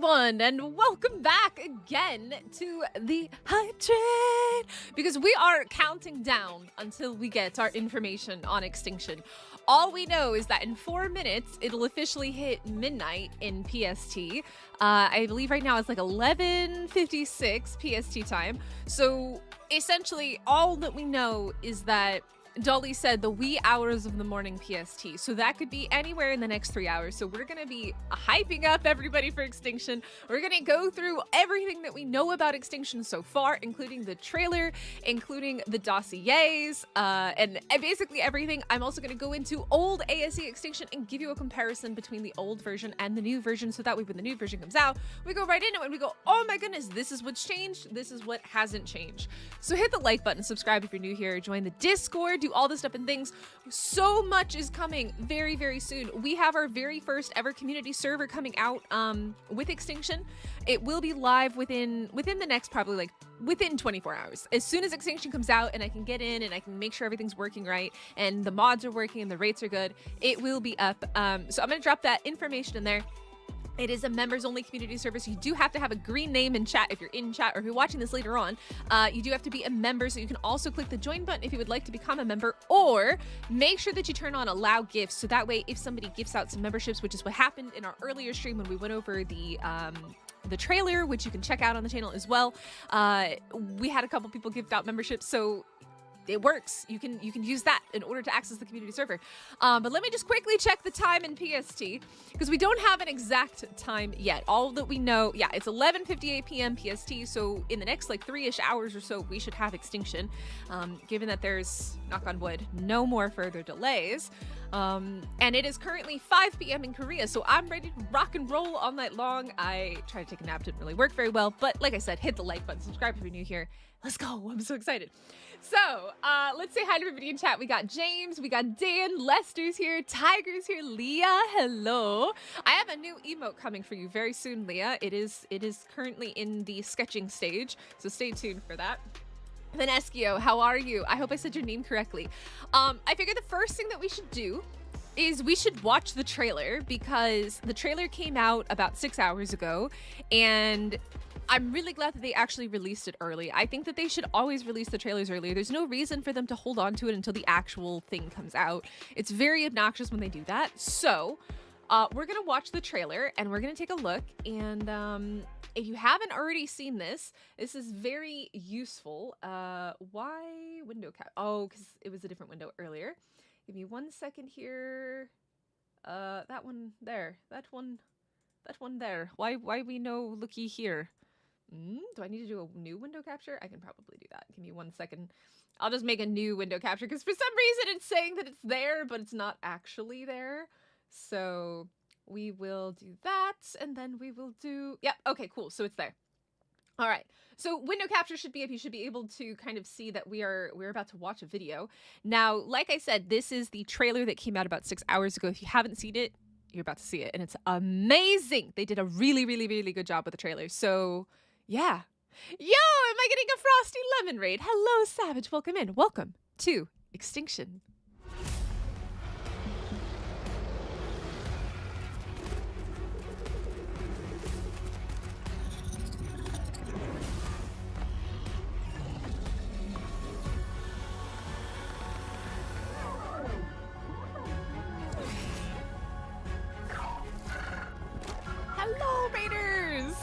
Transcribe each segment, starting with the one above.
everyone, and welcome back again to the Hype Train, because we are counting down until we get our information on Extinction. All we know is that in 4 minutes, it'll officially hit midnight in PST. I believe right now it's like 11:56 PST time. So essentially, all that we know is that Dolly said the wee hours of the morning PST, so that could be anywhere in the next 3 hours. So we're going to be hyping up everybody for Extinction. We're going to go through everything that we know about Extinction so far, including the trailer, including the dossiers, and basically everything. I'm also going to go into old ASA Extinction and give you a comparison between the old version and the new version, so that way when the new version comes out, we go right into it and we go, oh my goodness, this is what's changed, this is what hasn't changed. So hit the like button, subscribe if you're new here, join the Discord, do all this stuff and things. So much is coming very, very soon. We have our very first ever community server coming out with Extinction. It will be live within the next probably like within 24 hours. As soon as Extinction comes out and I can get in and I can make sure everything's working right and the mods are working and the rates are good, it will be up. So I'm gonna drop that information in there. It is a members-only community service. You do have to have a green name in chat if you're in chat, or if you're watching this later on. You do have to be a member, so you can also click the join button if you would like to become a member, or make sure that you turn on allow gifts, so that way if somebody gifts out some memberships, which is what happened in our earlier stream when we went over the trailer, which you can check out on the channel as well. We had a couple people gift out memberships, so it works. You can use that in order to access the community server. But let me just quickly check the time in PST, because we don't have an exact time yet. All that we know, yeah, it's 11:58 p.m. PST, so in the next like 3-ish hours or so, we should have Extinction, given that there's, knock on wood, no more further delays. And it is currently 5 p.m. in Korea, so I'm ready to rock and roll all night long. I tried to take a nap, didn't really work very well, but like I said, hit the like button, subscribe if you're new here. Let's go. I'm so excited. So, let's say hi to everybody in chat. We got James, we got Dan, Lester's here, Tiger's here, Leah, hello. I have a new emote coming for you very soon, Leah. It is currently in the sketching stage, so stay tuned for that. Vaneskio, how are you? I hope I said your name correctly. I figured the first thing that we should do is we should watch the trailer, because the trailer came out about 6 hours ago, and I'm really glad that they actually released it early. I think that they should always release the trailers earlier. There's no reason for them to hold on to it until the actual thing comes out. It's very obnoxious when they do that. So we're gonna watch the trailer and we're gonna take a look. And if you haven't already seen this, this is very useful. Why window cap? Oh, because it was a different window earlier. Give me 1 second here. That one there. That one there. Why we no looky here? Do I need to do a new window capture? I can probably do that. Give me 1 second. I'll just make a new window capture, because for some reason it's saying that it's there, but it's not actually there. So we will do that, and then we will do... Yep, okay, cool. So it's there. All right. So window capture should be up. You should be able to kind of see that we're about to watch a video. Now, like I said, this is the trailer that came out about 6 hours ago. If you haven't seen it, you're about to see it, and it's amazing. They did a really, really, really good job with the trailer. So... yeah. Yo, am I getting a Frosty Lemon raid? Hello, Savage. Welcome in. Welcome to Extinction. Hello, Raiders.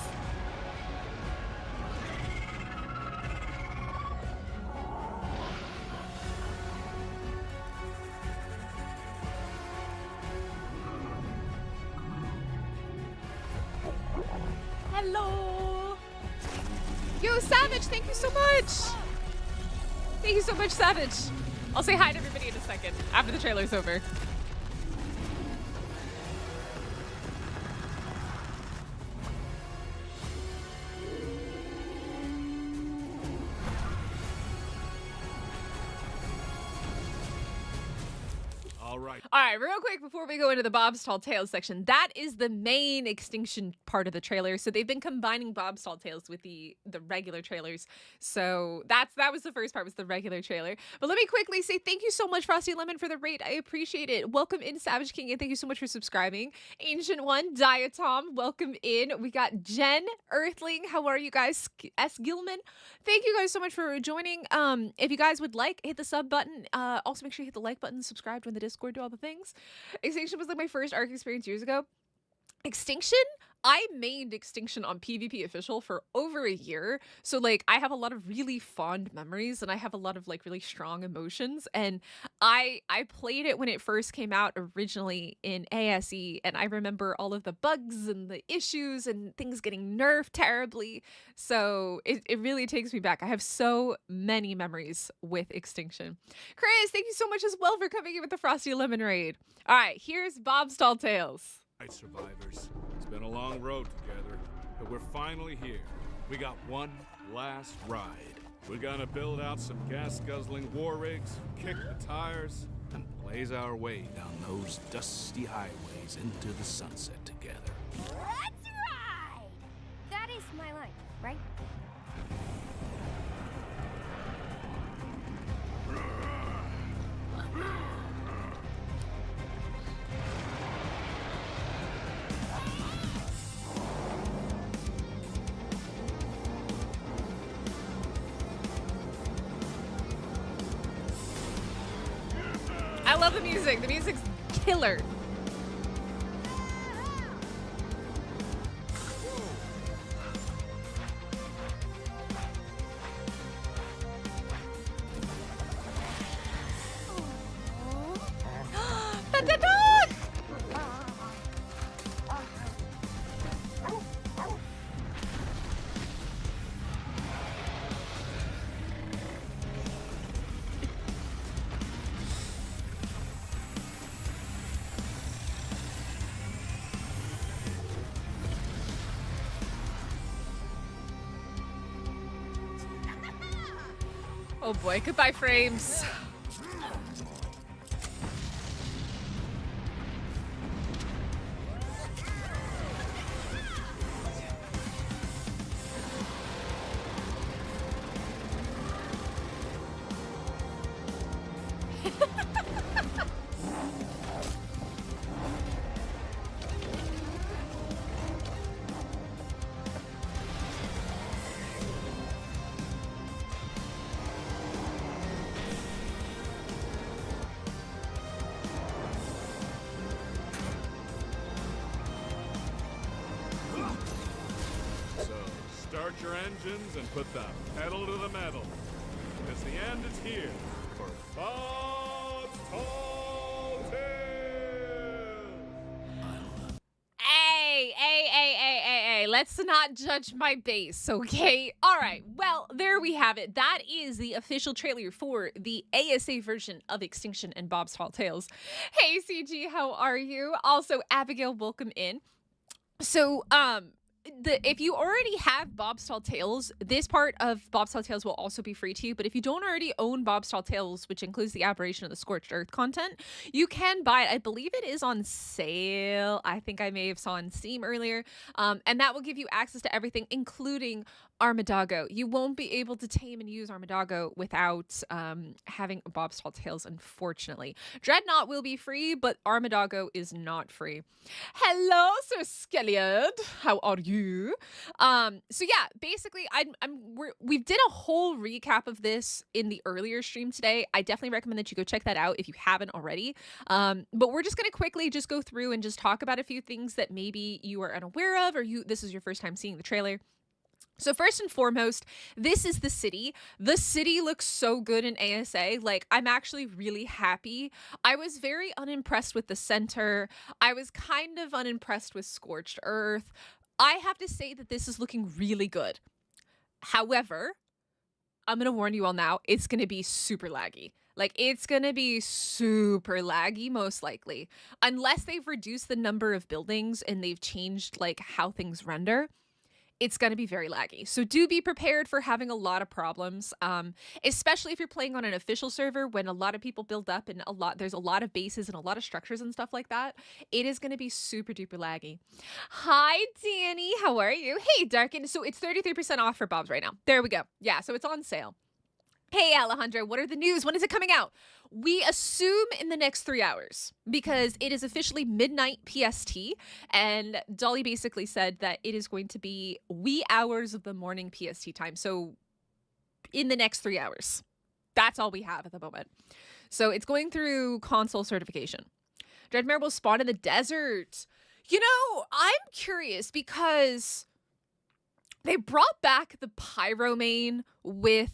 Hello! Yo, Savage, thank you so much! Thank you so much, Savage. I'll say hi to everybody in a second, after the trailer's over. All right. All right, real quick before we go into the Bob's Tall Tales section, that is the main Extinction part of the trailer. So they've been combining Bob's Tall Tales with the regular trailers. So that was the first part, was the regular trailer. But let me quickly say thank you so much, Frosty Lemon, for the raid. I appreciate it. Welcome in, Savage King, and thank you so much for subscribing. Ancient One, Diatom, welcome in. We got Jen, Earthling, how are you guys? S. Gilman, thank you guys so much for joining. If you guys would like, hit the sub button. Also make sure you hit the like button, subscribe, join the Discord, do all the things. Extinction was like my first Ark experience years ago. Extinction, I mained Extinction on PvP official for over a year. So like I have a lot of really fond memories and I have a lot of like really strong emotions. And I played it when it first came out originally in ASE, and I remember all of the bugs and the issues and things getting nerfed terribly. So it really takes me back. I have so many memories with Extinction. Chris, thank you so much as well for coming in with the Frosty Lemon raid. All right, here's Bob's Tall Tales. Right, survivors. It's been a long road together, but we're finally here. We got one last ride. We're gonna build out some gas-guzzling war rigs, kick the tires, and blaze our way down those dusty highways into the sunset together. Let's ride! That is my line, right? I love the music. The music's killer. The dog! Oh boy, goodbye frames. Start your engines and put the pedal to the metal. Because the end is here for Bob's Tall Tales. Hey, let's not judge my base, okay? All right, well, there we have it. That is the official trailer for the ASA version of Extinction and Bob's Tall Tales. Hey, CG, how are you? Also, Abigail, welcome in. So, if you already have Bob's Tall Tales, this part of Bob's Tall Tales will also be free to you. But if you don't already own Bob's Tall Tales, which includes the Aberration of the Scorched Earth content, you can buy it. I believe it is on sale. I think I may have saw on Steam earlier. And that will give you access to everything, including Armadoggo. You won't be able to tame and use Armadoggo without having Bob's Tall Tales, unfortunately. Dreadnaught will be free, but Armadoggo is not free. Hello, Sir Skelliard. How are you? So yeah, basically, we did a whole recap of this in the earlier stream today. I definitely recommend that you go check that out if you haven't already. But we're just gonna quickly just go through and just talk about a few things that maybe you are unaware of, or this is your first time seeing the trailer. So first and foremost, this is the city. The city looks so good in ASA. Like, I'm actually really happy. I was very unimpressed with the center. I was kind of unimpressed with Scorched Earth. I have to say that this is looking really good. However, I'm going to warn you all now, it's going to be super laggy. Like, it's going to be super laggy, most likely. Unless they've reduced the number of buildings and they've changed, like, how things render. it's going to be very laggy. So do be prepared for having a lot of problems, especially if you're playing on an official server when a lot of people build up and there's a lot of bases and a lot of structures and stuff like that. It is going to be super duper laggy. Hi, Danny. How are you? Hey, Darkin. So it's 33% off for Bob's right now. There we go. Yeah, so it's on sale. Hey, Alejandro, what are the news? When is it coming out? We assume in the next 3 hours because it is officially midnight PST. And Dolly basically said that it is going to be wee hours of the morning PST time. So in the next 3 hours, that's all we have at the moment. So it's going through console certification. Dreadmare will spawn in the desert. You know, I'm curious because they brought back the Pyro main with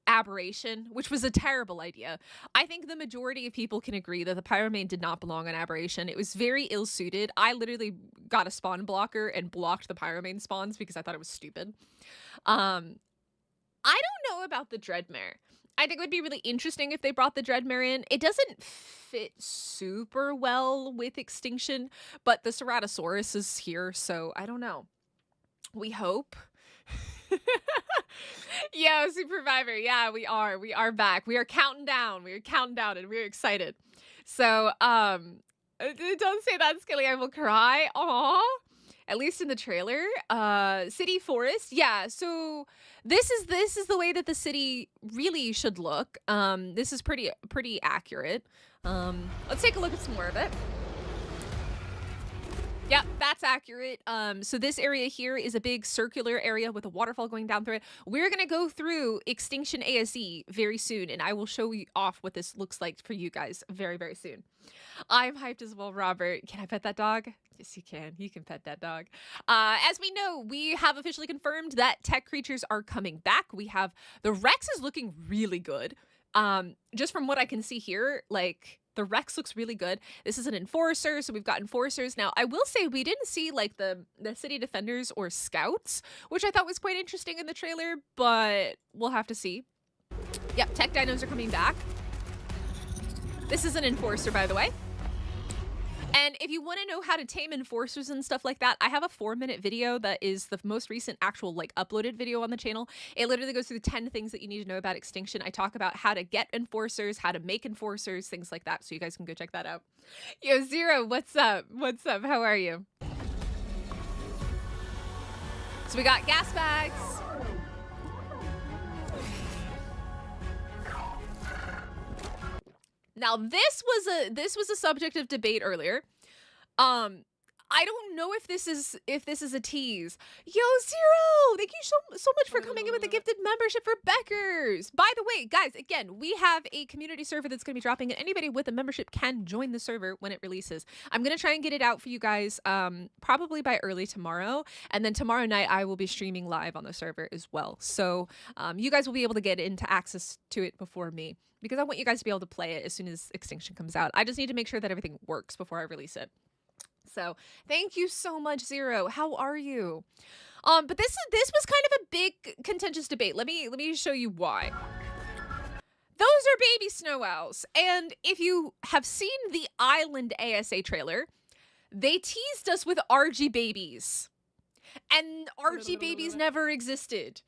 Aberration, which was a terrible idea. I think the majority of people can agree that the Pyro main did not belong on Aberration. It was very ill-suited. I literally got a spawn blocker and blocked the Pyro main spawns because I thought it was stupid. I don't know about the Dreadmare. I think it would be really interesting if they brought the Dreadmare in. It doesn't fit super well with Extinction, but the Ceratosaurus is here, so I don't know. We hope. Yo, Supervivor. Yeah, we are. We are back. We are counting down. We are counting down and we're excited. So, don't say that, Skilly. I will cry. Aw. At least in the trailer. City Forest. Yeah, so this is the way that the city really should look. This is pretty accurate. Let's take a look at some more of it. Yep, that's accurate. So this area here is a big circular area with a waterfall going down through it. We're going to go through Extinction ASE very soon, and I will show you off what this looks like for you guys very, very soon. I'm hyped as well, Robert. Can I pet that dog? Yes, you can. You can pet that dog. As we know, we have officially confirmed that tech creatures are coming back. We have the Rex is looking really good. Just from what I can see here, like, the Rex looks really good. This is an enforcer, so we've got enforcers. Now, I will say we didn't see like the city defenders or scouts, which I thought was quite interesting in the trailer, but we'll have to see. Yep, tech dinos are coming back. This is an enforcer, by the way. And if you want to know how to tame enforcers and stuff like that, I have a 4-minute video that is the most recent actual like uploaded video on the channel. It literally goes through 10 things that you need to know about Extinction. I talk about how to get enforcers, how to make enforcers, things like that. So you guys can go check that out. Yo, Zero, what's up? What's up? How are you? So we got gas bags. Now this was a subject of debate earlier. I don't know if this is a tease. Yo, Zero, thank you so much for coming in with the gifted membership for Beckers. By the way, guys, again, we have a community server that's going to be dropping, and anybody with a membership can join the server when it releases. I'm going to try and get it out for you guys probably by early tomorrow, and then tomorrow night I will be streaming live on the server as well. So you guys will be able to get into access to it before me, because I want you guys to be able to play it as soon as Extinction comes out. I just need to make sure that everything works before I release it. So thank you so much, Zero. How are you? But this was kind of a big contentious debate. Let me show you why. Those are baby snow owls, and if you have seen the Island ASA trailer, they teased us with RG babies, and RG babies never existed.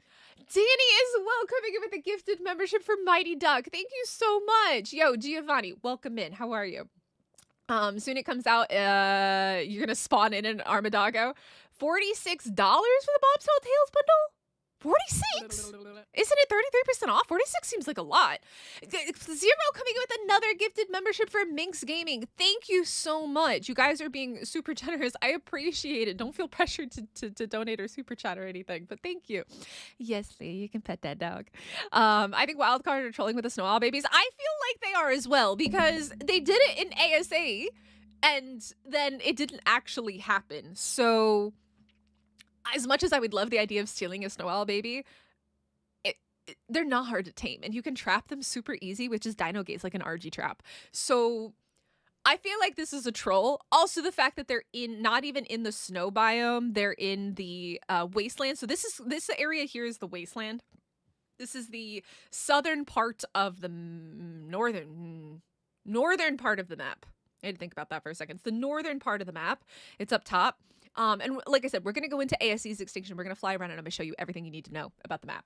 Danny is welcoming in with a gifted membership for Mighty Duck. Thank you so much. Yo, Giovanni, welcome in. How are you? Soon it comes out, you're gonna spawn in an Armadoggo. $46 for the Bobtail Tales bundle? 46? Isn't it 33% off? 46 seems like a lot. Zero coming in with another gifted membership for Minx Gaming. Thank you so much. You guys are being super generous. I appreciate it. Don't feel pressured to donate or super chat or anything, but thank you. Yes, Lee, you can pet that dog. I think Wildcard are trolling with the snow owl babies. I feel like they are as well, because they did it in ASA and then it didn't actually happen. So as much as I would love the idea of stealing a snow owl baby, they're not hard to tame, and you can trap them super easy with just dino gates like an RG trap. So I feel like this is a troll. Also, the fact that they're not even in the snow biome, they're in the wasteland. So this area here is the wasteland. This is the southern part of the northern part of the map. I had to think about that for a second. It's the northern part of the map. It's up top. And like I said, we're going to go into ASC's Extinction. We're going to fly around and I'm going to show you everything you need to know about the map.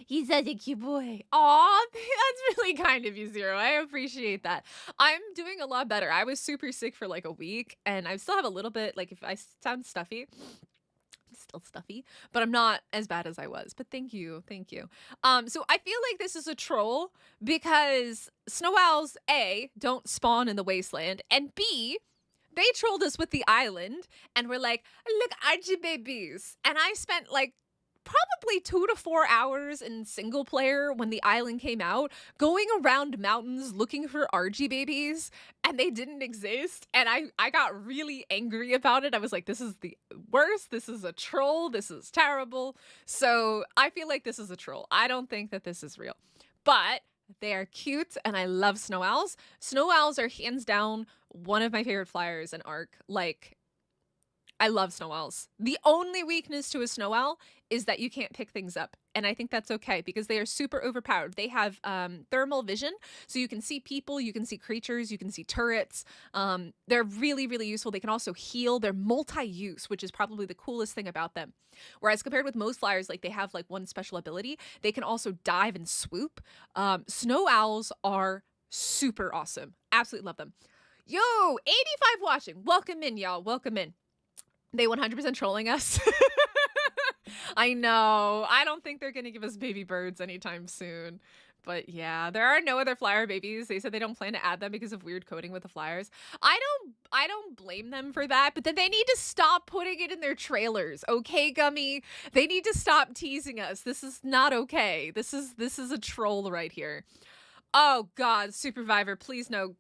He's such a cute boy. Aw, that's really kind of you, Zero. I appreciate that. I'm doing a lot better. I was super sick for like a week and I still have a little bit, like if I sound stuffy, still stuffy, but I'm not as bad as I was. But thank you. Thank you. So I feel like this is a troll because snow owls, A, don't spawn in the wasteland, and B, they trolled us with the island and we're like, look, Archie babies. And I spent like probably 2 to 4 hours in single player when the island came out, going around mountains looking for Archie babies, and they didn't exist. And I got really angry about it. I was like, this is the worst. This is a troll. This is terrible. So I feel like this is a troll. I don't think that this is real. But they are cute, and I love snow owls. Snow owls are hands down one of my favorite flyers in Ark. Like, I love snow owls. The only weakness to a snow owl is that you can't pick things up. And I think that's okay because they are super overpowered. They have thermal vision, so you can see people, you can see creatures, you can see turrets. They're really, really useful. They can also heal. They're multi-use, which is probably the coolest thing about them. Whereas compared with most flyers, like they have like one special ability. They can also dive and swoop. Snow owls are super awesome. Absolutely love them. Yo, 85 watching. Welcome in, y'all. Welcome in. They 100% trolling us. I know. I don't think they're going to give us baby birds anytime soon. But yeah, there are no other flyer babies. They said they don't plan to add them because of weird coding with the flyers. I don't blame them for that, but then they need to stop putting it in their trailers. Okay, Gummy? They need to stop teasing us. This is not okay. This is a troll right here. Oh God, Supervivor, please no.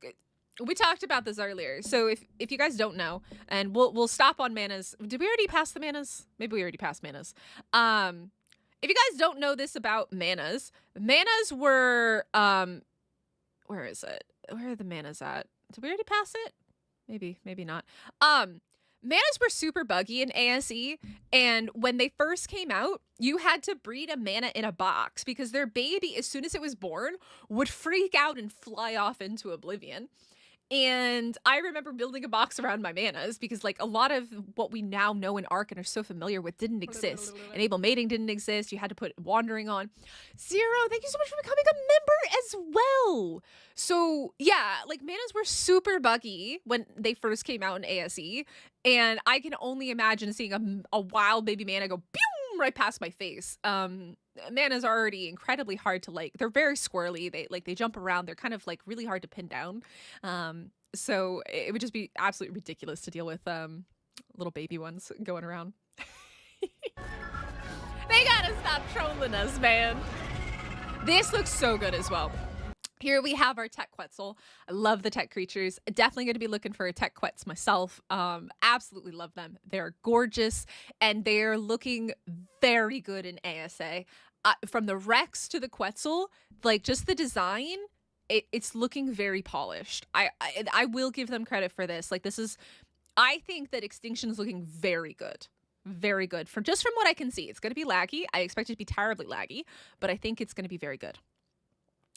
We talked about this earlier. So if you guys don't know, and we'll stop on manas. Did we already pass the manas? Maybe we already passed manas. If you guys don't know this about manas were where is it? Where are the manas at? Did we already pass it? Maybe not. Manas were super buggy in ASE, and when they first came out, you had to breed a mana in a box because their baby, as soon as it was born, would freak out and fly off into oblivion. And I remember building a box around my manas because like a lot of what we now know in Ark and are so familiar with didn't exist. Enable mating didn't exist. You had to put wandering on. Zero, thank you so much for becoming a member as well. So yeah, like manas were super buggy when they first came out in ASE. And I can only imagine seeing a wild baby mana go boom right past my face. Manas are already incredibly hard to like. They're very squirrely. They jump around. They're kind of like really hard to pin down. So it would just be absolutely ridiculous to deal with little baby ones going around. They gotta stop trolling us, man. This looks so good as well. Here we have our tech Quetzal. I love the tech creatures. Definitely going to be looking for a tech Quetz myself. Absolutely love them. They're gorgeous and they're looking very good in ASA. From the Rex to the Quetzal, like just the design, it's looking very polished. I will give them credit for this. Like I think that Extinction is looking very good. Very good. From what I can see. It's going to be laggy. I expect it to be terribly laggy, but I think it's going to be very good.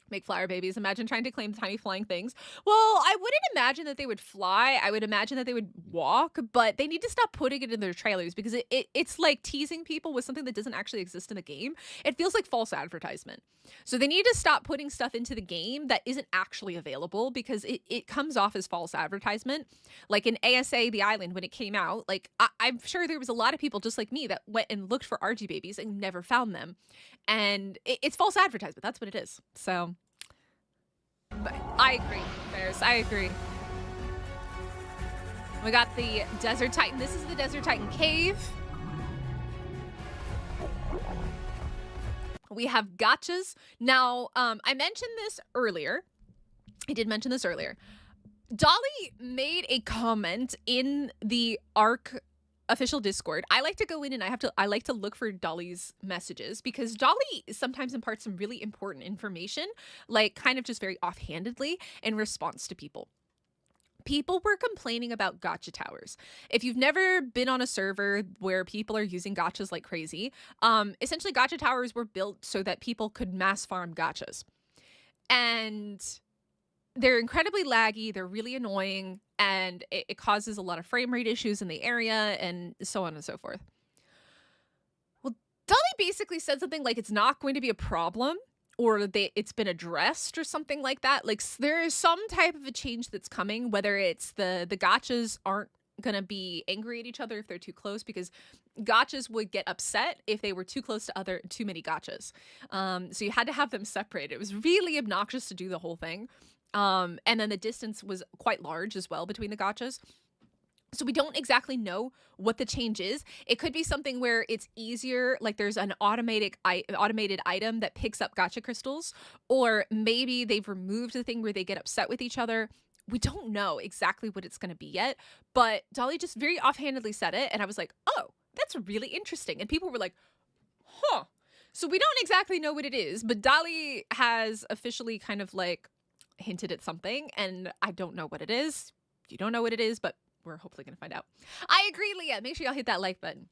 Make flyer babies. Imagine trying to claim tiny flying things. Well, I wouldn't imagine that they would fly. I would imagine that they would walk, but they need to stop putting it in their trailers because it's like teasing people with something that doesn't actually exist in the game. It feels like false advertisement. So they need to stop putting stuff into the game that isn't actually available because it comes off as false advertisement. Like in ASA, the island, when it came out, like I'm sure there was a lot of people just like me that went and looked for RG babies and never found them. And it's false advertisement. That's what it is. So but I agree, Bears. I agree. We got the Desert Titan. This is the Desert Titan cave. We have gotchas. Now, I mentioned this earlier. I did mention this earlier. Dolly made a comment in the Ark official Discord. I like to go in and I like to look for Dolly's messages because Dolly sometimes imparts some really important information, like kind of just very offhandedly in response to people. People were complaining about gotcha towers. If you've never been on a server where people are using gotchas like crazy, essentially gotcha towers were built so that people could mass farm gotchas. And they're incredibly laggy, they're really annoying, and it causes a lot of frame rate issues in the area, and so on and so forth. Well, Dolly basically said something like it's not going to be a problem, or it's been addressed or something like that. Like there is some type of a change that's coming, whether it's the gotchas aren't gonna be angry at each other if they're too close, because gotchas would get upset if they were too close to too many gotchas. So you had to have them separated. It was really obnoxious to do the whole thing. And then the distance was quite large as well between the gotchas. So we don't exactly know what the change is. It could be something where it's easier, like there's an automated item that picks up gotcha crystals, or maybe they've removed the thing where they get upset with each other. We don't know exactly what it's going to be yet, but Dolly just very offhandedly said it, and I was like, oh, that's really interesting. And people were like, huh. So we don't exactly know what it is, but Dolly has officially kind of like hinted at something, and I don't know what it is. You don't know what it is, but we're hopefully going to find out. I agree, Leah. Make sure y'all hit that like button.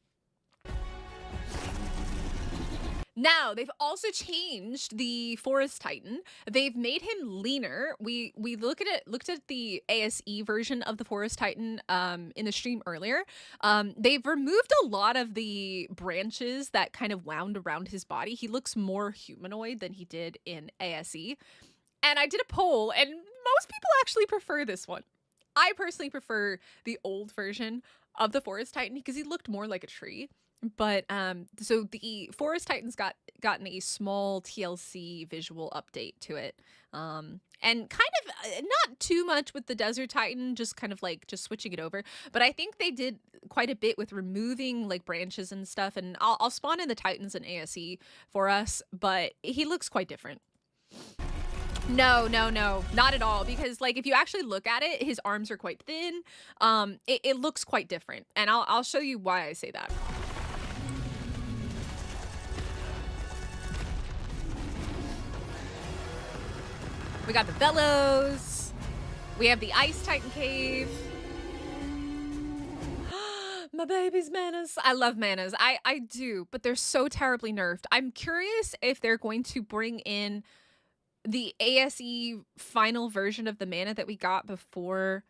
Now, they've also changed the Forest Titan. They've made him leaner. We looked at the ASE version of the Forest Titan in the stream earlier. They've removed a lot of the branches that kind of wound around his body. He looks more humanoid than he did in ASE. And I did a poll, and most people actually prefer this one. I personally prefer the old version of the Forest Titan because he looked more like a tree. But so the Forest Titan's gotten a small TLC visual update to it. And kind of not too much with the Desert Titan, just kind of like just switching it over. But I think they did quite a bit with removing like branches and stuff. And I'll spawn in the Titans in ASE for us, but he looks quite different. No, not at all. Because like if you actually look at it, his arms are quite thin. It looks quite different, and I'll show you why I say that. We got the bellows. We have the Ice Titan cave. My baby's manas. I love manas. I do, but they're so terribly nerfed. I'm curious if they're going to bring in the ASE final version of the mana that we got before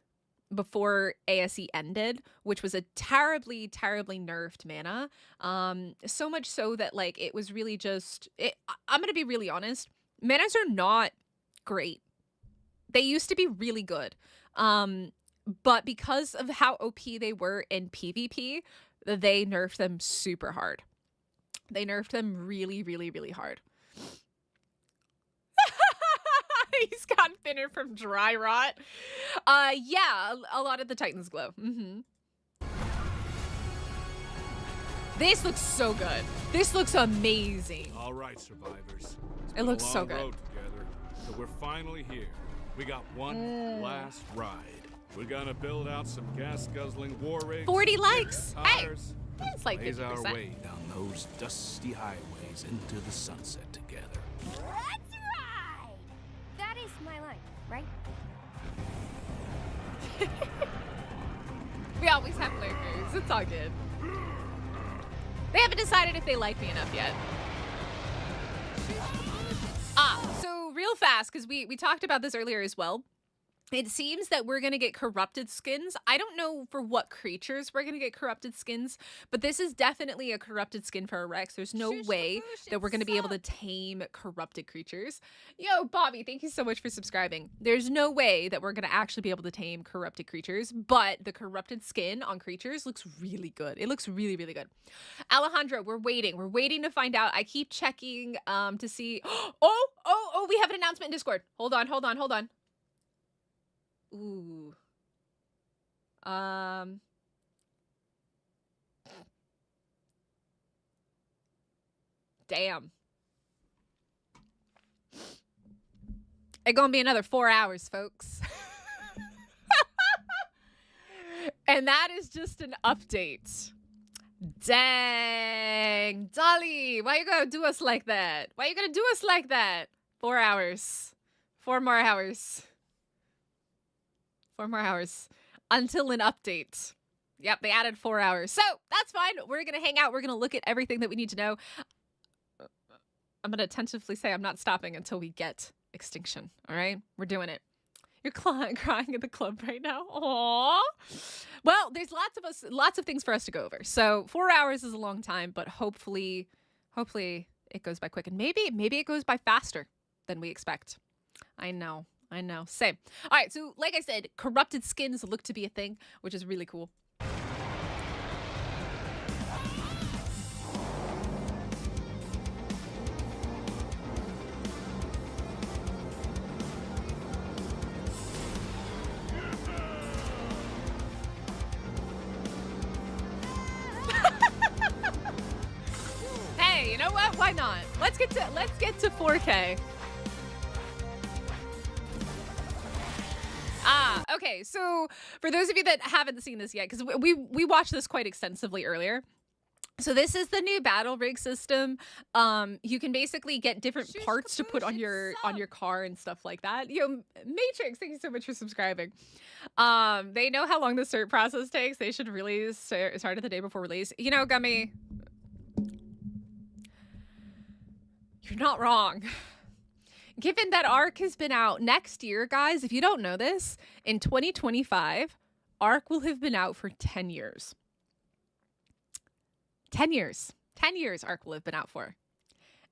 ASE ended, which was a terribly nerfed mana. So much so that like it was really just I'm gonna be really honest, manas are not great. They used to be really good, but because of how OP they were in PvP, they nerfed them super hard. They nerfed them really hard. He's gotten thinner from dry rot. Yeah, a lot of the Titans glow. This looks so good. This looks amazing. All right, survivors. It looks so good. Road together, but we're finally here. We got one last ride. We're gonna build out some gas-guzzling war rigs. 40 likes. Hey, it's like 50%. Our way down those dusty highways into the sunset together. That's right! That is my line, right? We always have lurkers. It's all good. They haven't decided if they like me enough yet. So real fast, because we talked about this earlier as well. It seems that we're going to get corrupted skins. I don't know for what creatures we're going to get corrupted skins, but this is definitely a corrupted skin for a Rex. There's no way that we're going to be able to tame corrupted creatures. Yo, Bobby, thank you so much for subscribing. There's no way that we're going to actually be able to tame corrupted creatures, but the corrupted skin on creatures looks really good. It looks really good. Alejandro, we're waiting. We're waiting to find out. I keep checking to see. Oh, we have an announcement in Discord. Hold on. Ooh. Damn. It's gonna be another 4 hours, folks. And that is just an update. Dang. Dolly, why you gonna do us like that? 4 hours. 4 more hours. 4 more hours until an update. Yep, they added 4 hours. So that's fine. We're going to hang out. We're going to look at everything that we need to know. I'm going to tentatively say I'm not stopping until we get Extinction. All right? We're doing it. You're crying at the club right now. Aww. Well, there's lots of things for us to go over. So 4 hours is a long time, but hopefully it goes by quick, and maybe it goes by faster than we expect. I know. Same. All right. So like I said, corrupted skins look to be a thing, which is really cool. Hey, you know what? Why not? Let's get to 4K. Okay. So for those of you that haven't seen this yet, because we watched this quite extensively earlier. So this is the new battle rig system. You can basically get different parts to put on your car and stuff like that. You know, Matrix, thank you so much for subscribing. They know how long the cert process takes. They should really start it the day before release. You know, Gummy, you're not wrong. Given that Ark has been out next year, guys, if you don't know this, in 2025, Ark will have been out for 10 years. 10 years. 10 years Ark will have been out for.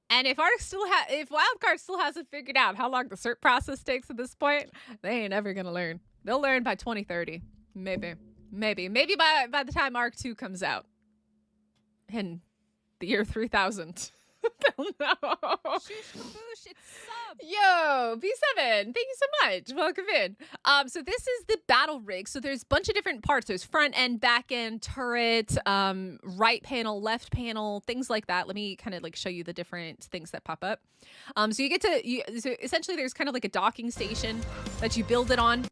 And if if Wildcard still hasn't figured out how long the cert process takes at this point, they ain't ever gonna learn. They'll learn by 2030. Maybe by the time Ark 2 comes out. In the year 3000. No. Shush kaboosh, it's sub. Yo, B7, thank you so much. Welcome in. So this is the battle rig. So there's a bunch of different parts. There's front end, back end, turret, right panel, left panel, things like that. Let me kind of like show you the different things that pop up. So so essentially there's kind of like a docking station that you build it on.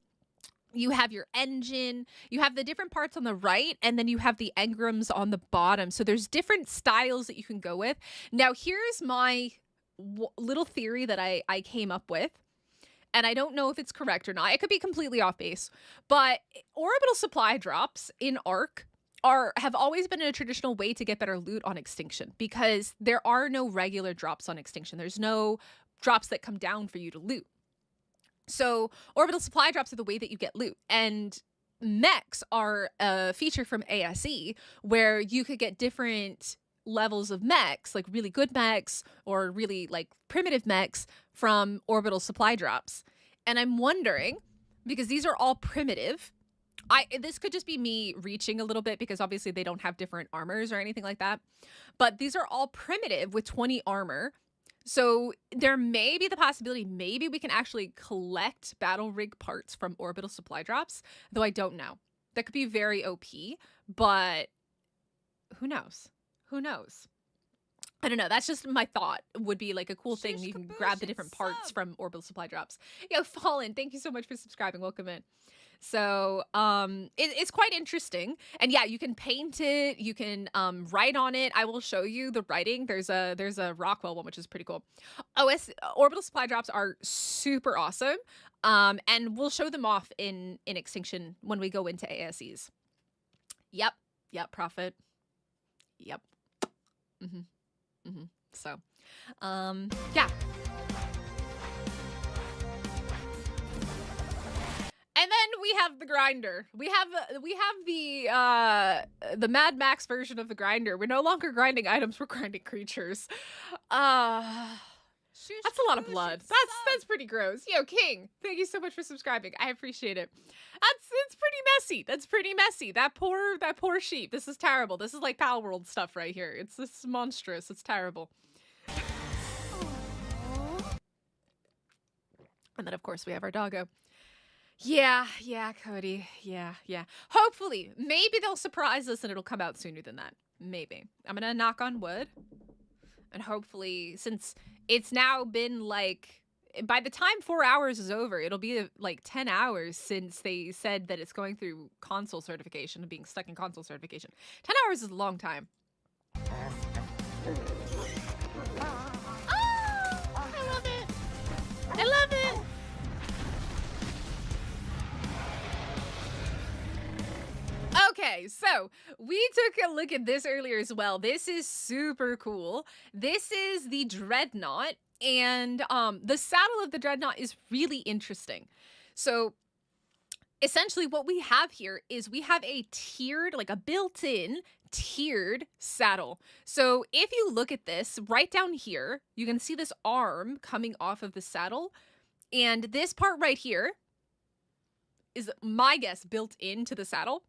You have your engine, you have the different parts on the right, and then you have the engrams on the bottom. So there's different styles that you can go with. Now, here's my little theory that I came up with, and I don't know if it's correct or not. It could be completely off base, but orbital supply drops in Ark have always been a traditional way to get better loot on Extinction, because there are no regular drops on Extinction. There's no drops that come down for you to loot. So orbital supply drops are the way that you get loot, and mechs are a feature from ASE where you could get different levels of mechs, like really good mechs or really like primitive mechs from orbital supply drops. And I'm wondering, because these are all primitive, this could just be me reaching a little bit because obviously they don't have different armors or anything like that, but these are all primitive with 20 armor. So there may be the possibility maybe we can actually collect battle rig parts from orbital supply drops, though I don't know. That could be very OP, but who knows? Who knows? I don't know. That's just my thought. Would be like a cool thing. You can grab the different parts from orbital supply drops. Yo, Fallen, thank you so much for subscribing. Welcome in. So it's quite interesting, and yeah, you can paint it, you can write on it. I will show you the writing. There's a Rockwell one, which is pretty cool. Orbital supply drops are super awesome, and we'll show them off in Extinction when we go into ASEs. Yep, Prophet. Yep. So yeah. And then we have the grinder. We have the Mad Max version of the grinder. We're no longer grinding items, we're grinding creatures. That's a lot of blood. That's pretty gross. Yo, King, thank you so much for subscribing. I appreciate it. It's pretty messy. That's pretty messy. That poor sheep. This is terrible. This is like Pal World stuff right here. This is monstrous. It's terrible. And then of course we have our doggo. Yeah, Cody. Yeah. Hopefully, maybe they'll surprise us and it'll come out sooner than that. Maybe. I'm gonna knock on wood. And hopefully, since it's now been like, by the time 4 hours is over, it'll be like 10 hours since they said that it's going through console certification and being stuck in console certification. 10 hours is a long time. I love it. I love it. Okay, so we took a look at this earlier as well. This is super cool. This is the Dreadnaught, and the saddle of the Dreadnaught is really interesting. So essentially what we have here is we have a tiered, like a built-in tiered saddle. So if you look at this right down here, you can see this arm coming off of the saddle. And this part right here is, my guess, built into the saddle.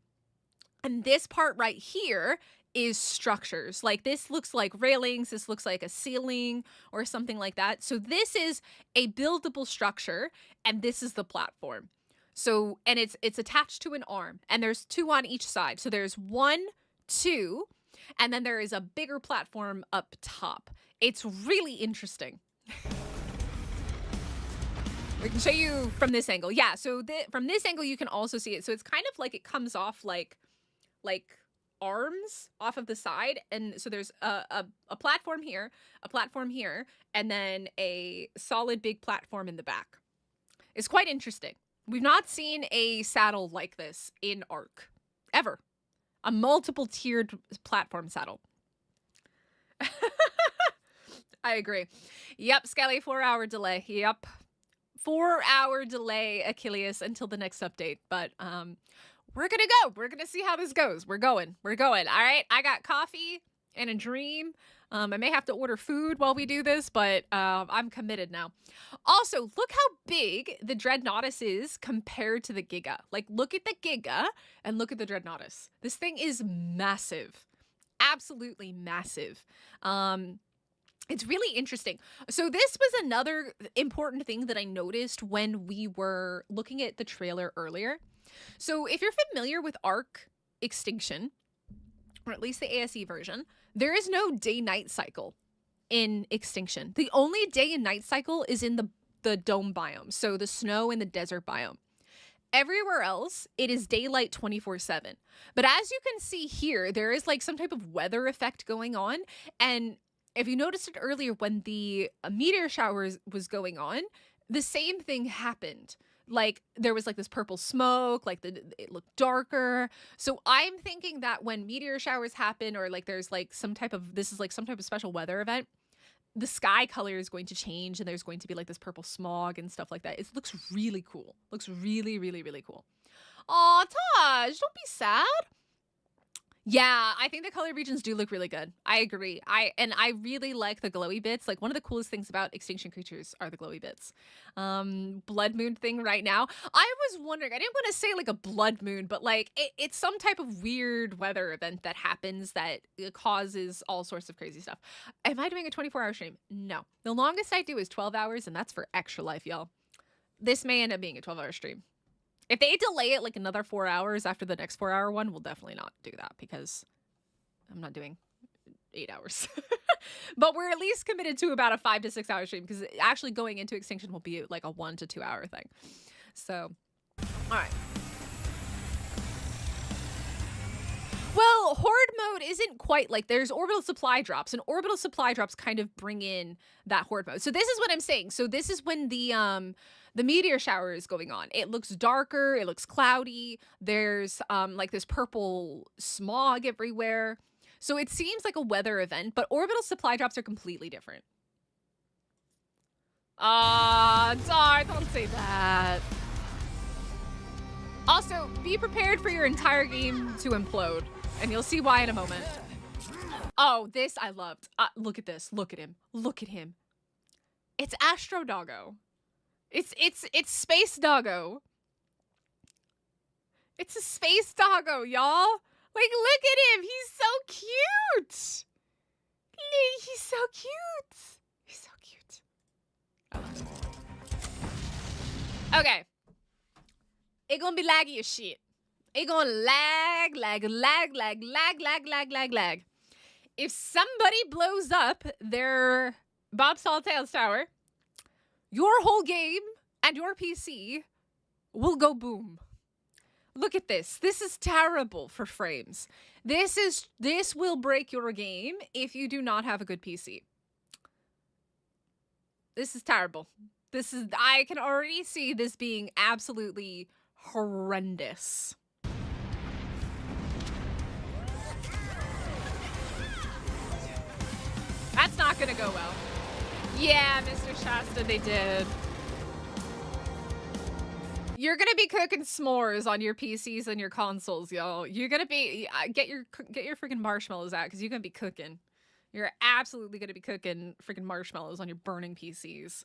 And this part right here is structures. Like this looks like railings, this looks like a ceiling or something like that. So this is a buildable structure and this is the platform. So, and it's attached to an arm and there's 2 on each side. So there's 1, 2, and then there is a bigger platform up top. It's really interesting. We can show you from this angle. Yeah, so from this angle, you can also see it. So it's kind of like it comes off like arms off of the side. And so there's a platform here, and then a solid big platform in the back. It's quite interesting. We've not seen a saddle like this in Ark, ever. A multiple tiered platform saddle. I agree. Yep, Skelly, 4-hour delay. Yep. 4-hour delay, Achilles, until the next update. But we're gonna go. We're gonna see how this goes. We're going. All right. I got coffee and a dream. I may have to order food while we do this, but I'm committed now. Also, look how big the Dreadnaughtus is compared to the Giga. Like, look at the Giga and look at the Dreadnaughtus. This thing is massive. Absolutely massive. It's really interesting. So this was another important thing that I noticed when we were looking at the trailer earlier. So if you're familiar with Ark Extinction, or at least the ASA version, there is no day-night cycle in Extinction. The only day and night cycle is in the dome biome, so the snow and the desert biome. Everywhere else, it is daylight 24/7. But as you can see here, there is like some type of weather effect going on. And if you noticed it earlier when the meteor shower was going on, the same thing happened. Like there was like this purple smoke, like it looked darker. So I'm thinking that when meteor showers happen, or like there's like this is like some type of special weather event, the sky color is going to change and there's going to be like this purple smog and stuff like that. It looks really cool. Looks really, really, really cool. Aw, Taj, don't be sad. Yeah, I think the color regions do look really good. I agree. I really like the glowy bits. Like one of the coolest things about Extinction creatures are the glowy bits. Blood moon thing right now. I was wondering, I didn't want to say like a blood moon, but like it's some type of weird weather event that happens that causes all sorts of crazy stuff. Am I doing a 24-hour stream? No. The longest I do is 12 hours, and that's for extra life, y'all. This may end up being a 12-hour stream. If they delay it like another 4 hours after the next 4-hour one, we'll definitely not do that because I'm not doing 8 hours. But we're at least committed to about a 5 to 6 hour stream because actually going into Extinction will be like a 1 to 2 hour thing. So, all right. Well, Horde mode isn't quite like there's orbital supply drops, and orbital supply drops kind of bring in that Horde mode. So this is what I'm saying. So this is when the meteor shower is going on. It looks darker, it looks cloudy. There's like this purple smog everywhere. So it seems like a weather event, but orbital supply drops are completely different. Darn, don't say that. Also, be prepared for your entire game to implode, and you'll see why in a moment. Oh, this I loved. Look at this. Look at him. Look at him. It's Armadoggo. It's Space Doggo. It's a Space Doggo, y'all. Like, look at him. He's so cute. He's so cute. He's so cute. I love him. Okay. It gonna be laggy as shit. It gonna lag. If somebody blows up their Bobstall Tails Tower, your whole game and your PC will go boom. Look at this. This is terrible for frames. This will break your game if you do not have a good PC. This is terrible. I can already see this being absolutely horrendous. That's not gonna go well. Yeah, Mr. Shasta, they did. You're gonna be cooking s'mores on your PCs and your consoles, yo. You're gonna be get your freaking marshmallows out because you're gonna be cooking. You're absolutely gonna be cooking freaking marshmallows on your burning PCs.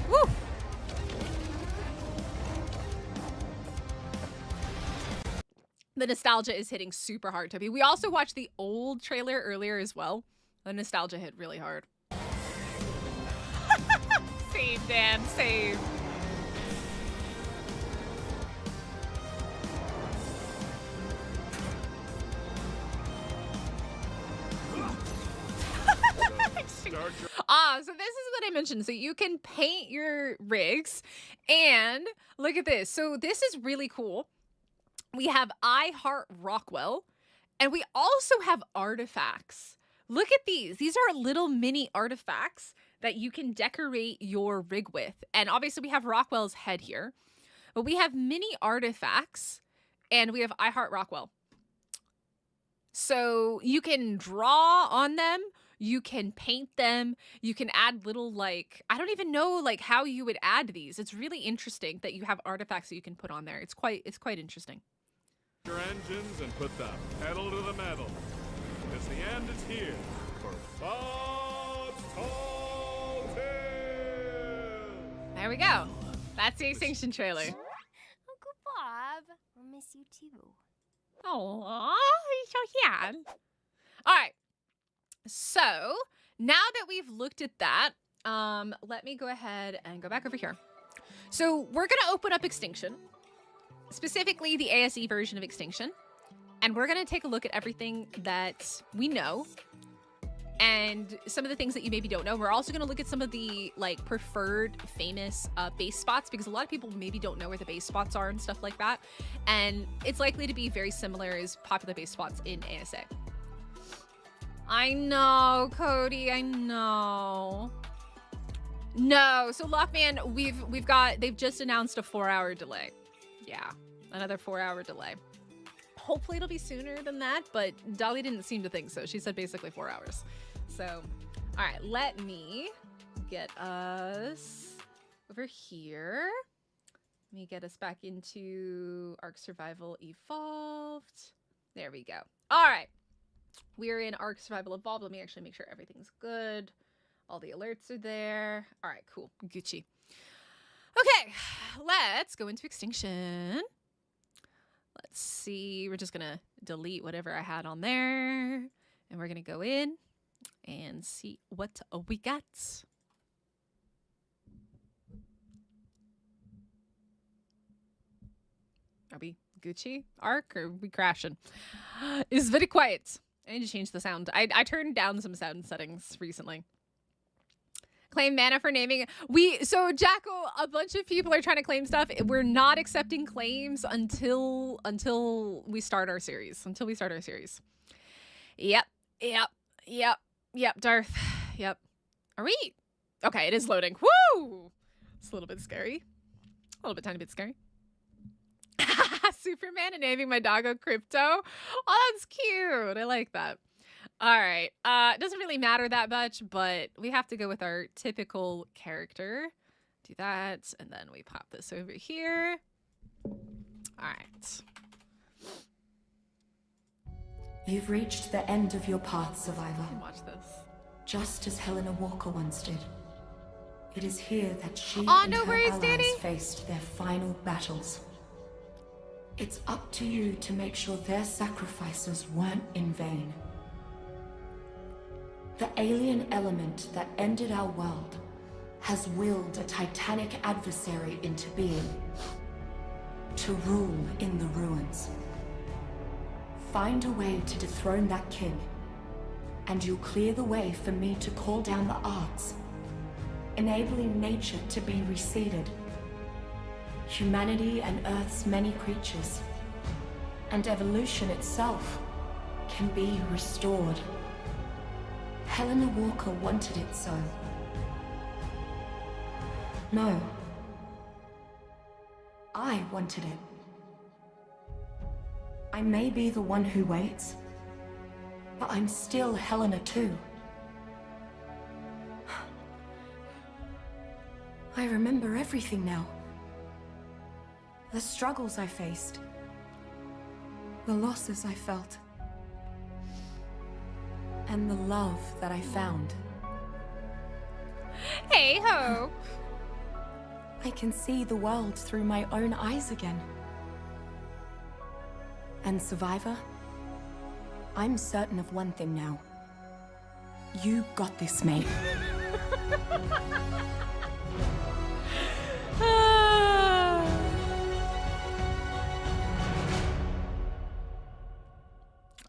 Woo! The nostalgia is hitting super hard, Toby. We also watched the old trailer earlier as well. The nostalgia hit really hard. Same, Dan, same. So this is what I mentioned. So you can paint your rigs and look at this. So this is really cool. We have I Heart Rockwell and we also have artifacts. Look at these. These are little mini artifacts that you can decorate your rig with. And obviously we have Rockwell's head here, but we have mini artifacts and we have I Heart Rockwell. So you can draw on them, you can paint them, you can add little like, I don't even know like how you would add these. It's really interesting that you have artifacts that you can put on there. It's quite interesting. Your engines and put the pedal to the metal. Because the end is here for Bob's Tall Tales. There we go. That's the Extinction trailer. Uncle Bob, I'll miss you too. Oh, he's so sad. All right. So now that we've looked at that, let me go ahead and go back over here. So we're going to open up Extinction, specifically the ASE version of Extinction. And we're going to take a look at everything that we know and some of the things that you maybe don't know. We're also going to look at some of the like preferred famous base spots because a lot of people maybe don't know where the base spots are and stuff like that. And it's likely to be very similar as popular base spots in ASA. I know, Cody, I know. No, so Lockman, they've just announced a 4-hour delay. Yeah, another 4-hour delay. Hopefully it'll be sooner than that, but Dolly didn't seem to think so. She said basically 4 hours. So, all right, let me get us over here. Let me get us back into Ark Survival Evolved. There we go. All right, we're in Ark Survival Evolved. Let me actually make sure everything's good. All the alerts are there. All right, cool, Gucci. Okay, let's go into Extinction. Let's see, we're just gonna delete whatever I had on there and we're gonna go in and see what we got. Are we Gucci, Ark, or are we crashing? It's very quiet. I need to change the sound. I turned down some sound settings recently. Claim mana for naming. So Jackal, a bunch of people are trying to claim stuff. We're not accepting claims until we start our series. Yep, Darth. Yep. Are we? Okay, it is loading. Woo! It's a little bit scary. Tiny bit scary. Superman and naming my doggo Crypto. Oh, that's cute. I like that. All right. It doesn't really matter that much, but we have to go with our typical character. Do that, and then we pop this over here. All right. You've reached the end of your path, survivor. Watch this. Just as Helena Walker once did. It is here that she and her worries, allies Danny. faced their final battles. It's up to you to make sure their sacrifices weren't in vain. The alien element that ended our world has willed a titanic adversary into being, to rule in the ruins. Find a way to dethrone that king, and you'll clear the way for me to call down the arts, enabling nature to be reseeded, humanity and Earth's many creatures, and evolution itself can be restored. Helena Walker wanted it so. No. I wanted it. I may be the one who waits, but I'm still Helena too. I remember everything now. The struggles I faced. The losses I felt. And the love that I found. Hey ho! I can see the world through my own eyes again. And Survivor, I'm certain of one thing now. You got this, mate.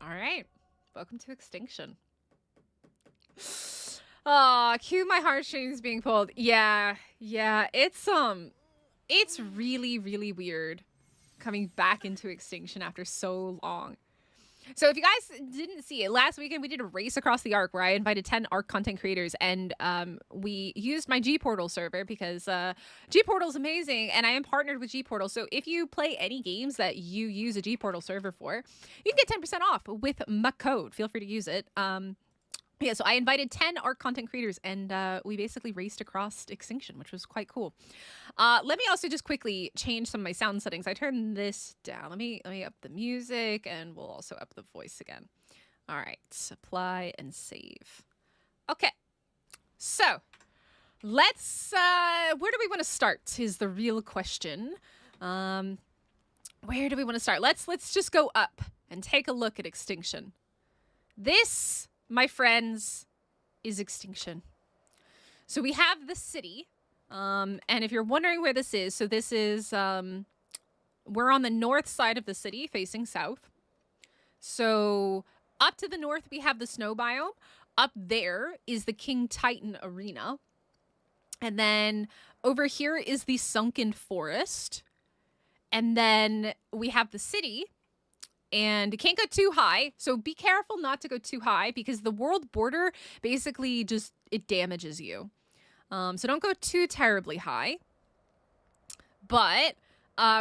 All right. Welcome to Extinction. Aw, cue my heartstrings being pulled. Yeah, it's really, really weird coming back into Extinction after so long. So if you guys didn't see it, last weekend we did a race across the Ark where I invited 10 Ark content creators, and we used my G-Portal server because G-Portal is amazing, and I am partnered with G-Portal. So if you play any games that you use a G-Portal server for, you can get 10% off with my code. Feel free to use it. Yeah, so I invited 10 Ark content creators, and we basically raced across Extinction, which was quite cool. Let me also just quickly change some of my sound settings. I turned this down. Let me up the music, and we'll also up the voice again. All right, apply and save. Okay, so let's, where do we want to start is the real question. Where do we want to start? Let's just go up and take a look at Extinction. This, my friends, is Extinction. So we have the city, and if you're wondering where this is, so this is, we're on the north side of the city facing south. So up to the north, we have the snow biome. Up there is the King Titan Arena. And then over here is the Sunken Forest. And then we have the city. And it can't go too high, so be careful not to go too high because the world border basically just, it damages you. So don't go too terribly high. But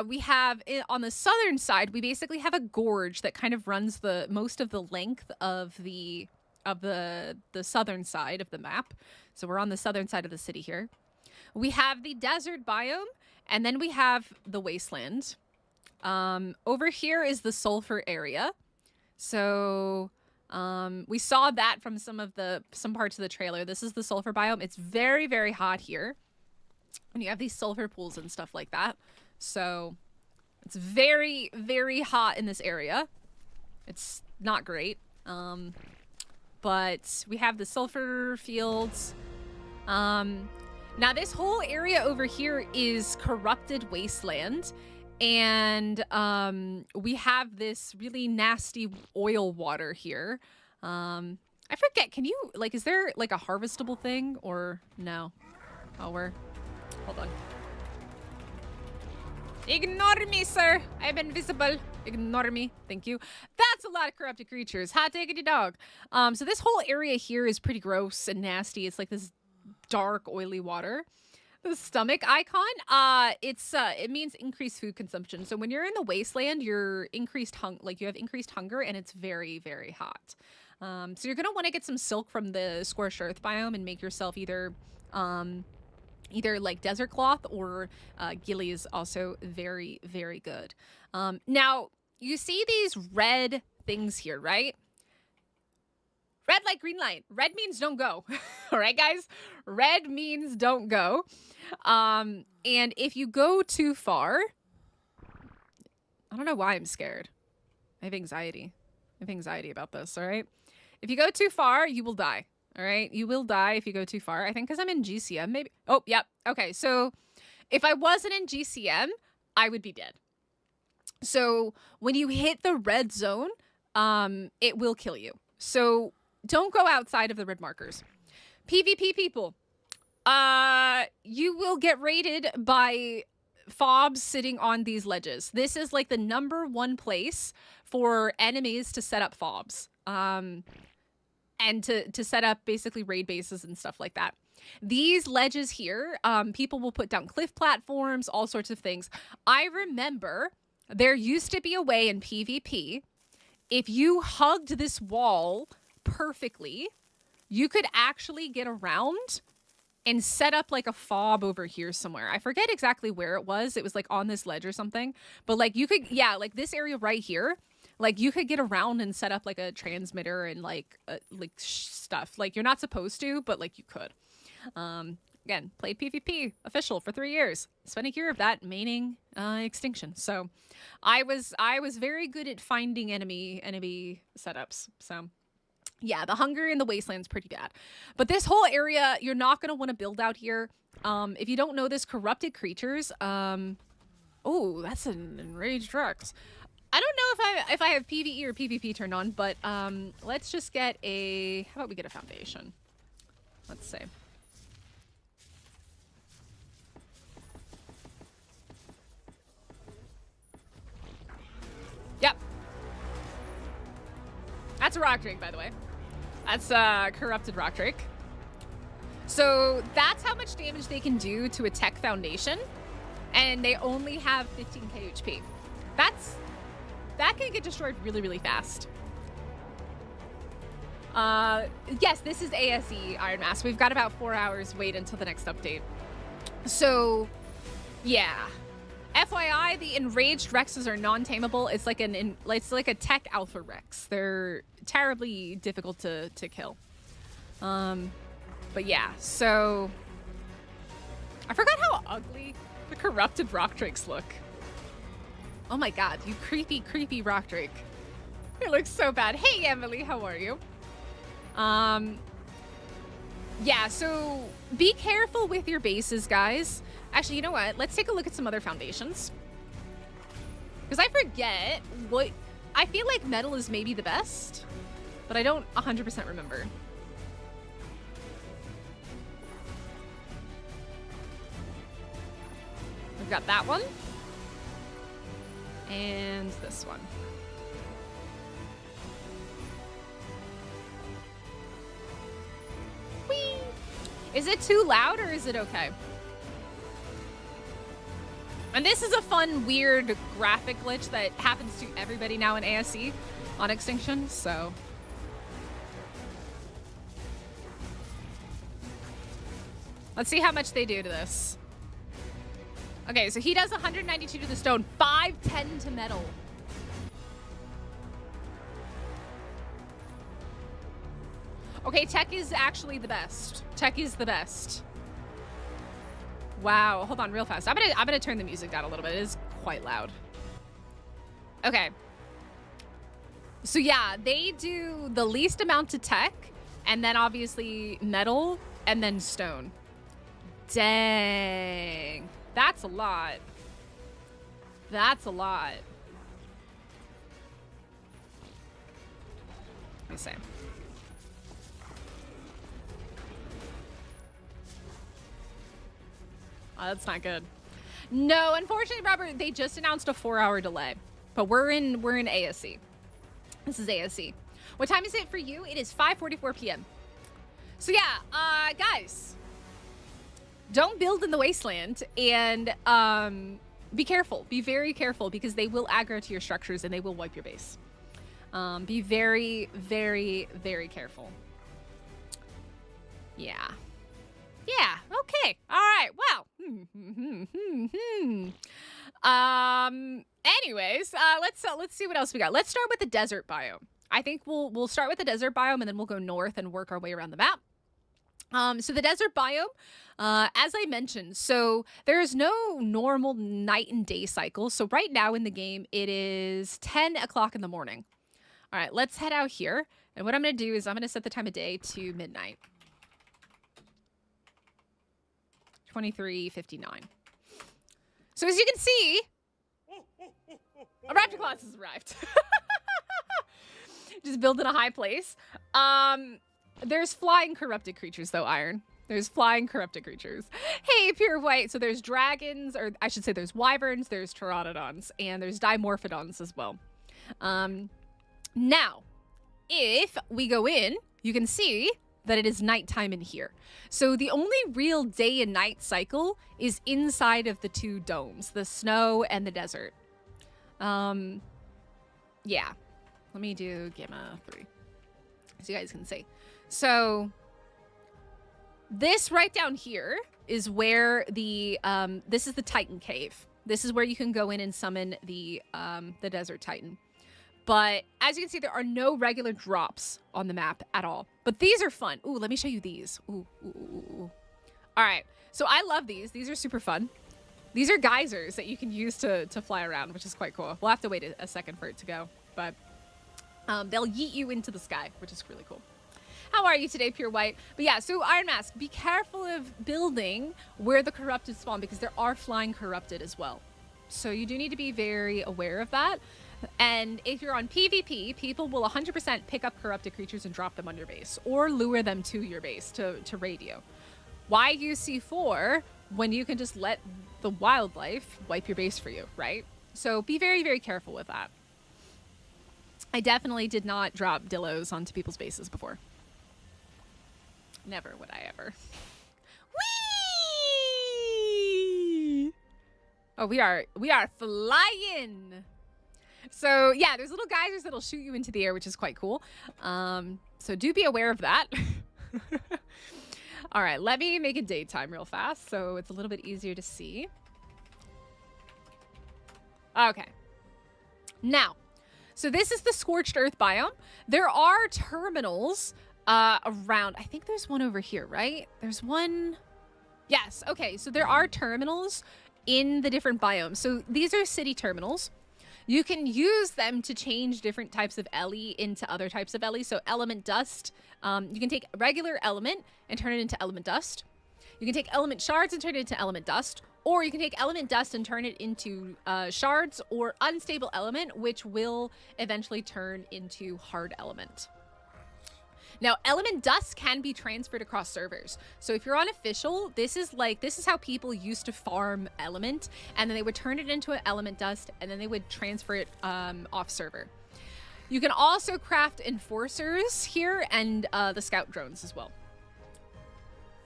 we have, on the southern side, we basically have a gorge that kind of runs the most of the length of the southern side of the map. So we're on the southern side of the city here. We have the desert biome, and then we have the wasteland. Over here is the sulfur area. So, we saw that from some parts of the trailer. This is the sulfur biome. It's very, very hot here. And you have these sulfur pools and stuff like that. So, it's very, very hot in this area. It's not great. But we have the sulfur fields. Now this whole area over here is corrupted wasteland. And we have this really nasty oil water here. I forget, can you, like, is there like a harvestable thing or no? Oh, hold on. Ignore me, sir. I'm invisible. Ignore me. Thank you. That's a lot of corrupted creatures. Hot diggity dog. So this whole area here is pretty gross and nasty. It's like this dark, oily water. The stomach icon, it means increased food consumption. So when you're in the wasteland, you're you have increased hunger, and it's very, very hot. So you're gonna want to get some silk from the scorched earth biome and make yourself either like desert cloth or ghillie is also very, very good. Now you see these red things here, right? Red light, green light. Red means don't go. All right, guys? Red means don't go. And if you go too far, I don't know why I'm scared. I have anxiety. I have anxiety about this, all right? If you go too far, you will die, all right? You will die if you go too far. I think because I'm in GCM, maybe. Oh, yep. Okay, so if I wasn't in GCM, I would be dead. So when you hit the red zone, it will kill you. So don't go outside of the red markers. PvP people, you will get raided by fobs sitting on these ledges. This is like the #1 place for enemies to set up fobs. And to set up basically raid bases and stuff like that. These ledges here, people will put down cliff platforms, all sorts of things. I remember there used to be a way in PvP, if you hugged this wall perfectly, you could actually get around and set up like a fob over here somewhere. I forget exactly where it was. It was like on this ledge or something. But like you could, yeah, like this area right here, like you could get around and set up like a transmitter and like stuff. Like you're not supposed to, but like you could. Again, played PvP official for 3 years. Spent a year of that maining Extinction. So I was very good at finding enemy setups. So yeah, the hunger in the wasteland's pretty bad. But this whole area, you're not gonna want to build out here. If you don't know this, corrupted creatures. Oh, that's an enraged Rex. I don't know if I have PvE or PvP turned on, but let's just get a. How about we get a foundation? Let's see. Yep. That's a rock drake, by the way. That's a corrupted rock drake. So that's how much damage they can do to a tech foundation. And they only have 15k HP. That can get destroyed really, really fast. Yes, this is ASE Iron Mask. We've got about 4 hours wait until the next update. So, yeah. FYI, the enraged Rexes are non-tameable. It's like a tech alpha Rex. They're terribly difficult to kill. But yeah, so I forgot how ugly the corrupted rock drakes look. Oh my god, you creepy, creepy rock drake. It looks so bad. Hey Emily, how are you? Yeah, so be careful with your bases, guys. Actually, you know what? Let's take a look at some other foundations. Because I forget what... I feel like metal is maybe the best, but I don't 100% remember. We've got that one. And this one. Whee! Is it too loud or is it okay? And this is a fun, weird graphic glitch that happens to everybody now in ASE on Extinction, so. Let's see how much they do to this. Okay, so he does 192 to the stone, 510 to metal. Okay, tech is actually the best. Tech is the best. Wow, hold on real fast. I'm gonna turn the music down a little bit. It is quite loud. Okay. So yeah, they do the least amount to tech, and then obviously metal, and then stone. Dang. That's a lot. That's a lot. Let me see. Oh, that's not good. No, unfortunately, Robert, they just announced a 4-hour delay. But we're in ASE. This is ASE. What time is it for you? It is 5:44 p.m. So yeah, guys, don't build in the wasteland, and be careful. Be very careful, because they will aggro to your structures and they will wipe your base. Be very, very, very careful. Yeah. Yeah, okay. All right. Well. Anyways, let's see what else we got. Let's start with the desert biome. I think we'll start with the desert biome, and then we'll go north and work our way around the map. So the desert biome, as I mentioned, so there's no normal night and day cycle. So right now in the game, it is 10 o'clock in the morning. All right, let's head out here. And what I'm going to do is I'm going to set the time of day to midnight. 23:59. So as you can see, a raptor class has arrived. Just building a high place. There's flying corrupted creatures though, Iron. There's flying corrupted creatures. Hey, pure white. So there's dragons, or I should say there's wyverns, there's pteranodons, and there's dimorphodons as well. Now, if we go in, you can see that it is nighttime in here. So the only real day and night cycle is inside of the two domes, the snow and the desert. Yeah. Let me do gamma 3 so you guys can see. So This right down here is where the this is the Titan cave. This is where you can go in and summon the desert Titan. But as you can see, there are no regular drops on the map at all. But these are fun. Ooh, let me show you these. Ooh, ooh, ooh, ooh. All right. So I love these. These are super fun. These are geysers that you can use to fly around, which is quite cool. We'll have to wait a second for it to go. But they'll yeet you into the sky, which is really cool. How are you today, Pure White? But yeah, so Iron Mask, be careful of building where the corrupted spawn, because there are flying corrupted as well. So you do need to be very aware of that. And if you're on PvP, people will 100% pick up corrupted creatures and drop them on your base, or lure them to your base to raid you. Why use C4 when you can just let the wildlife wipe your base for you, right? So be very, very careful with that. I definitely did not drop dillos onto people's bases before. Never would I ever. Whee! Oh, we are flying. So yeah, there's little geysers that'll shoot you into the air, which is quite cool. So do be aware of that. All right, let me make it daytime real fast so it's a little bit easier to see. Okay. Now, so this is the Scorched Earth biome. There are terminals around. I think there's one over here, right? There's one. Yes. Okay. So there are terminals in the different biomes. So these are city terminals. You can use them to change different types of Ellie into other types of Ellie. So element dust. You can take regular element and turn it into element dust. You can take element shards and turn it into element dust. Or you can take element dust and turn it into shards or unstable element, which will eventually turn into hard element. Now, element dust can be transferred across servers. So if you're on official, this is how people used to farm element, and then they would turn it into an element dust, and then they would transfer it off server. You can also craft enforcers here and the scout drones as well.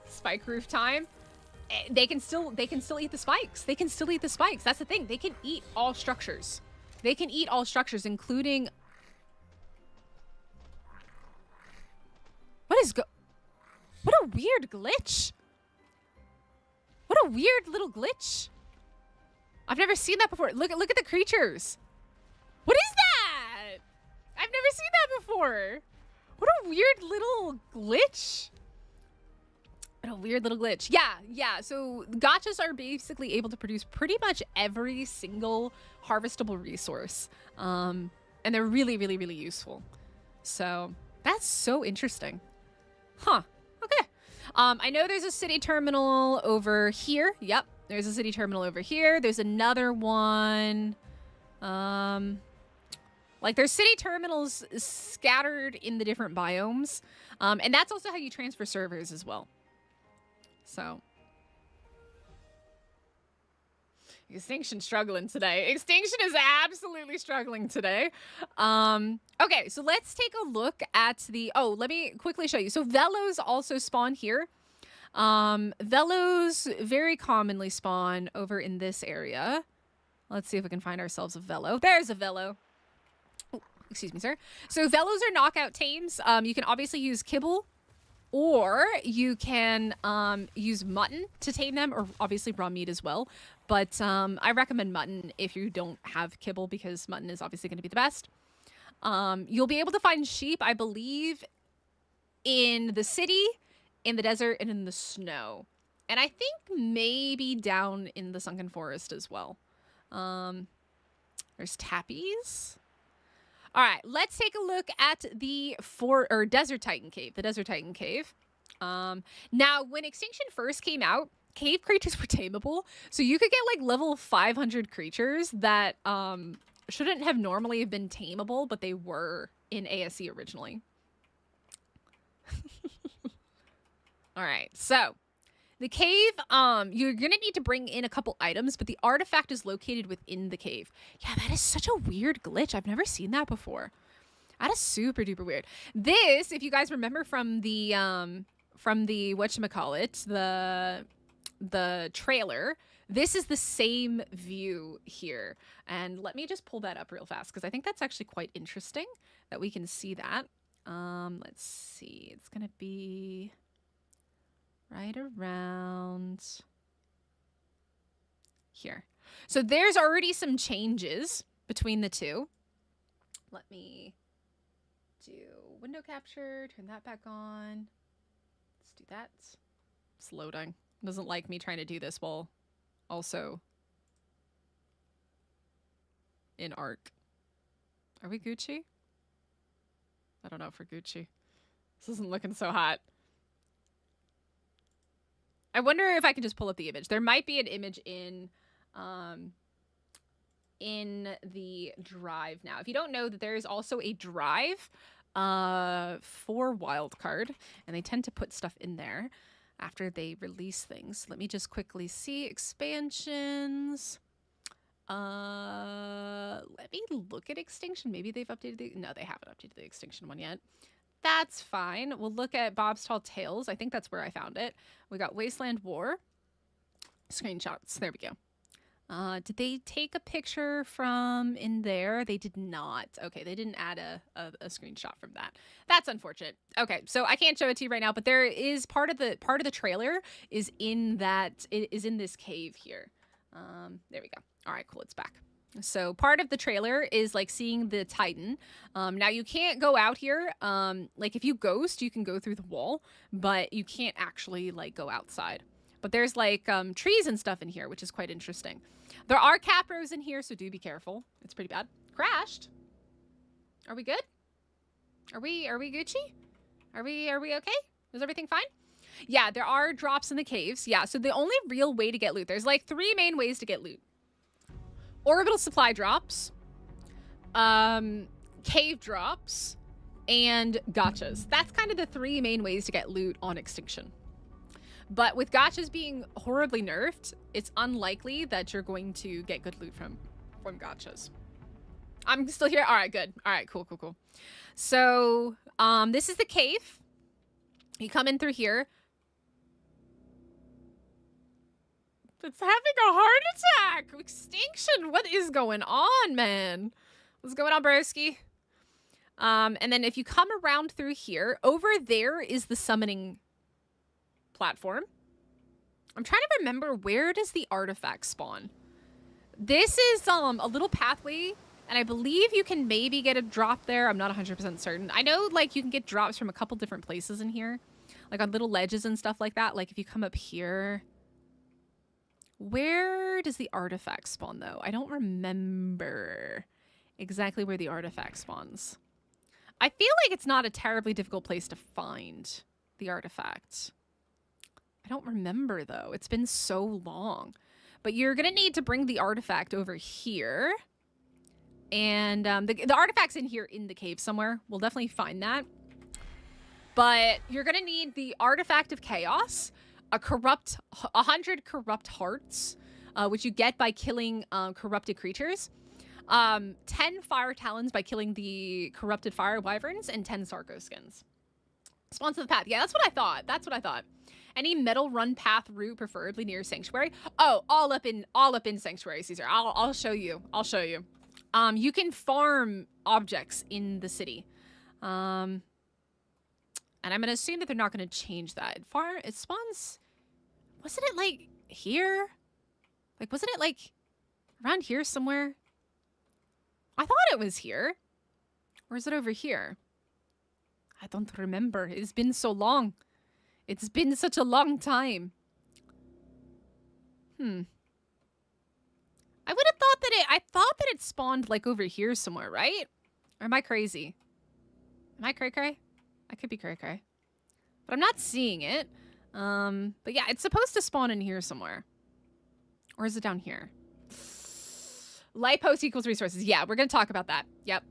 Spike roof time. They can still eat the spikes. They can still eat the spikes. That's the thing. They can eat all structures. They can eat all structures, including. What a weird glitch. What a weird little glitch. I've never seen that before. Look at the creatures. What is that? I've never seen that before. What a weird little glitch. What a weird little glitch. Yeah. So gachas are basically able to produce pretty much every single harvestable resource. And they're really, really, really useful. So that's so interesting. Huh. Okay. I know there's a city terminal over here. Yep. There's a city terminal over here. There's another one. Like there's city terminals scattered in the different biomes. And that's also how you transfer servers as well. So. Extinction struggling today. Extinction is absolutely struggling today. Okay, so let's take a look at the... Oh, let me quickly show you. So Velos also spawn here. Velos very commonly spawn over in this area. Let's see if we can find ourselves a Velo. There's a Velo. Oh, excuse me, sir. So Velos are knockout tames. You can obviously use kibble, or you can use mutton to tame them, or obviously raw meat as well. But I recommend mutton if you don't have kibble, because mutton is obviously going to be the best. You'll be able to find sheep, I believe, in the city, in the desert, and in the snow. And I think maybe down in the sunken forest as well. There's tappies. All right, let's take a look at the Desert Titan Cave. The Desert Titan Cave. Now, when Extinction first came out, cave creatures were tameable, so you could get like level 500 creatures that shouldn't have normally been tameable, but they were in ASA originally. All right, so the cave, you're gonna need to bring in a couple items, but the artifact is located within the cave. Yeah, that is such a weird glitch. I've never seen that before. That is super duper weird. This, if you guys remember from the whatchamacallit, the trailer, this is the same view here. And let me just pull that up real fast, because I think that's actually quite interesting that we can see that. Let's see, it's gonna be right around here. So there's already some changes between the two. Let me do window capture, turn that back on. Let's do that. It's loading. It doesn't like me trying to do this while also in Ark. Are we Gucci? I don't know if we're Gucci. This isn't looking so hot. I wonder if I can just pull up the image. There might be an image in the drive now. If you don't know that there is also a drive for Wildcard, and they tend to put stuff in there after they release things. Let me just quickly see expansions. Let me look at Extinction. Maybe they've updated the... No, they haven't updated the Extinction one yet. That's fine. We'll look at Bob's Tall Tales. I think that's where I found it. We got Wasteland War. Screenshots. There we go. Did they take a picture from in there? They did not. Okay, they didn't add a screenshot from that. That's unfortunate. Okay, so I can't show it to you right now, but there is part of the trailer is in that it is in this cave here. There we go. All right, cool. It's back. So part of the trailer is like seeing the Titan. Now you can't go out here. Like if you ghost, you can go through the wall, but you can't actually like go outside. But there's like trees and stuff in here, which is quite interesting. There are capros in here, so do be careful. It's pretty bad. Crashed. Are we good? Are we Gucci? Are we okay? Is everything fine? Yeah, there are drops in the caves. Yeah, so the only real way to get loot, there's like 3 main ways to get loot. Orbital supply drops, cave drops, and gotchas. That's kind of the 3 main ways to get loot on Extinction. But with gotchas being horribly nerfed, it's unlikely that you're going to get good loot from gotchas. I'm still here? All right, good. All right, cool. So, this is the cave. You come in through here. It's having a heart attack! Extinction! What is going on, man? What's going on, broski? And then if you come around through here, over there is the summoning platform. I'm trying to remember, where does the artifact spawn? This is a little pathway, and I believe you can maybe get a drop there. I'm not 100% certain. I know like you can get drops from a couple different places in here, like on little ledges and stuff like that. Like if you come up here, where does the artifact spawn though? I don't remember exactly where the artifact spawns. I feel like it's not a terribly difficult place to find the artifact. I don't remember though. It's been so long. But you're going to need to bring the artifact over here. And the artifact's in here in the cave somewhere. We'll definitely find that. But you're going to need the Artifact of Chaos, 100 corrupt hearts, which you get by killing corrupted creatures. 10 fire talons by killing the corrupted fire wyverns, and 10 Sarco skins. Spawns to the path. Yeah, that's what I thought. Any metal run path route, preferably near Sanctuary. Oh, all up in Sanctuary, Caesar. I'll show you. You can farm objects in the city. And I'm gonna assume that they're not gonna change that. It spawns. Wasn't it like here? Like, wasn't it like around here somewhere? I thought it was here. Or is it over here? I don't remember. It's been so long. It's been such a long time. I would have thought that I thought that it spawned like over here somewhere, right? Or am I crazy? Am I cray-cray? I could be cray-cray. But I'm not seeing it. But yeah, it's supposed to spawn in here somewhere. Or is it down here? Light post equals resources. Yeah, we're going to talk about that. Yep,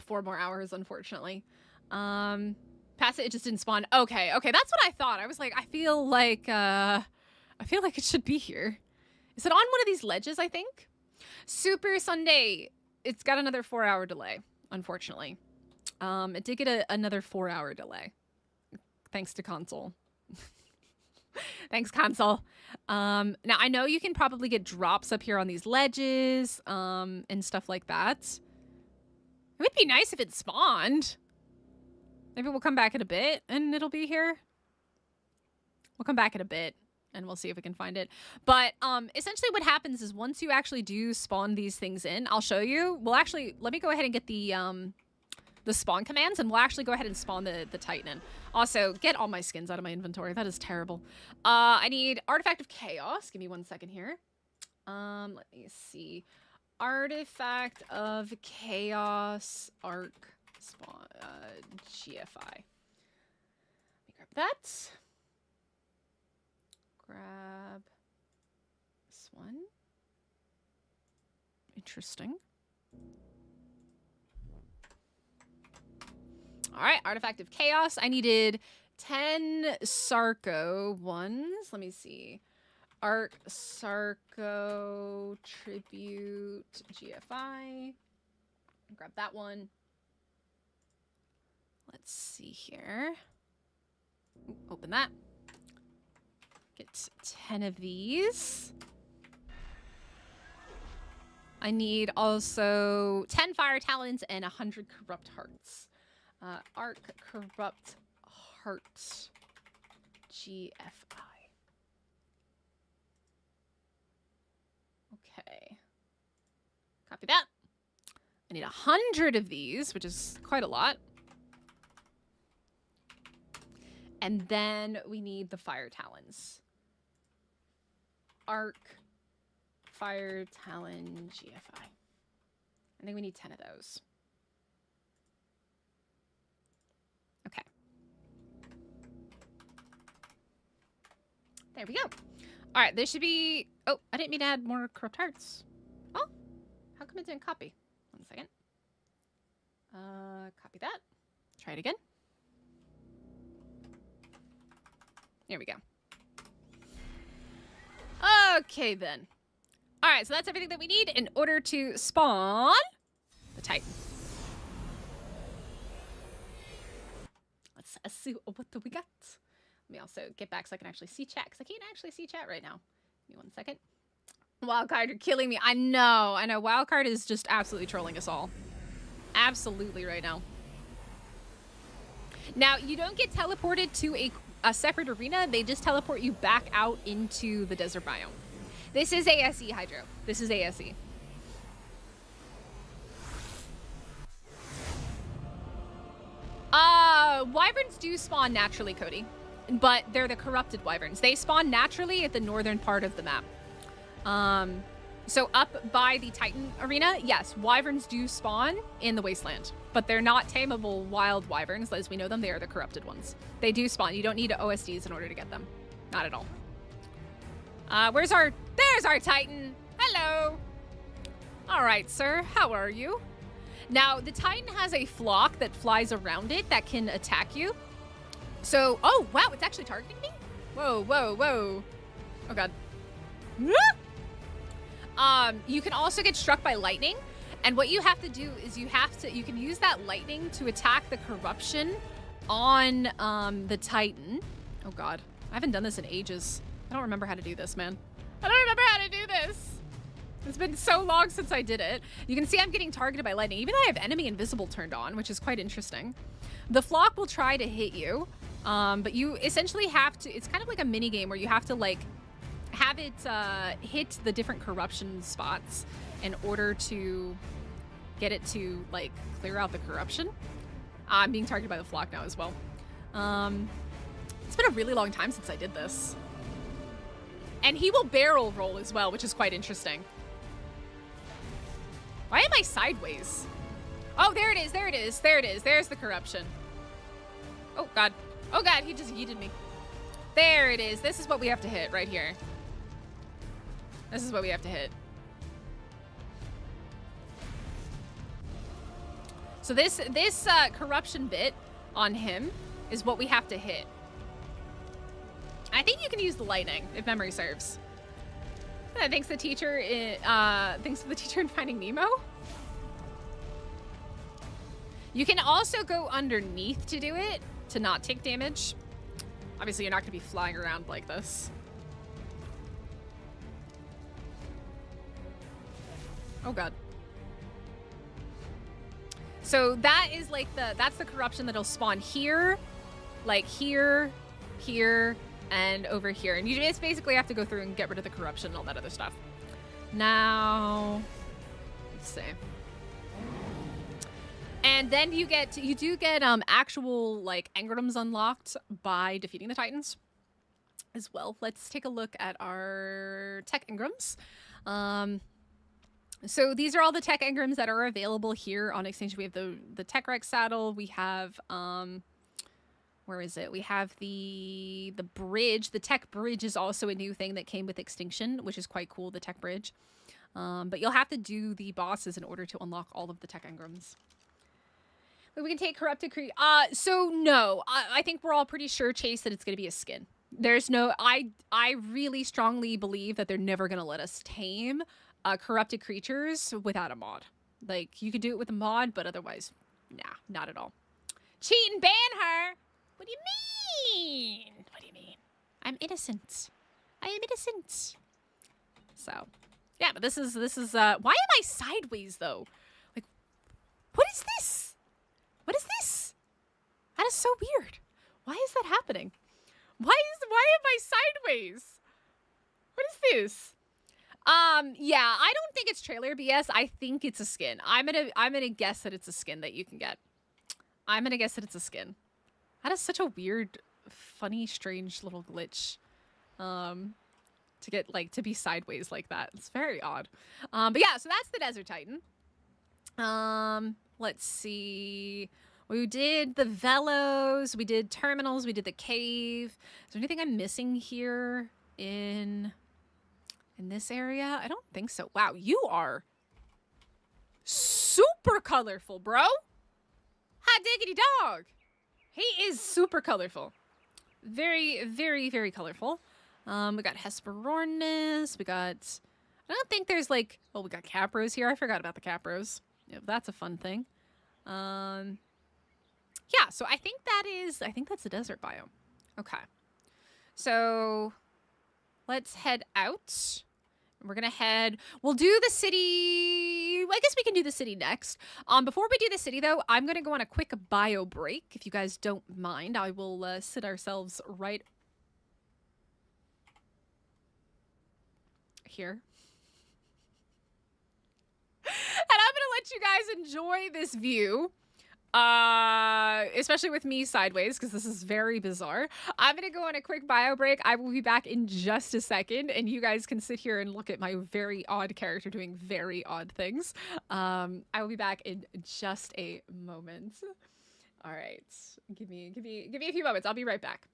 4 more hours, unfortunately. Past it just didn't spawn. Okay, that's what I thought. I was like, I feel like it should be here. Is it on one of these ledges, I think? Super Sunday. It's got another 4-hour delay, unfortunately. It did get another 4-hour delay. Thanks to console. Thanks, console. Now, I know you can probably get drops up here on these ledges, and stuff like that. It would be nice if it spawned. Maybe we'll come back in a bit and it'll be here. We'll come back in a bit and we'll see if we can find it. But essentially what happens is once you actually do spawn these things in, I'll show you. We'll actually, let me go ahead and get the spawn commands, and we'll actually go ahead and spawn the Titan in. Also, get all my skins out of my inventory. That is terrible. I need Artifact of Chaos. Give me 1 second here. Let me see. Artifact of Chaos, Ark, spawn, GFI. Let me grab that. Grab this one. Interesting. All right, Artifact of Chaos. I needed 10 Sarco ones. Let me see. Ark Sarco Tribute GFI. Grab that one. Let's see here. Ooh, open that. Get 10 of these. I need also 10 Fire Talons and 100 Corrupt Hearts. Ark Corrupt Heart GFI. Okay. Copy that. I need 100 of these, which is quite a lot. And then we need the Fire Talons. Ark Fire Talon GFI. I think we need 10 of those. Okay. There we go. All right, there should be... Oh, I didn't mean to add more corrupt hearts. Oh, how come it didn't copy? 1 second. Copy that. Try it again. There we go. Okay, then. All right, so that's everything that we need in order to spawn the Titan. Let's see what do we got. Let me also get back so I can actually see chat, because I can't actually see chat right now. Give me 1 second. Wildcard, you're killing me. I know. Wildcard is just absolutely trolling us all. Absolutely right now. Now, you don't get teleported to a separate arena. They just teleport you back out into the desert biome. This is ASE, Hydro. This is ASE. Wyverns do spawn naturally, Cody. But they're the corrupted wyverns. They spawn naturally at the northern part of the map. So up by the Titan arena, yes, wyverns do spawn in the wasteland. But they're not tameable wild wyverns, as we know them. They are the corrupted ones. They do spawn. You don't need OSDs in order to get them. Not at all. There's our Titan. Hello. All right, sir. How are you? Now, the Titan has a flock that flies around it that can attack you. So, oh, wow, it's actually targeting me? Whoa, whoa, whoa. Oh, God. You can also get struck by lightning. And what you have to do is you can use that lightning to attack the corruption on the Titan. Oh, God. I haven't done this in ages. I don't remember how to do this, man. I don't remember how to do this. It's been so long since I did it. You can see I'm getting targeted by lightning, even though I have enemy invisible turned on, which is quite interesting. The flock will try to hit you, but you essentially have to, it's kind of like a mini game where you have to like have it hit the different corruption spots in order to get it to like clear out the corruption. I'm being targeted by the flock now as well. It's been a really long time since I did this. And he will barrel roll as well, which is quite interesting. Why am I sideways? Oh, there it is, there it is, there it is. There's the corruption. Oh, God. Oh, God, he just yeeted me. There it is. This is what we have to hit right here. This is what we have to hit. So this corruption bit on him is what we have to hit. I think you can use the lightning, if memory serves. Thanks to the teacher in Finding Nemo. You can also go underneath to do it, to not take damage. Obviously, you're not going to be flying around like this. Oh, God. So that is like that's the corruption that'll spawn here, like here, here, and over here. And you just basically have to go through and get rid of the corruption and all that other stuff. Now, let's see. And then you do get actual like engrams unlocked by defeating the Titans as well. Let's take a look at our tech engrams. So these are all the tech engrams that are available here on Extinction. We have the Tech Rex saddle. We have where is it? We have the bridge. The tech bridge is also a new thing that came with Extinction, which is quite cool, the tech bridge. But you'll have to do the bosses in order to unlock all of the tech engrams. We can take corrupted creature. So no, I think we're all pretty sure, Chase, that it's going to be a skin. There's no, I really strongly believe that they're never going to let us tame corrupted creatures without a mod. Like, you could do it with a mod, but otherwise, nah, not at all. Cheat and ban her! What do you mean? What do you mean? I'm innocent. I am innocent. So, yeah, but this is, why am I sideways, though? Like, what is this? What is this? That is so weird. Why is that happening? Why am I sideways? What is this? Yeah, I don't think it's trailer BS. I think it's a skin. I'm gonna guess that it's a skin that you can get. I'm gonna guess that it's a skin. That is such a weird, funny, strange little glitch. To get, like, to be sideways like that. It's very odd. But yeah, so that's the Desert Titan. Let's see. We did the Velos, we did terminals, we did the cave. Is there anything I'm missing here in this area? I don't think so. Wow, you are super colorful, bro. Hot diggity dog. He is super colorful. Very, very, very colorful. We got Hesperornis. We got, I don't think there's like, oh, we got Capros here. I forgot about the Capros. Yeah, that's a fun thing. Yeah, so I think that's the desert biome. Okay. So let's head out. We're going to we'll do the city. I guess we can do the city next. Before we do the city, though, I'm going to go on a quick bio break. If you guys don't mind, I will sit ourselves right here. And I'm going to let you guys enjoy this view. Especially with me sideways, because this is very bizarre. I'm gonna go on a quick bio break. I will be back in just a second, and you guys can sit here and look at my very odd character doing very odd things. I will be back in just a moment. All right, give me a few moments. I'll be right back.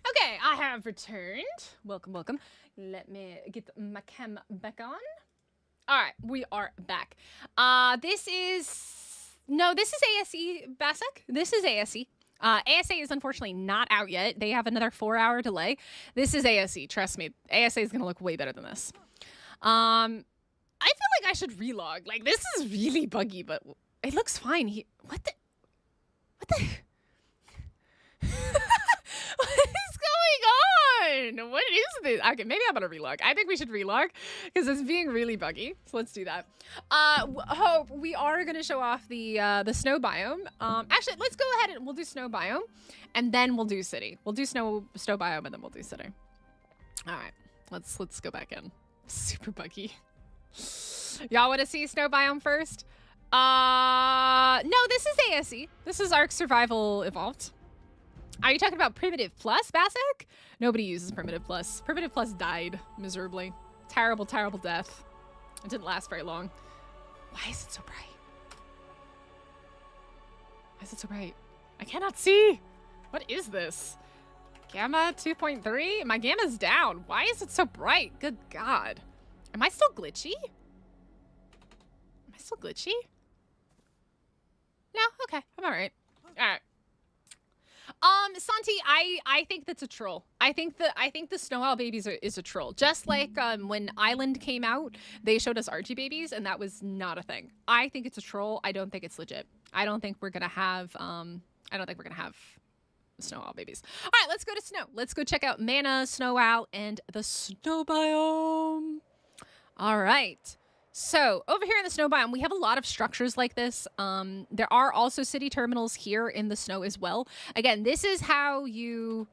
Okay, I have returned. Welcome, welcome. Let me get my cam back on. All right, we are back. This is ASE, Basak. This is ASE. ASA is unfortunately not out yet. They have another 4-hour delay. This is ASE, trust me. ASA is going to look way better than this. I feel like I should relog. Like, this is really buggy, but it looks fine. What the? What is going on? What is this? Okay, maybe I'm gonna relog. I think we should relog because it's being really buggy. So let's do that. Hope, we are gonna show off the snow biome. Actually, let's go ahead and we'll do snow biome, and then we'll do city. We'll do snow biome, and then we'll do city. All right, let's go back in. Super buggy. Y'all want to see snow biome first? No, this is ASE. This is Ark Survival Evolved. Are you talking about Primitive Plus, Basak? Nobody uses Primitive Plus. Primitive Plus died miserably. Terrible, terrible death. It didn't last very long. Why is it so bright? Why is it so bright? I cannot see. What is this? Gamma 2.3? My gamma's down. Why is it so bright? Good God. Am I still glitchy? Am I still glitchy? No? Okay. I'm all right. All right. Santi, I think that's a troll. I think the Snow Owl babies is a troll. Just like when Island came out, they showed us Archie babies, and that was not a thing. I think it's a troll. I don't think it's legit. I don't think we're gonna have Snow Owl babies. All right, let's go to snow. Let's go check out Mana, Snow Owl, and the snow biome. All right. So over here in the snow biome, we have a lot of structures like this. There are also city terminals here in the snow as well. Again, this is how you...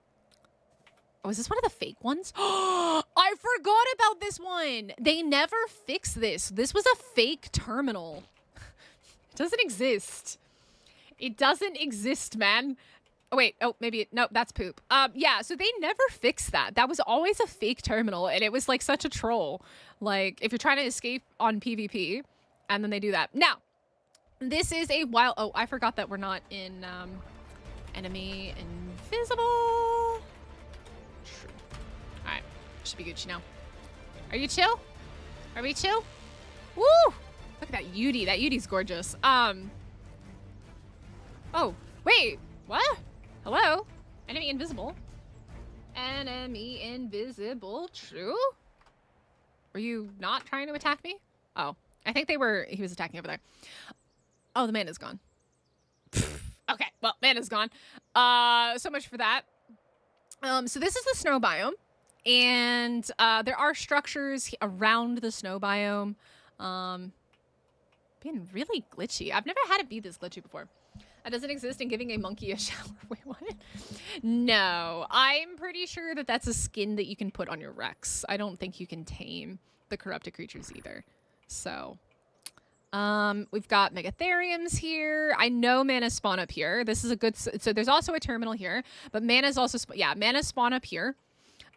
Oh, is this one of the fake ones? I forgot about this one. They never fixed this. This was a fake terminal. It doesn't exist. It doesn't exist, man. Oh, wait. Oh, maybe... No, that's poop. Yeah, so they never fixed that. That was always a fake terminal, and it was like such a troll. Like, if you're trying to escape on PvP, and then they do that. Now, this is a wild... Oh, I forgot that we're not in enemy invisible. True. All right. Should be Gucci now. Are you chill? Are we chill? Woo! Look at that Yudi. That Yudi's gorgeous. Oh, wait. What? Hello? Enemy invisible. Enemy invisible. True? Were you not trying to attack me? Oh, I think he was attacking over there. Oh, the mana's gone. Okay, well, mana's gone. So much for that. So this is the snow biome, and there are structures around the snow biome. Being really glitchy. I've never had it be this glitchy before. That doesn't exist in giving a monkey a shower. Wait, what? No, I'm pretty sure that that's a skin that you can put on your Rex. I don't think you can tame the corrupted creatures either. So, we've got Megatheriums here. I know mana spawn up here. This is a good... So there's also a terminal here, but mana's also... mana spawn up here.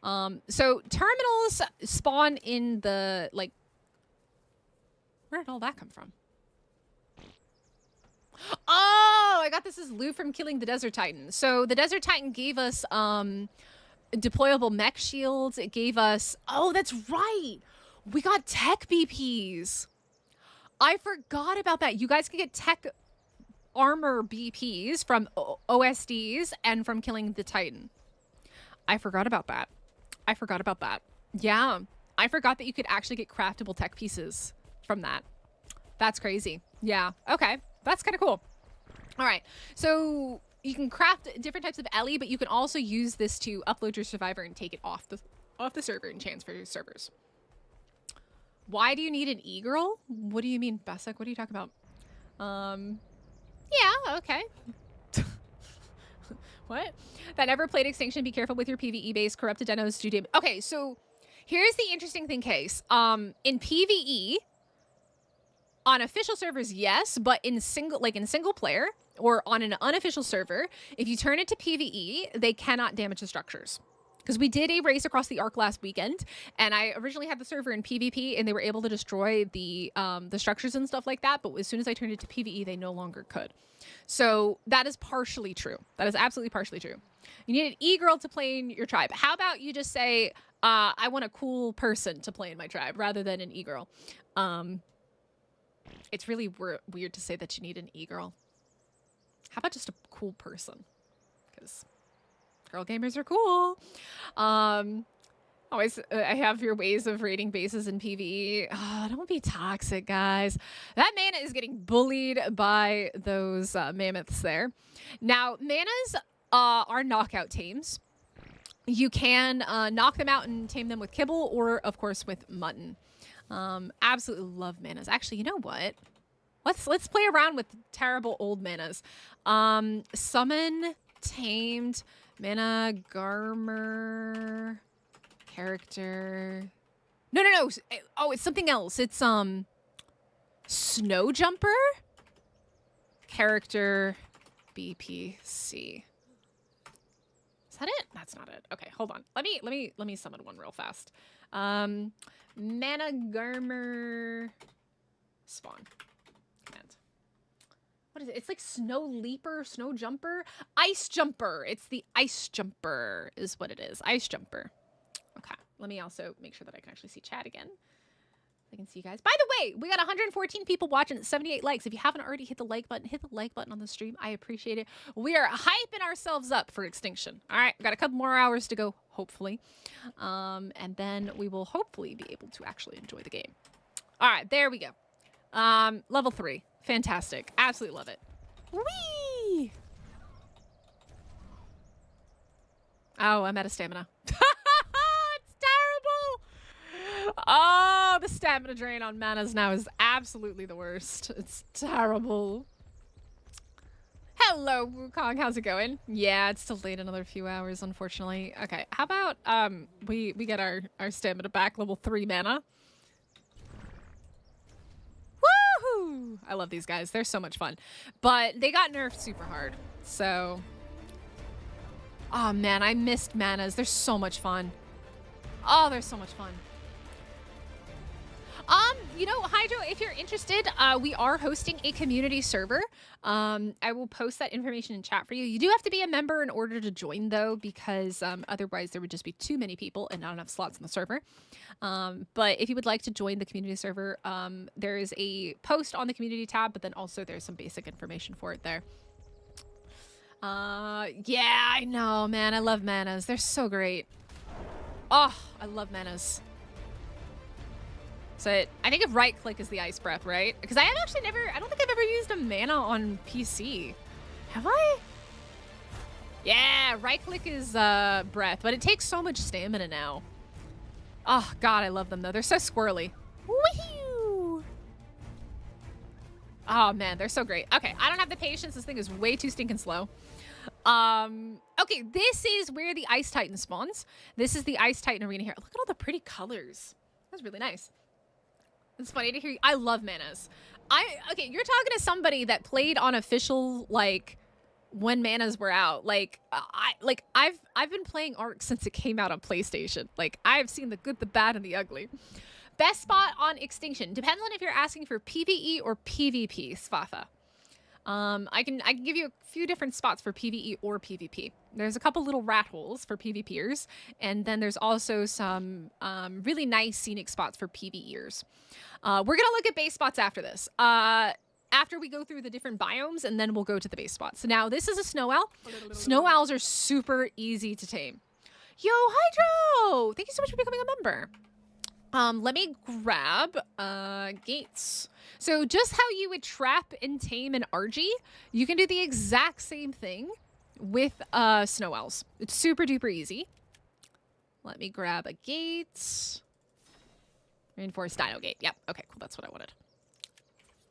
So terminals spawn in the, like... Where did all that come from? Oh, I got this as loot from killing the Desert Titan. So the Desert Titan gave us deployable mech shields. It gave us... Oh, that's right. We got tech BPs. I forgot about that. You guys can get tech armor BPs from OSDs and from killing the Titan. I forgot about that. Yeah. I forgot that you could actually get craftable tech pieces from that. That's crazy. Yeah. Okay. That's kind of cool. All right. So you can craft different types of Ellie, but you can also use this to upload your survivor and take it off the server and transfer your servers. Why do you need an e-girl? What do you mean, Basak? What are you talking about? Yeah, okay. What? That never played Extinction. Be careful with your PvE base. Corrupted denos do damage. Okay, so here's the interesting thing, Case. In PvE, on official servers, yes, but in single player or on an unofficial server, if you turn it to PvE, they cannot damage the structures. Because we did a race across the Ark last weekend, and I originally had the server in PvP, and they were able to destroy the structures and stuff like that, but as soon as I turned it to PvE, they no longer could. So that is partially true. That is absolutely partially true. You need an e-girl to play in your tribe. How about you just say, I want a cool person to play in my tribe, rather than an e-girl. It's really weird to say that you need an e-girl. How about just a cool person? because girl gamers are cool. Always, I have your ways of raiding bases in PvE. Oh, don't be toxic, guys. That mana is getting bullied by those mammoths there. Now, manas are knockout tames. You can knock them out and tame them with kibble or, of course, with mutton. Absolutely love manas. Actually, you know what? Let's play around with terrible old manas. Summon, tamed, mana, Garmer, character. No. Oh, it's something else. It's Snow Jumper, character, BPC. Is that it? That's not it. Okay, hold on. Let me summon one real fast. Mana Garmer spawn. Command. What is it? It's like Snow Leaper, Snow Jumper, Ice Jumper. It's the Ice Jumper is what it is. Ice Jumper. Okay. Let me also make sure that I can actually see chat again. I can see you guys. By the way, we got 114 people watching at 78 likes. If you haven't already hit the like button on the stream. I appreciate it. We are hyping ourselves up for Extinction. All right, we got a couple more hours to go, hopefully. And then we will hopefully be able to actually enjoy the game. All right, there we go. Level 3. Fantastic. Absolutely love it. Whee! Oh, I'm out of stamina. Oh, the stamina drain on manas now is absolutely the worst. It's terrible. Hello, Wukong. How's it going? Yeah, it's still late another few hours, unfortunately. Okay, how about we get our stamina back, level 3 mana. Woohoo! I love these guys. They're so much fun. But they got nerfed super hard. So oh man, I missed manas. They're so much fun. Oh, they're so much fun. You know, Hydro, if you're interested, we are hosting a community server. I will post that information in chat for you. You do have to be a member in order to join, though, because otherwise there would just be too many people and not enough slots on the server. But if you would like to join the community server, there is a post on the community tab, but then also there's some basic information for it there. Yeah, I know, man. I love manas. They're so great. Oh, I love manas. So I think if right click is the ice breath, right? Because I have actually I don't think I've ever used a mana on PC. Have I? Yeah, right click is breath, but it takes so much stamina now. Oh God, I love them though. They're so squirrely. Woohoo! Oh man, they're so great. Okay, I don't have the patience. This thing is way too stinking slow. Okay, this is where the Ice Titan spawns. This is the Ice Titan arena here. Look at all the pretty colors. That's really nice. It's funny to hear you. I love manas. Okay, you're talking to somebody that played on official, like, when manas were out. I've been playing Ark since it came out on PlayStation. Like, I've seen the good, the bad, and the ugly. Best spot on Extinction. Depends on if you're asking for PvE or PvP, Svatha. I can give you a few different spots for PvE or PvP. There's a couple little rat holes for PvPers, and then there's also some really nice scenic spots for PvEers. We're gonna look at base spots after this. After we go through the different biomes, and then we'll go to the base spots. So now this is a snow owl. Snow owls are super easy to tame. Yo, Hydro! Thank you so much for becoming a member. Let me grab gates. So just how you would trap and tame an RG, you can do the exact same thing with snow owls. It's super duper easy. Let me grab a gate. Reinforced dino gate. Yep. Okay, cool. That's what I wanted.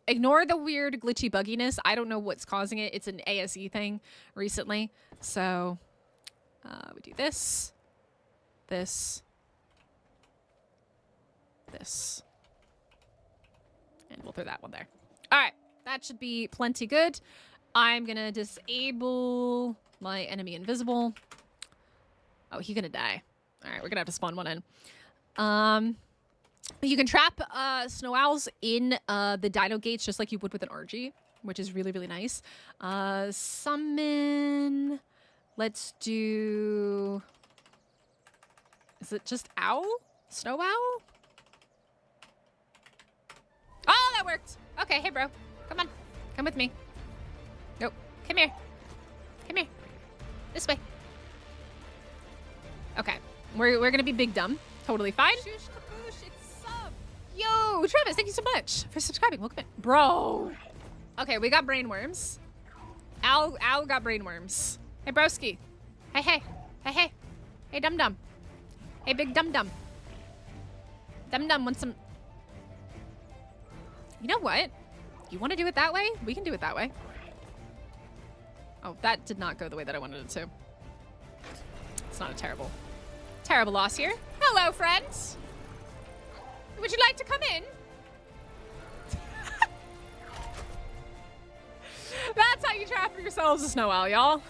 Ignore the weird glitchy bugginess. I don't know what's causing it. It's an ASE thing recently. So we do this, this, this. And we'll throw that one there. All right. That should be plenty good. I'm going to disable my enemy invisible. Oh, he's going to die. All right. We're going to have to spawn one in. You can trap snow owls in the dino gates just like you would with an RG, which is really, really nice. Summon. Let's do... Is it just owl? Snow owl? Oh, that worked. Okay, hey, bro. Come on. Come with me. Nope. Come here. Come here. This way. Okay. We're gonna be big dumb. Totally fine. Yo, Travis, thank you so much for subscribing. Welcome in. Bro. Okay, we got brainworms. Al got brainworms. Hey, broski. Hey, hey. Hey, hey. Hey, dum-dum. Hey, big dum-dum. Dum-dum wants some... You know what? You want to do it that way? We can do it that way. Oh, that did not go the way that I wanted it to. It's not a terrible loss here. Hello, friends. Would you like to come in? That's how you trap yourselves a snow owl, y'all.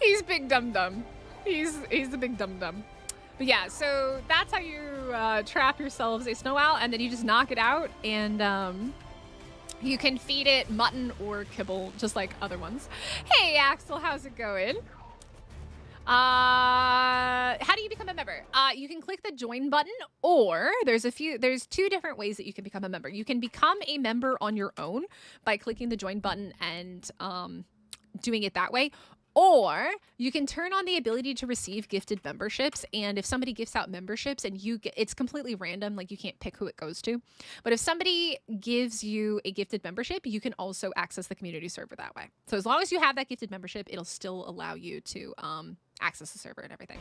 He's big dum-dum. He's the big dum-dum. But yeah, so that's how you trap yourselves a snow owl, and then you just knock it out, and you can feed it mutton or kibble, just like other ones. Hey, Axel, how's it going? How do you become a member? You can click the join button, or there's two different ways that you can become a member. You can become a member on your own by clicking the join button and doing it that way. Or you can turn on the ability to receive gifted memberships, and if somebody gifts out memberships and it's completely random, like you can't pick who it goes to. But if somebody gives you a gifted membership, you can also access the community server that way. So as long as you have that gifted membership, it'll still allow you to access the server and everything.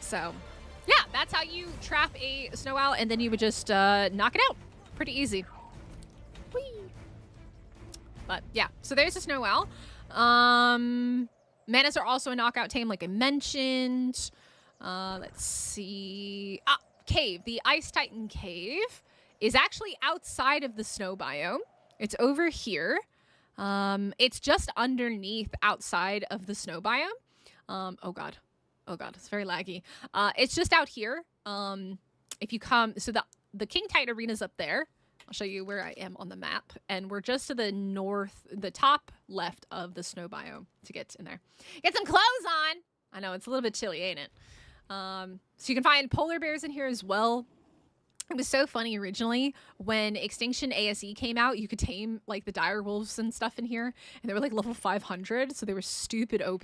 So yeah, that's how you trap a snow owl, and then you would just knock it out. Pretty easy. Whee! But yeah, so there's a snow owl. Manas are also a knockout tame, like I mentioned. Let's see. Cave. The Ice Titan Cave is actually outside of the snow biome. It's over here. It's just underneath outside of the snow biome. Oh god, it's very laggy. It's just out here. If you come, so the King Tide Arena's up there. I'll show you where I am on the map, and we're just to the north, the top left of the snow biome to get in there. Get some clothes on. I know it's a little bit chilly, ain't it? So you can find polar bears in here as well. It was so funny originally when Extinction ASE came out, you could tame like the dire wolves and stuff in here, and they were like level 500, so they were stupid OP.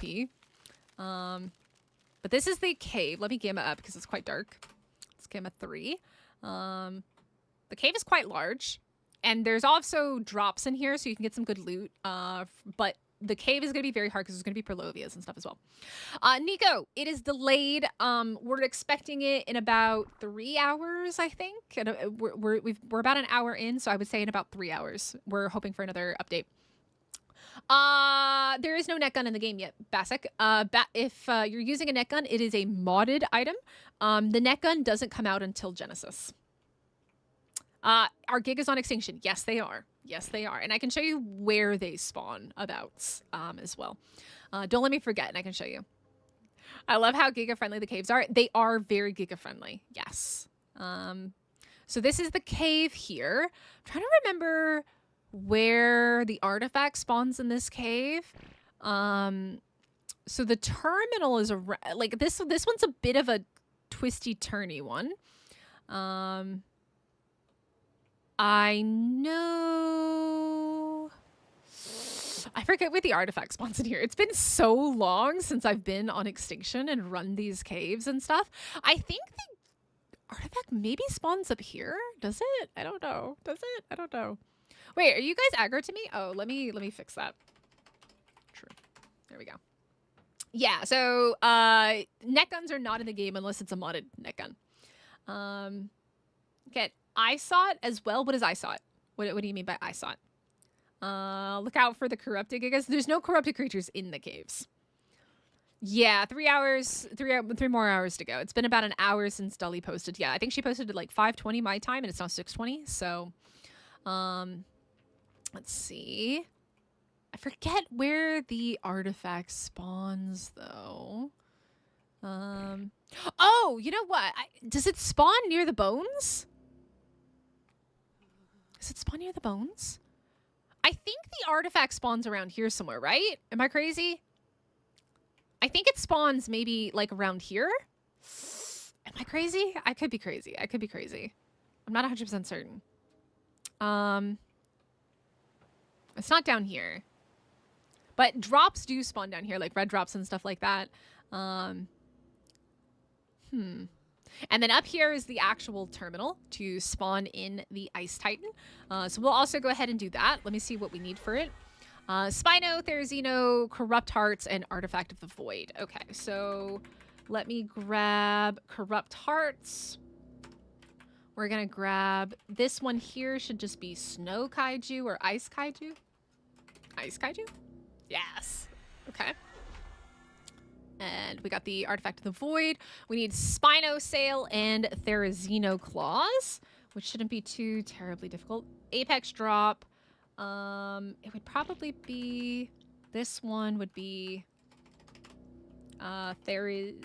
But this is the cave. Let me gamma up because it's quite dark. It's gamma 3. The cave is quite large, and there's also drops in here, so you can get some good loot. But the cave is going to be very hard because there's going to be Perlovias and stuff as well. Nico, it is delayed. We're expecting it in about 3 hours, I think. And we're about an hour in, so I would say in about 3 hours. We're hoping for another update. There is no net gun in the game yet, Basic. If you're using a net gun, it is a modded item. The net gun doesn't come out until Genesis. Are gigas on Extinction? Yes, they are. Yes, they are. And I can show you where they spawn abouts as well. Don't let me forget, and I can show you. I love how giga-friendly the caves are. They are very giga-friendly. Yes. So this is the cave here. I'm trying to remember where the artifact spawns in this cave. So the terminal is like this one's a bit of a twisty turny one. I know. I forget where the artifact spawns in here. It's been so long since I've been on Extinction and run these caves and stuff. I think the artifact maybe spawns up here. Does it? I don't know. Does it? I don't know. Wait, are you guys aggro to me? Oh, let me fix that. True. There we go. Yeah, so net guns are not in the game unless it's a modded net gun. Get ISOT as well. What is ISOT? What do you mean by ISOT? Look out for the corrupted gigas. There's no corrupted creatures in the caves. Yeah, 3 hours, 3 more hours to go. It's been about an hour since Dolly posted. Yeah, I think she posted at like 5:20 my time, and it's now 6:20. So, let's see. I forget where the artifact spawns though. Oh, you know what? Does it spawn near the bones? Does it spawn near the bones? I think the artifact spawns around here somewhere, right? Am I crazy? I think it spawns maybe like around here. Am I crazy? I could be crazy. I could be crazy. I'm not 100% certain. It's not down here. But drops do spawn down here, like red drops and stuff like that. And then up here is the actual terminal to spawn in the Ice Titan. So we'll also go ahead and do that. Let me see what we need for it. Spino, Therizino, Corrupt Hearts, and Artifact of the Void. Okay, so let me grab Corrupt Hearts. We're gonna grab this one here. Should just be Snow Kaiju or Ice Kaiju. Ice Kaiju? Yes. Okay. And we got the Artifact of the Void. We need Spino Sail and Therizino Claws, which shouldn't be too terribly difficult. Apex Drop. It would probably be... This one would be... Therizino?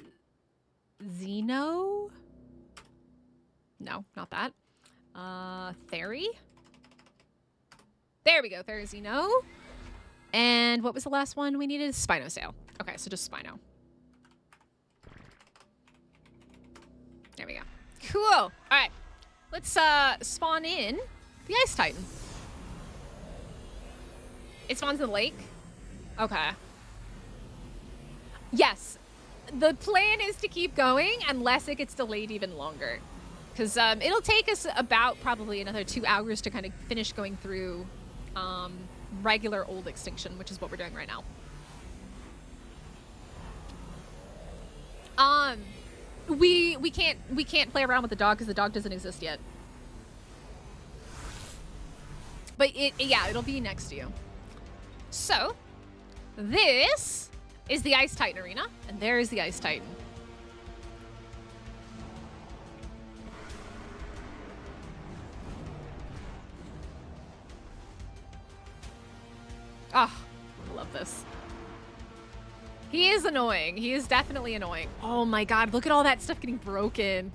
No, not that. Theri? There we go, Therizino. And what was the last one we needed? Spino Sail. Okay, so just Spino. There we go. Cool. All right. Let's spawn in the Ice Titan. It spawns in the lake? Okay. Yes. The plan is to keep going unless it gets delayed even longer. Because it'll take us about probably another 2 hours to kind of finish going through regular old Extinction, which is what we're doing right now. We can't play around with the dog because the dog doesn't exist yet. But yeah, it'll be next to you. So, this is the Ice Titan arena, and there is the Ice Titan. Oh, I love this. He is annoying. He is definitely annoying. Oh my god, look at all that stuff getting broken.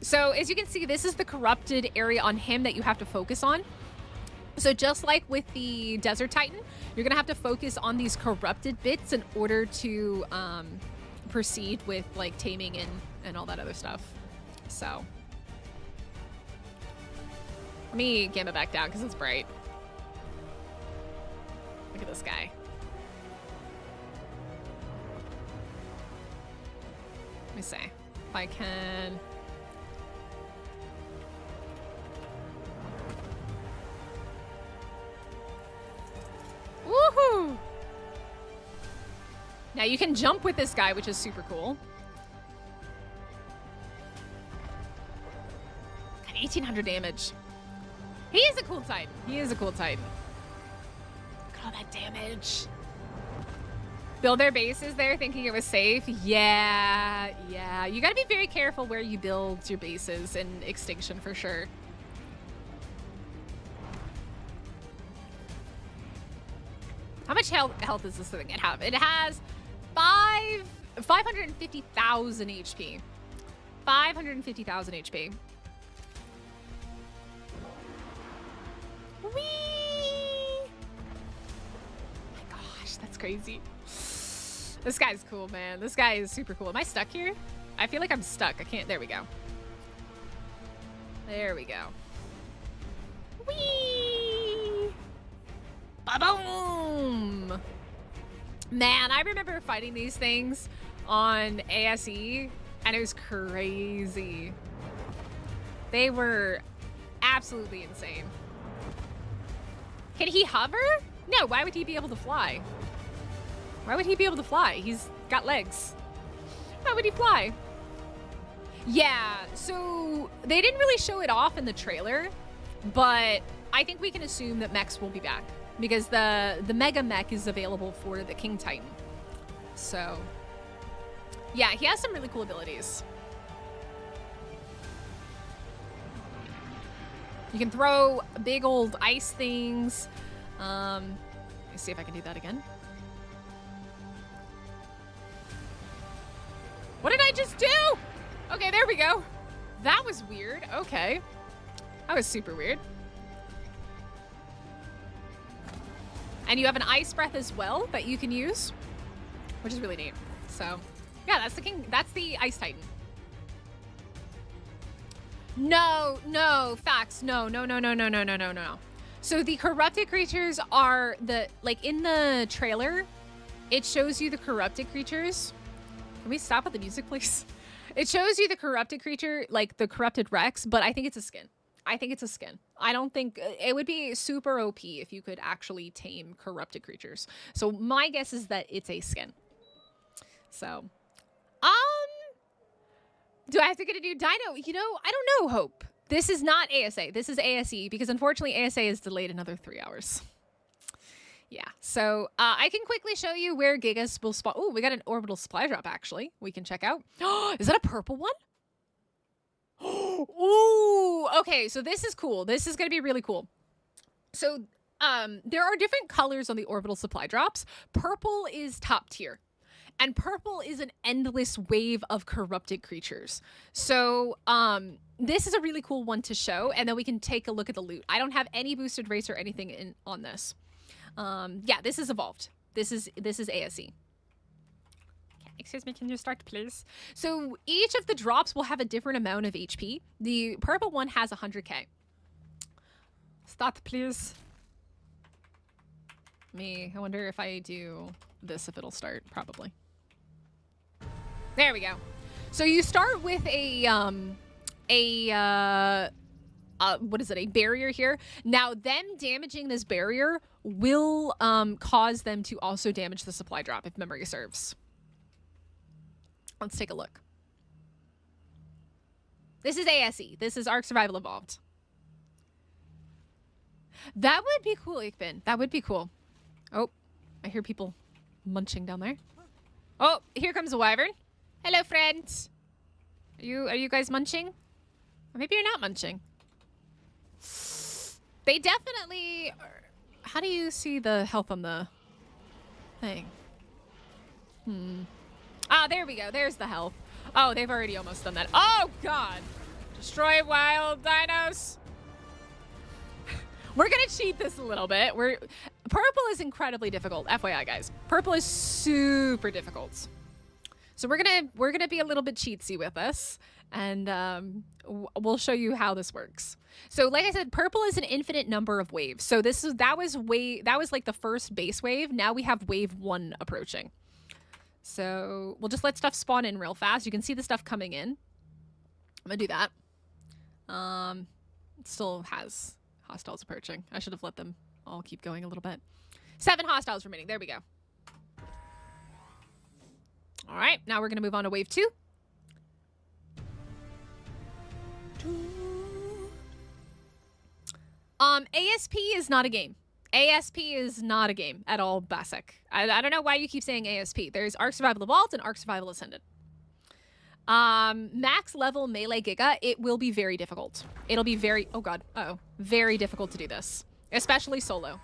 So as you can see, this is the corrupted area on him that you have to focus on. So just like with the Desert Titan, you're gonna have to focus on these corrupted bits in order to proceed with like taming and all that other stuff. So let me gamma back down because it's bright. Look at this guy. Let me see if I can. Woohoo! Now you can jump with this guy, which is super cool. Got 1800 damage. He is a cool Titan. He is a cool Titan. Look at all that damage. Build their bases there thinking it was safe. Yeah. You gotta be very careful where you build your bases in Extinction for sure. How much health does this thing have? It has 550,000 HP. 550,000 HP. Whee! My gosh, that's crazy. This guy's cool, man. This guy is super cool. Am I stuck here? I feel like I'm stuck. I can't. There we go. There we go. Whee! Ba-boom! Man, I remember fighting these things on ASE, and it was crazy. They were absolutely insane. Can he hover? No, why would he be able to fly? Why would he be able to fly? He's got legs. Why would he fly? Yeah, so they didn't really show it off in the trailer, but I think we can assume that mechs will be back because the Mega Mech is available for the King Titan. So, yeah, he has some really cool abilities. You can throw big old ice things. Let me see if I can do that again. What did I just do? Okay, there we go. That was weird. Okay. That was super weird. And you have an ice breath as well that you can use, which is really neat. So, yeah, that's the Ice Titan. No, facts. No. So the corrupted creatures are like in the trailer, it shows you the corrupted creatures. Can we stop with the music, please? It shows you the corrupted creature, like the corrupted Rex, but I think it's a skin. I think it's a skin. I don't think it would be super OP if you could actually tame corrupted creatures. So my guess is that it's a skin. So, do I have to get a new dino? You know, I don't know, Hope. This is not ASA. This is ASE because unfortunately ASA is delayed another 3 hours. Yeah, so I can quickly show you where Gigas will spawn. Oh, we got an orbital supply drop, actually. We can check out. Is that a purple one? Ooh, okay, so this is cool. This is going to be really cool. So there are different colors on the orbital supply drops. Purple is top tier. And purple is an endless wave of corrupted creatures. So this is a really cool one to show, and then we can take a look at the loot. I don't have any boosted race or anything on this. Yeah, this is evolved. This is ASE. Excuse me, can you start, please? So each of the drops will have a different amount of HP. The purple one has 100k. Start, please. I wonder if I do this, if it'll start. Probably. There we go. So you start with what is it? A barrier here. Now, them damaging this barrier will cause them to also damage the supply drop, if memory serves. Let's take a look. This is ASE. This is Ark Survival Evolved. That would be cool, Ikbin. That would be cool. Oh, I hear people munching down there. Oh, here comes a wyvern. Hello, friend. Are you guys munching? Or maybe you're not munching. They definitely are. How do you see the health on the thing? Ah, there we go. There's the health. Oh, they've already almost done that. Oh, God. Destroy wild dinos. We're going to cheat this a little bit. Purple is incredibly difficult. FYI, guys. Purple is super difficult. So we're gonna be a little bit cheatsy with this, and we'll show you how this works. So, like I said, purple is an infinite number of waves. So that was like the first base wave. Now we have wave 1 approaching. So we'll just let stuff spawn in real fast. You can see the stuff coming in. I'm gonna do that. It still has hostiles approaching. I should have let them all keep going a little bit. 7 hostiles remaining. There we go. All right, now we're going to move on to wave 2. ASP is not a game. ASP is not a game at all, Basic. I don't know why you keep saying ASP. There's Ark Survival Evolved and Ark Survival Ascended. Max level melee Giga, it will be very difficult. It'll be very, oh God, very difficult to do this, especially solo.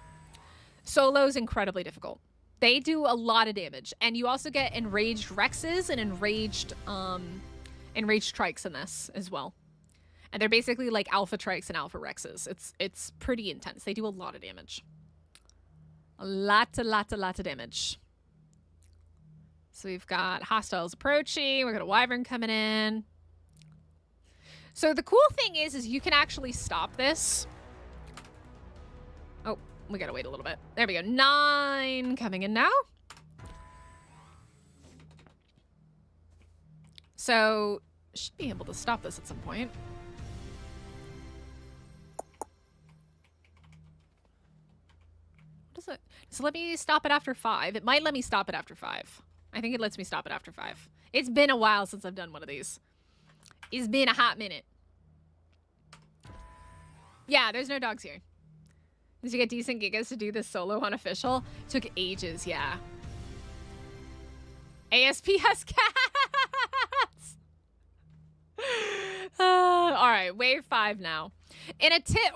Solo is incredibly difficult. They do a lot of damage, and you also get enraged Rexes and enraged Trikes in this as well. And they're basically like alpha Trikes and alpha Rexes. It's pretty intense. They do a lot of damage. A lot of damage. So we've got hostiles approaching. We've got a wyvern coming in. So the cool thing is you can actually stop this. Oh, we gotta wait a little bit. There we go. 9 coming in now. So should be able to stop this at some point. What is it? Does it let me stop it after 5? It might let me stop it after 5. I think it lets me stop it after 5. It's been a while since I've done one of these. It's been a hot minute. Yeah, there's no dogs here. Did you get decent gigas to do this solo unofficial? Took ages, yeah. ASP has cats! All right, wave 5 now.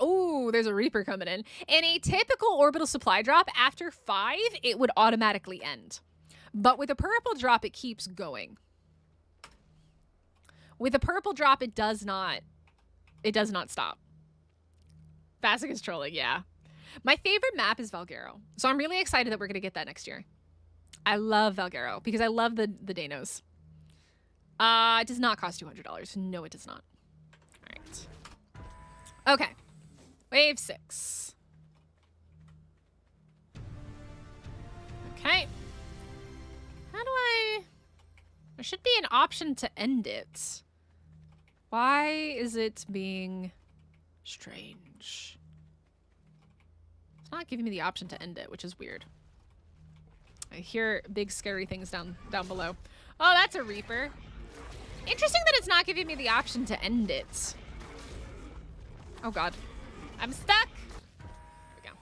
Ooh, there's a Reaper coming in. In a typical orbital supply drop, after 5, it would automatically end. But with a purple drop, it keeps going. With a purple drop, it does not stop. Basic is trolling, yeah. My favorite map is Valguero. So I'm really excited that we're going to get that next year. I love Valguero because I love the Danos. It does not cost $200. No, it does not. All right. Okay. Wave 6. Okay. How do I... There should be an option to end it. Why is it being strange? It's not giving me the option to end it, which is weird. I hear big scary things down below. Oh, that's a Reaper. Interesting that it's not giving me the option to end it. Oh god. I'm stuck! There we go.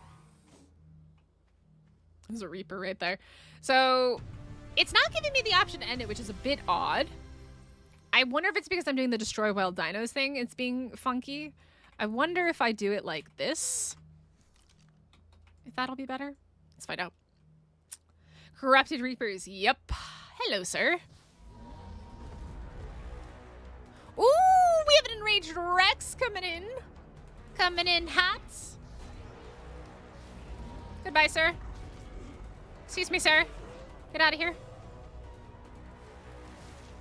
There's a Reaper right there. So, it's not giving me the option to end it, which is a bit odd. I wonder if it's because I'm doing the destroy wild dinos thing. It's being funky. I wonder if I do it like this. If that'll be better. Let's find out. Corrupted Reapers. Yep. Hello, sir. Ooh, we have an enraged Rex coming in. Coming in hot. Goodbye, sir. Excuse me, sir. Get out of here.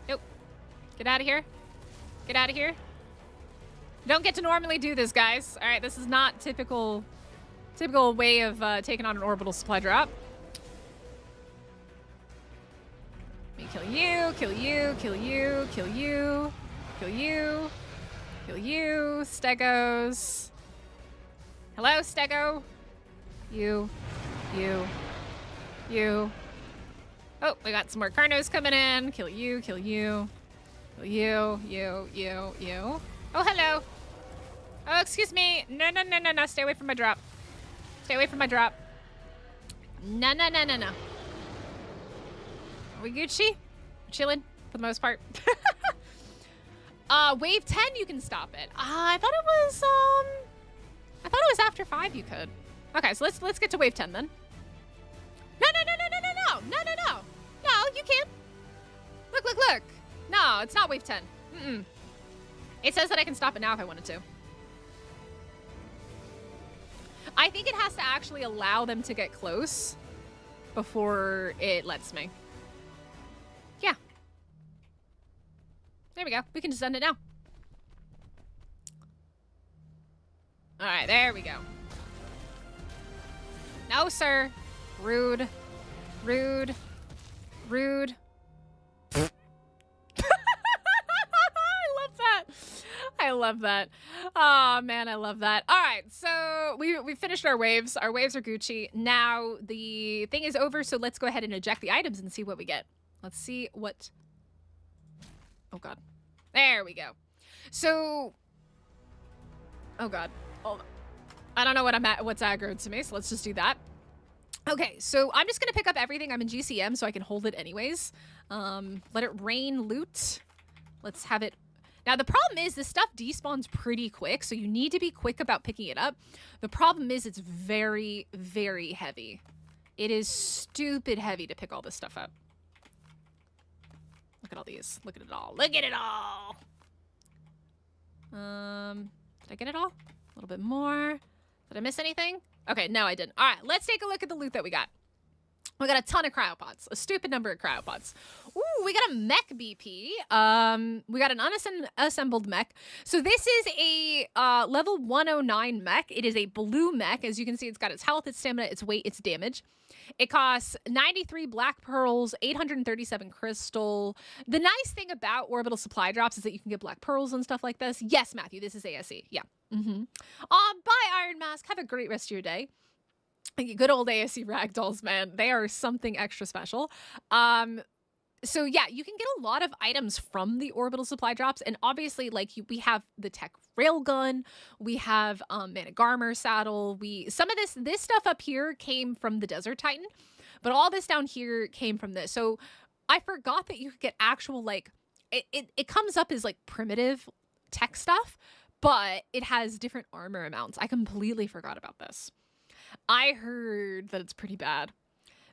Nope. Get out of here. Get out of here. Don't get to normally do this, guys. All right, this is not typical way of taking on an orbital supply drop. Let me kill you, kill you, kill you, kill you, kill you, kill you, Stegos. Hello, Stego. You. Oh, we got some more Carnos coming in. Kill you, kill you. Kill you, you. Oh, hello. Oh, excuse me. No. Stay away from my drop. Stay away from my drop. No. Are we Gucci? We're chilling for the most part. Wave 10, you can stop it. I thought it was after 5 you could. Okay, so let's get to wave 10 then. No, you can't. Look. No, it's not wave 10. It says that I can stop it now if I wanted to. I think it has to actually allow them to get close before it lets me. Yeah. There we go. We can just end it now. All right, there we go. No, sir. Rude. I love that. Oh, man, I love that. All right, so we finished our waves. Our waves are Gucci. Now the thing is over, so let's go ahead and eject the items and see what we get. Let's see what... Oh, God. There we go. So... Oh, God. Hold on. I don't know what's aggroed to me, so let's just do that. Okay, so I'm just going to pick up everything. I'm in GCM, so I can hold it anyways. Let it rain loot. Let's have it... Now, the problem is this stuff despawns pretty quick, so you need to be quick about picking it up. The problem is it's very, very heavy. It is stupid heavy to pick all this stuff up. Look at all these. Look at it all. Look at it all! Did I get it all? A little bit more. Did I miss anything? Okay, no, I didn't. All right, let's take a look at the loot that we got. We got a ton of cryopods, a stupid number of cryopods. Ooh, we got a mech BP. We got an unassembled mech. So this is a level 109 mech. It is a blue mech. As you can see, it's got its health, its stamina, its weight, its damage. It costs 93 black pearls, 837 crystal. The nice thing about orbital supply drops is that you can get black pearls and stuff like this. Yes, Matthew, this is ASA. Yeah. Bye, Iron Mask. Have a great rest of your day. Good old ASC ragdolls, man. They are something extra special. So yeah, you can get a lot of items from the orbital supply drops, and obviously, like we have the tech railgun, we have Managarmor saddle. Some of this stuff up here came from the Desert Titan, but all this down here came from this. So I forgot that you could get actual like it comes up as like primitive tech stuff, but it has different armor amounts. I completely forgot about this. I heard that it's pretty bad.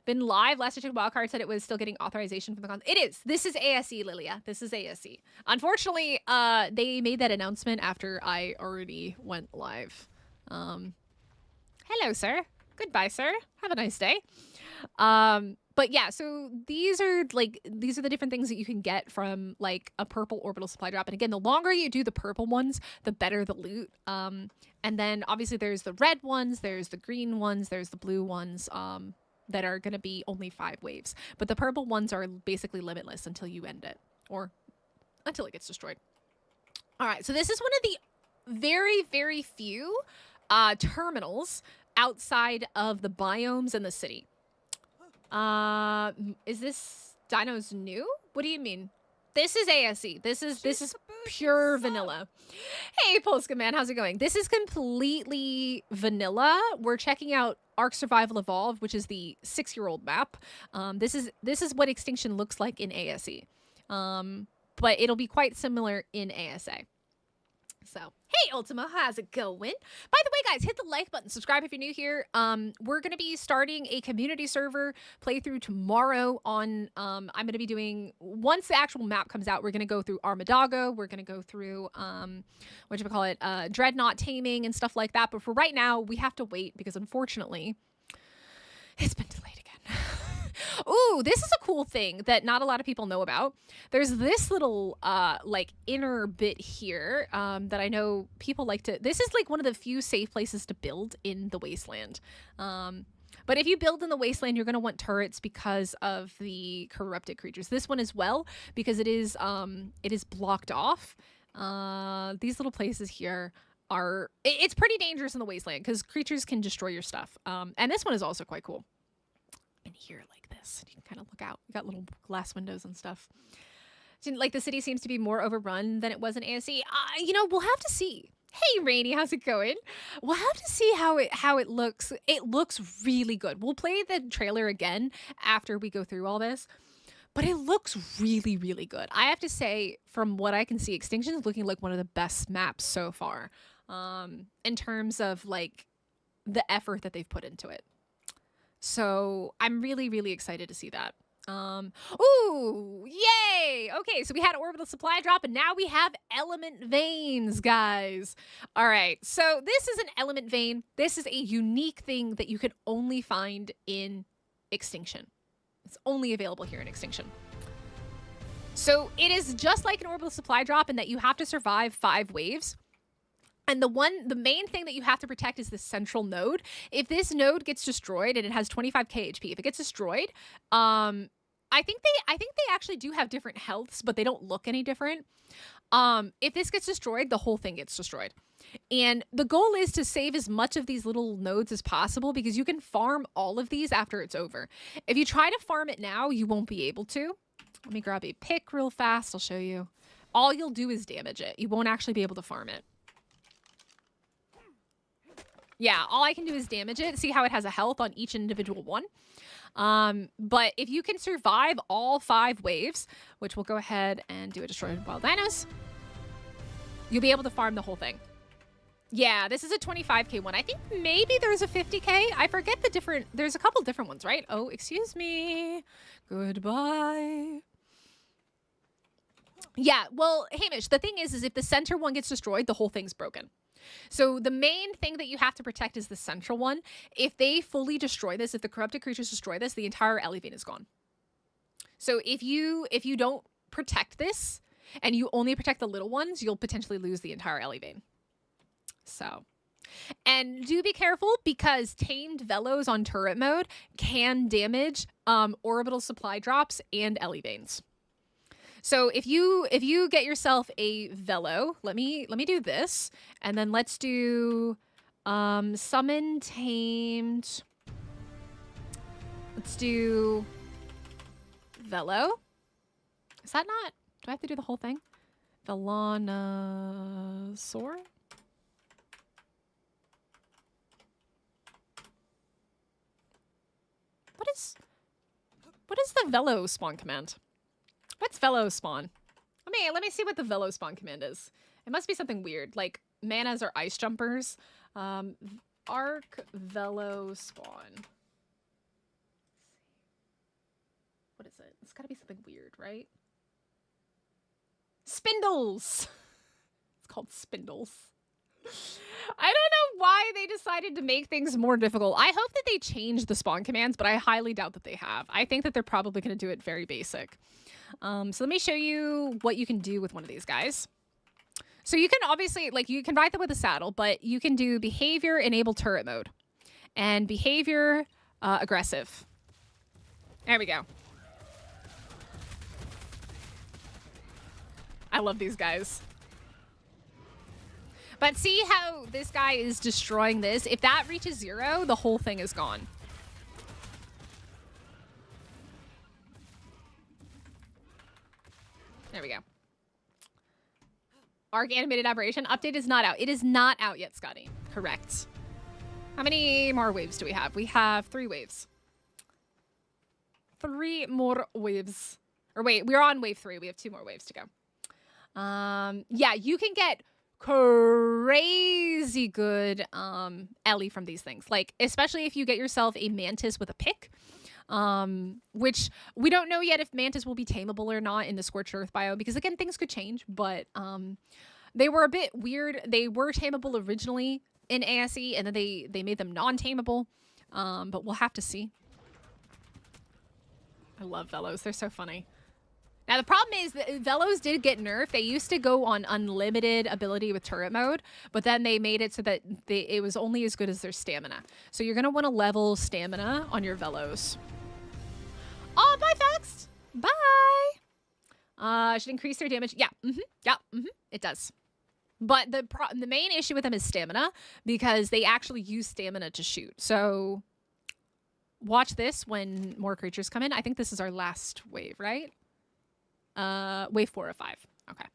Been live. Last I checked, Wildcard said it was still getting authorization from the It is. This is ASE, Lilia. This is ASE. Unfortunately, they made that announcement after I already went live. Hello, sir. Goodbye, sir. Have a nice day. But yeah, so these are the different things that you can get from like a purple orbital supply drop. And again, the longer you do the purple ones, the better the loot. And then obviously there's the red ones, there's the green ones, there's the blue ones. that are going to be only 5 waves. But the purple ones are basically limitless until you end it, or until it gets destroyed. All right, so this is one of the very, very few terminals outside of the biomes in the city. Is this Dino's new? What do you mean? This is ASE. This is pure vanilla. Hey, Polska man, how's it going? This is completely vanilla. We're checking out Ark Survival Evolved, which is the 6-year-old map. This is what Extinction looks like in ASE. But it'll be quite similar in ASA. So, hey, Ultima, how's it going? By the way, guys, hit the like button. Subscribe if you're new here. We're going to be starting a community server playthrough tomorrow on, I'm going to be doing, once the actual map comes out, we're going to go through Armadoggo. We're going to go through, Dreadnaught taming and stuff like that. But for right now, we have to wait because, unfortunately, it's been delayed again. Ooh, this is a cool thing that not a lot of people know about. There's this little, like, inner bit here that I know people like to... This is, like, one of the few safe places to build in the Wasteland. But if you build in the Wasteland, you're going to want turrets because of the corrupted creatures. This one as well, because it is blocked off. These little places here are... It's pretty dangerous in the Wasteland because creatures can destroy your stuff. And this one is also quite cool. And here, like this, you can kind of look out. You got little glass windows and stuff. Like, the city seems to be more overrun than it was in ASE. You know, we'll have to see. Hey, Rainy, how's it going? We'll have to see how it looks. It looks really good. We'll play the trailer again after we go through all this. But it looks really, really good. I have to say, from what I can see, Extinction is looking like one of the best maps so far. In terms of, like, the effort that they've put into it. So I'm really, really excited to see that. Ooh, yay! Okay, so we had orbital supply drop, and now we have element veins, guys. All right, so this is an element vein. This is a unique thing that you can only find in Extinction. It's only available here in Extinction. So it is just like an orbital supply drop in that you have to survive 5 waves. And the main thing that you have to protect is the central node. If this node gets destroyed, and it has 25k HP, if it gets destroyed, I think they actually do have different healths, but they don't look any different. If this gets destroyed, the whole thing gets destroyed. And the goal is to save as much of these little nodes as possible because you can farm all of these after it's over. If you try to farm it now, you won't be able to. Let me grab a pick real fast. I'll show you. All you'll do is damage it. You won't actually be able to farm it. Yeah, all I can do is damage it. See how it has a health on each individual one. But if you can survive all 5 waves, which we'll go ahead and do a Destroy Wild Dinos, you'll be able to farm the whole thing. Yeah, this is a 25k one. I think maybe there's a 50k. I forget the different... There's a couple different ones, right? Oh, excuse me. Goodbye. Yeah, well, Hamish, the thing is if the center one gets destroyed, the whole thing's broken. So the main thing that you have to protect is the central one. If they fully destroy this, if the corrupted creatures destroy this, the entire alley vein is gone. So if you don't protect this and you only protect the little ones, you'll potentially lose the entire alley vein. So, and do be careful because tamed velos on turret mode can damage orbital supply drops and alley veins. So if you get yourself a velo, let me do this, and then let's do summon tamed. Let's do velo. Is that not? Do I have to do the whole thing? Velonosaur. What is the velo spawn command? What's velo spawn? Let me see what the velo spawn command is. It must be something weird, like manas or ice jumpers. Ark velo spawn. What is it? It's gotta be something weird, right? Spindles! It's called spindles. I don't know why they decided to make things more difficult. I hope that they change the spawn commands, but I highly doubt that they have. I think that they're probably going to do it very basic. So let me show you what you can do with one of these guys. So you can obviously, like, you can ride them with a saddle, but you can do behavior enable turret mode and behavior aggressive. There we go. I love these guys. But see how this guy is destroying this? If that reaches 0, the whole thing is gone. There we go. Ark Animated Aberration update is not out. It is not out yet, Scotty. Correct. How many more waves do we have? We have 3 waves. 3 more waves. Or wait, we're on wave 3. We have 2 more waves to go. Yeah, you can get crazy good Ellie from these things. Like, especially if you get yourself a Mantis with a pick. Which we don't know yet if Mantis will be tameable or not in the Scorched Earth bio, because again, things could change, but they were a bit weird. They were tameable originally in ASE, and then they made them non-tameable, but we'll have to see. I love Velos. They're so funny. Now, the problem is that Velos did get nerfed. They used to go on unlimited ability with turret mode, but then they made it so that it was only as good as their stamina. So you're going to want to level stamina on your Velos. Oh, bye, Faxt. Bye. Should increase their damage. Yeah. It does. But the main issue with them is stamina, because they actually use stamina to shoot. So watch this when more creatures come in. I think this is our last wave, right? Wave 4 or 5. Okay.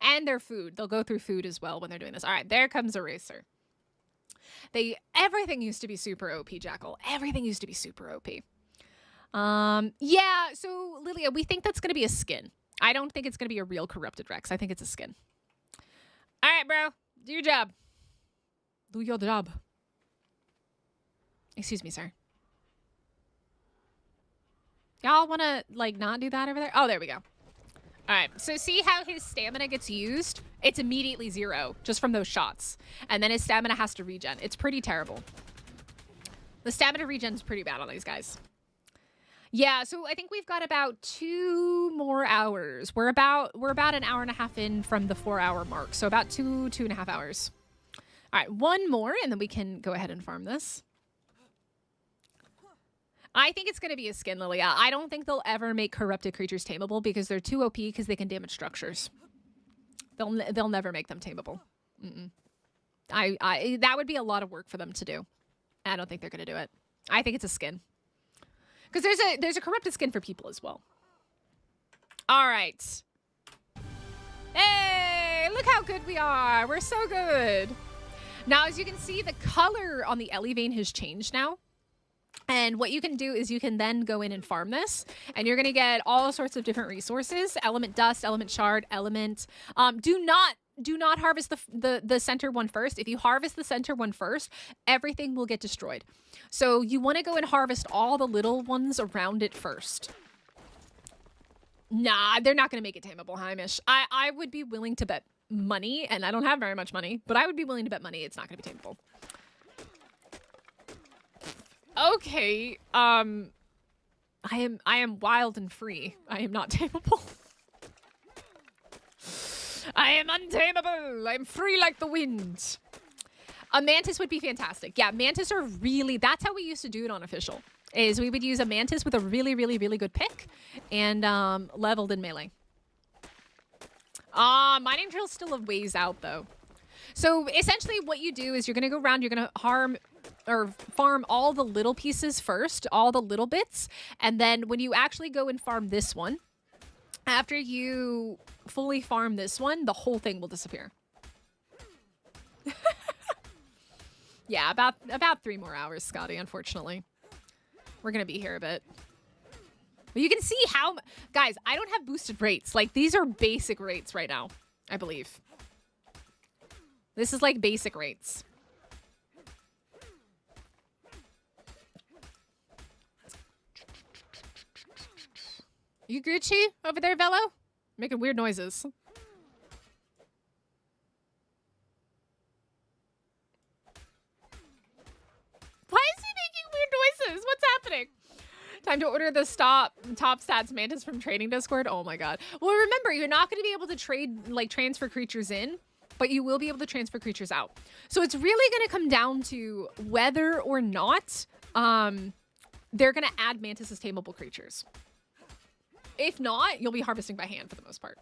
And their food. They'll go through food as well when they're doing this. All right, there comes Eraser. Everything used to be super OP, Jackal. Everything used to be super OP. Yeah, so Lilia, we think that's going to be a skin. I don't think it's going to be a real corrupted Rex. I think it's a skin. All right, bro. Do your job. Do your job. Excuse me, sir. Y'all want to, like, not do that over there? Oh, there we go. All right. So see how his stamina gets used? It's immediately 0 just from those shots. And then his stamina has to regen. It's pretty terrible. The stamina regen is pretty bad on these guys. Yeah, so I think we've got about 2 more hours. We're about an hour and a half in from the 4-hour mark. So about 2.5 hours. All right, 1 more, and then we can go ahead and farm this. I think it's going to be a skin, Lilia. I don't think they'll ever make corrupted creatures tameable because they're too OP because they can damage structures. They'll never make them tameable. That would be a lot of work for them to do. I don't think they're going to do it. I think it's a skin. Because there's a corrupted skin for people as well. All right. Hey, look how good we are. We're so good. Now, as you can see, the color on the Ellie vein has changed now. And what you can do is you can then go in and farm this, and you're going to get all sorts of different resources: element dust, element shard, element. Do not harvest the center one first. If you harvest the center one first, everything will get destroyed. So you want to go and harvest all the little ones around it first. Nah, they're not going to make it tameable, Heimish. I would be willing to bet money, and I don't have very much money, but I would be willing to bet money it's not going to be tameable. Okay, I am wild and free. I am not tameable. I am untamable. I'm free like the wind. A Mantis would be fantastic. Yeah, Mantis are really, that's how we used to do it on official, is we would use a Mantis with a really, really, really good pick and leveled in melee. Mining drill's still a ways out though. So essentially what you do is you're going to go around, you're going to farm all the little pieces first, all the little bits. And then when you actually go and farm this one, after you fully farm this one, the whole thing will disappear. Yeah, about 3 more hours, Scotty, unfortunately. We're going to be here a bit. But you can see how, guys, I don't have boosted rates. Like, these are basic rates right now, I believe. This is like basic rates. You Gucci over there, Velo? Making weird noises. Why is he making weird noises? What's happening? Time to order the top stats Mantis from trading Discord. Oh my god. Well, remember, you're not going to be able to trade, like, transfer creatures in. but you will be able to transfer creatures out. So it's really going to come down to whether or not they're going to add mantis as tameable creatures. If not, you'll be harvesting by hand for the most part.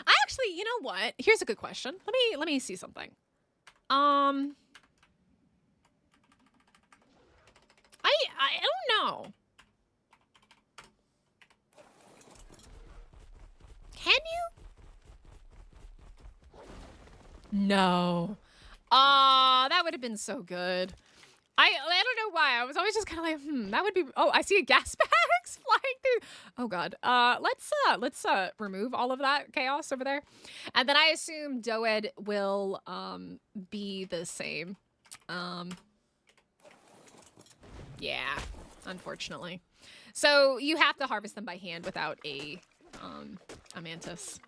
I actually, you know what? Here's a good question. Let me see something. I don't know. Can you? No. That would have been so good. I don't know why. I was always just kind of like, that would be. Oh, I see a gas bags flying through. Oh God. Let's remove all of that chaos over there, and then I assume Doed will be the same. Yeah, unfortunately. So you have to harvest them by hand without a mantis.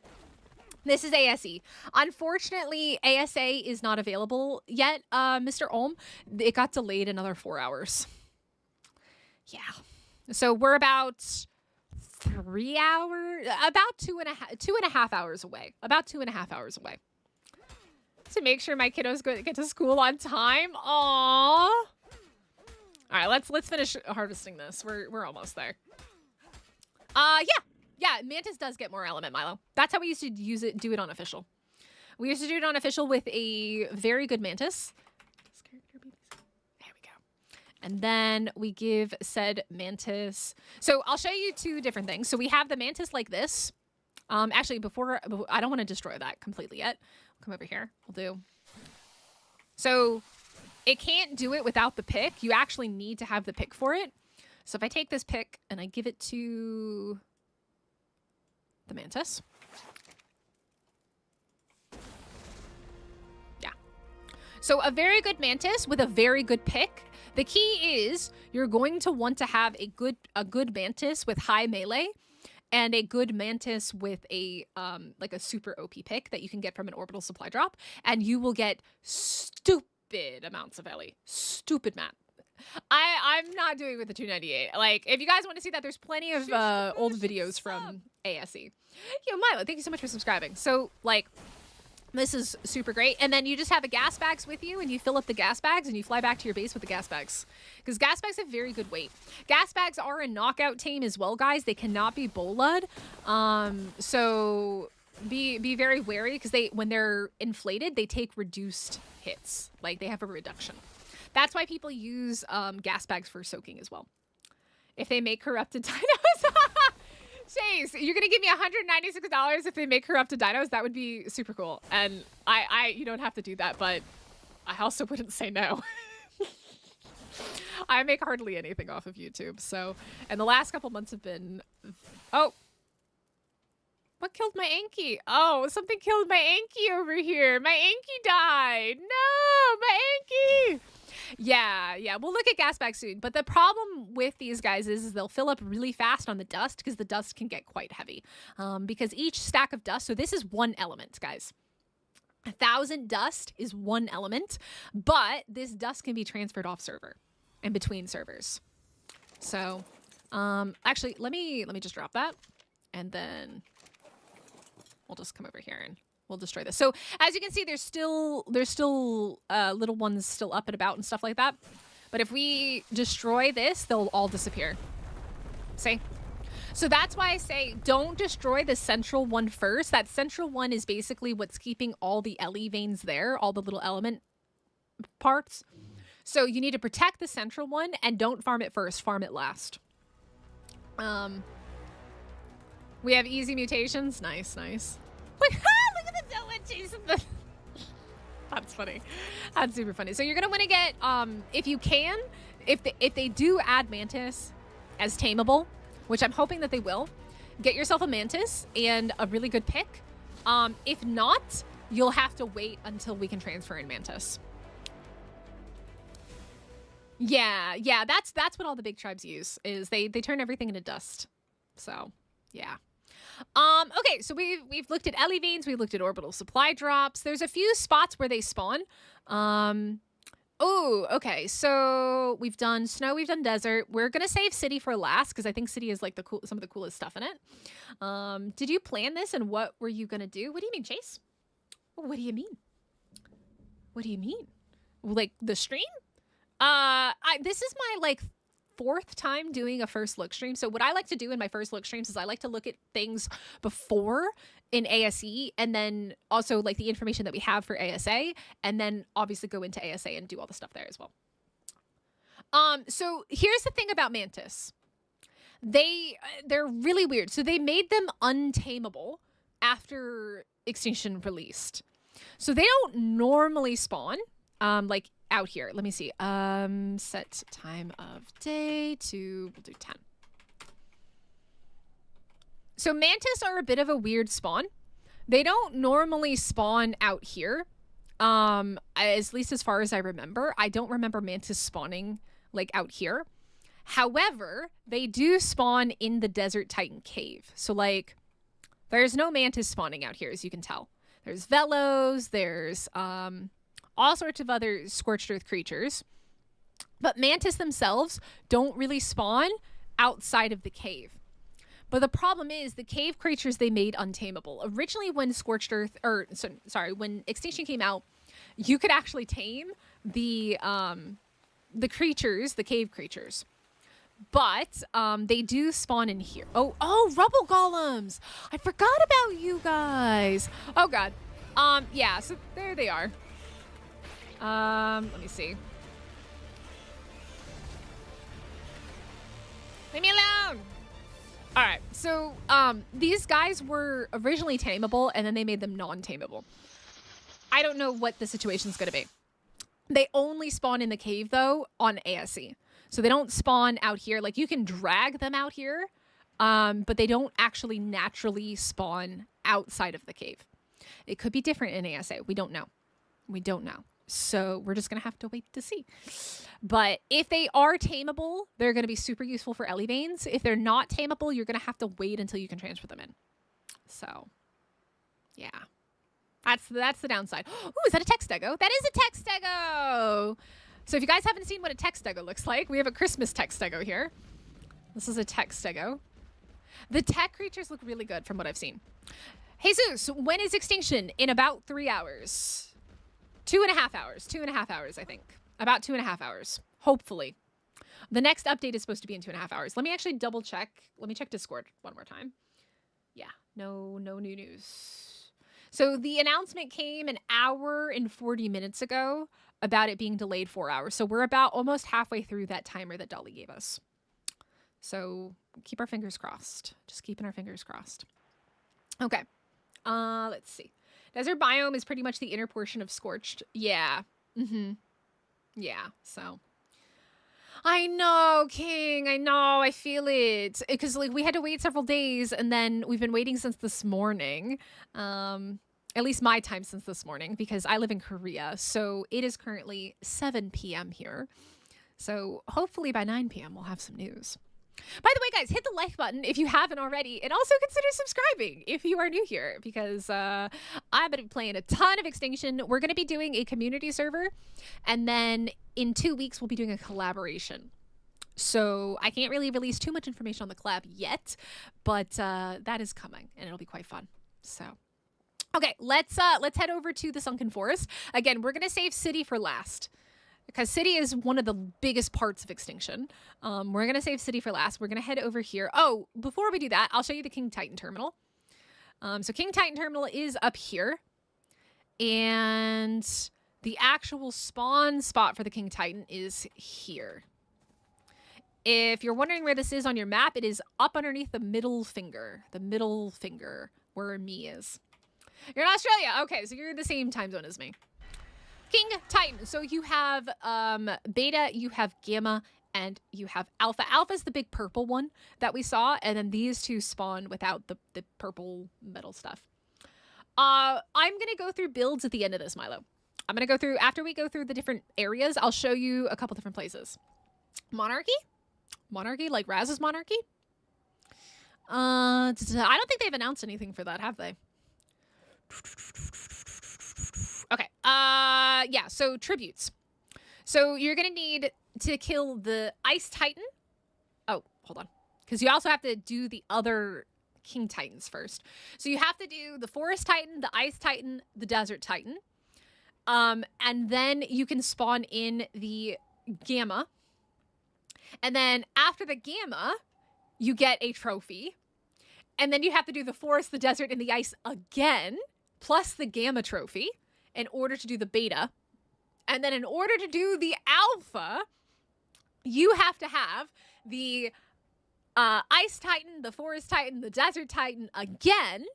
This is ASE. Unfortunately, ASA is not available yet, Mr. Olm. It got delayed another 4 hours. Yeah. So we're about 3 hours, about two and a half hours away. About 2.5 hours away. To make sure my kiddos get to school on time. Aww. All right, let's finish harvesting this. We're almost there. Yeah, Mantis does get more element, Milo. That's how we used to do it on official. We used to do it on official with a very good Mantis. There we go. And then we give said Mantis. So I'll show you two different things. So we have the Mantis like this. Actually, before I don't want to destroy that completely yet. Come over here. We'll do. So it can't do it without the pick. You actually need to have the pick for it. So if I take this pick and I give it to the Mantis. Yeah. So a very good Mantis with a very good pick. The key is you're going to want to have a good Mantis with high melee and a good Mantis with a like a super OP pick that you can get from an orbital supply drop, and you will get stupid amounts of Ellie. Stupid map. I'm not doing it with the 298. Like, if you guys want to see that, there's plenty of old videos from ASE. Yo, Milo, thank you so much for subscribing. So, like, this is super great. And then you just have a gas bags with you, and you fill up the gas bags, and you fly back to your base with the gas bags. Because gas bags have very good weight. Gas bags are a knockout tame as well, guys. They cannot be bolud. So be very wary, because when they're inflated, they take reduced hits. Like, they have a reduction. That's why people use gas bags for soaking as well. If they make corrupted dinos. Chase, you're going to give me $196 if they make corrupted dinos? That would be super cool. And you don't have to do that, but I also wouldn't say no. I make hardly anything off of YouTube. So, and the last couple months have been... Oh. What killed my Anki? Oh, something killed my Anki over here. My Anki died. No, my Anki. Yeah, we'll look at gas bags soon. But the problem with these guys is they'll fill up really fast on the dust, because the dust can get quite heavy. Because each stack of dust, so this is one element, guys. 1,000 dust is one element, but this dust can be transferred off server and between servers. So, actually, let me just drop that, and then we'll just come over here and we'll destroy this. So as you can see, there's still little ones still up and about and stuff like that. But if we destroy this, they'll all disappear. See? So that's why I say don't destroy the central one first. That central one is basically what's keeping all the Ellie veins there, all the little element parts. So you need to protect the central one, and don't farm it first, farm it last. We have easy mutations. Nice. Look at the Dylan chasing the... That's funny. That's super funny. So you're gonna want to get, if you can, if they do add Mantis as tameable, which I'm hoping that they will, get yourself a Mantis and a really good pick. If not, you'll have to wait until we can transfer in Mantis. Yeah. That's what all the big tribes use. Is they turn everything into dust. So yeah. Okay, so we've looked at Ellie veins, we've looked at orbital supply drops. There's a few spots where they spawn. Oh, okay. So we've done snow, we've done desert. We're gonna save city for last, because I think city is like some of the coolest stuff in it. Did you plan this, and what were you gonna do? What do you mean, Chase? What do you mean? What do you mean? Like the stream? This is my like 4th time doing a first look stream. So what I like to do in my first look streams is I like to look at things before in ASE, and then also like the information that we have for ASA, and then obviously go into ASA and do all the stuff there as well. So here's the thing about Mantis. They're really weird. So they made them untamable after Extinction released. So they don't normally spawn like out here. Let me see. Set time of day to, we'll do 10. So Mantis are a bit of a weird spawn. They don't normally spawn out here. At least as far as I remember. I don't remember Mantis spawning like out here. However, they do spawn in the Desert Titan cave. So like there's no Mantis spawning out here, as you can tell. There's Velos, there's all sorts of other scorched earth creatures. But Mantis themselves don't really spawn outside of the cave. But the problem is the cave creatures they made untamable. Originally when when Extinction came out, you could actually tame the creatures, the cave creatures. But they do spawn in here. Oh, rubble golems. I forgot about you guys. Oh god. Yeah, so there they are. Let me see. Leave me alone. All right, so these guys were originally tameable, and then they made them non-tameable. I don't know what the situation's gonna be. They only spawn in the cave though on ASE. So they don't spawn out here. Like you can drag them out here, but they don't actually naturally spawn outside of the cave. It could be different in ASA. We don't know. We don't know. So we're just going to have to wait to see. But if they are tameable, they're going to be super useful for Ellie Veins. If they're not tameable, you're going to have to wait until you can transfer them in. So, yeah. That's the downside. Ooh, is that a text stego? That is a text stego! So if you guys haven't seen what a text stego looks like, we have a Christmas text stego here. This is a text stego. The tech creatures look really good from what I've seen. Jesus, when is Extinction? In about 3 hours. 2.5 hours. 2.5 hours, I think. About 2.5 hours. Hopefully. The next update is supposed to be in 2.5 hours. Let me actually double check. Let me check Discord one more time. Yeah, no new news. So the announcement came an hour and 40 minutes ago about it being delayed 4 hours. So we're about almost halfway through that timer that Dolly gave us. So keep our fingers crossed. Just keeping our fingers crossed. Okay. Let's see. Desert biome is pretty much the inner portion of Scorched. Yeah. Yeah, so. I know, King. I know. I feel it. Because like we had to wait several days, and then we've been waiting since this morning. At least my time since this morning, because I live in Korea. So it is currently 7 p.m. here. So hopefully by 9 p.m. we'll have some news. By the way, guys, hit the like button if you haven't already, and also consider subscribing if you are new here, because I'm going to be playing a ton of Extinction. We're going to be doing a community server, and then in 2 weeks, we'll be doing a collaboration. So I can't really release too much information on the collab yet, but that is coming, and it'll be quite fun. So, okay, let's head over to the Sunken Forest. Again, we're going to save City for last, because City is one of the biggest parts of Extinction. We're going to save City for last. We're going to head over here. Oh, before we do that, I'll show you the King Titan Terminal. So King Titan Terminal is up here. And the actual spawn spot for the King Titan is here. If you're wondering where this is on your map, it is up underneath the middle finger. The middle finger, where me is. You're in Australia. Okay, so you're in the same time zone as me. King Titan. So you have Beta, you have Gamma, and you have Alpha. Alpha's the big purple one that we saw, and then these two spawn without the purple metal stuff. I'm going to go through builds at the end of this, Milo. I'm going to go through, after we go through the different areas, I'll show you a couple different places. Monarchy? Monarchy, like Raz's Monarchy? I don't think they've announced anything for that, have they? Okay, yeah, so tributes. So you're gonna need to kill the Ice Titan. Oh, hold on. Because you also have to do the other King Titans first. So you have to do the Forest Titan, the Ice Titan, the Desert Titan. And then you can spawn in the Gamma. And then after the Gamma, you get a trophy. And then you have to do the Forest, the Desert, and the Ice again, plus the Gamma trophy in order to do the Beta. And then in order to do the Alpha, you have to have the Ice Titan, the Forest Titan, the Desert Titan again,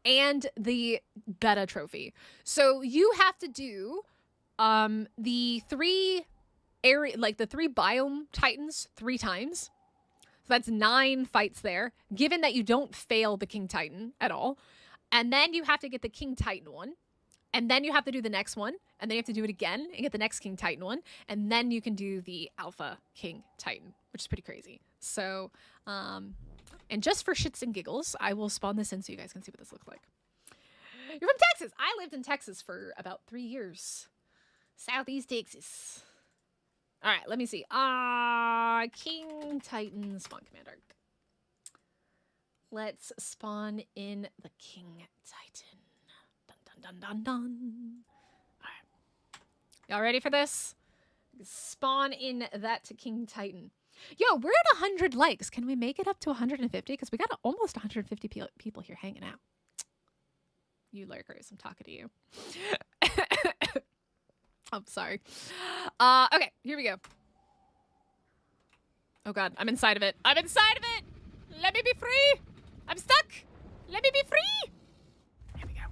and the Beta trophy. So you have to do the three biome Titans 3 times. So that's 9 fights there, given that you don't fail the King Titan at all. And then you have to get the King Titan one. And then you have to do the next one. And then you have to do it again and get the next King Titan one. And then you can do the Alpha King Titan, which is pretty crazy. So, and just for shits and giggles, I will spawn this in so you guys can see what this looks like. You're from Texas. I lived in Texas for about 3 years. Southeast Texas. All right, let me see. King Titan spawn command arc. Let's spawn in the King Titan. Dun, dun, dun, dun, dun. All right. Y'all ready for this? Spawn in that King Titan. Yo, we're at 100 likes. Can we make it up to 150? Because we got almost 150 people here hanging out. You lurkers, I'm talking to you. I'm sorry. Okay, here we go. Oh god, I'm inside of it. I'm inside of it! Let me be free! I'm stuck! Let me be free! Here we go.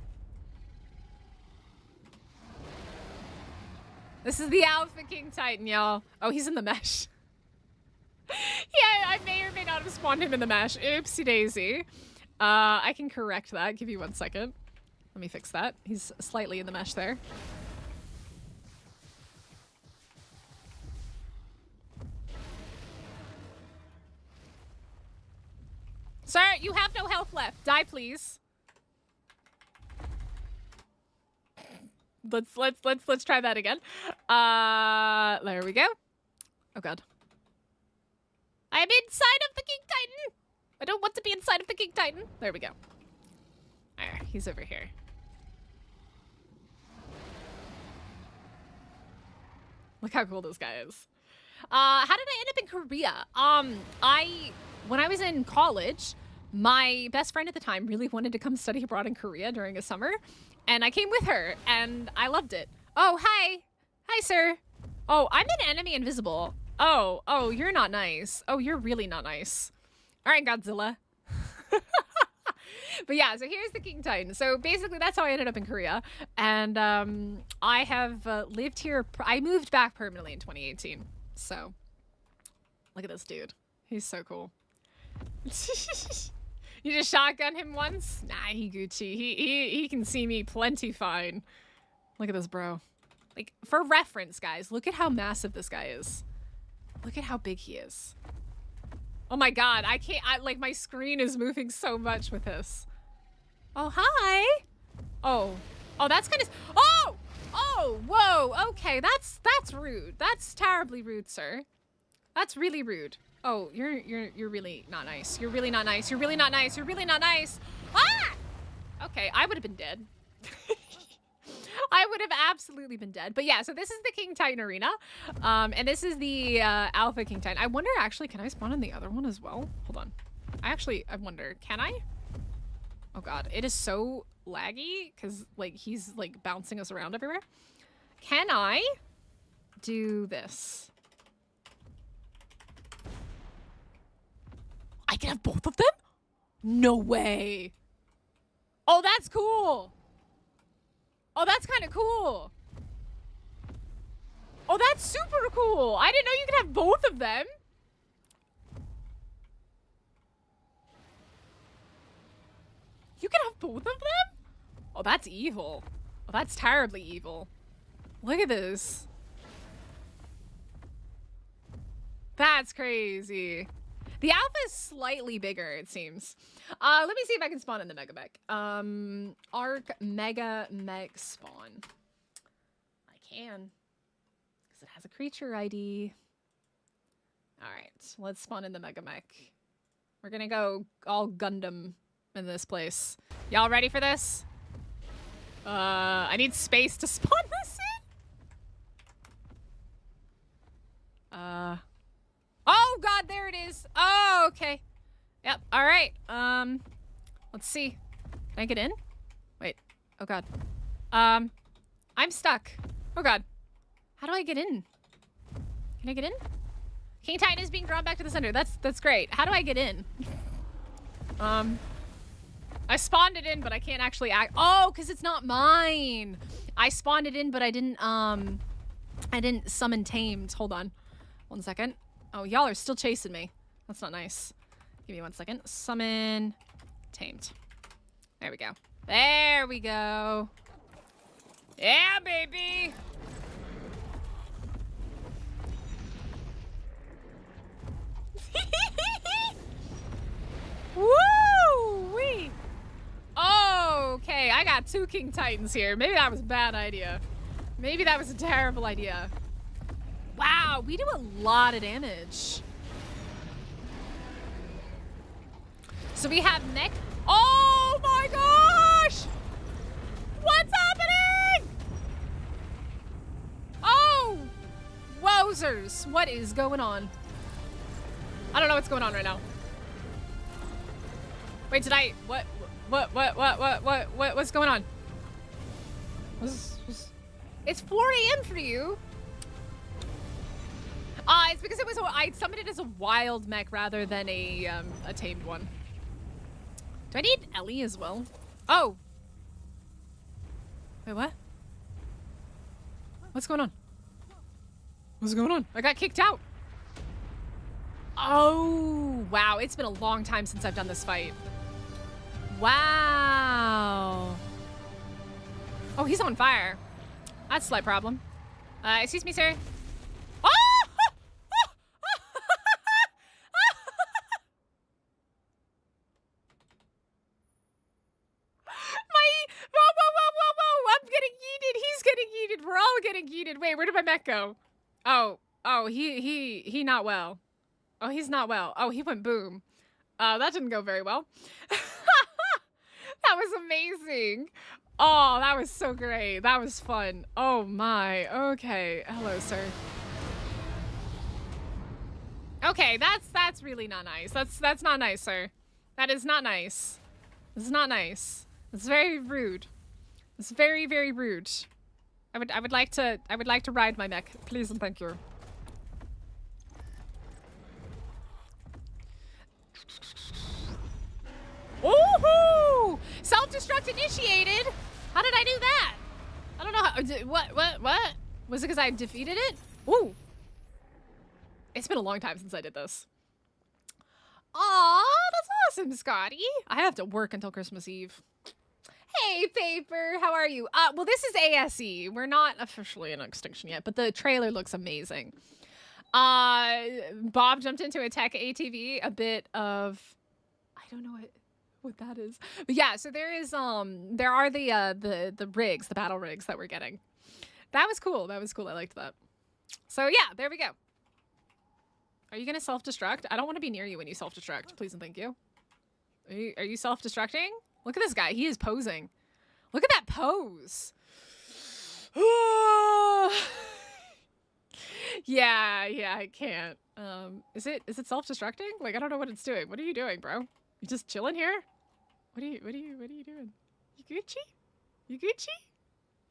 This is the Alpha King Titan, y'all. Oh, he's in the mesh. Yeah, I may or may not have spawned him in the mesh. Oopsie daisy. I can correct that. Give you 1 second. Let me fix that. He's slightly in the mesh there. Sir, you have no health left. Die, please. Let's try that again. There we go. Oh god. I'm inside of the King Titan. I don't want to be inside of the King Titan. There we go. Alright, he's over here. Look how cool this guy is. How did I end up in Korea? When I was in college, my best friend at the time really wanted to come study abroad in Korea during a summer, and I came with her, and I loved it. Oh, hi. Hi, sir. Oh, I'm an enemy invisible. Oh, you're not nice. Oh, you're really not nice. All right, Godzilla. But yeah, so here's the King Titan. So basically that's how I ended up in Korea. And I have lived here. I moved back permanently in 2018. So look at this dude. He's so cool. You just shotgun him once? Nah, he Gucci. He can see me plenty fine. Look at this, bro. Like, for reference, guys, look at how massive this guy is. Look at how big he is. Oh my god, like, my screen is moving so much with this. Oh, hi! Oh, that's kind of... Oh, whoa, okay, that's rude. That's terribly rude, sir. That's really rude. Oh, you're really not nice. You're really not nice. You're really not nice. You're really not nice. Ah! Okay, I would have been dead. I would have absolutely been dead. But yeah, so this is the King Titan arena. And this is the Alpha King Titan. I wonder, actually, can I spawn in the other one as well? Hold on. I wonder, can I? Oh god, it is so laggy because, like, he's, like, bouncing us around everywhere. Can I do this? I can have both of them? No way. Oh, that's cool. Oh, that's kind of cool. Oh, that's super cool. I didn't know you could have both of them. You can have both of them? Oh, that's evil. Oh, that's terribly evil. Look at this. That's crazy. The alpha is slightly bigger, it seems. Let me see if I can spawn in the Mega Mech. Ark Mega Mech spawn. I can. Because it has a creature ID. Alright, let's spawn in the Mega Mech. We're gonna go all Gundam in this place. Y'all ready for this? I need space to spawn this in. Oh god, there it is. Oh, okay. Yep, all right. Let's see. Can I get in? Wait. Oh god. I'm stuck. Oh god. How do I get in? Can I get in? King Titan is being drawn back to the center. That's great. How do I get in? I spawned it in, but I can't actually act. Oh, because it's not mine. I spawned it in, but I didn't summon tamed. Hold on. 1 second. Oh, y'all are still chasing me. That's not nice. Give me 1 second. Summon tamed. There we go. There we go. Yeah, baby. Woo-wee. Okay, I got 2 King Titans here. Maybe that was a bad idea. Maybe that was a terrible idea. Wow, we do a lot of damage. So we have mech. Oh my gosh! What's happening? Oh! Wowzers. What is going on? I don't know what's going on right now. Wait, did I... What's going on? It's 4 a.m. for you. It's because it was I summoned it as a wild mech rather than a tamed one. Do I need Ellie as well? Oh. Wait, what? What's going on? What's going on? I got kicked out. Oh, wow. It's been a long time since I've done this fight. Wow. Oh, he's on fire. That's a slight problem. Excuse me, sir. Oh! Whoa. I'm getting yeeted. He's getting yeeted. We're all getting yeeted. Wait, where did my mech go? Oh, he not well. Oh, he's not well. Oh, he went boom. That didn't go very well. That was amazing. Oh, that was so great. That was fun. Oh my. Okay. Hello, sir. Okay, that's really not nice. That's not nice, sir. That is not nice. This is not nice. It's very rude. It's very, very rude. I would like to ride my mech, please and thank you. Woohoo! Self-destruct initiated. How did I do that? I don't know how. What? Was it because I defeated it? Ooh. It's been a long time since I did this. Aw, that's awesome, Scotty. I have to work until Christmas Eve. Hey, Paper, how are you? Well, this is ASE. We're not officially in Extinction yet, but the trailer looks amazing. Bob jumped into a tech ATV, a bit of, I don't know what that is. But yeah, so there are the rigs, the battle rigs that we're getting. That was cool. I liked that. So yeah, there we go. Are you gonna self-destruct? I don't want to be near you when you self-destruct. Please and thank you. Are you self-destructing? Look at this guy. He is posing. Look at that pose. Yeah, I can't. Is it self-destructing? Like, I don't know what it's doing. What are you doing, bro? You just chilling here? What are you doing? You Gucci? You Gucci?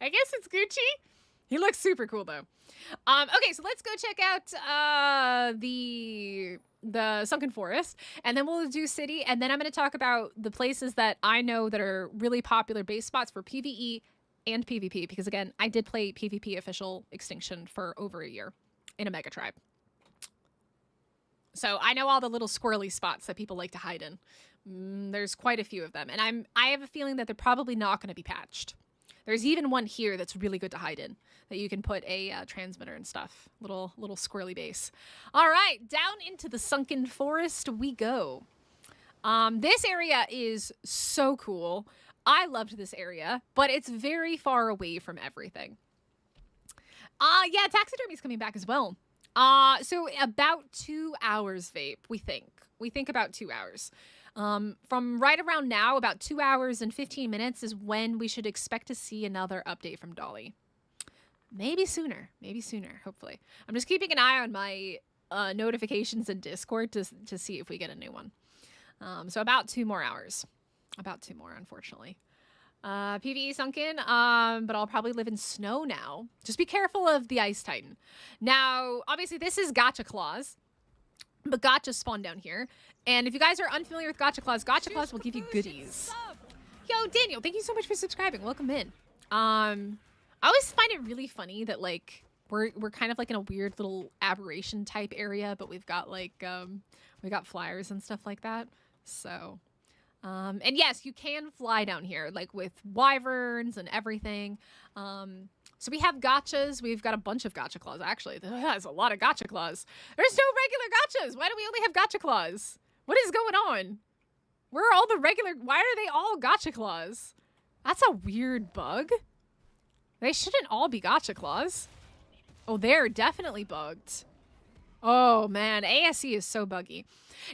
I guess it's Gucci. He looks super cool though. Okay, so let's go check out the Sunken Forest, and then we'll do City, and then I'm going to talk about the places that I know that are really popular base spots for PvE and PvP, because again, I did play PvP official Extinction for over a year in a mega tribe. So I know all the little squirrely spots that people like to hide in. There's quite a few of them, and I have a feeling that they're probably not going to be patched. There's even one here that's really good to hide in, that you can put a transmitter and stuff. Little squirrely base. All right, down into the Sunken Forest we go. This area is so cool. I loved this area, but it's very far away from everything. Yeah, taxidermy's coming back as well. So about 2 hours, Vape, we think. We think about 2 hours. From right around now, about 2 hours and 15 minutes is when we should expect to see another update from Dolly. Maybe sooner, hopefully. I'm just keeping an eye on my notifications in Discord to see if we get a new one. So about 2 more hours. About 2 more, unfortunately. PvE sunken, but I'll probably live in snow now. Just be careful of the Ice Titan. Now, obviously, this is Gacha Claws, but Gachas spawn down here. And if you guys are unfamiliar with Gacha Claws will give you goodies. Yo, Daniel, thank you so much for subscribing. Welcome in. I always find it really funny that, like, we're kind of like in a weird little aberration type area, but we've got like we got flyers and stuff like that. So and yes, you can fly down here, like with wyverns and everything. So we have gachas. We've got a bunch of gacha claws, actually. There's a lot of gacha claws. There's no regular gachas. Why do we only have gacha claws? What is going on? Where are all the regular... Why are they all gacha claws? That's a weird bug. They shouldn't all be gacha claws. Oh, they're definitely bugged. Oh, man. ASE is so buggy.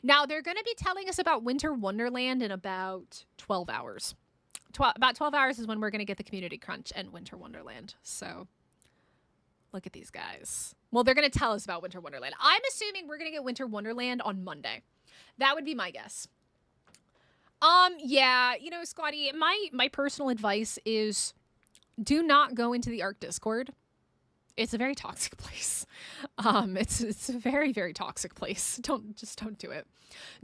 Now, they're going to be telling us about Winter Wonderland in about 12 hours. About 12 hours is when we're going to get the Community Crunch and Winter Wonderland. So, look at these guys. Well, they're going to tell us about Winter Wonderland. I'm assuming we're going to get Winter Wonderland on Monday. That would be my guess. Yeah, you know, Squatty, my personal advice is do not go into the Ark Discord. It's a very toxic place. It's a very, very toxic place. Don't do it.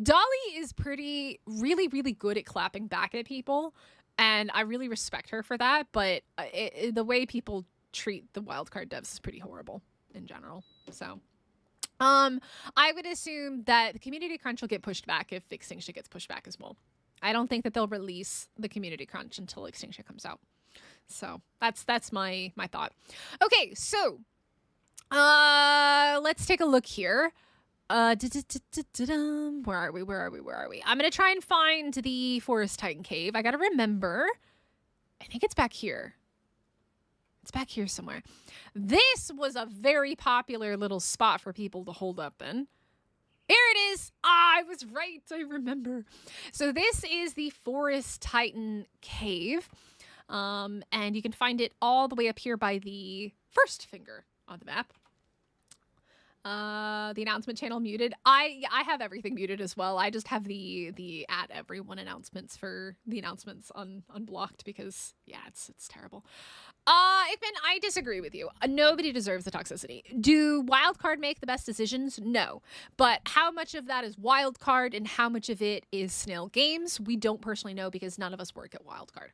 Dolly is really, really good at clapping back at people, and I really respect her for that. But the way people treat the wildcard devs is pretty horrible in general. So, I would assume that the community crunch will get pushed back if Extinction gets pushed back as well. I don't think that they'll release the community crunch until Extinction comes out. So that's my thought. Okay, so let's take a look here. Where are we? I'm gonna try and find the Forest Titan cave. I gotta remember. I think it's back here. It's back here somewhere. This was a very popular little spot for people to hold up in. Here it is. I was right. I remember. So this is the Forest Titan cave. And you can find it all the way up here by the first finger on the map. The announcement channel muted. I have everything muted as well. I just have the at everyone announcements for the announcements unblocked because yeah, it's terrible. Ikman, I disagree with you. Nobody deserves the toxicity. Do wildcard make the best decisions? No. But how much of that is wildcard and how much of it is Snail Games? We don't personally know because none of us work at wildcard.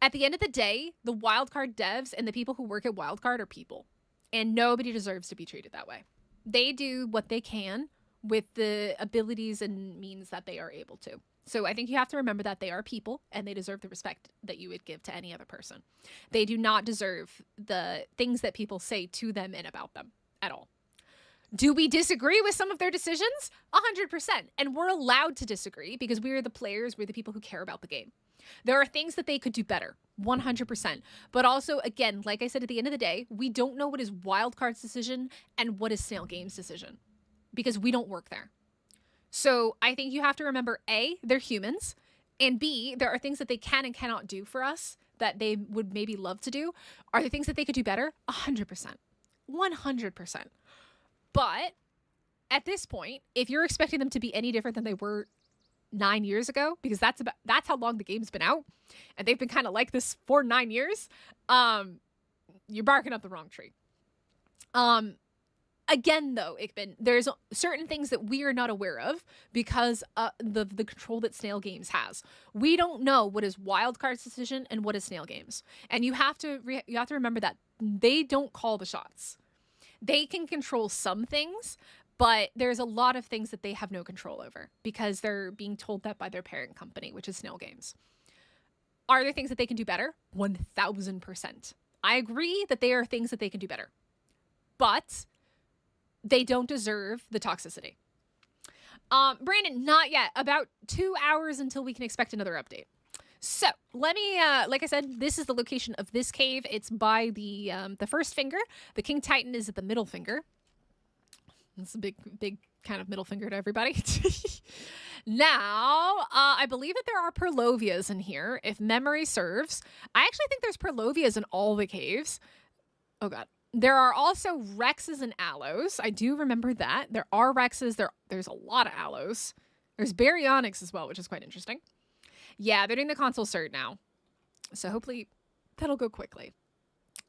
At the end of the day, the wildcard devs and the people who work at wildcard are people. And nobody deserves to be treated that way. They do what they can with the abilities and means that they are able to. So I think you have to remember that they are people and they deserve the respect that you would give to any other person. They do not deserve the things that people say to them and about them at all. Do we disagree with some of their decisions? 100%. And we're allowed to disagree because we are the players. We're the people who care about the game. There are things that they could do better, 100%. But also, again, like I said, at the end of the day, we don't know what is Wildcard's decision and what is Snail Games' decision because we don't work there. So I think you have to remember, A, they're humans, and B, there are things that they can and cannot do for us that they would maybe love to do. Are there things that they could do better? 100%. 100%. But at this point, if you're expecting them to be any different than they were 9 years ago, because that's how long the game's been out, and they've been kind of like this for 9 years, you're barking up the wrong tree. Again, though, Ikman, there's certain things that we are not aware of because the control that Snail Games has. We don't know what is Wildcard's decision and what is Snail Games, and you have to remember that they don't call the shots. They can control some things, but there's a lot of things that they have no control over because they're being told that by their parent company, which is Snail Games. Are there things that they can do better? 1000%. I agree that there are things that they can do better, but they don't deserve the toxicity. Brandon, not yet. About 2 hours until we can expect another update. So let me, like I said, this is the location of this cave. It's by the first finger. The King Titan is at the middle finger. It's a big kind of middle finger to everybody. Now, I believe that there are Perlovias in here, if memory serves. I actually think there's Perlovias in all the caves. Oh god. There are also Rexes and Aloes. I do remember that. There are Rexes. There's a lot of Aloes. There's Baryonyx as well, which is quite interesting. Yeah, they're doing the console cert now. So hopefully that'll go quickly.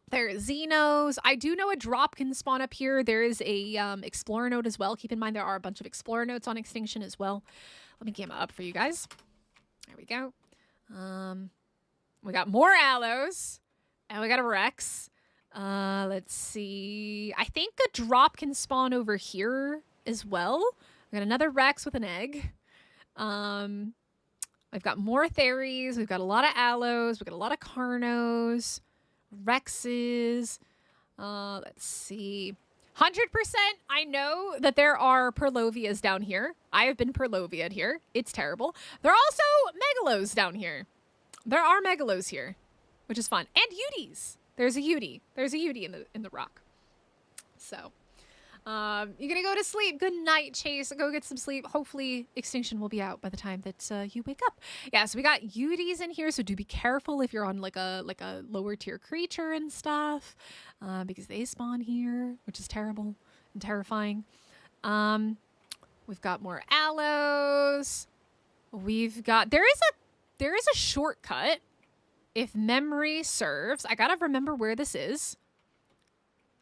There are Xenos. I do know a drop can spawn up here. There is a Explorer node as well. Keep in mind there are a bunch of Explorer nodes on Extinction as well. Let me gamma up for you guys. There we go. We got more Aloes. And we got a Rex. Let's see. I think a drop can spawn over here as well. We got another Rex with an egg. We've got more Theres. We've got a lot of Aloes. We've got a lot of Carnos. Rexes. Let's see. 100% I know that there are Perlovias down here. I have been Perlovia'd here. It's terrible. There are also Megalos down here. There are Megalos here, which is fun. And Uties. There's a Utie. There's a Utie in the rock. So, you're gonna go to sleep. Good night, Chase. Go get some sleep. Hopefully, Extinction will be out by the time that you wake up. Yeah, so we got Uties in here. So do be careful if you're on like a lower tier creature and stuff, because they spawn here, which is terrible and terrifying. We've got more Aloes. We've got there is a shortcut. If memory serves, I gotta remember where this is.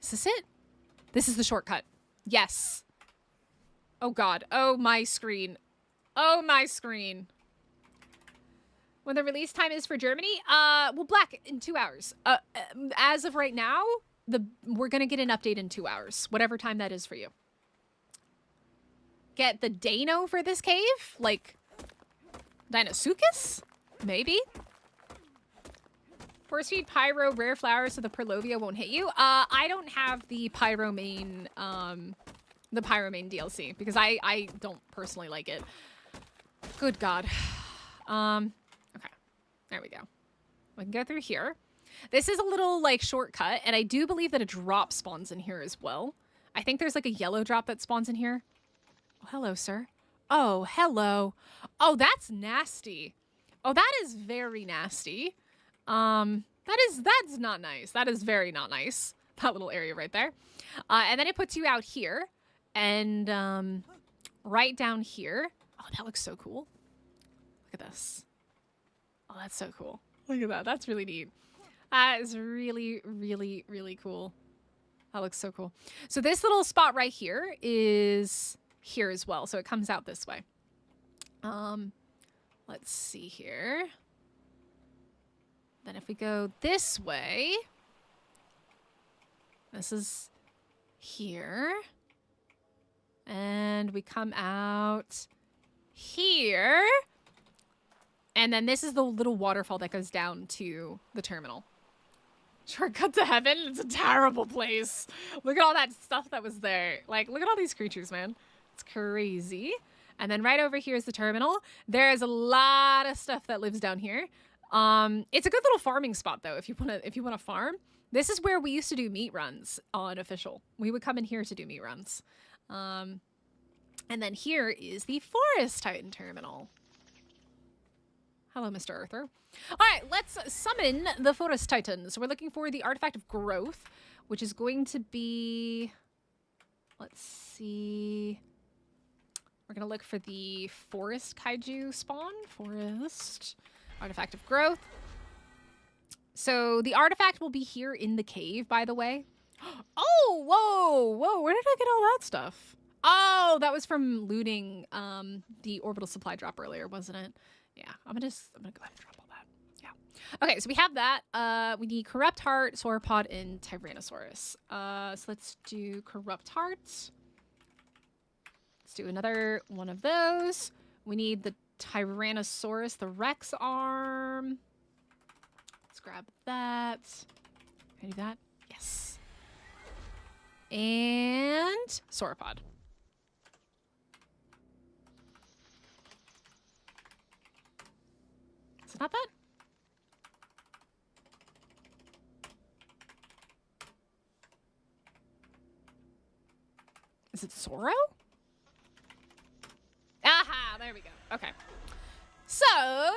Is this it? This is the shortcut. Yes. Oh god. Oh my screen. Oh my screen. When the release time is for Germany? Well, Black, in 2 hours. As of right now, we're gonna get an update in 2 hours. Whatever time that is for you. Get the Dano for this cave? Like, Dinosuchus? Maybe? Force feed Pyro rare flowers so the Perlovia won't hit you. I don't have the Pyromane DLC because I don't personally like it. Good God. Okay, there we go. We can go through here. This is a little like shortcut, and I do believe that a drop spawns in here as well. I think there's like a yellow drop that spawns in here. Oh, hello, sir. Oh, hello. Oh, that's nasty. Oh, that is very nasty. That's not nice. That is very not nice. That little area right there. And then it puts you out here and, right down here. Oh, that looks so cool. Look at this. Oh, that's so cool. Look at that. That's really neat. That is really, really, really cool. That looks so cool. So this little spot right here is here as well. So it comes out this way. Let's see here. Then if we go this way, this is here. And we come out here. And then this is the little waterfall that goes down to the terminal. Shortcut to heaven? It's a terrible place. Look at all that stuff that was there. Like, look at all these creatures, man. It's crazy. And then right over here is the terminal. There is a lot of stuff that lives down here. It's a good little farming spot though, if you wanna farm. This is where we used to do meat runs on Official. We would come in here to do meat runs. And then here is the Forest Titan terminal. Hello, Mr. Arthur. All right, let's summon the Forest Titans. We're looking for the Artifact of Growth, which is going to be, let's see. We're gonna look for the Forest Kaiju spawn. Forest Artifact of Growth. So the artifact will be here in the cave, by the way. Oh, whoa, where did I get all that stuff? Oh, that was from looting the orbital supply drop earlier, wasn't it? Yeah, I'm gonna go ahead and drop all that. Yeah. Okay, so we have that. We need Corrupt Heart, Sauropod, and Tyrannosaurus. So let's do Corrupt Heart. Let's do another one of those. We need the Tyrannosaurus, the Rex arm. Let's grab that. Can I do that? Yes. And Sauropod. Is it not that? Is it Soro? Aha, there there we go. Okay. So,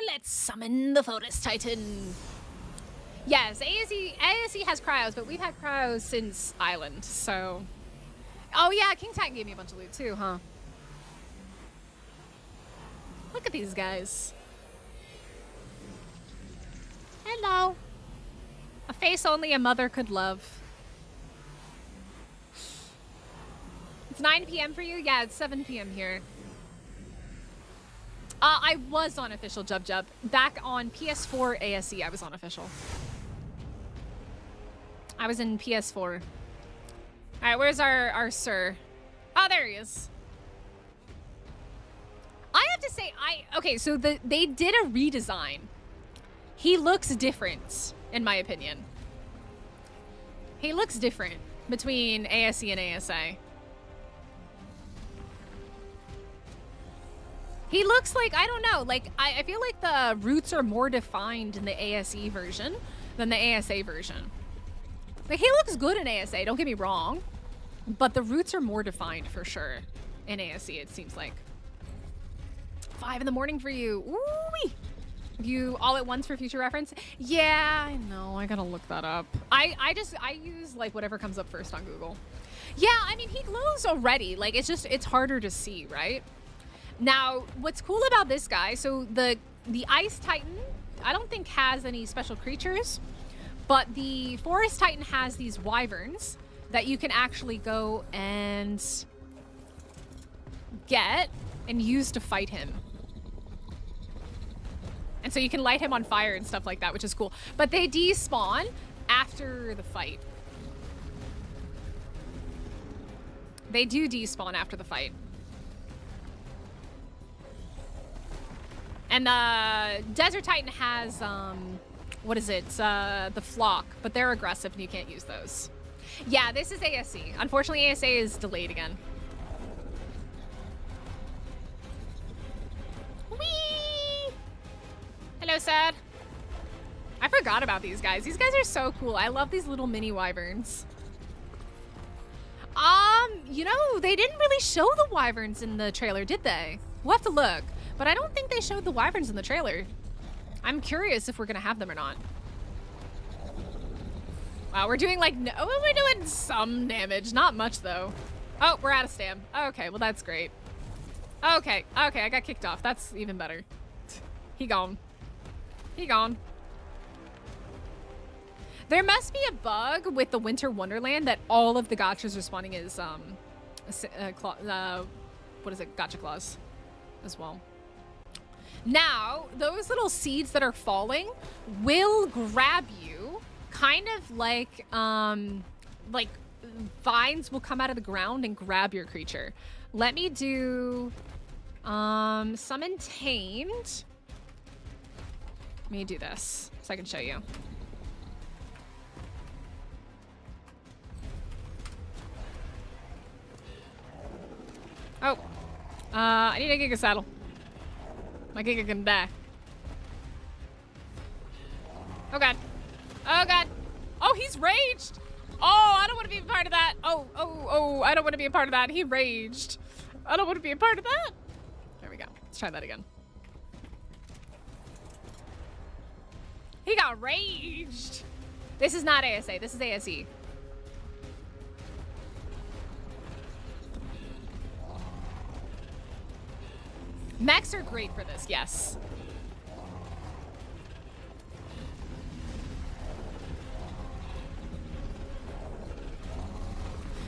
let's summon the Forest Titan. Yes, ASE has cryos, but we've had cryos since Island, so... Oh yeah, King Titan gave me a bunch of loot too, huh? Look at these guys. Hello. A face only a mother could love. It's 9 p.m. for you? Yeah, it's 7 p.m. here. I was on official Jub Jub. Back on PS4 ASE, I was on official. I was in PS4. All right, where's our sir? Oh, there he is. I have to say, okay, so they did a redesign. He looks different, in my opinion. He looks different between ASE and ASA. He looks like, I don't know, like, I feel like the roots are more defined in the ASE version than the ASA version. Like, he looks good in ASA, don't get me wrong, but the roots are more defined for sure in ASE, it seems like. 5 in the morning for you. Ooh-wee. You all at once for future reference? Yeah, I know, I gotta look that up. I use, like, whatever comes up first on Google. Yeah, I mean, he glows already. Like, it's harder to see, right? Now, what's cool about this guy, so the Ice Titan, I don't think has any special creatures, but the Forest Titan has these wyverns that you can actually go and get and use to fight him. And so you can light him on fire and stuff like that, which is cool. But they despawn after the fight. They do despawn after the fight. And Desert Titan has, what is it? The Flock, but they're aggressive and you can't use those. Yeah, this is ASE. Unfortunately, ASA is delayed again. Whee! Hello, Sad. I forgot about these guys. These guys are so cool. I love these little mini wyverns. You know, they didn't really show the wyverns in the trailer, did they? We'll have to look. But I don't think they showed the wyverns in the trailer. I'm curious if we're gonna have them or not. Wow, we're doing like, oh, we're doing some damage. Not much though. Oh, we're out of stam. Okay, well that's great. Okay, I got kicked off. That's even better. He gone. He gone. There must be a bug with the Winter Wonderland that all of the gachas are spawning as, what is it? Gacha claws as well. Now, those little seeds that are falling will grab you, kind of like vines will come out of the ground and grab your creature. Let me do summon tamed. Let me do this so I can show you. Oh, I need a Giga Saddle. My Giga can die. Oh god. Oh god. Oh, he's raged. Oh, I don't want to be a part of that. Oh, I don't want to be a part of that. He raged. I don't want to be a part of that. There we go. Let's try that again. He got raged. This is not ASA. This is ASE. Mechs are great for this, yes.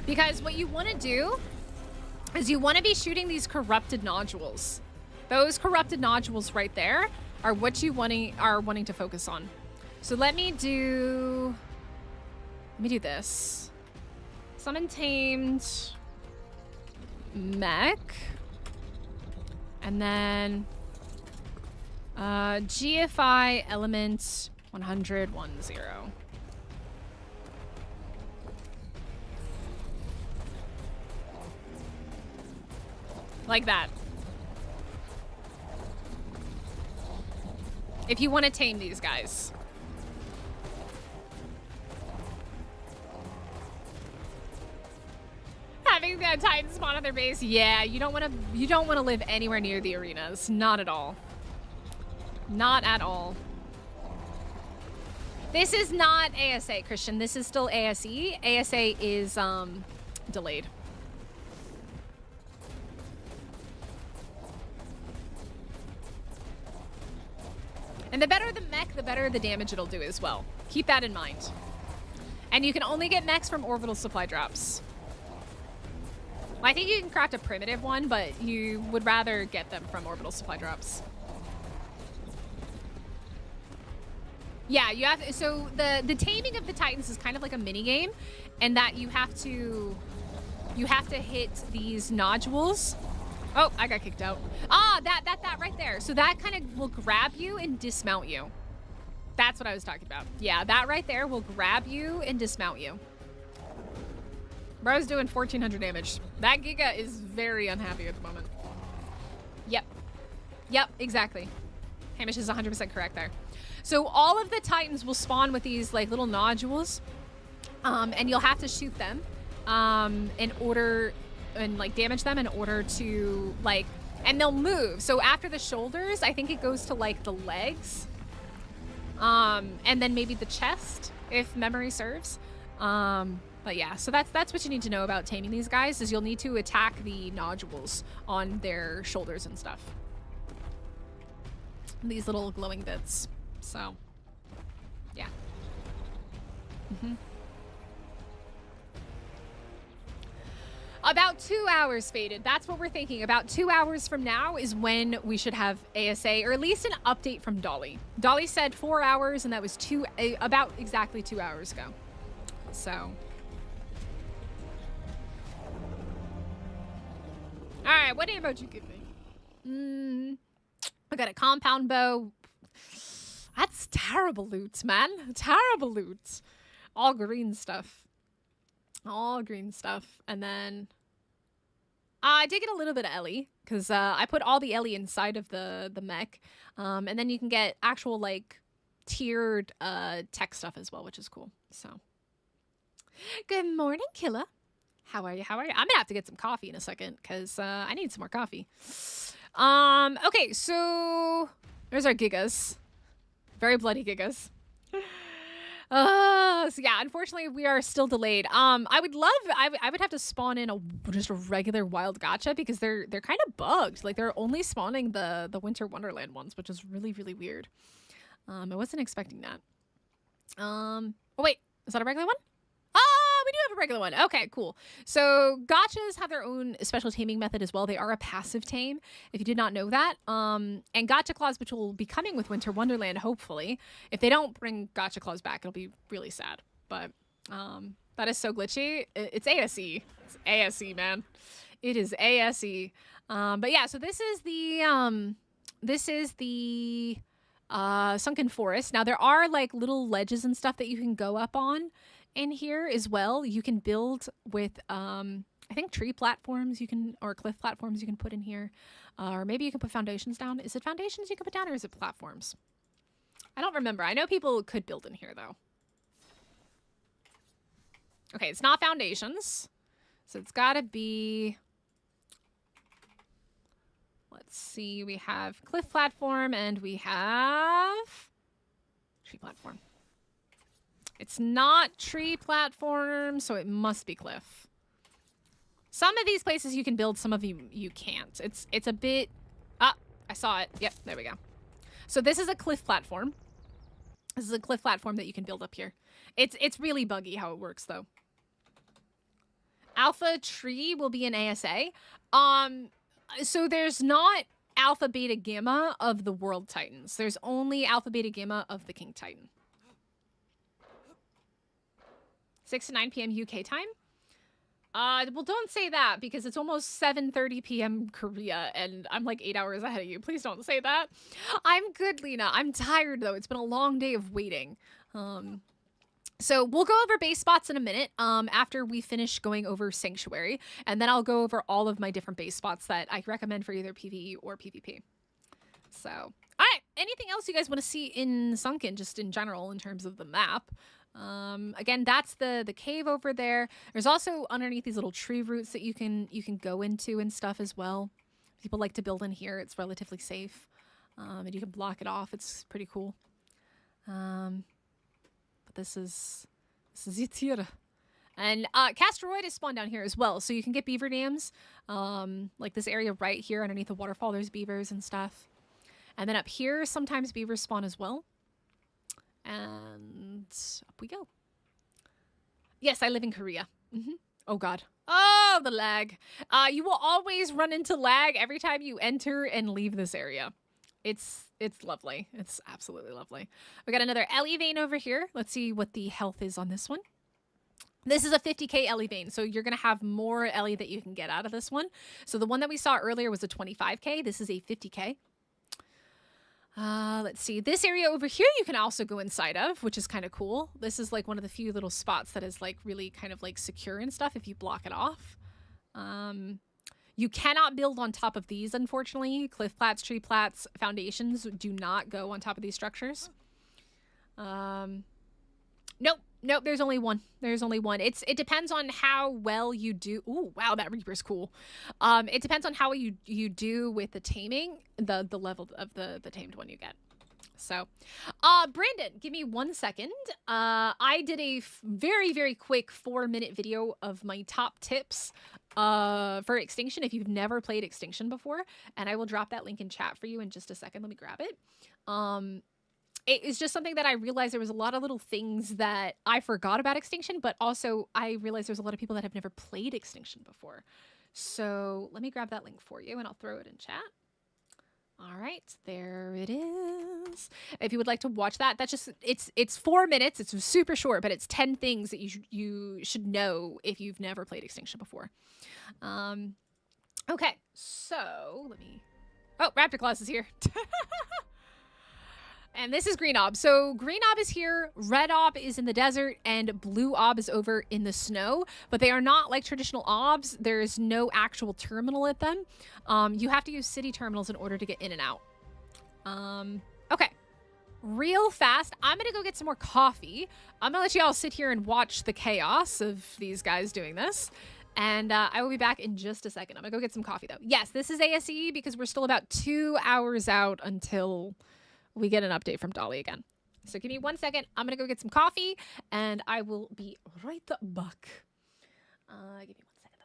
Because what you want to do is you want to be shooting these corrupted nodules. Those corrupted nodules right there are what you are wanting to focus on. So let me do this. Summon tamed mech. And then GFI element 100 10. Like that. If you want to tame these guys. Having a Titan spawn on their base. Yeah, you don't want to live anywhere near the arenas. Not at all. Not at all. This is not ASA, Christian. This is still ASE. ASA is delayed. And the better the mech, the better the damage it'll do as well. Keep that in mind. And you can only get mechs from orbital supply drops. Well, I think you can craft a primitive one, but you would rather get them from orbital supply drops. Yeah, you have to, so the taming of the Titans is kind of like a mini game, and that you have to hit these nodules. Oh, I got kicked out. Ah, that right there. So that kind of will grab you and dismount you. That's what I was talking about. Yeah, that right there will grab you and dismount you. Bro's doing 1400 damage. That Giga is very unhappy at the moment. Yep. Yep, exactly. Hamish is 100% correct there. So all of the Titans will spawn with these like little nodules, and you'll have to shoot them in order, and like damage them in order to like, and they'll move. So after the shoulders, I think it goes to like the legs, and then maybe the chest, if memory serves. But yeah, so that's what you need to know about taming these guys, is you'll need to attack the nodules on their shoulders and stuff. These little glowing bits. So, yeah. About 2 hours, Faded. That's what we're thinking. About 2 hours from now is when we should have ASA, or at least an update from Dolly. Dolly said 4 hours, and that was about exactly 2 hours ago. So. All right, what ammo did you give me? I got a compound bow. That's terrible loot, man. Terrible loot. All green stuff. All green stuff. And then I did get a little bit of Ellie, because I put all the Ellie inside of the mech. And then you can get actual like tiered tech stuff as well, which is cool. So good morning, Killa. How are you? How are you? I'm gonna have to get some coffee in a second, because I need some more coffee. Okay, so there's our Gigas. Very bloody Gigas. So yeah, unfortunately we are still delayed. I would have to spawn in just a regular wild gacha, because they're kind of bugged. Like they're only spawning the Winter Wonderland ones, which is really, really weird. I wasn't expecting that. Oh wait, is that a regular one? We do have a regular one. Okay, cool. So gachas have their own special taming method as well. They are a passive tame, if you did not know that. And gacha claws, which will be coming with Winter Wonderland, hopefully. If they don't bring gacha claws back, it'll be really sad. But that is so glitchy. It's ASE. It's ASE, man. It is ASE. But yeah, so this is the Sunken Forest. Now there are like little ledges and stuff that you can go up on in here as well. You can build with I think tree platforms or cliff platforms you can put in here, or maybe you can put foundations down. Is it foundations you can put down, or is it platforms? I don't remember. I know people could build in here though. Okay, it's not foundations, so it's gotta be, let's see, we have cliff platform and we have tree platform. It's not tree platform, so it must be cliff. Some of these places you can build, some of you can't. It's a bit... Ah, I saw it. Yep, there we go. So this is a cliff platform. This is a cliff platform that you can build up here. It's really buggy how it works, though. Alpha tree will be an ASA. So there's not Alpha, Beta, Gamma of the World Titans. There's only Alpha, Beta, Gamma of the King Titan. 6 to 9 p.m. UK time? Well, don't say that, because it's almost 7:30 p.m. Korea, and I'm like 8 hours ahead of you. Please don't say that. I'm good, Lena. I'm tired, though. It's been a long day of waiting. So we'll go over base spots in a minute after we finish going over Sanctuary, and then I'll go over all of my different base spots that I recommend for either PvE or PvP. So, all right. Anything else you guys want to see in Sunken, just in general, in terms of the map? Again, that's the cave over there. There's also underneath these little tree roots that you can go into and stuff as well. People like to build in here. It's relatively safe. And you can block it off. It's pretty cool. But this is it here. And Castroid is spawned down here as well, so you can get beaver dams. Like this area right here underneath the waterfall, there's beavers and stuff. And then up here, sometimes beavers spawn as well. And up we go. Yes, I live in Korea. Oh god. Oh, the lag. You will always run into lag every time you enter and leave this area. It's lovely. It's absolutely lovely. We got another Ellie vein over here. Let's see what the health is on this one. This is a 50k Ellie vein, so you're going to have more Ellie that you can get out of this one. So the one that we saw earlier was a 25k. This is a 50k. Let's see. This area over here you can also go inside of, which is kind of cool. This is like one of the few little spots that is like really kind of like secure and stuff if you block it off. You cannot build on top of these, unfortunately. Cliff plats, tree plats, foundations do not go on top of these structures. Nope, there's only one. There's only one. It depends on how well you do. Ooh, wow, that Reaper's cool. It depends on how you do with the taming, the level of the tamed one you get. So, Brandon, give me 1 second. I did a very, very quick 4-minute video of my top tips for Extinction if you've never played Extinction before, and I will drop that link in chat for you in just a second. Let me grab it. It is just something that I realized there was a lot of little things that I forgot about Extinction, but also I realized there's a lot of people that have never played Extinction before. So let me grab that link for you and I'll throw it in chat. All right, there it is. If you would like to watch that, that's just, it's 4 minutes. It's super short, but it's 10 things that you should know if you've never played Extinction before. Okay, so let me, oh, Raptor Claus is here. And this is Green Ob. So Green Ob is here, Red Ob is in the desert, and Blue Ob is over in the snow. But they are not like traditional Obs. There's no actual terminal at them. You have to use city terminals in order to get in and out. Okay. Real fast, I'm going to go get some more coffee. I'm going to let you all sit here and watch the chaos of these guys doing this. And I will be back in just a second. I'm going to go get some coffee, though. Yes, this is ASE because we're still about 2 hours out until we get an update from Dolly again. So give me 1 second. I'm going to go get some coffee, and I will be right back. Give me 1 second, though.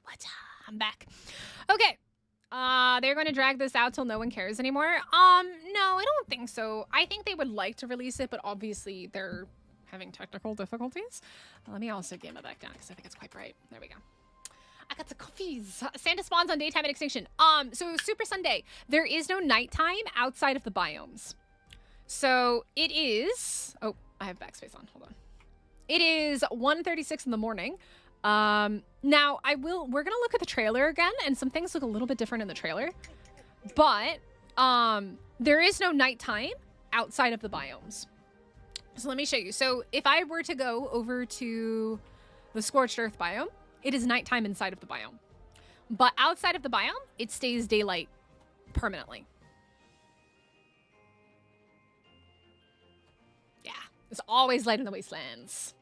What's up? I'm back. Okay. They're going to drag this out till no one cares anymore. No, I don't think so. I think they would like to release it, but obviously they're having technical difficulties. Let me also game it back down because I think it's quite bright. There we go. I got the coffees. Santa spawns on daytime at Extinction. So Super Sunday. There is no nighttime outside of the biomes. So it is... Oh, I have backspace on. Hold on. It is 1:36 in the morning. Now we're gonna look at the trailer again, and some things look a little bit different in the trailer. But there is no nighttime outside of the biomes. So let me show you. So if I were to go over to the Scorched Earth biome, it is nighttime inside of the biome. But outside of the biome, it stays daylight permanently. Yeah, there's always light in the wastelands.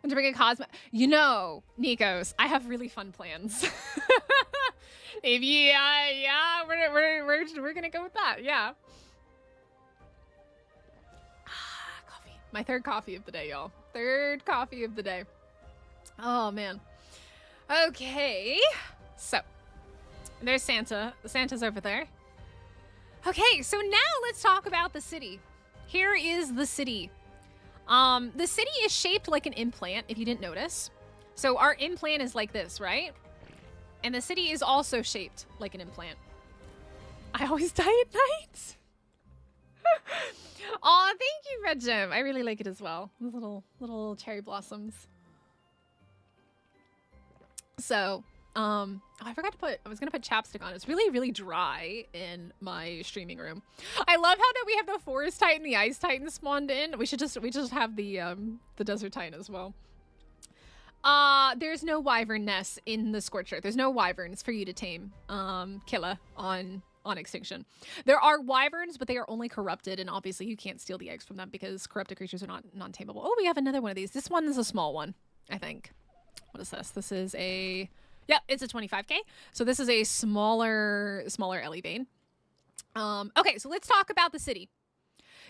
Want to bring a Cosmo? You know, Nikos, I have really fun plans. If yeah, we're gonna go with that. Yeah. Coffee. My third coffee of the day, y'all. Third coffee of the day. Oh man. Okay. So there's Santa. Santa's over there. Okay, so now let's talk about the city. Here is the city. The city is shaped like an implant, if you didn't notice. So our implant is like this, right? And the city is also shaped like an implant. I always die at night. Aw, thank you, Red Gem. I really like it as well. The little cherry blossoms. So, oh, I forgot to put, I was gonna put chapstick on. It's really, really dry in my streaming room. I love how that we have the Forest Titan, the Ice Titan spawned in. We just have the Desert Titan as well. There's no wyvern nests in the Scorched Earth. There's no wyverns for you to tame, Killa on Extinction. There are wyverns, but they are only corrupted, and obviously you can't steal the eggs from them because corrupted creatures are not non-tameable. Oh, we have another one of these. This one is a small one, I think. What is this? This is a... Yep, it's a 25k. So this is a smaller Ellie vein. Okay, so let's talk about the city.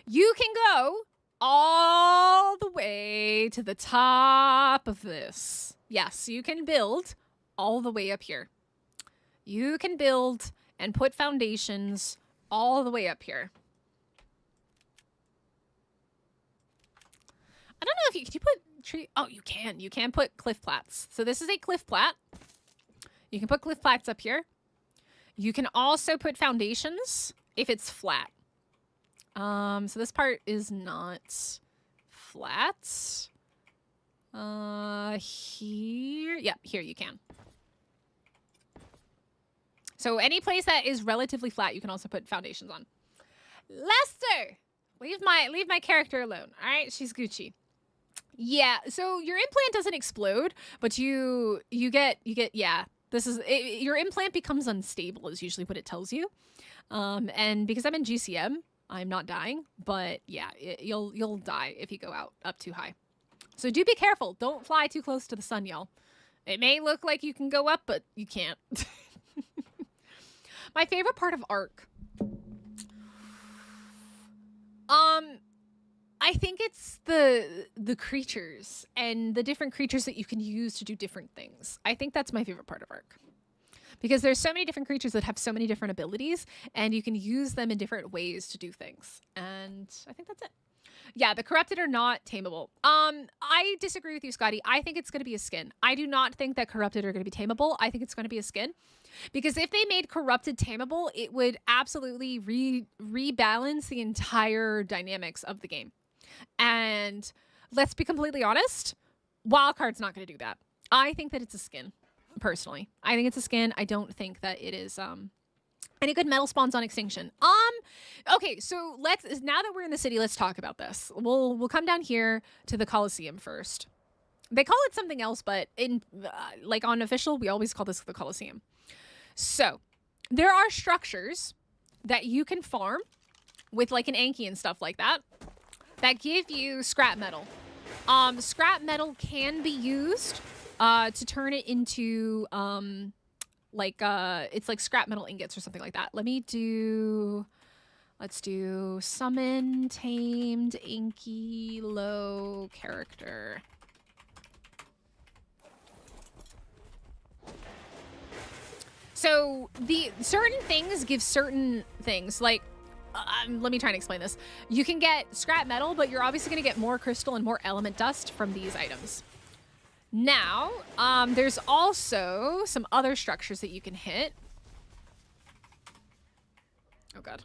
You can go all the way to the top of this. Yes, you can build all the way up here. You can build and put foundations all the way up here. I don't know if you... Can you put... tree? Oh, you can put cliff plats. So this is a cliff plat. You can put cliff plats up here. You can also put foundations if it's flat. So this part is not flat. Here, yeah, here you can. So any place that is relatively flat, you can also put foundations on. Lester, leave my character alone. All right, she's Gucci. Yeah, so your implant doesn't explode, but you get yeah. This is your implant becomes unstable is usually what it tells you. And because I'm in GCM, I'm not dying, but yeah, you'll die if you go up too high. So do be careful. Don't fly too close to the sun, y'all. It may look like you can go up, but you can't. My favorite part of Ark. I think it's the creatures and the different creatures that you can use to do different things. I think that's my favorite part of Ark. Because there's so many different creatures that have so many different abilities, and you can use them in different ways to do things. And I think that's it. Yeah, the corrupted are not tameable. I disagree with you, Scotty. I think it's going to be a skin. I do not think that corrupted are going to be tameable. I think it's going to be a skin. Because if they made corrupted tameable, it would absolutely rebalance the entire dynamics of the game. And let's be completely honest, Wildcard's not going to do that. I think that it's a skin, personally. I think it's a skin. I don't think that it is any good metal spawns on Extinction. Okay, so now that we're in the city, let's talk about this. We'll come down here to the Coliseum first. They call it something else, but in like on official, we always call this the Coliseum. So there are structures that you can farm with like an Anki and stuff like that give you scrap metal. Scrap metal can be used to turn it into it's like scrap metal ingots or something like that. Let's do summon tamed Anki low character. So the certain things give certain things. Like, let me try and explain this. You can get scrap metal, but you're obviously going to get more crystal and more element dust from these items. Now, there's also some other structures that you can hit. Oh god.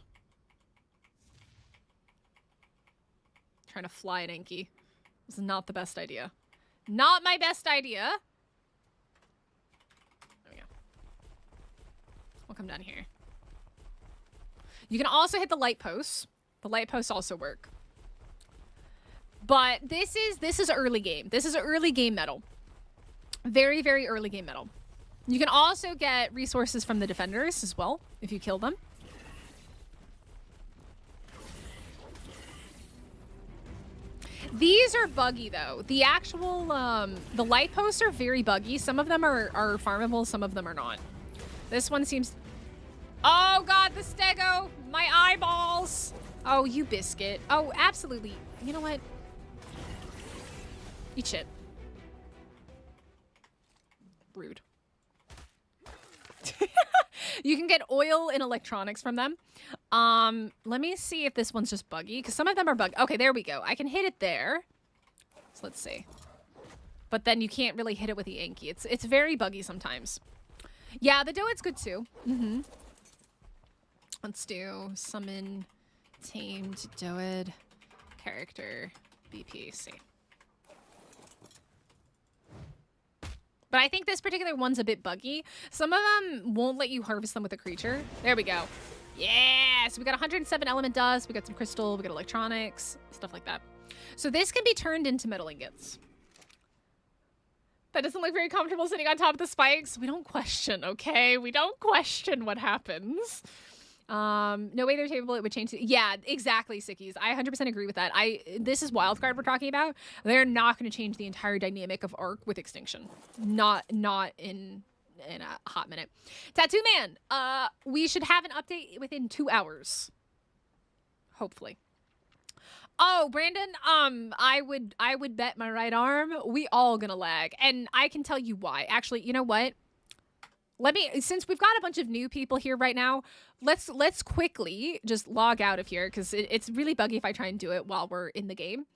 Trying to fly an Enki. This is not the best idea. Not my best idea. There we go. We'll come down here. You can also hit the light posts. The light posts also work. But this is early game. This is early game metal. Very, very early game metal. You can also get resources from the defenders as well if you kill them. These are buggy though. The actual, the light posts are very buggy. Some of them are farmable, some of them are not. This one seems... Oh god, the stego! My eyeballs! Oh, you biscuit. Oh, absolutely. You know what? Eat shit. Rude. You can get oil and electronics from them. Let me see if this one's just buggy, because some of them are buggy. Okay, there we go. I can hit it there. So let's see. But then you can't really hit it with the Anki. It's very buggy sometimes. Yeah, the Doed's good too. Mm-hmm. Let's do summon tamed Doed character BPC. But I think this particular one's a bit buggy. Some of them won't let you harvest them with a creature. There we go. Yeah, so we got 107 element dust, we got some crystal, we got electronics, stuff like that. So this can be turned into metal ingots. That doesn't look very comfortable sitting on top of the spikes. We don't question, okay? We don't question what happens. No way they're tapeable, it would change. Yeah, exactly, Sickies. I 100% agree with that. This is wildcard we're talking about. They're not going to change the entire dynamic of Ark with Extinction. Not in a hot minute. Tattoo Man, we should have an update within 2 hours. Hopefully. Oh, Brandon, I would bet my right arm we all gonna lag, and I can tell you why. Actually, you know what? Since we've got a bunch of new people here right now, let's quickly just log out of here, because it's really buggy if I try and do it while we're in the game.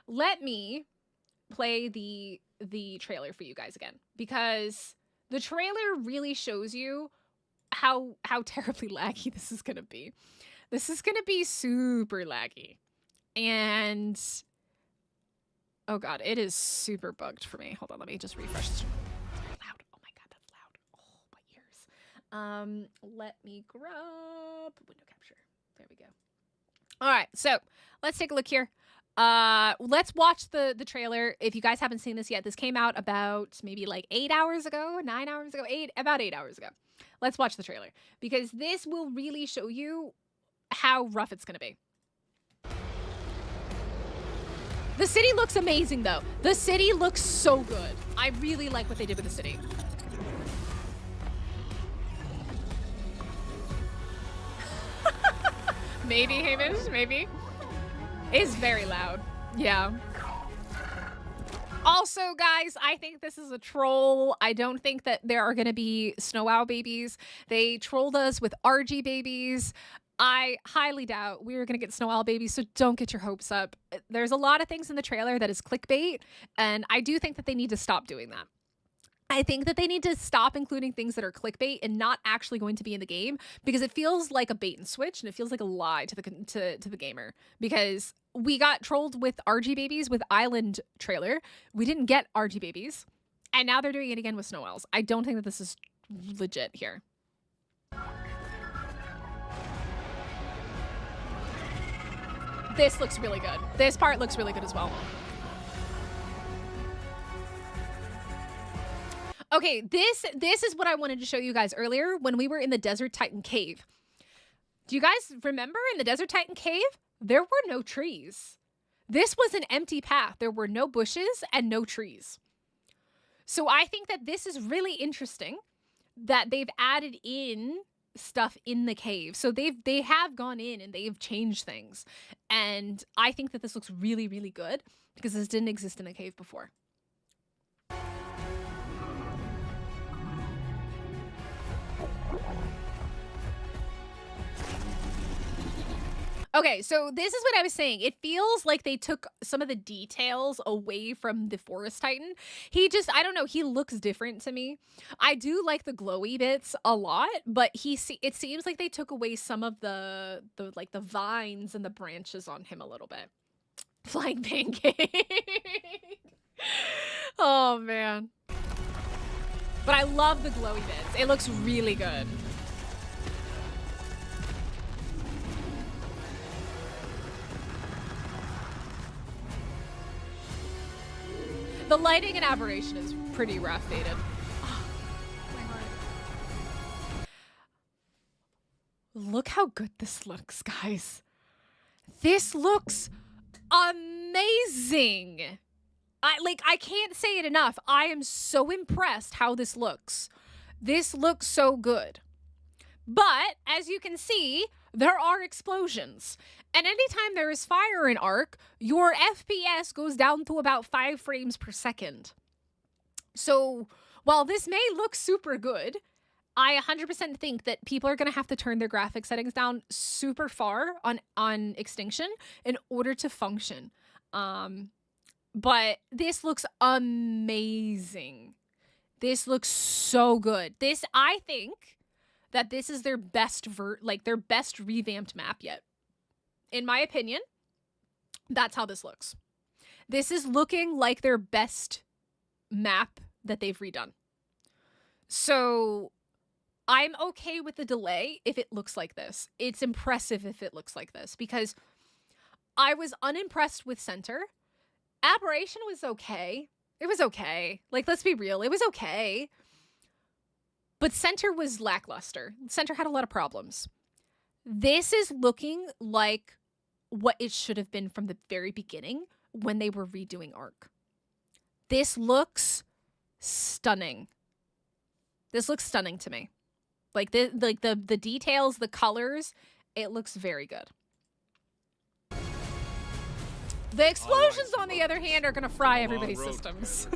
Let me play the trailer for you guys again, because the trailer really shows you how terribly laggy this is gonna be. This is gonna be super laggy. And oh god, it is super bugged for me. Hold on, let me just refresh this. Loud. Oh my god, that's loud. Oh, my ears. Let me grab window capture. There we go. All right, so let's take a look here. Let's watch the trailer. If you guys haven't seen this yet, this came out about maybe like 8 hours ago, 9 hours ago, about 8 hours ago. Let's watch the trailer, because this will really show you how rough it's gonna be. The city looks amazing, though. The city looks so good. I really like what they did with the city. Maybe, Hamish, maybe. It's very loud. Yeah. Also, guys, I think this is a troll. I don't think that there are going to be Snow Owl babies. They trolled us with RG babies. I highly doubt we're going to get Snow Owl babies, so don't get your hopes up. There's a lot of things in the trailer that is clickbait, and I do think that they need to stop doing that. I think that they need to stop including things that are clickbait and not actually going to be in the game, because it feels like a bait and switch, and it feels like a lie to the gamer. Because we got trolled with RG babies with Island trailer. We didn't get RG babies, and now they're doing it again with Snow Owls. I don't think that this is legit here. This looks really good. This part looks really good as well. Okay, this is what I wanted to show you guys earlier when we were in the Desert Titan Cave. Do you guys remember in the Desert Titan Cave? There were no trees. This was an empty path. There were no bushes and no trees. So I think that this is really interesting that they've added in stuff in the cave. So they have gone in and they've changed things. And I think that this looks really, really good, because this didn't exist in the cave before. Okay, so this is what I was saying. It feels like they took some of the details away from the Forest Titan. I don't know, he looks different to me. I do like the glowy bits a lot, but it seems like they took away some of the vines and the branches on him a little bit. Flying pancake. Oh, man. But I love the glowy bits. It looks really good. The lighting in Aberration is pretty rough faded. Oh, my heart. Look how good this looks, guys. This looks amazing. I can't say it enough. I am so impressed how this looks. This looks so good. But as you can see, there are explosions. And anytime there is fire in Ark, your FPS goes down to about 5 frames per second. So while this may look super good, I 100% think that people are going to have to turn their graphic settings down super far on Extinction in order to function. But this looks amazing. This looks so good. I think that this is their best their best revamped map yet. In my opinion, that's how this looks. This is looking like their best map that they've redone. So I'm okay with the delay if it looks like this. It's impressive if it looks like this, because I was unimpressed with Center. Aberration was okay. It was okay. Let's be real. It was okay. But Center was lackluster. Center had a lot of problems. This is looking like what it should have been from the very beginning when they were redoing Ark. This looks stunning. This looks stunning to me. The details, the colors, it looks very good. The explosions, on the other hand, are going to fry everybody's systems.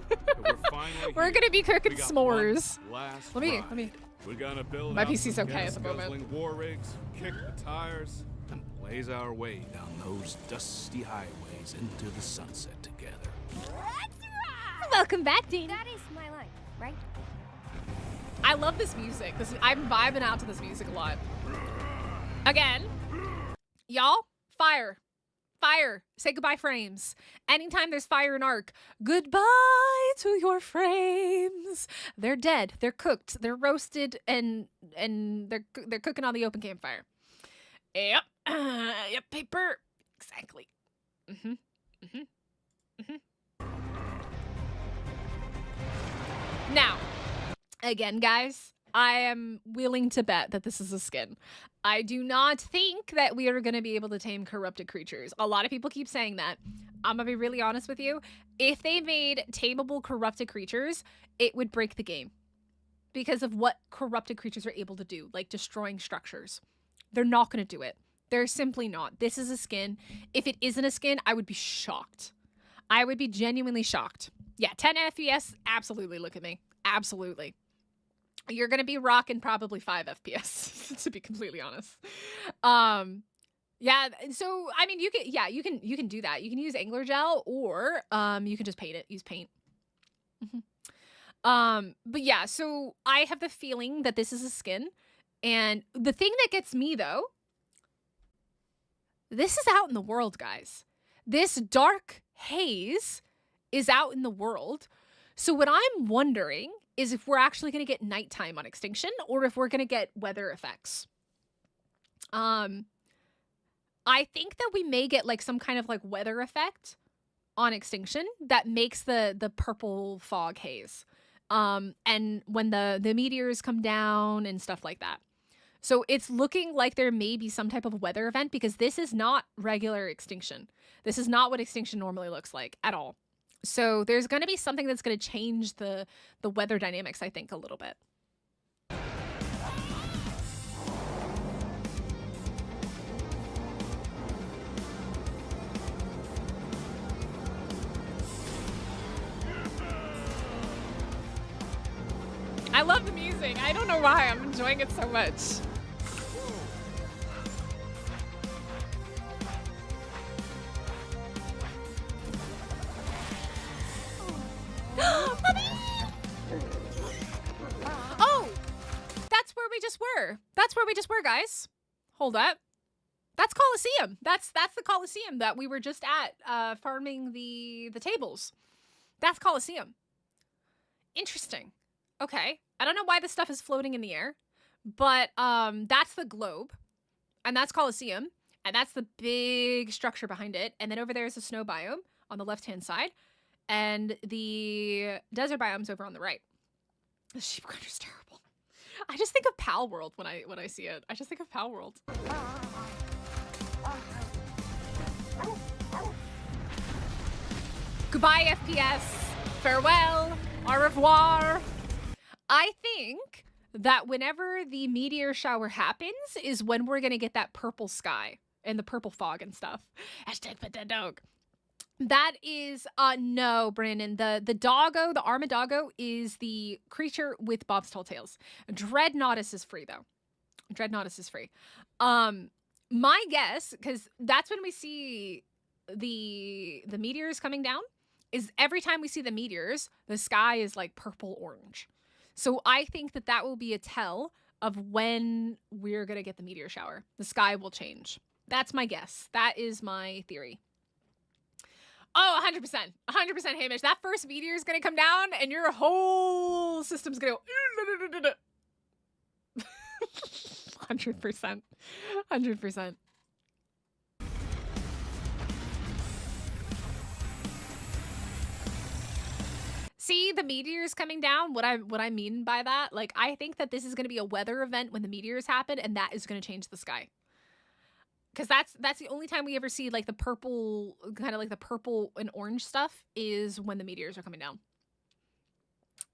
We're going to be cooking s'mores. Let me. We're gonna build My PC's okay at the moment. gas-guzzling war rigs, kick the tires, and blaze our way down those dusty highways into the sunset together. Let's ride! Welcome back, Dean. That is my line, right? I love this music. I'm vibing out to this music a lot. Again, y'all, fire. Fire. Say goodbye, frames. Anytime there's fire in Ark, goodbye to your frames. They're dead. They're cooked. They're roasted, and they're cooking on the open campfire. Yep. Yep. Paper. Exactly. Now, again, guys, I am willing to bet that this is a skin. I do not think that we are going to be able to tame corrupted creatures. A lot of people keep saying that. I'm going to be really honest with you. If they made tameable corrupted creatures, it would break the game. Because of what corrupted creatures are able to do, like destroying structures. They're not going to do it. They're simply not. This is a skin. If it isn't a skin, I would be shocked. I would be genuinely shocked. Yeah, 10 FPS, absolutely, look at me. Absolutely. You're going to be rocking probably 5 FPS, to be completely honest. Yeah, so, I mean, you can do that. You can use angler gel, or you can just paint it. Use paint. But yeah, so I have the feeling that this is a skin. And the thing that gets me, though, this is out in the world, guys. This dark haze is out in the world. So what I'm wondering is if we're actually going to get nighttime on Extinction, or if we're going to get weather effects. I think that we may get like some kind of like weather effect on Extinction that makes the purple fog haze. And when the meteors come down and stuff like that. So it's looking like there may be some type of weather event, because this is not regular Extinction. This is not what Extinction normally looks like at all. So there's going to be something that's going to change the weather dynamics, I think, a little bit. I love the music. I don't know why. I'm enjoying it so much. were. That's where we just were, guys. Hold up. That's Colosseum. That's the Colosseum that we were just at, farming the tables. That's Colosseum. Interesting. Okay. I don't know why this stuff is floating in the air, but that's the globe, and that's Colosseum, and that's the big structure behind it. And then over there is the snow biome on the left-hand side, and the desert biome's over on the right. The sheep country's terrible. I just think of Pal World when I see it. I just think of Pal World. Goodbye, FPS. Farewell. Au revoir. I think that whenever the meteor shower happens is when we're going to get that purple sky and the purple fog and stuff. Hashtag pet that dog. That is, no, Brandon. The doggo, the Armadoggo, is the creature with Bob's Tall Tales. Dreadnaught is free, though. Dreadnaught is free. My guess, because that's when we see the meteors coming down, is every time we see the meteors, the sky is like purple-orange. So I think that that will be a tell of when we're going to get the meteor shower. The sky will change. That's my guess. That is my theory. Oh, 100%. 100%, Hamish. That first meteor is going to come down and your whole system's going to go... 100%. 100%. See the meteors coming down? What I mean by that? Like, I think that this is going to be a weather event when the meteors happen, and that is going to change the sky. Because that's the only time we ever see like the purple, kind of like the purple and orange stuff is when the meteors are coming down.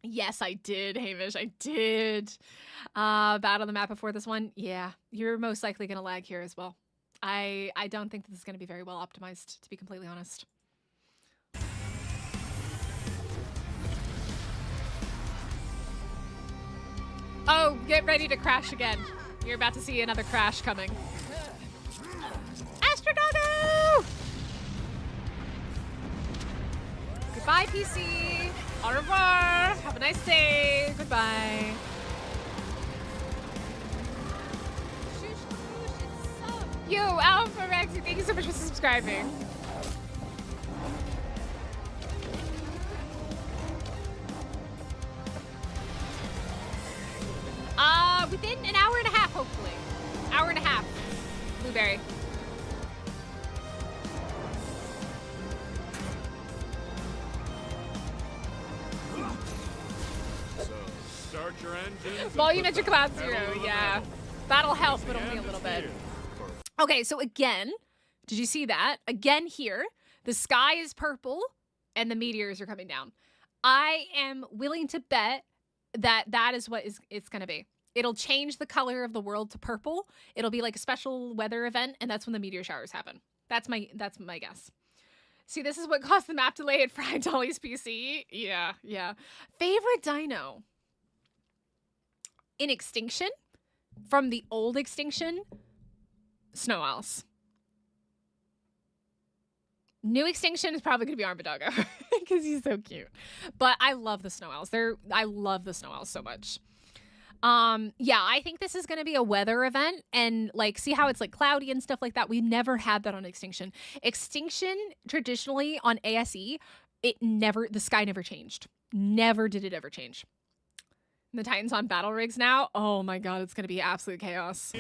Yes, I did, Hamish. I did. Battle the map before this one. Yeah, you're most likely going to lag here as well. I don't think this is going to be very well optimized, to be completely honest. Oh, get ready to crash again. You're about to see another crash coming. Astrodoggo! Goodbye, PC. Au revoir. Have a nice day. Goodbye. Yo, Alpha Rexy, thank you so much for subscribing. Within an hour and a half, hopefully. Hour and a half. Blueberry. So, start your engines. Volumetric Cloud Zero, yeah. That'll help, but only a little bit. Okay, so again, did you see that? Again here, the sky is purple and the meteors are coming down. I am willing to bet that that is what it's going to be. It'll change the color of the world to purple. It'll be like a special weather event, and that's when the meteor showers happen. That's my guess. See, this is what caused the map delay at Fried Dolly's PC. Yeah. Favorite dino in Extinction, from the old Extinction, Snow Owls. New Extinction is probably going to be Armadoggo because he's so cute. But I love the Snow Owls. I love the Snow Owls so much. Yeah, I think this is going to be a weather event, and like, see how it's like cloudy and stuff like that. We never had that on Extinction. Extinction traditionally on ASE, the sky never changed. Never did it ever change. The Titans on battle rigs now. Oh my God, it's going to be absolute chaos.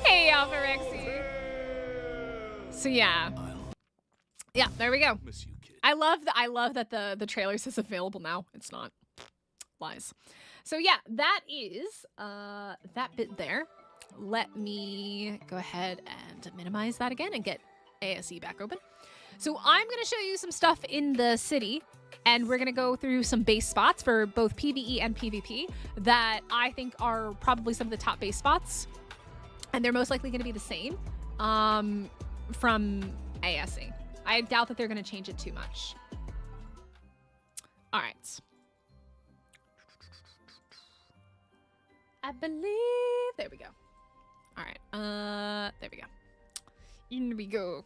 Hey, Alpha Rexy. So yeah, there we go. I love that the trailer says available now. It's not. Lies. So yeah, that is that bit there. Let me go ahead and minimize that again and get ASE back open. So I'm going to show you some stuff in the city, and we're going to go through some base spots for both PvE and PvP that I think are probably some of the top base spots, and they're most likely going to be the same from ASE. I doubt that they're going to change it too much. All right. I believe, there we go. All right, there we go. In we go.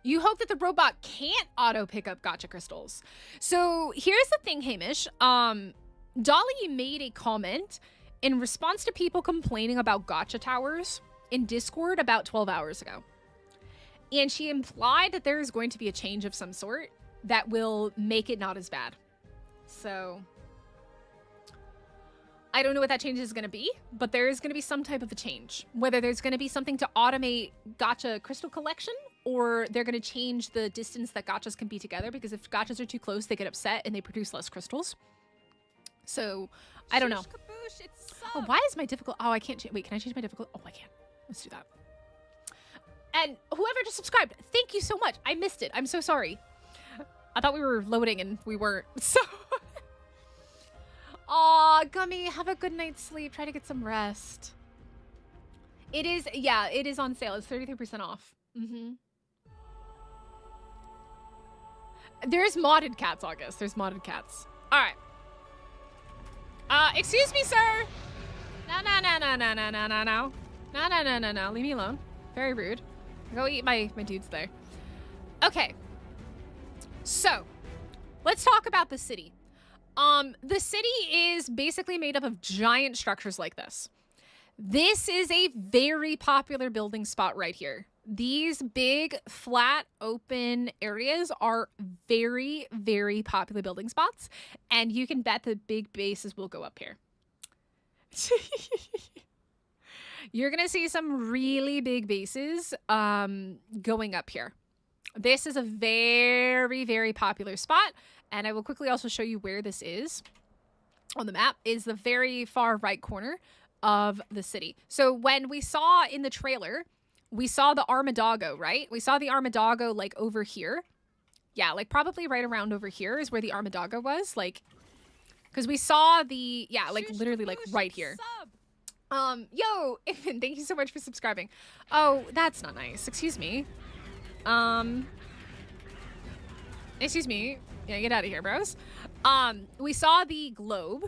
You hope that the robot can't auto pick up gacha crystals. So here's the thing, Hamish. Dolly made a comment in response to people complaining about gacha towers in Discord about 12 hours ago. And she implied that there is going to be a change of some sort that will make it not as bad. So I don't know what that change is going to be, but there is going to be some type of a change. Whether there's going to be something to automate gacha crystal collection, or they're going to change the distance that gachas can be together, because if gachas are too close, they get upset and they produce less crystals. So I don't know. Oh, why is my difficult? Oh, I can't change. Wait, can I change my difficult? Oh, I can. Let's do that. And whoever just subscribed, thank you so much. I missed it. I'm so sorry. I thought we were loading and we weren't. So, aw, Gummy, have a good night's sleep. Try to get some rest. It is, yeah, it is on sale. It's 33% off. There's modded cats, August. There's modded cats. All right. Excuse me, sir. No. Leave me alone. Very rude. Go eat my dudes there. Okay. So, let's talk about the city. The city is basically made up of giant structures like this. This is a very popular building spot right here. These big, flat, open areas are very, very popular building spots, and you can bet the big bases will go up here. You're going to see some really big bases going up here. This is a very, very popular spot, and I will quickly also show you where this is on the map. Is the very far right corner of the city. So when we saw in the trailer, we saw the Armadoggo, right? We saw the Armadoggo like over here. Yeah, like probably right around over here is where the Armadoggo was. Like, because we saw the, yeah, like literally like right here. Yo, Ifin, thank you so much for subscribing. Oh, that's not nice. Excuse me. Excuse me. Yeah, get out of here, bros. We saw the globe.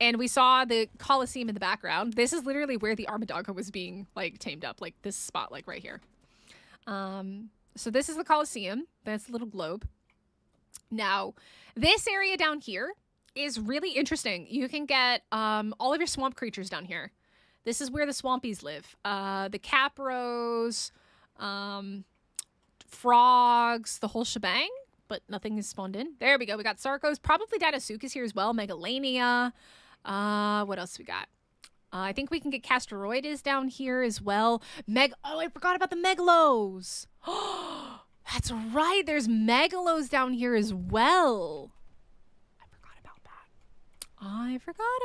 And we saw the Colosseum in the background. This is literally where the Armadoggo was being, like, tamed up. Like, this spot, like, right here. So this is the Colosseum. That's the little globe. Now, this area down here is really interesting. You can get all of your swamp creatures down here. This is where the Swampies live. The Capros, frogs, the whole shebang. But nothing is spawned in. There we go. We got Sarkos. Probably Datasuka's here as well. Megalania. What else we got? I think we can get Castoroides down here as well. Oh, I forgot about the Megalos. That's right. There's Megalos down here as well. I forgot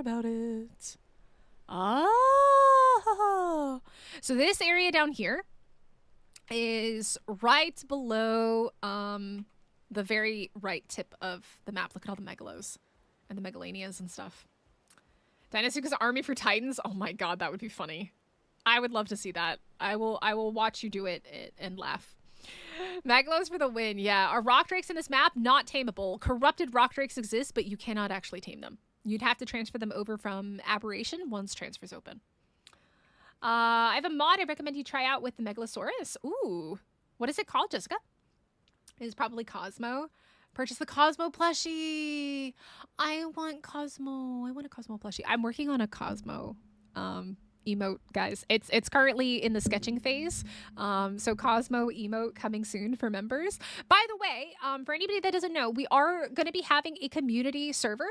about it. Ah. So this area down here is right below the very right tip of the map. Look at all the Megalos and the Megalanias and stuff. Dinosuke's army for Titans. Oh my god, that would be funny. I would love to see that. I will watch you do it and laugh. Megalos for the win. Yeah, are rock drakes in this map not tameable? Corrupted rock drakes exist, but you cannot actually tame them. You'd have to transfer them over from Aberration once transfer's open. I have a mod I recommend you try out with the Megalosaurus. Ooh. What is it called, Jessica? It is probably Cosmo. Purchase the Cosmo plushie. I want Cosmo. I want a Cosmo plushie. I'm working on a Cosmo emote, guys. It's currently in the sketching phase. So Cosmo emote coming soon for members. By the way, for anybody that doesn't know, we are going to be having a community server.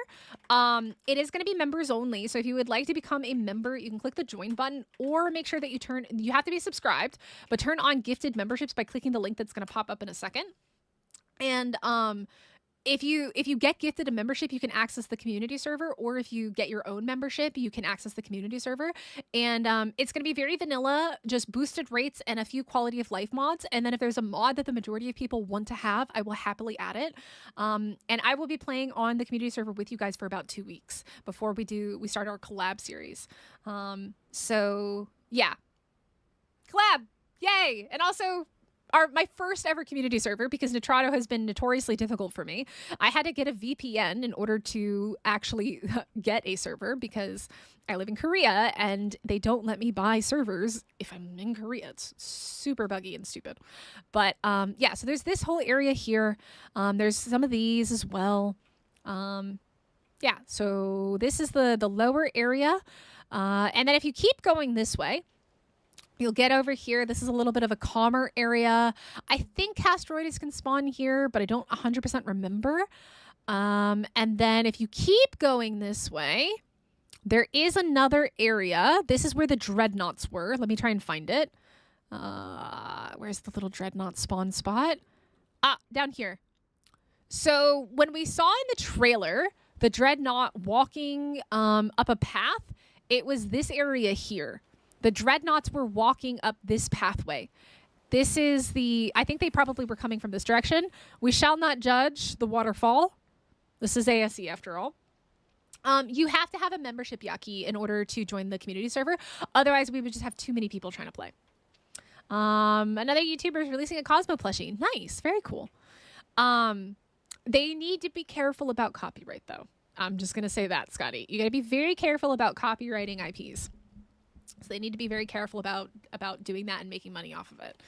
It is going to be members only. So if you would like to become a member, you can click the join button, or make sure that you have to be subscribed, but turn on gifted memberships by clicking the link that's going to pop up in a second. And if you get gifted a membership, you can access the community server, or if you get your own membership, you can access the community server. And it's going to be very vanilla, just boosted rates and a few quality of life mods. And then if there's a mod that the majority of people want to have, I will happily add it. And I will be playing on the community server with you guys for about 2 weeks before we start our collab series. So yeah, collab, yay! And also, my first ever community server, because Nitrado has been notoriously difficult for me. I had to get a VPN in order to actually get a server, because I live in Korea and they don't let me buy servers if I'm in Korea. It's super buggy and stupid. But yeah, so there's this whole area here. There's some of these as well. Yeah, so this is the lower area. And then if you keep going this way, you'll get over here. This is a little bit of a calmer area. I think Castroides can spawn here, but I don't 100% remember. And then if you keep going this way, there is another area. This is where the Dreadnaughts were. Let me try and find it. Where's the little Dreadnought spawn spot? Ah, down here. So when we saw in the trailer the Dreadnought walking up a path, it was this area here. The Dreadnaughts were walking up this pathway. This is I think they probably were coming from this direction. We shall not judge the waterfall. This is ASE after all. You have to have a membership Yaki in order to join the community server. Otherwise, we would just have too many people trying to play. Another YouTuber is releasing a Cosmo plushie. Nice. Very cool. They need to be careful about copyright, though. I'm just going to say that, Scotty. You got to be very careful about copywriting IPs. So they need to be very careful about doing that and making money off of it.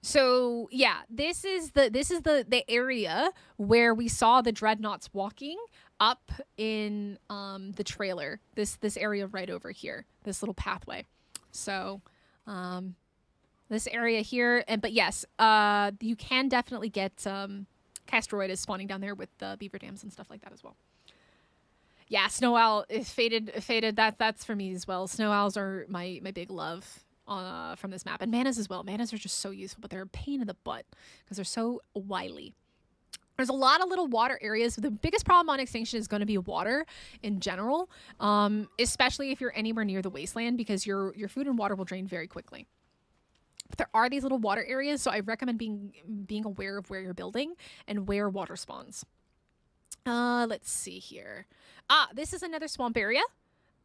So yeah, this is the area where we saw the Dreadnaughts walking up in the trailer. This area right over here, this little pathway. So this area here, but yes, you can definitely get Castroides spawning down there with the beaver dams and stuff like that as well. Yeah, snow owl is faded. That's for me as well. Snow owls are my big love from this map, and manas as well. Manas are just so useful, but they're a pain in the butt because they're so wily. There's a lot of little water areas. The biggest problem on Extinction is going to be water in general, especially if you're anywhere near the wasteland, because your food and water will drain very quickly. But there are these little water areas, so I recommend being aware of where you're building and where water spawns. Let's see here. This is another swamp area.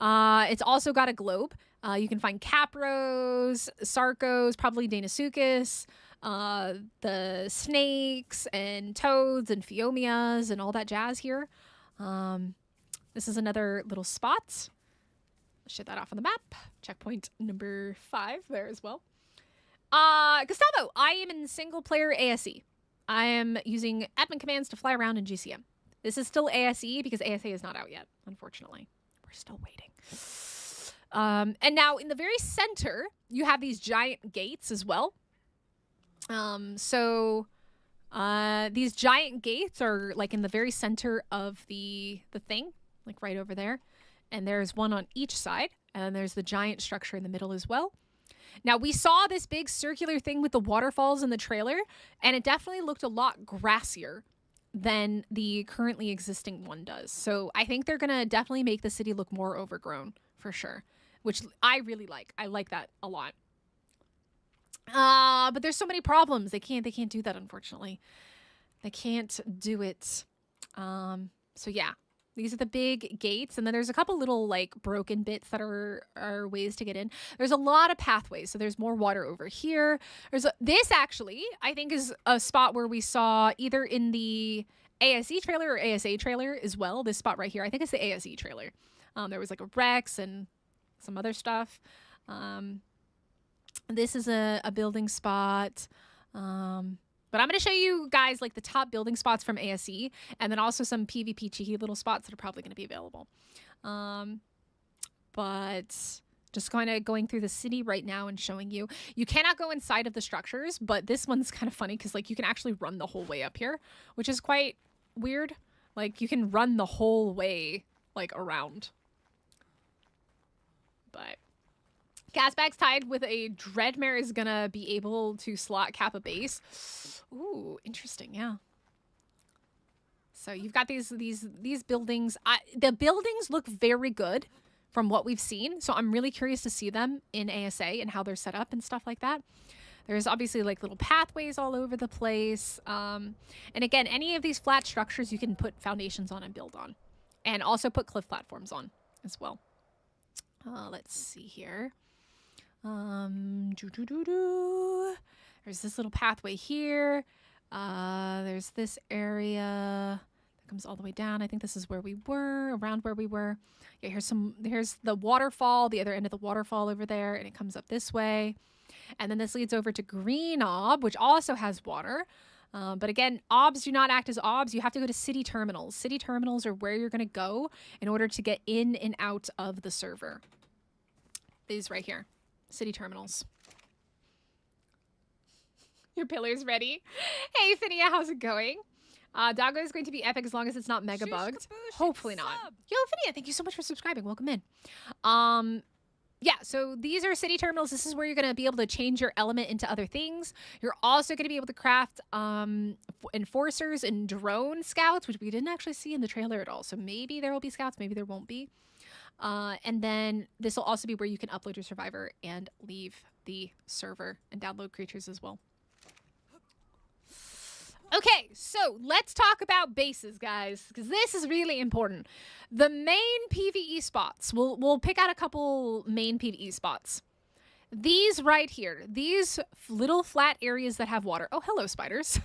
It's also got a globe. You can find Capros, Sarcos, probably Deinosuchus, the snakes and toads and Phiomias and all that jazz here. This is another little spot. Let's show that off on the map. Checkpoint number 5 there as well. Gustavo, I am in single player ASE. I am using admin commands to fly around in GCM. This is still ASE because ASA is not out yet, unfortunately. We're still waiting. And now in the very center, you have these giant gates as well. These giant gates are like in the very center of the thing, like right over there. And there's one on each side, and there's the giant structure in the middle as well. Now, we saw this big circular thing with the waterfalls in the trailer, and it definitely looked a lot grassier than the currently existing one does. So I think they're going to definitely make the city look more overgrown, for sure, which I really like. I like that a lot. But there's so many problems. They can't do that, unfortunately. They can't do it. So yeah, these are the big gates, and then there's a couple little like broken bits that are ways to get in. There's a lot of pathways, so there's more water over here. This actually, I think, is a spot where we saw either in the ASE trailer or ASA trailer as well. This spot right here, I think it's the ASE trailer. There was like a Rex and some other stuff. This is a building spot. But I'm going to show you guys like the top building spots from ASE, and then also some PvP cheeky little spots that are probably going to be available. But just kind of going through the city right now and showing you. You cannot go inside of the structures, but this one's kind of funny because like you can actually run the whole way up here, which is quite weird. Like you can run the whole way like around. But Gasbag's tied with a Dreadmare is gonna be able to slot cap a base. Ooh, interesting, yeah. So you've got these buildings. The buildings look very good from what we've seen. So I'm really curious to see them in ASA and how they're set up and stuff like that. There's obviously like little pathways all over the place. And again, any of these flat structures you can put foundations on and build on. And also put cliff platforms on as well. Let's see here. There's this little pathway here. There's this area that comes all the way down. I think this is where we were, around where we were. Yeah, here's the waterfall, the other end of the waterfall over there, and it comes up this way. And then this leads over to Green Ob, which also has water. But again, OBS do not act as OBS. You have to go to city terminals. City terminals are where you're going to go in order to get in and out of the server. These right here. City terminals. Your pillar's ready. Hey, Finia, how's it going? Doggo is going to be epic as long as it's not mega bugged. Hopefully not. Yo, Finia, thank you so much for subscribing. Welcome in. Yeah, so these are city terminals. This is where you're going to be able to change your element into other things. You're also going to be able to craft enforcers and drone scouts, which we didn't actually see in the trailer at all. So maybe there will be scouts, maybe there won't be. And then this will also be where you can upload your survivor and leave the server and download creatures as well. Okay, so let's talk about bases, guys, because this is really important. The main PvE spots, we'll pick out a couple main PvE spots. These right here, these little flat areas that have water. Oh, hello, spiders.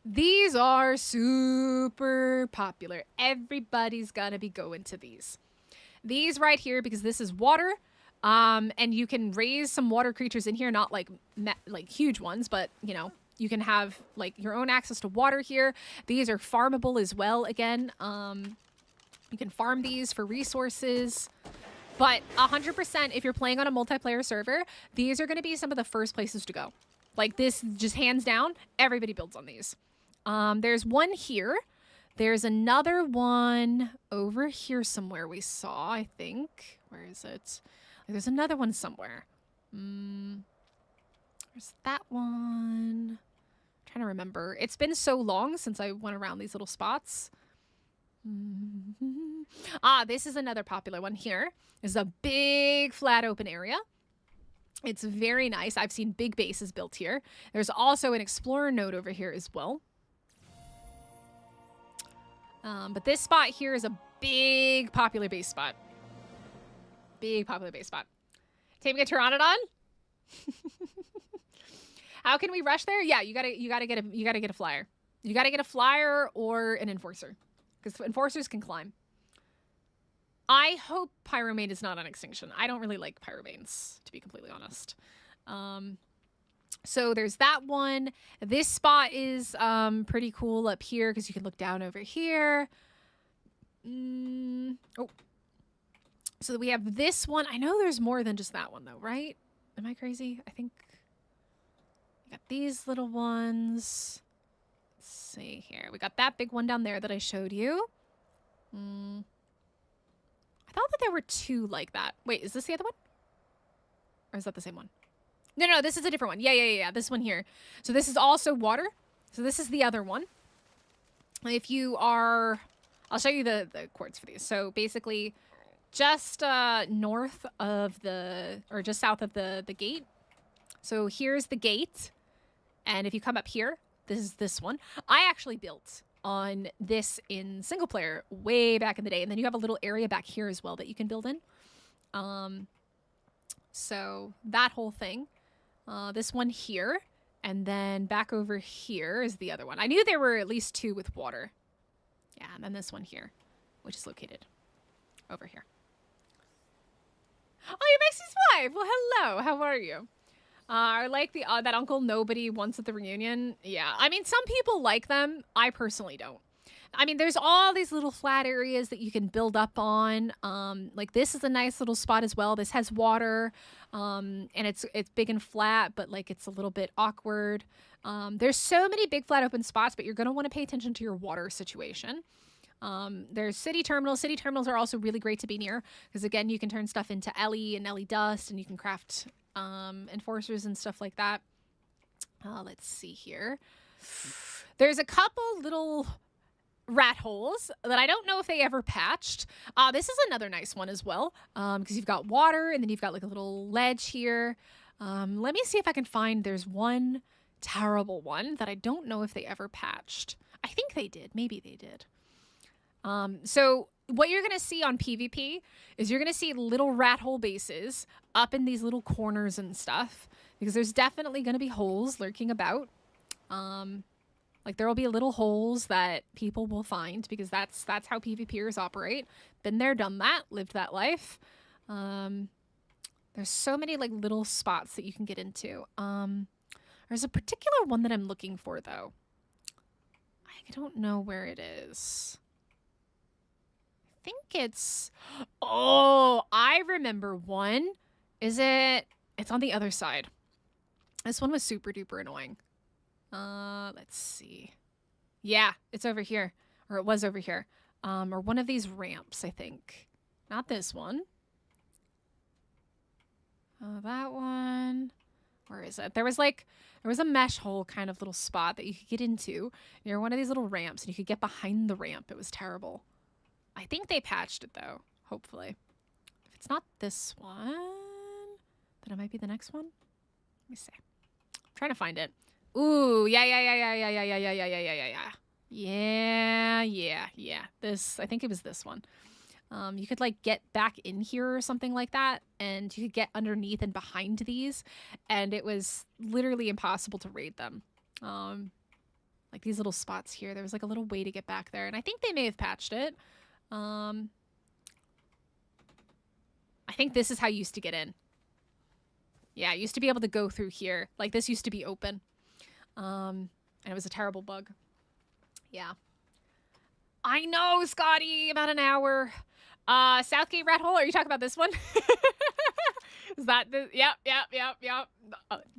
These are super popular. Everybody's gonna be going to these. These right here, because this is water, and you can raise some water creatures in here, not like huge ones, but, you know, you can have like your own access to water here. These are farmable as well. Again, you can farm these for resources, but 100% if you're playing on a multiplayer server, these are going to be some of the first places to go. Like this, just hands down, everybody builds on these. There's one here. There's another one over here somewhere we saw, I think. Where is it? There's another one somewhere. There's that one. I'm trying to remember. It's been so long since I went around these little spots. This is another popular one here. This is a big flat open area. It's very nice. I've seen big bases built here. There's also an explorer node over here as well. But this spot here is a big popular base spot. Big popular base spot. Taming a Pteranodon? How can we rush there? Yeah, you gotta get a flyer. You gotta get a flyer or an enforcer, because enforcers can climb. I hope Pyromane is not on Extinction. I don't really like Pyromanes, to be completely honest. So there's that one. This spot is pretty cool up here because you can look down over here. Oh, so we have this one. I know there's more than just that one though, right? Am I crazy? I think. We got these little ones. Let's see here. We got that big one down there that I showed you. I thought that there were two like that. Wait, is this the other one? Or is that the same one? No, this is a different one. Yeah. This one here. So this is also water. So this is the other one. If you are... I'll show you the coords for these. So basically, just north of the... Or just south of the gate. So here's the gate. And if you come up here, this is this one. I actually built on this in single player way back in the day. And then you have a little area back here as well that you can build in. So that whole thing. This one here. And then back over here is the other one. I knew there were at least two with water. Yeah, and then this one here, which is located over here. Oh, you're Maxie's wife. Well, hello. How are you? I like the that Uncle Nobody once at the reunion. Yeah, I mean, some people like them. I personally don't. I mean, there's all these little flat areas that you can build up on. Like this is a nice little spot as well. This has water, and it's big and flat, but like it's a little bit awkward. There's so many big flat open spots, but you're going to want to pay attention to your water situation. There's city terminals. City terminals are also really great to be near because again, you can turn stuff into Ellie and Ellie dust, and you can craft enforcers and stuff like that. Let's see here. There's a couple little rat holes that I don't know if they ever patched. This is another nice one as well because you've got water and then you've got like a little ledge here. Let me see if I can find, there's one terrible one that I don't know if they ever patched. I think they did. Maybe they did. So what you're gonna see on PvP is you're gonna see little rat hole bases up in these little corners and stuff, because there's definitely gonna be holes lurking about. Like there will be little holes that people will find, because that's how PvPers operate. Been there, done that, lived that life. There's so many like little spots that you can get into. There's a particular one that I'm looking for though. I don't know where it is. I think it's, oh, I remember one. Is it? It's on the other side. This one was super duper annoying. Let's see. Yeah, it's over here. Or it was over here. Or one of these ramps, I think. Not this one. That one. Where is it? There was a mesh hole kind of little spot that you could get into near one of these little ramps, and you could get behind the ramp. It was terrible. I think they patched it though, hopefully. If it's not this one, then it might be the next one. Let me see. I'm trying to find it. Ooh, yeah. This, I think it was this one. You could like get back in here or something like that, and you could get underneath and behind these, and it was literally impossible to raid them. Like these little spots here, there was like a little way to get back there, and I think they may have patched it. I think this is how you used to get in. Yeah, I used to be able to go through here. Like this used to be open. And it was a terrible bug. Yeah. I know, Scotty, about an hour. Southgate Rat Hole, are you talking about this one? Is that the, yep.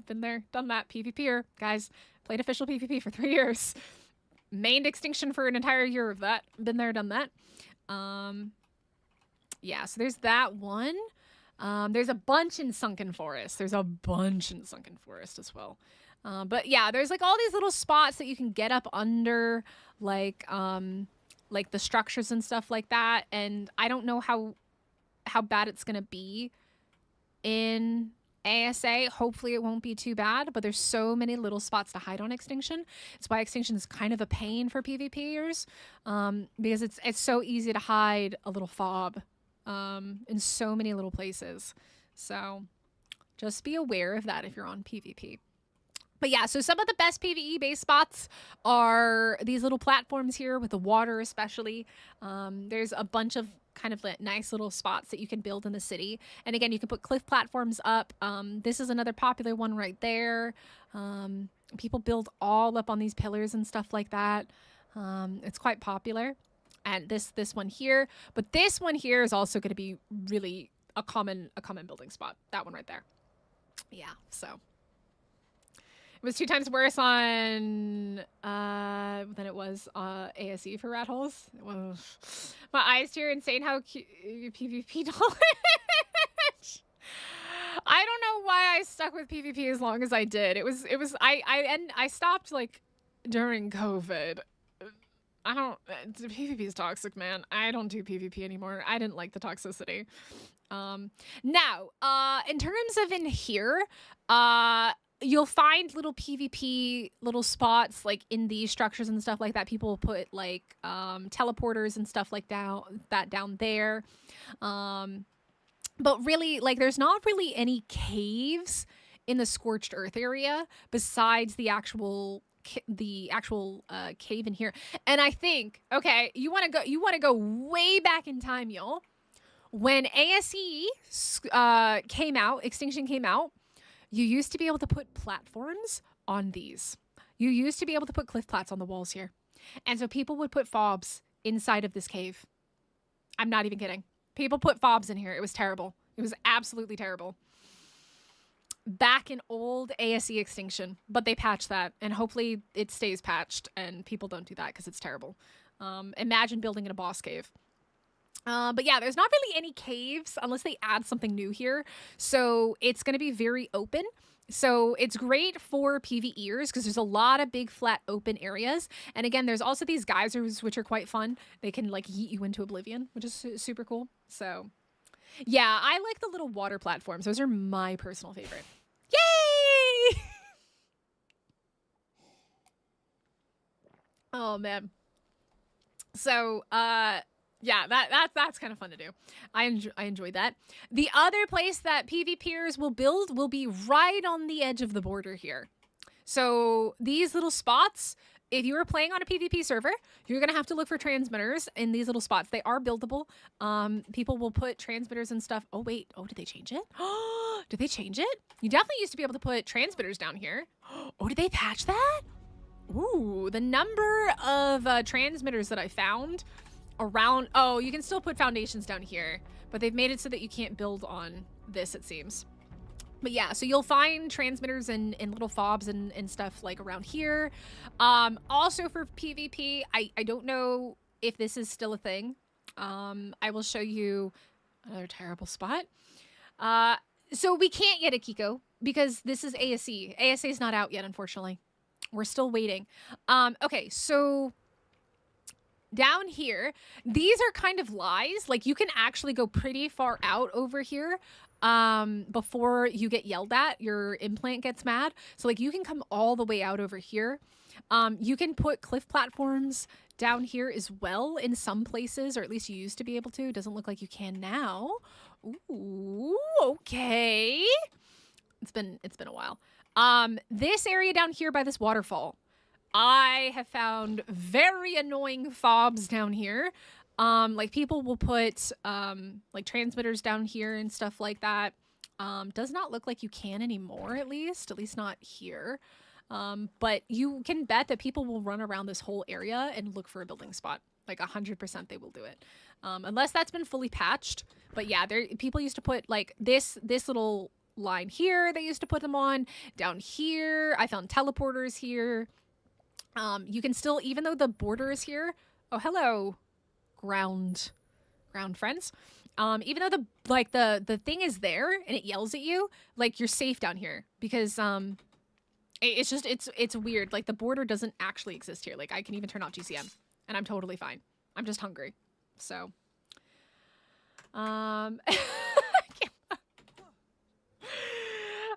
Been there, done that, PvPer. Guys, played official PvP for 3 years. Mained Extinction for an entire year of that. Been there, done that. Yeah, so there's that one. There's a bunch in Sunken Forest. There's a bunch in Sunken Forest as well. But yeah, there's like all these little spots that you can get up under, like the structures and stuff like that. And I don't know how bad it's gonna be in ASA. Hopefully it won't be too bad, but there's so many little spots to hide on Extinction. It's why Extinction is kind of a pain for PvPers, because it's so easy to hide a little fob in so many little places. So just be aware of that if you're on PvP. But yeah, so some of the best PvE base spots are these little platforms here with the water especially. There's a bunch of kind of nice little spots that you can build in the city. And again, you can put cliff platforms up. This is another popular one right there. People build all up on these pillars and stuff like that. It's quite popular. And this one here. But this one here is also going to be really a common building spot. That one right there. Yeah, so... It was 2 times worse on than it was ASE for rat holes. My eyes here insane how PvP knowledge. I don't know why I stuck with PvP as long as I did. I stopped like during COVID. PvP is toxic, man. I don't do PvP anymore. I didn't like the toxicity. Now, in terms of in here, you'll find little PvP little spots like in these structures and stuff like that. People put like teleporters and stuff like that down there. But really, like, there's not really any caves in the Scorched Earth area besides the actual cave in here. And I think, okay, you want to go way back in time, y'all. When ASE came out, Extinction came out, you used to be able to put platforms on these. You used to be able to put cliff plats on the walls here. And so people would put fobs inside of this cave. I'm not even kidding. People put fobs in here. It was terrible. It was absolutely terrible. Back in old ASE Extinction. But they patched that. And hopefully it stays patched and people don't do that because it's terrible. Imagine building in a boss cave. But yeah, there's not really any caves unless they add something new here. So it's going to be very open. So it's great for PvEers because there's a lot of big flat open areas. And again, there's also these geysers, which are quite fun. They can like yeet you into oblivion, which is super cool. So yeah, I like the little water platforms. Those are my personal favorite. Yay! Oh man. So, Yeah, that's kind of fun to do. I enjoyed that. The other place that PvPers will build will be right on the edge of the border here. So these little spots, if you were playing on a PvP server, you're going to have to look for transmitters in these little spots. They are buildable. People will put transmitters and stuff. Oh, wait. Oh, did they change it? Did they change it? You definitely used to be able to put transmitters down here. Oh, did they patch that? Ooh, the number of transmitters that I found around... Oh, you can still put foundations down here, but they've made it so that you can't build on this, it seems. But yeah, so you'll find transmitters and little fobs and stuff like around here. Also for PvP, I don't know if this is still a thing. I will show you another terrible spot. So we can't get a Kiko because this is ASE. ASA is not out yet, unfortunately. We're still waiting. Okay, so down here, these are kind of lies. Like, you can actually go pretty far out over here before you get yelled at. Your implant gets mad. So, like, you can come all the way out over here. You can put cliff platforms down here as well in some places, or at least you used to be able to. It doesn't look like you can now. Ooh, okay. It's been a while. This area down here by this waterfall, I have found very annoying fobs down here. Like, people will put like transmitters down here and stuff like that. Does not look like you can anymore, at least not here. But you can bet that people will run around this whole area and look for a building spot. Like 100% they will do it. Unless that's been fully patched. But yeah, people used to put like this little line here. They used to put them on down here. I found teleporters here. You can still, even though the border is here. Oh, hello, ground friends. Even though the thing is there and it yells at you, like, you're safe down here because it's weird. Like, the border doesn't actually exist here. Like, I can even turn off GCM and I'm totally fine. I'm just hungry. So,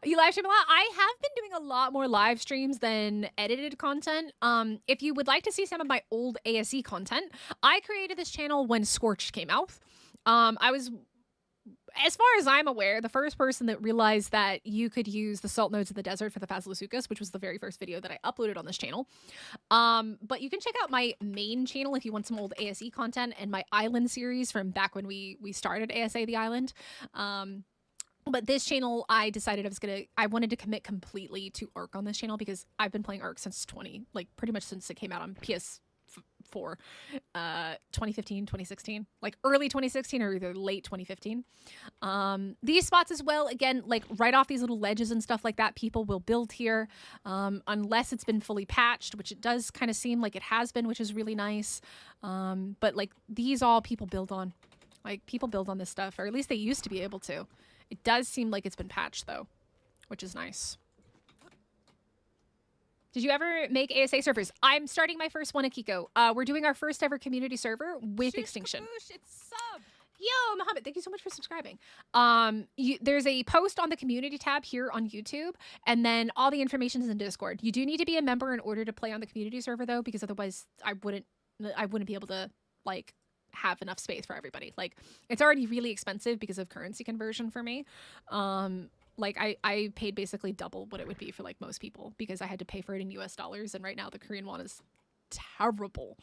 you live stream a lot? I have been doing a lot more live streams than edited content. If you would like to see some of my old ASE content, I created this channel when Scorched came out. I was, as far as I'm aware, the first person that realized that you could use the salt nodes of the desert for the Fazilosuchus, which was the very first video that I uploaded on this channel. But you can check out my main channel if you want some old ASE content and my island series from back when we started ASA the island. But this channel, I decided I wanted to commit completely to Ark on this channel because I've been playing Ark since pretty much since it came out on PS4, 2015, 2016, like early 2016 or either late 2015. These spots as well, again, like right off these little ledges and stuff like that, people will build here, unless it's been fully patched, which it does kind of seem like it has been, which is really nice. But like these all people build on, like people build on this stuff, or at least they used to be able to. It does seem like it's been patched, though, which is nice. Did you ever make ASA servers? I'm starting my first one at Kiko. We're doing our first ever community server with Extinction. Kaboosh, it's sub. Yo, Mohammed, thank you so much for subscribing. There's a post on the community tab here on YouTube, and then all the information is in Discord. You do need to be a member in order to play on the community server, though, because otherwise I wouldn't be able to, like, have enough space for everybody. Like, it's already really expensive because of currency conversion for me. Like, I paid basically double what it would be for, like, most people because I had to pay for it in US dollars, and right now the Korean won is terrible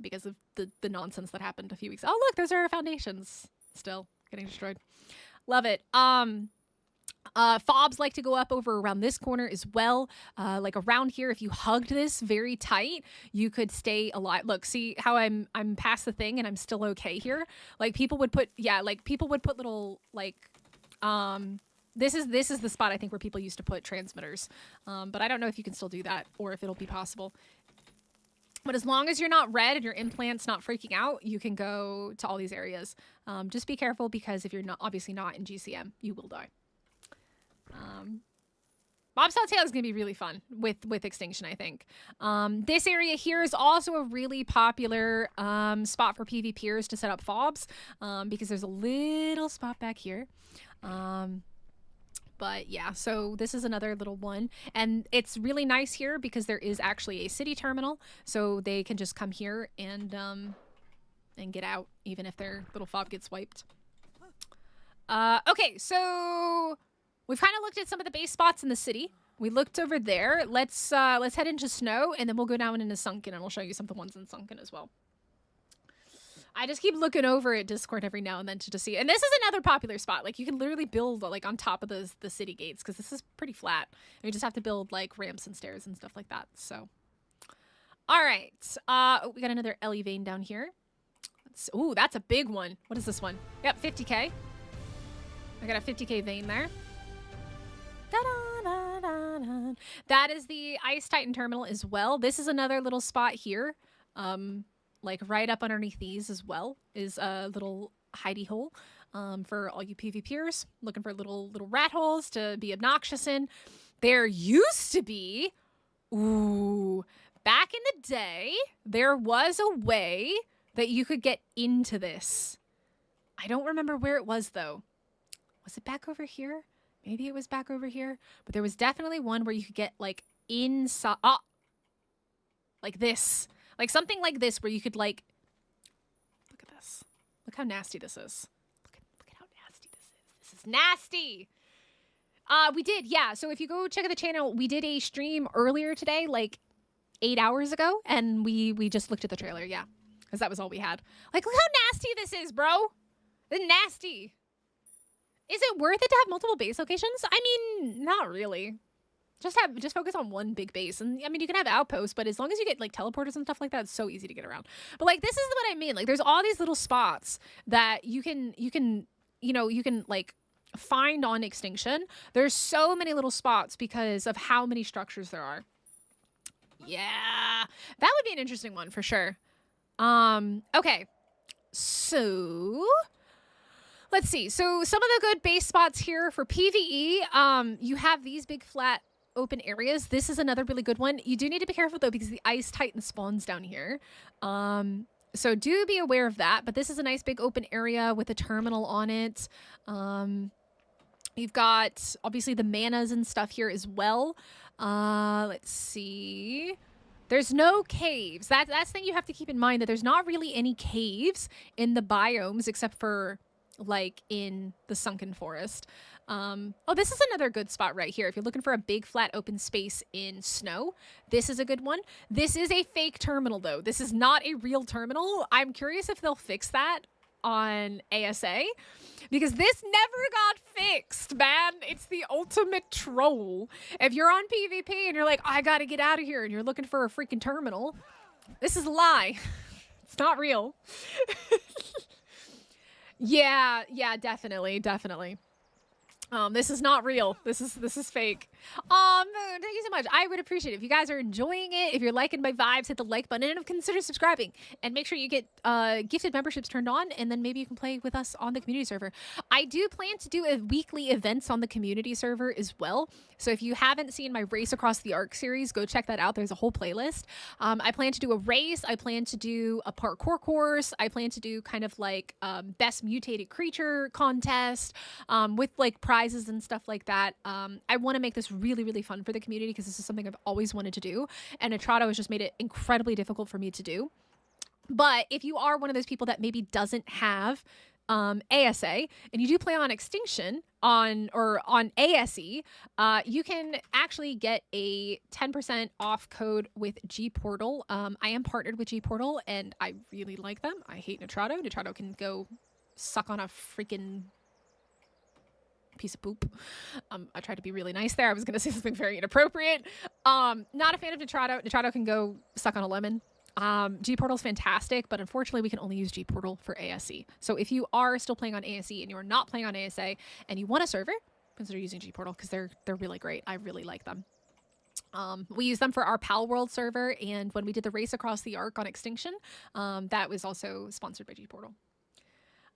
because of the nonsense that happened a few weeks. Oh, look, those are our foundations still getting destroyed. Love it. Fobs like to go up over around this corner as well. Like around here, if you hugged this very tight, you could stay alive. Look, see how I'm past the thing and I'm still okay here. Like people would put, little like, this is the spot I think where people used to put transmitters. But I don't know if you can still do that or if it'll be possible. But as long as you're not red and your implant's not freaking out, you can go to all these areas. Just be careful because if you're obviously not in GCM, you will die. Bobtail Tail is going to be really fun with Extinction, I think. This area here is also a really popular spot for PvPers to set up fobs because there's a little spot back here. But yeah, so this is another little one. And it's really nice here because there is actually a city terminal. So they can just come here and and get out, even if their little fob gets wiped. Okay, so we've kind of looked at some of the base spots in the city. We looked over there. Let's head into Snow, and then we'll go down into Sunken, and we'll show you some of the ones in Sunken as well. I just keep looking over at Discord every now and then to see. And this is another popular spot. Like, you can literally build, like, on top of the city gates, because this is pretty flat. And you just have to build, like, ramps and stairs and stuff like that. So, all right. Oh, we got another Ellie vein down here. Ooh, that's a big one. What is this one? Yep, 50k. I got a 50k vein there. Da-da-da-da-da. That is the Ice Titan terminal as well. This is another little spot here. Like right up underneath these as well is a little hidey hole for all you PvPers looking for little rat holes to be obnoxious in. There used to be, back in the day, there was a way that you could get into this. I don't remember where it was though. Was it back over here? Maybe it was back over here, but there was definitely one where you could get like inside, like this. Like something like this where you could like, look at this. Look how nasty this is. Look at how nasty this is. This is nasty. We did, yeah. So if you go check out the channel, we did a stream earlier today, like 8 hours ago. And we just looked at the trailer, yeah. Because that was all we had. Like, look how nasty this is, bro. It's nasty. Is it worth it to have multiple base locations? I mean, not really. Just focus on one big base. And I mean, you can have outposts, but as long as you get like teleporters and stuff like that, it's so easy to get around. But like, this is what I mean. Like, there's all these little spots that you can like find on Extinction. There's so many little spots because of how many structures there are. Yeah, that would be an interesting one for sure. Okay, so let's see. So some of the good base spots here for PvE, you have these big flat open areas. This is another really good one. You do need to be careful though, because the Ice Titan spawns down here. So do be aware of that, but this is a nice big open area with a terminal on it. You've got obviously the manas and stuff here as well. Let's see. There's no caves. That's the thing you have to keep in mind, that there's not really any caves in the biomes except for like in the Sunken Forest. Oh, this is another good spot right here. If you're looking for a big flat open space in Snow, this is a good one. This is a fake terminal though. This is not a real terminal. I'm curious if they'll fix that on ASA, because this never got fixed, man. It's the ultimate troll. If you're on PvP and you're like, I gotta get out of here, and you're looking for a freaking terminal, this is a lie. It's not real. Yeah, definitely. This is not real. This is fake. Moon, thank you so much. I would appreciate it if you guys are enjoying it. If you're liking my vibes, hit the like button and consider subscribing. And make sure you get gifted memberships turned on, and then maybe you can play with us on the community server. I do plan to do weekly events on the community server as well. So if you haven't seen my Race Across the Ark series, go check that out. There's a whole playlist. I plan to do a race. I plan to do a parkour course. I plan to do kind of like best mutated creature contest with like prizes and stuff like that. I want to make this really, really fun for the community, because this is something I've always wanted to do, and Atrado has just made it incredibly difficult for me to do. But if you are one of those people that maybe doesn't have ASA and you do play on Extinction on ASE, you can actually get a 10% off code with G-Portal. I am partnered with G-Portal and I really like them. I hate Nitrado. Nitrado can go suck on a freaking piece of poop. I tried to be really nice there. I was going to say something very inappropriate. Not a fan of Nitrado. Nitrado can go suck on a lemon. G-Portal's fantastic, but unfortunately we can only use G-Portal for ASE. So if you are still playing on ASE and you are not playing on ASA and you want a server, consider using G-Portal, because they're really great. I really like them. We use them for our Pal World server, and when we did the Race Across the Ark on Extinction, that was also sponsored by G-Portal.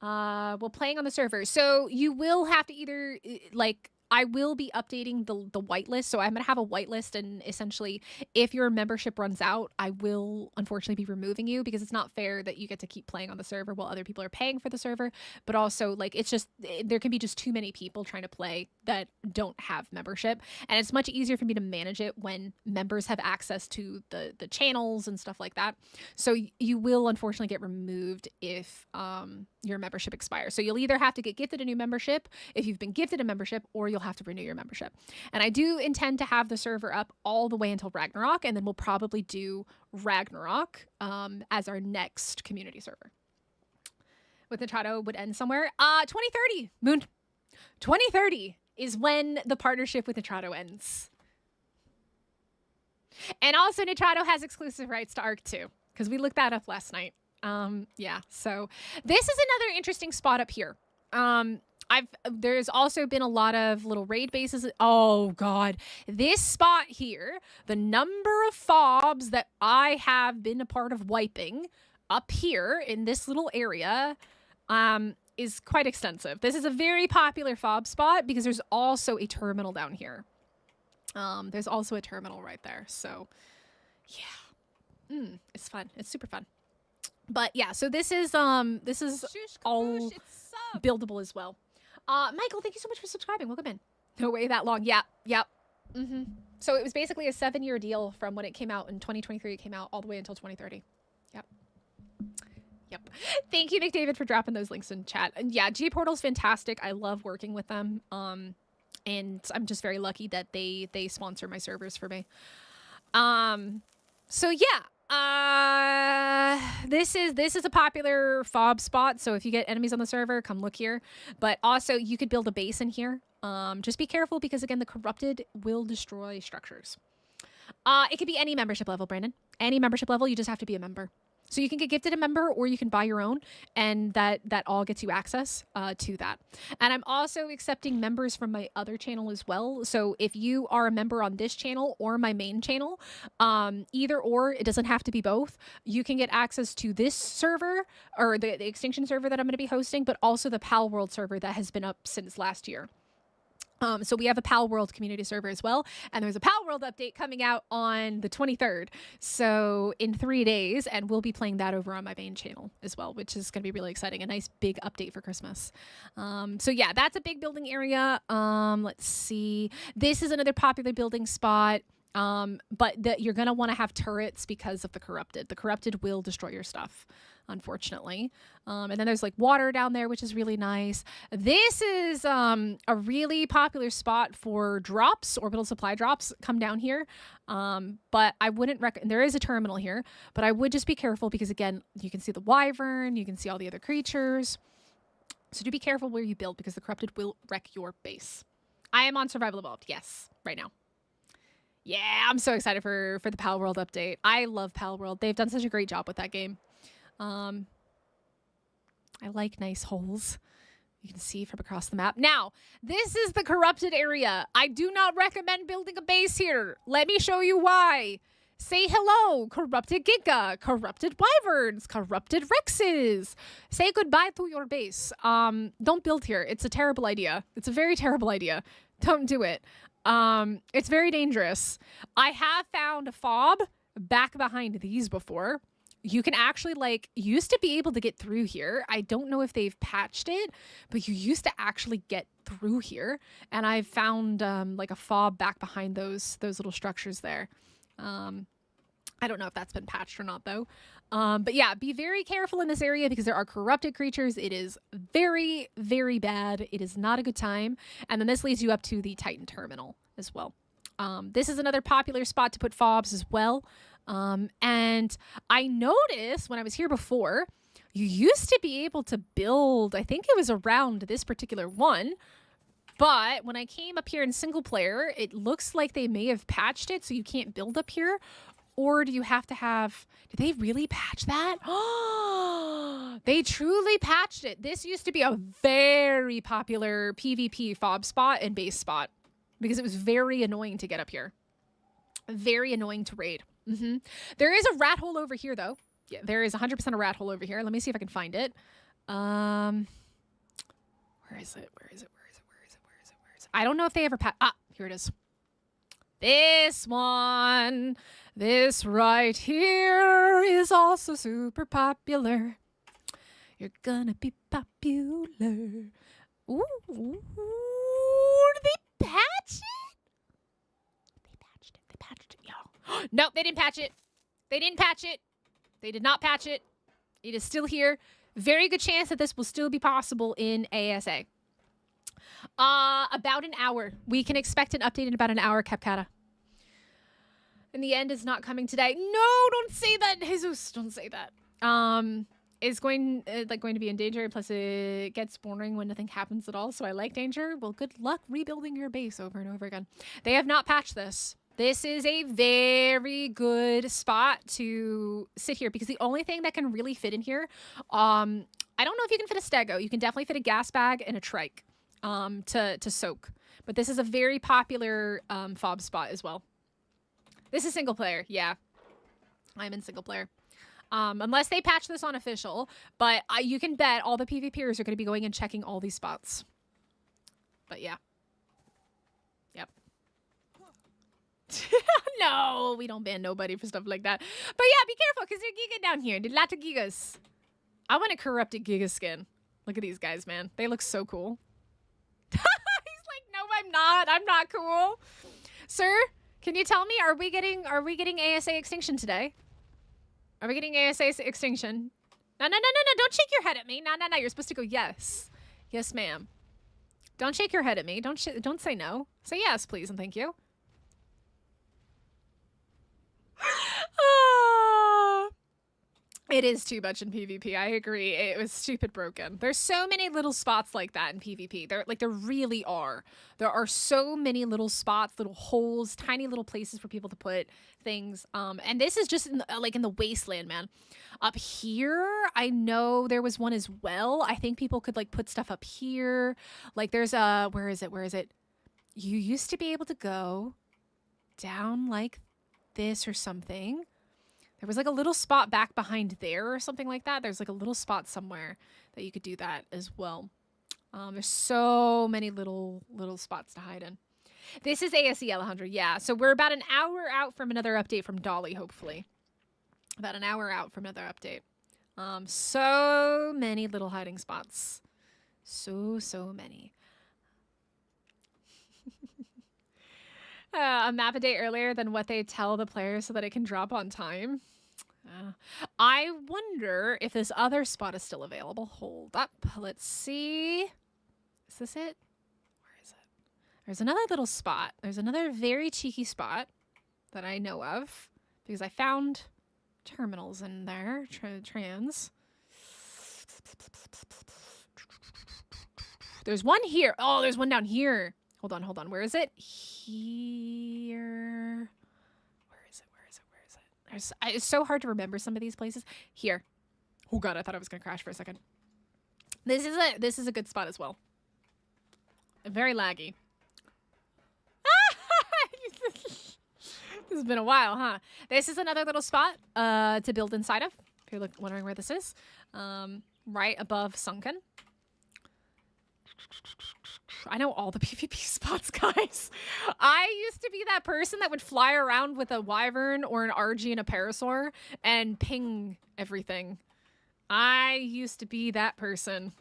Well, playing on the server. So you will have to either like I will be updating the whitelist. So I'm going to have a whitelist, and essentially if your membership runs out, I will unfortunately be removing you, because it's not fair that you get to keep playing on the server while other people are paying for the server. But also, like, it's just, there can be just too many people trying to play that don't have membership. And it's much easier for me to manage it when members have access to the channels and stuff like that. So you will unfortunately get removed if your membership expires. So you'll either have to get gifted a new membership if you've been gifted a membership, or you'll have to renew your membership. And I do intend to have the server up all the way until Ragnarok, and then we'll probably do Ragnarok as our next community server. With Nitrado would end somewhere 2030 Moon. 2030 is when the partnership with Nitrado ends. And also Nitrado has exclusive rights to Ark 2, because we looked that up last night. Yeah, so this is another interesting spot up here. There's also been a lot of little raid bases. Oh god, this spot here, the number of fobs that I have been a part of wiping up here in this little area is quite extensive. This is a very popular fob spot because there's also a terminal down here. There's also a terminal right there. So yeah, it's fun. It's super fun. But yeah, so this is all buildable as well. Michael, thank you so much for subscribing. Welcome in. No way that long. Yeah. Yep. So it was basically a 7-year deal from when it came out in 2023. It came out all the way until 2030. Yep. Thank you, McDavid, for dropping those links in chat. And yeah, G-Portal's fantastic. I love working with them. And I'm just very lucky that they sponsor my servers for me. So yeah. This is a popular fob spot, so if you get enemies on the server, come look here. But also, you could build a base in here. Just be careful, because again, the corrupted will destroy structures. It could be any membership level, Brandon. Any membership level, you just have to be a member. So you can get gifted a member, or you can buy your own, and that all gets you access to that. And I'm also accepting members from my other channel as well. So if you are a member on this channel or my main channel, either or, it doesn't have to be both, you can get access to this server, or the Extinction server that I'm going to be hosting, but also the Pal World server that has been up since last year. So we have a Pal World community server as well, and there's a Pal World update coming out on the 23rd, so in 3 days, and we'll be playing that over on my main channel as well, which is going to be really exciting. A nice big update for Christmas. So yeah, that's a big building area. Let's see. This is another popular building spot. But you're going to want to have turrets because of the corrupted. The corrupted will destroy your stuff, unfortunately. And then there's like water down there, which is really nice. This is a really popular spot for drops, orbital supply drops come down here. But I wouldn't recommend, there is a terminal here, but I would just be careful because again, you can see the wyvern, you can see all the other creatures. So do be careful where you build because the corrupted will wreck your base. I am on Survival Evolved, yes, right now. Yeah, I'm so excited for the Pal World update. I love Pal World. They've done such a great job with that game. I like nice holes. You can see from across the map. Now, this is the corrupted area. I do not recommend building a base here. Let me show you why. Say hello, corrupted Giga, corrupted wyverns, corrupted Rexes. Say goodbye to your base. Don't build here. It's a terrible idea. It's a very terrible idea. Don't do it. It's very dangerous. I have found a fob back behind these before. You can actually used to be able to get through here. I don't know if they've patched it, but you used to actually get through here. And I found like a fob back behind those little structures there. I don't know if that's been patched or not though. But yeah, be very careful in this area because there are corrupted creatures. It is very, very bad. It is not a good time. And then this leads you up to the Titan terminal as well. This is another popular spot to put fobs as well. And I noticed when I was here before, you used to be able to build, I think it was around this particular one. But when I came up here in single player, it looks like they may have patched it so you can't build up here. Or do you have to have... Did they really patch that? Oh, they truly patched it. This used to be a very popular PvP fob spot and base spot. Because it was very annoying to get up here. Very annoying to raid. There is a rat hole over here, though. Yeah, there is 100% a rat hole over here. Let me see if I can find it. Where is it? Where is it? Where is it? Where is it? Where is it? Where is it? I don't know if they ever here it is. This one. This right here is also super popular. You're gonna be popular. Ooh, did they patch it? They patched it, y'all. Nope, they didn't patch it. They didn't patch it. They did not patch it. It is still here. Very good chance that this will still be possible in ASA. About an hour. We can expect an update in about an hour, Capcata. And the end is not coming today. No, don't say that, Jesus. Don't say that. Is going to be in danger. Plus, it gets boring when nothing happens at all. So I like danger. Well, good luck rebuilding your base over and over again. They have not patched this. This is a very good spot to sit here because the only thing that can really fit in here, I don't know if you can fit a stego. You can definitely fit a gas bag and a trike to soak. But this is a very popular fob spot as well. This is single player. Yeah, I'm in single player. Unless they patch this on official, but you can bet all the PvPers are going to be going and checking all these spots. But yeah. Yep. No, we don't ban nobody for stuff like that. But yeah, be careful because there's Giga down here. There's lots of Gigas. I want a corrupted Giga skin. Look at these guys, man. They look so cool. He's like, no, I'm not. I'm not cool. Sir, can you tell me, are we getting ASA Extinction today? Are we getting ASA Extinction? No. Don't shake your head at me. No. You're supposed to go yes. Yes, ma'am. Don't shake your head at me. Don't say no. Say yes, please, and thank you. It is too much in PvP. I agree. It was stupid broken. There's so many little spots like that in PvP. There really are. There are so many little spots, little holes, tiny little places for people to put things. And this is just in the wasteland, man. Up here, I know there was one as well. I think people could like put stuff up here. Like there's a, where is it? You used to be able to go down like this or something. There was like a little spot back behind there or something like that. There's like a little spot somewhere that you could do that as well. There's so many little spots to hide in. This is ASE, Alejandro. Yeah, so we're about an hour out from another update from Dolly, hopefully. About an hour out from another update. So many little hiding spots. So many. A map a day earlier than what they tell the players so that it can drop on time. I wonder if this other spot is still available. Hold up. Let's see. Is this it? Where is it? There's another little spot. There's another very cheeky spot that I know of because I found terminals in there. Trans. There's one here. Oh, there's one down here. Hold on. Where is it? Here. Where is it? It's so hard to remember some of these places. Here. Oh god, I thought I was gonna crash for a second. This is a good spot as well. Very laggy. This has been a while, huh? This is another little spot to build inside of. If you're wondering where this is. Right above Sunken. I know all the PvP spots, guys. I used to be that person that would fly around with a wyvern or an RG and a parasaur and ping everything. I used to be that person.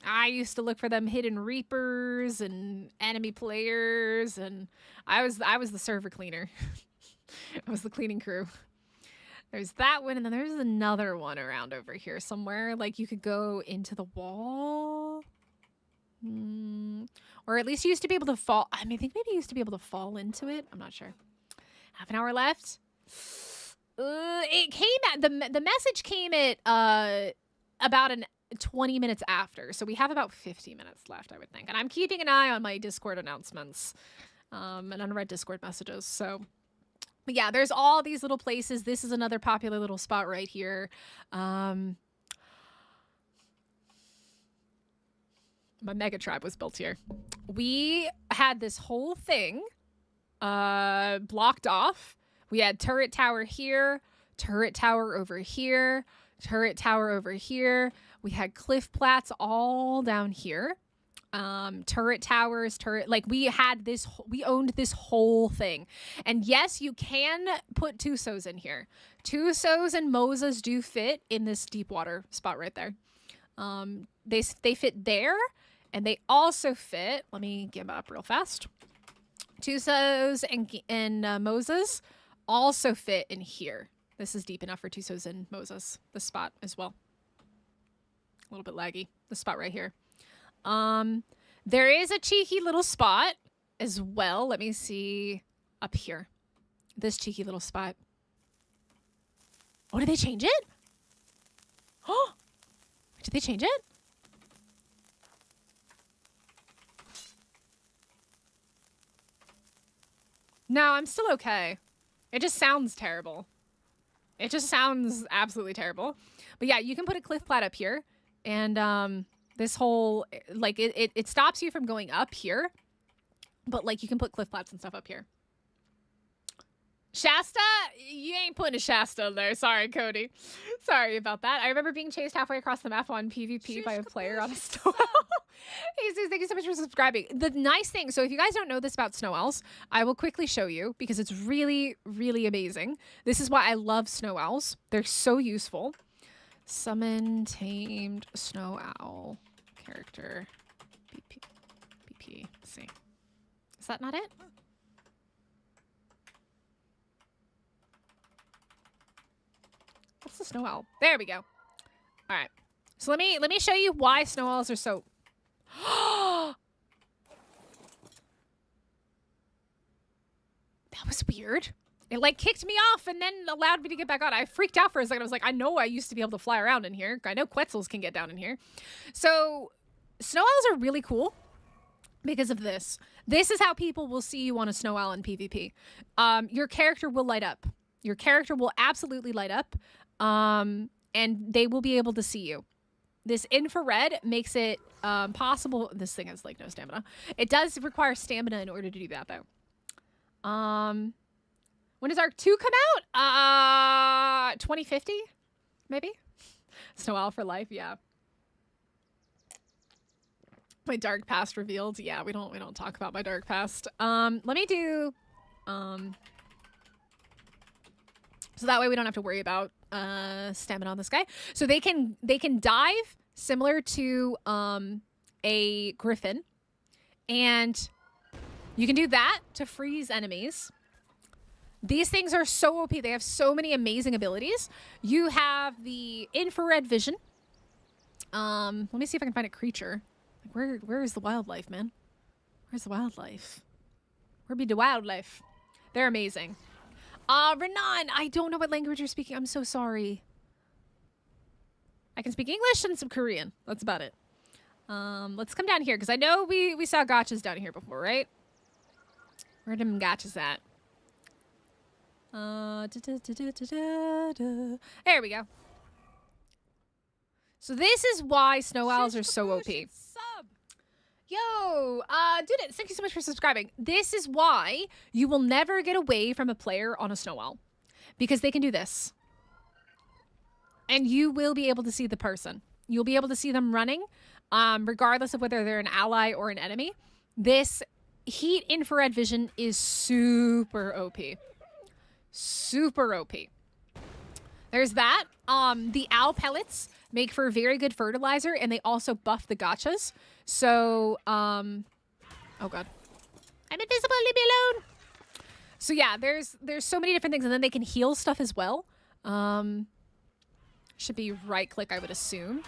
I used to look for them hidden reapers and enemy players, and I was the server cleaner. I was the cleaning crew. There's that one, and then there's another one around over here somewhere. Like you could go into the wall. Or at least you used to be able to fall. I think maybe you used to be able to fall into it. I'm not sure. Half an hour left. It came at the message came at about 20 minutes after. So we have about 50 minutes left, I would think. And I'm keeping an eye on my Discord announcements and unread Discord messages. So but yeah, there's all these little places. This is another popular little spot right here. My mega tribe was built here. We had this whole thing blocked off. We had turret tower here, turret tower over here, turret tower over here. We had cliff plats all down here. turret towers, like we owned this whole thing. And yes, you can put Tusos in here. Tusos and Mosas do fit in this deep water spot right there. They fit there, and they also fit, let me get them up real fast. Tusos and Mosas also fit in here. This is deep enough for Tusos and Mosas, this spot as well. A little bit laggy, this spot right here. There is a cheeky little spot as well. Let me see up here. This cheeky little spot. Oh, did they change it? Oh, did they change it? No, I'm still okay. It just sounds terrible. It just sounds absolutely terrible. But yeah, you can put a cliff plat up here. And this whole, like, it stops you from going up here. But, like, you can put cliff plats and stuff up here. Shasta? You ain't putting a Shasta in there. Sorry, Cody. Sorry about that. I remember being chased halfway across the map on PvP by a player on a snow owl. Hey, Zeus, thank you so much for subscribing. The nice thing, so if you guys don't know this about snow owls, I will quickly show you because it's really, really amazing. This is why I love snow owls. They're so useful. Summon tamed snow owl character. BP. Let's see. Is that not it? What's the snow owl? There we go. All right. So let me show you why snow owls are so. That was weird. It like kicked me off and then allowed me to get back on. I freaked out for a second. I was like, I know I used to be able to fly around in here. I know Quetzals can get down in here. So snow owls are really cool because of this. This is how people will see you on a snow owl in PvP. Your character will light up. Your character will absolutely light up. And they will be able to see you. This infrared makes it possible. This thing has like no stamina. It does require stamina in order to do that though. When does Ark 2 come out? 2050? Maybe? Snow Owl for life, yeah. My dark past revealed. Yeah, we don't talk about my dark past. Let me do so that way we don't have to worry about stamina on this guy. So they can dive similar to a griffin, and you can do that to freeze enemies. These things are so OP. They have so many amazing abilities. You have the infrared vision. Let me see if I can find a creature. Like where is the wildlife, man? Where's the wildlife? Where be the wildlife? They're amazing. Renan, I don't know what language you're speaking. I'm so sorry. I can speak English and some Korean. That's about it. Let's come down here because I know we saw gotchas down here before, right? Where are them gotchas at? There we go. So this is why snow owls are so OP. Yo, dude, thank you so much for subscribing. This is why you will never get away from a player on a snow owl, because they can do this. And you will be able to see the person. You'll be able to see them running, regardless of whether they're an ally or an enemy. This heat infrared vision is super OP. Super OP. There's that. The owl pellets make for very good fertilizer, and they also buff the gotchas. So, oh god. I'm invisible, leave me alone. So yeah, there's so many different things, and then they can heal stuff as well. Should be right click, I would assume.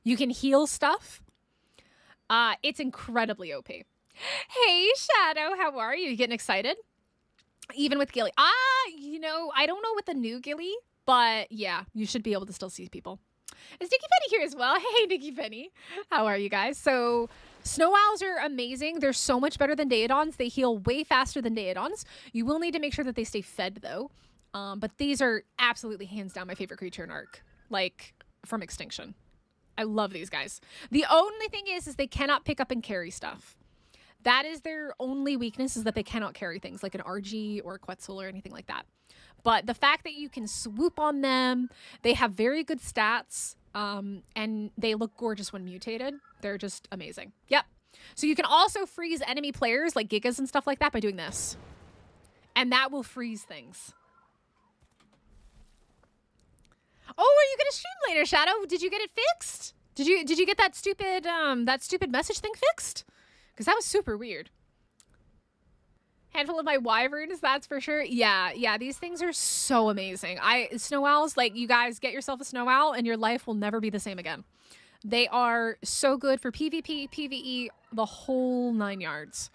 You can heal stuff. It's incredibly OP. Hey, Shadow, how are you? You getting excited? Even with Gilly. You know, I don't know with the new Gilly, but yeah, you should be able to still see people. Is Nikki Penny here as well? Hey, Nikki Penny. How are you guys? So, snow owls are amazing. They're so much better than Daedons. They heal way faster than Daedons. You will need to make sure that they stay fed, though. But these are absolutely hands down my favorite creature in Ark. Like, from Extinction. I love these guys. The only thing is they cannot pick up and carry stuff. That is their only weakness, is that they cannot carry things like an RG or a Quetzal or anything like that. But the fact that you can swoop on them, they have very good stats. and they look gorgeous when mutated. They're just amazing. Yep. So you can also freeze enemy players like Gigas and stuff like that by doing this. And that will freeze things. Oh, are you gonna stream later, Shadow? Did you get it fixed? Did you get that stupid message thing fixed? Because that was super weird. Handful of my wyverns, that's for sure. Yeah, these things are so amazing. Snow owls, like, you guys get yourself a snow owl and your life will never be the same again. They are so good for PvP, PvE, the whole 9 yards.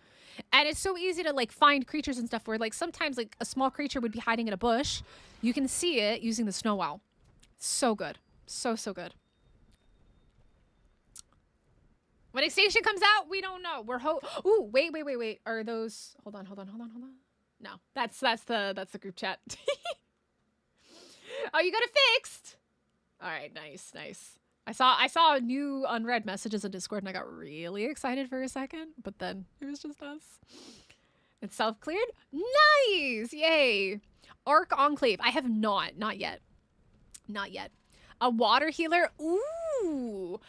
And it's so easy to, like, find creatures and stuff where, like, sometimes, like, a small creature would be hiding in a bush. You can see it using the snow owl. So good. So good. When Extinction comes out, we don't know. We're ooh, wait. Are those? Hold on. No, that's the group chat. Oh, you got it fixed. All right, nice. I saw new unread messages in Discord and I got really excited for a second, but then it was just us. It's self-cleared. Nice, yay. Ark Enclave. I have not yet. A water healer. Ooh.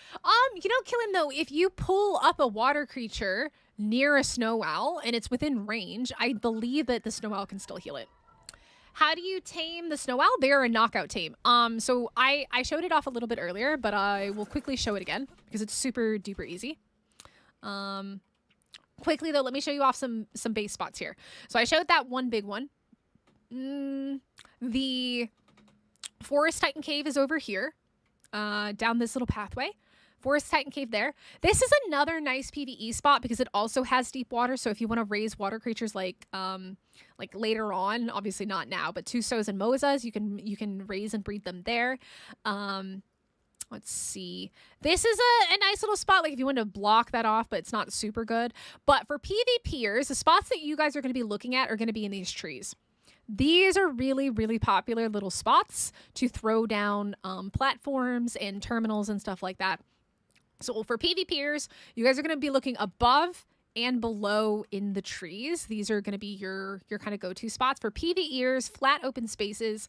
You know, Killin, though, if you pull up a water creature near a snow owl and it's within range, I believe that the snow owl can still heal it. How do you tame the snow owl? They're a knockout tame. So I showed it off a little bit earlier, but I will quickly show it again because it's super duper easy. Quickly though, let me show you off some base spots here. So I showed that one big one. The Forest Titan Cave is over here, down this little pathway. Forest Titan Cave there. This is another nice PvE spot because it also has deep water. So if you want to raise water creatures like later on, obviously not now, but Tussos and Mozas, you can raise and breed them there. Let's see. This is a nice little spot, like if you want to block that off, but it's not super good. But for PvPers, the spots that you guys are going to be looking at are going to be in these trees. These are really, really popular little spots to throw down platforms and terminals and stuff like that. So for PvPers, you guys are going to be looking above and below in the trees. These are going to be your kind of go-to spots. For PvEers, flat open spaces.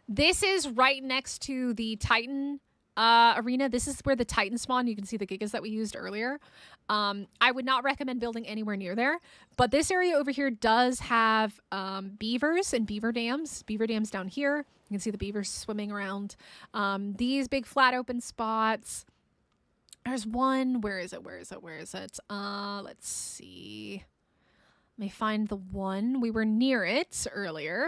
This is right next to the Titan arena. This is where the Titan spawn. You can see the gigas that we used earlier. I would not recommend building anywhere near there, but this area over here does have beavers and beaver dams. Beaver dams down here. You can see the beavers swimming around. These big flat open spots. There's one. Where is it? Let's see. Let me find the one. We were near it earlier.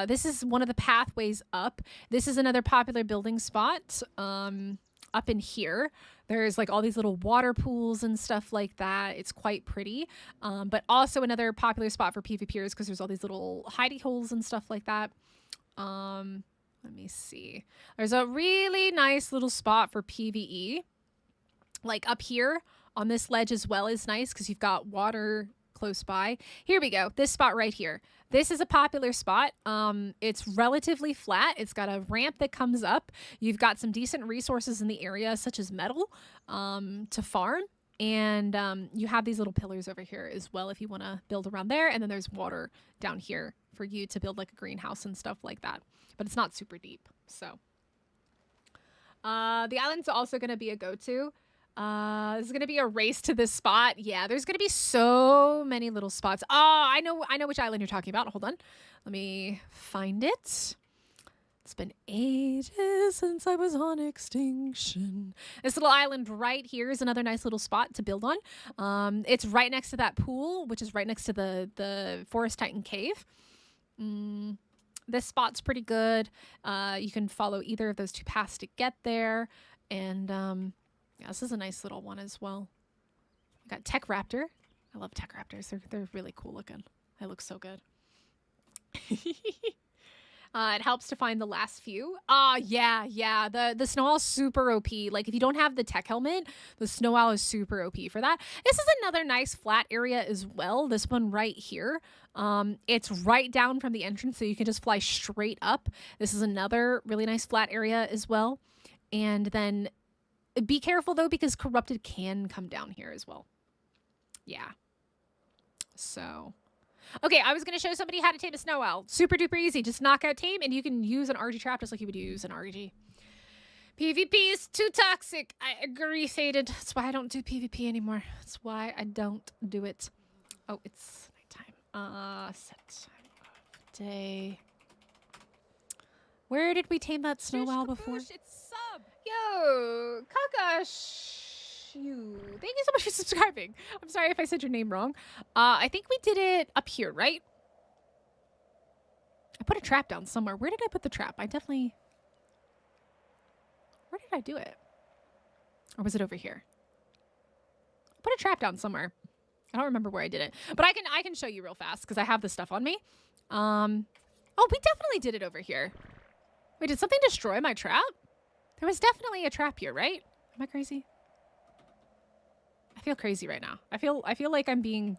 This is one of the pathways up. This is another popular building spot up in here. There's like all these little water pools and stuff like that. It's quite pretty. But also another popular spot for PvPers because there's all these little hidey holes and stuff like that. Let me see. There's a really nice little spot for PvE. Like up here on this ledge as well is nice because you've got water close by. Here we go. This spot right here. This is a popular spot. It's relatively flat. It's got a ramp that comes up. You've got some decent resources in the area, such as metal, to farm. And you have these little pillars over here as well if you want to build around there. And then there's water down here for you to build like a greenhouse and stuff like that. But it's not super deep. So the island's also going to be a go-to. This is gonna be a race to this spot. Yeah, there's gonna be so many little spots. Oh, I know which island you're talking about. Hold on, let me find it. It's been ages since I was on Extinction. This little island right here is another nice little spot to build on. It's right next to that pool, which is right next to the Forest Titan Cave. This spot's pretty good. You can follow either of those two paths to get there, and yeah, this is a nice little one as well. We got Tech Raptor. I love Tech Raptors. They're really cool looking. They look so good. It helps to find the last few. Yeah. The snow owl is super OP. Like if you don't have the tech helmet, the snow owl is super OP for that. This is another nice flat area as well. This one right here. It's right down from the entrance, so you can just fly straight up. This is another really nice flat area as well. And then be careful though, because corrupted can come down here as well. Yeah. So, okay, I was going to show somebody how to tame a snow owl. Super duper easy. Just knockout tame, and you can use an RG trap just like you would use an RG. PvP is too toxic. I agree, Faded. That's why I don't do PvP anymore. That's why I don't do it. Oh, it's nighttime. Set time of day. Where did we tame that snow owl before? It's sub. Yo, Kakash, you. Thank you so much for subscribing. I'm sorry if I said your name wrong. I think we did it up here, right? I put a trap down somewhere. Where did I put the trap? I definitely... Where did I do it? Or was it over here? I put a trap down somewhere. I don't remember where I did it. But I can show you real fast because I have this stuff on me. Oh, we definitely did it over here. Wait, did something destroy my trap? There was definitely a trap here, right? Am I crazy? I feel crazy right now. I feel like I'm being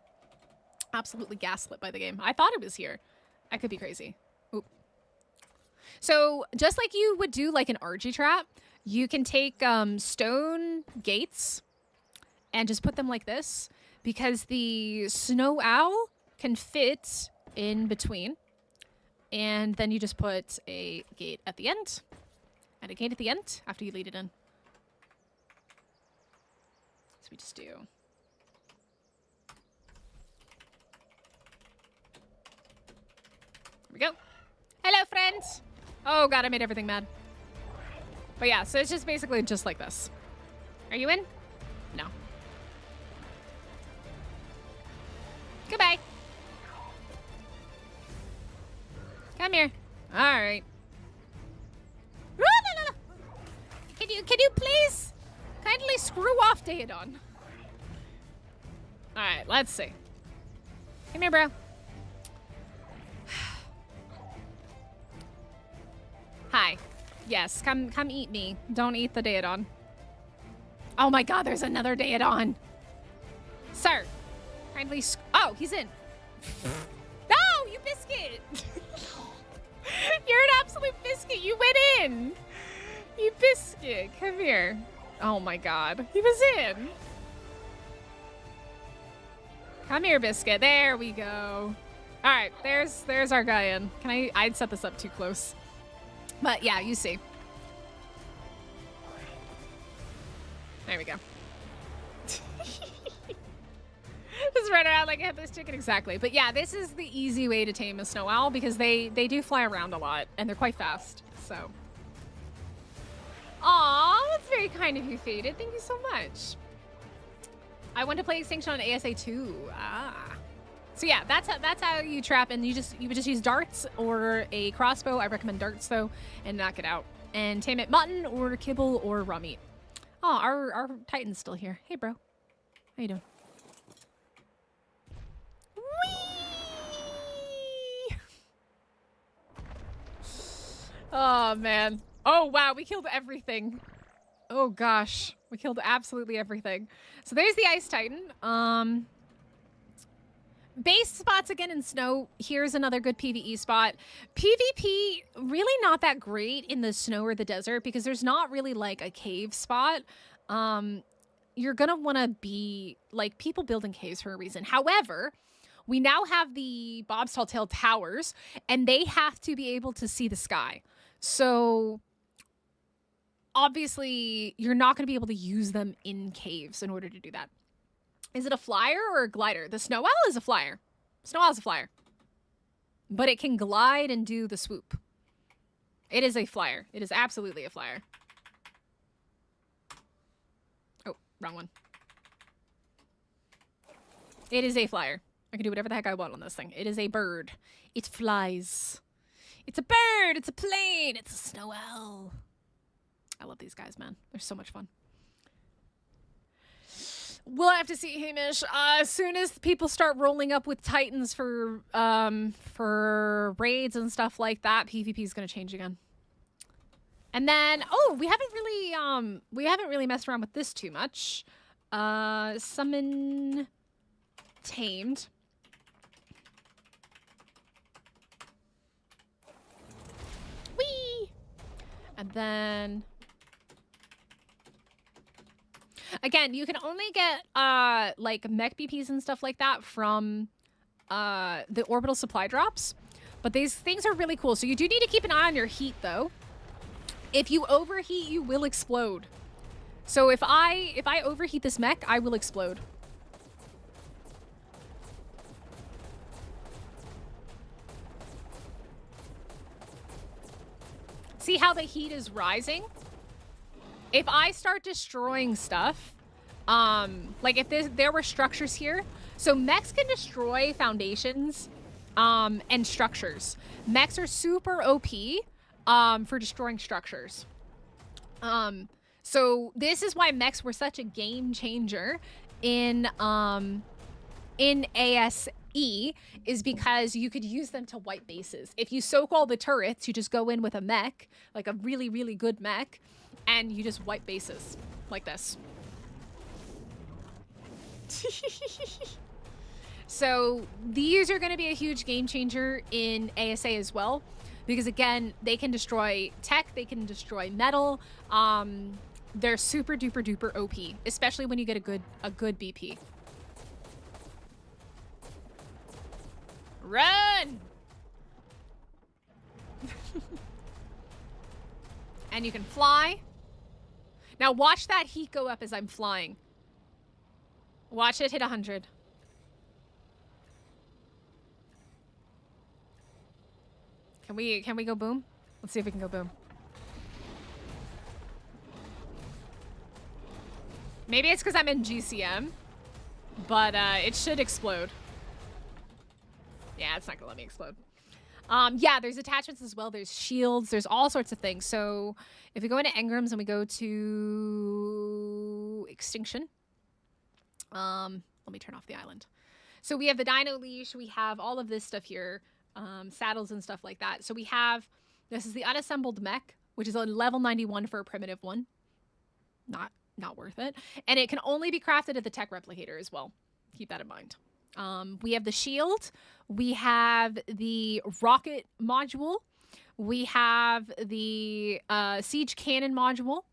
absolutely gaslit by the game. I thought it was here. I could be crazy. Oop. So just like you would do like an RG trap, you can take stone gates and just put them like this because the snow owl can fit in between. And then you just put a gate at the end and a gate at the end after you lead it in. So we just do. There we go. Hello, friends. Oh, God, I made everything mad. But yeah, so it's just basically just like this. Are you in? No. Goodbye. Come here. All right. No. Can you please kindly screw off, Daedon? All right, let's see. Come here, bro. Hi. Yes, come eat me. Don't eat the Daedon. Oh my God, there's another Daedon. Sir, kindly oh, he's in. No, you biscuit. You're an absolute biscuit. You went in. You biscuit. Come here. Oh my God. He was in. Come here, biscuit. There we go. All right, there's our guy in. I'd set this up too close. But yeah, you see. There we go. Just run around like a headless chicken, exactly. But yeah, this is the easy way to tame a snow owl because they do fly around a lot and they're quite fast. So, aw, that's very kind of you, Faded. Thank you so much. I want to play Extinction on ASA too. So yeah, that's how you trap, and you would just use darts or a crossbow. I recommend darts though, and knock it out. And tame it mutton or kibble or raw meat. Oh, our Titan's still here. Hey, bro. How you doing? Whee! Oh man. Oh wow, we killed everything. Oh gosh, we killed absolutely everything. So there's the Ice Titan. Base spots again in snow. Here's another good PvE spot. PvP, really not that great in the snow or the desert because there's not really like a cave spot. You're gonna want to be like people building caves for a reason. However, we now have the Bob's Tall Tale Towers and they have to be able to see the sky. So obviously you're not going to be able to use them in caves in order to do that. Is it a flyer or a glider? The snow owl is a flyer. Snow owl is a flyer. But it can glide and do the swoop. It is a flyer. It is absolutely a flyer. Oh, wrong one. It is a flyer. I can do whatever the heck I want on this thing. It is a bird. It flies. It's a bird. It's a plane. It's a snow owl. I love these guys, man. They're so much fun. We'll have to see, Hamish. As soon as people start rolling up with Titans for raids and stuff like that, PvP is going to change again. And then, oh, we haven't really messed around with this too much. Summon tamed. Whee! And then again, you can only get like mech BPs and stuff like that from the orbital supply drops. But these things are really cool. So you do need to keep an eye on your heat though. If you overheat, you will explode. So if I overheat this mech, I will explode. See how the heat is rising? If I start destroying stuff, like if there were structures here, so mechs can destroy foundations and structures. Mechs are super OP for destroying structures. So this is why mechs were such a game changer in ASE, is because you could use them to wipe bases. If you soak all the turrets, you just go in with a mech, like a really, really good mech, and you just wipe bases like this. So these are going to be a huge game changer in ASA as well, because again, they can destroy tech, they can destroy metal. They're super duper duper OP, especially when you get a good BP. Run! And you can fly. Now watch that heat go up as I'm flying. Watch it hit 100. Can we go boom? Let's see if we can go boom. Maybe it's because I'm in GCM, but it should explode. Yeah, it's not gonna let me explode. Yeah, there's attachments as well. There's shields. There's all sorts of things. So if we go into engrams and we go to Extinction, let me turn off the island. So we have the dino leash. We have all of this stuff here, saddles and stuff like that. So we have, this is the unassembled mech, which is a level 91 for a primitive one. Not worth it. And it can only be crafted at the tech replicator as well. Keep that in mind. We have the shield, we have the rocket module, we have the siege cannon module,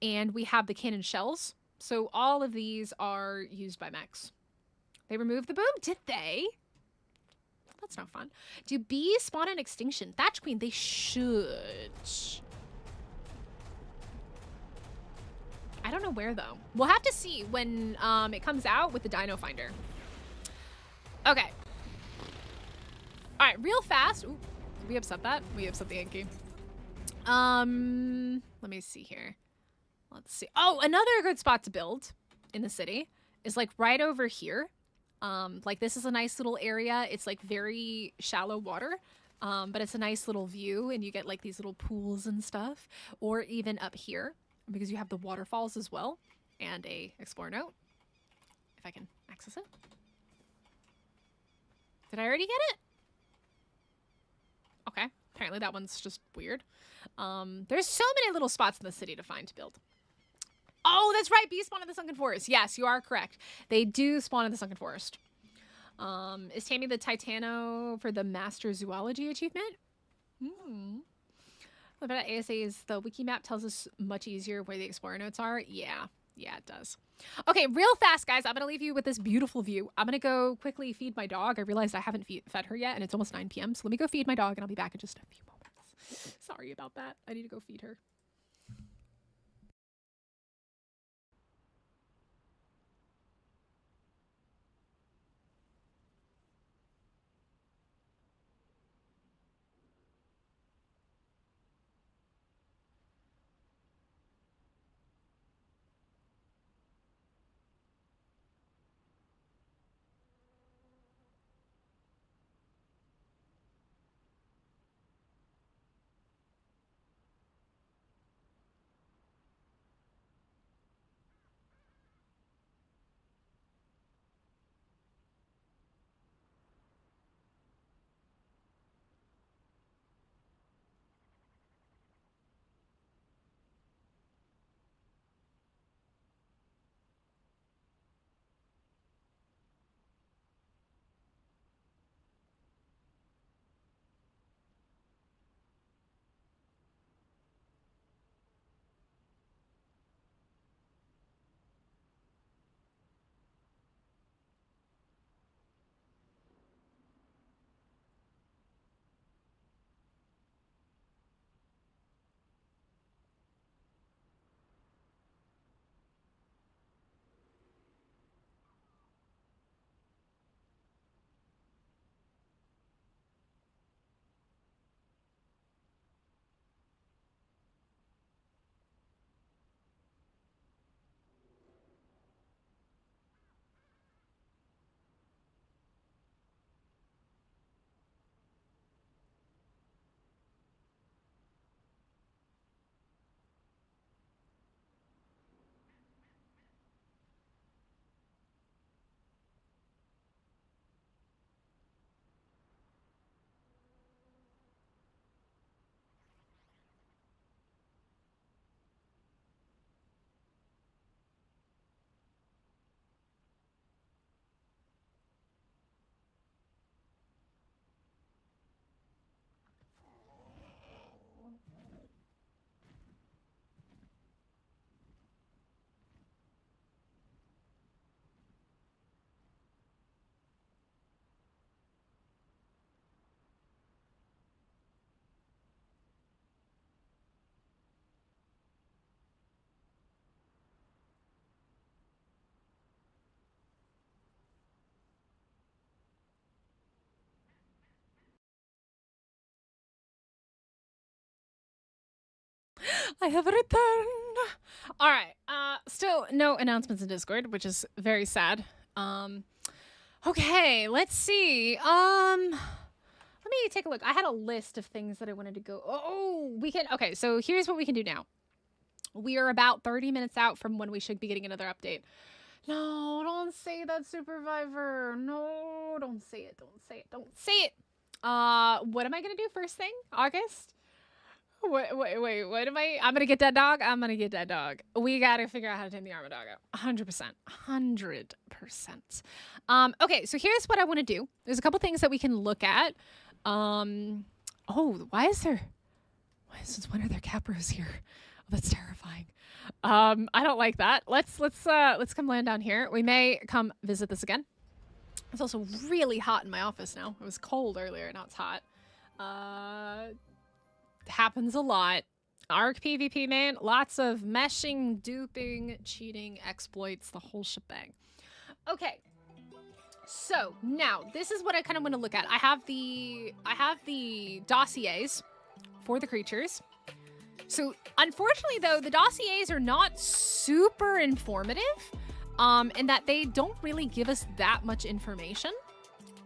and we have the cannon shells. So all of these are used by mechs. They removed the boom, did they? That's not fun. Do bees spawn in Extinction? Thatch Queen, they should. I don't know where though. We'll have to see when it comes out with the Dino Finder. Okay. All right, real fast. Ooh, did we upset that? We upset the Yankee. Let me see here. Let's see. Oh, another good spot to build in the city is like right over here. Like this is a nice little area. It's like very shallow water, but it's a nice little view and you get like these little pools and stuff, or even up here because you have the waterfalls as well and a Explorer note, if I can access it. Did I already get it? Okay, apparently that one's just weird. There's so many little spots in the city to find to build. Oh, that's right, bees spawn in the Sunken Forest. Yes, you are correct. They do spawn in the Sunken Forest. Is taming the Titano for the Master Zoology achievement? What about ASA is the wiki map tells us much easier where the Explorer notes are. Yeah, it does. Okay, real fast, guys. I'm going to leave you with this beautiful view. I'm going to go quickly feed my dog. I realized I haven't fed her yet, and it's almost 9 p.m. So let me go feed my dog, and I'll be back in just a few moments. Sorry about that. I need to go feed her. I have returned. All right. Still no announcements in Discord, which is very sad. Okay, let's see. Let me take a look. I had a list of things that I wanted to go. Oh, we can. Okay, so here's what we can do now. We are about 30 minutes out from when we should be getting another update. No, don't say that, Supervisor. No, don't say it. Don't say it. Don't say it. What am I gonna do first thing? August? Wait, what am I? I'm gonna get that dog. I'm gonna get that dog. We gotta figure out how to tame the Armadoggo. 100%. 100%. Okay, so here's what I want to do. There's a couple things that we can look at. Oh, why are there capros here? Oh, that's terrifying. I don't like that. Let's come land down here. We may come visit this again. It's also really hot in my office now. It was cold earlier, now it's hot. Happens a lot. Ark PvP, man. Lots of meshing, duping, cheating, exploits, the whole shebang. Okay. So now this is what I kind of want to look at. I have the dossiers for the creatures. So unfortunately though, the dossiers are not super informative, in that they don't really give us that much information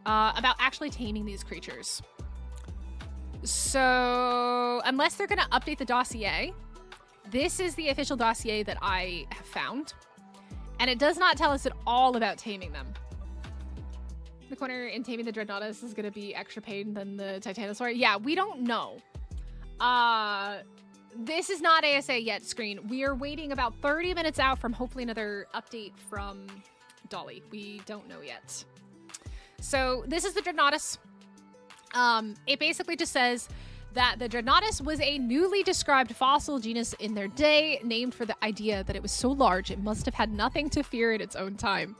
about actually taming these creatures. So unless they're going to update the dossier, this is the official dossier that I have found. And it does not tell us at all about taming them. The corner in taming the Dreadnaught is going to be extra pain than the Titanosaur. Yeah, we don't know. This is not ASA yet, screen. We are waiting about 30 minutes out from hopefully another update from Dolly. We don't know yet. So this is the Dreadnaught. It basically just says that the Dreadnaught was a newly described fossil genus in their day, named for the idea that it was so large it must have had nothing to fear in its own time.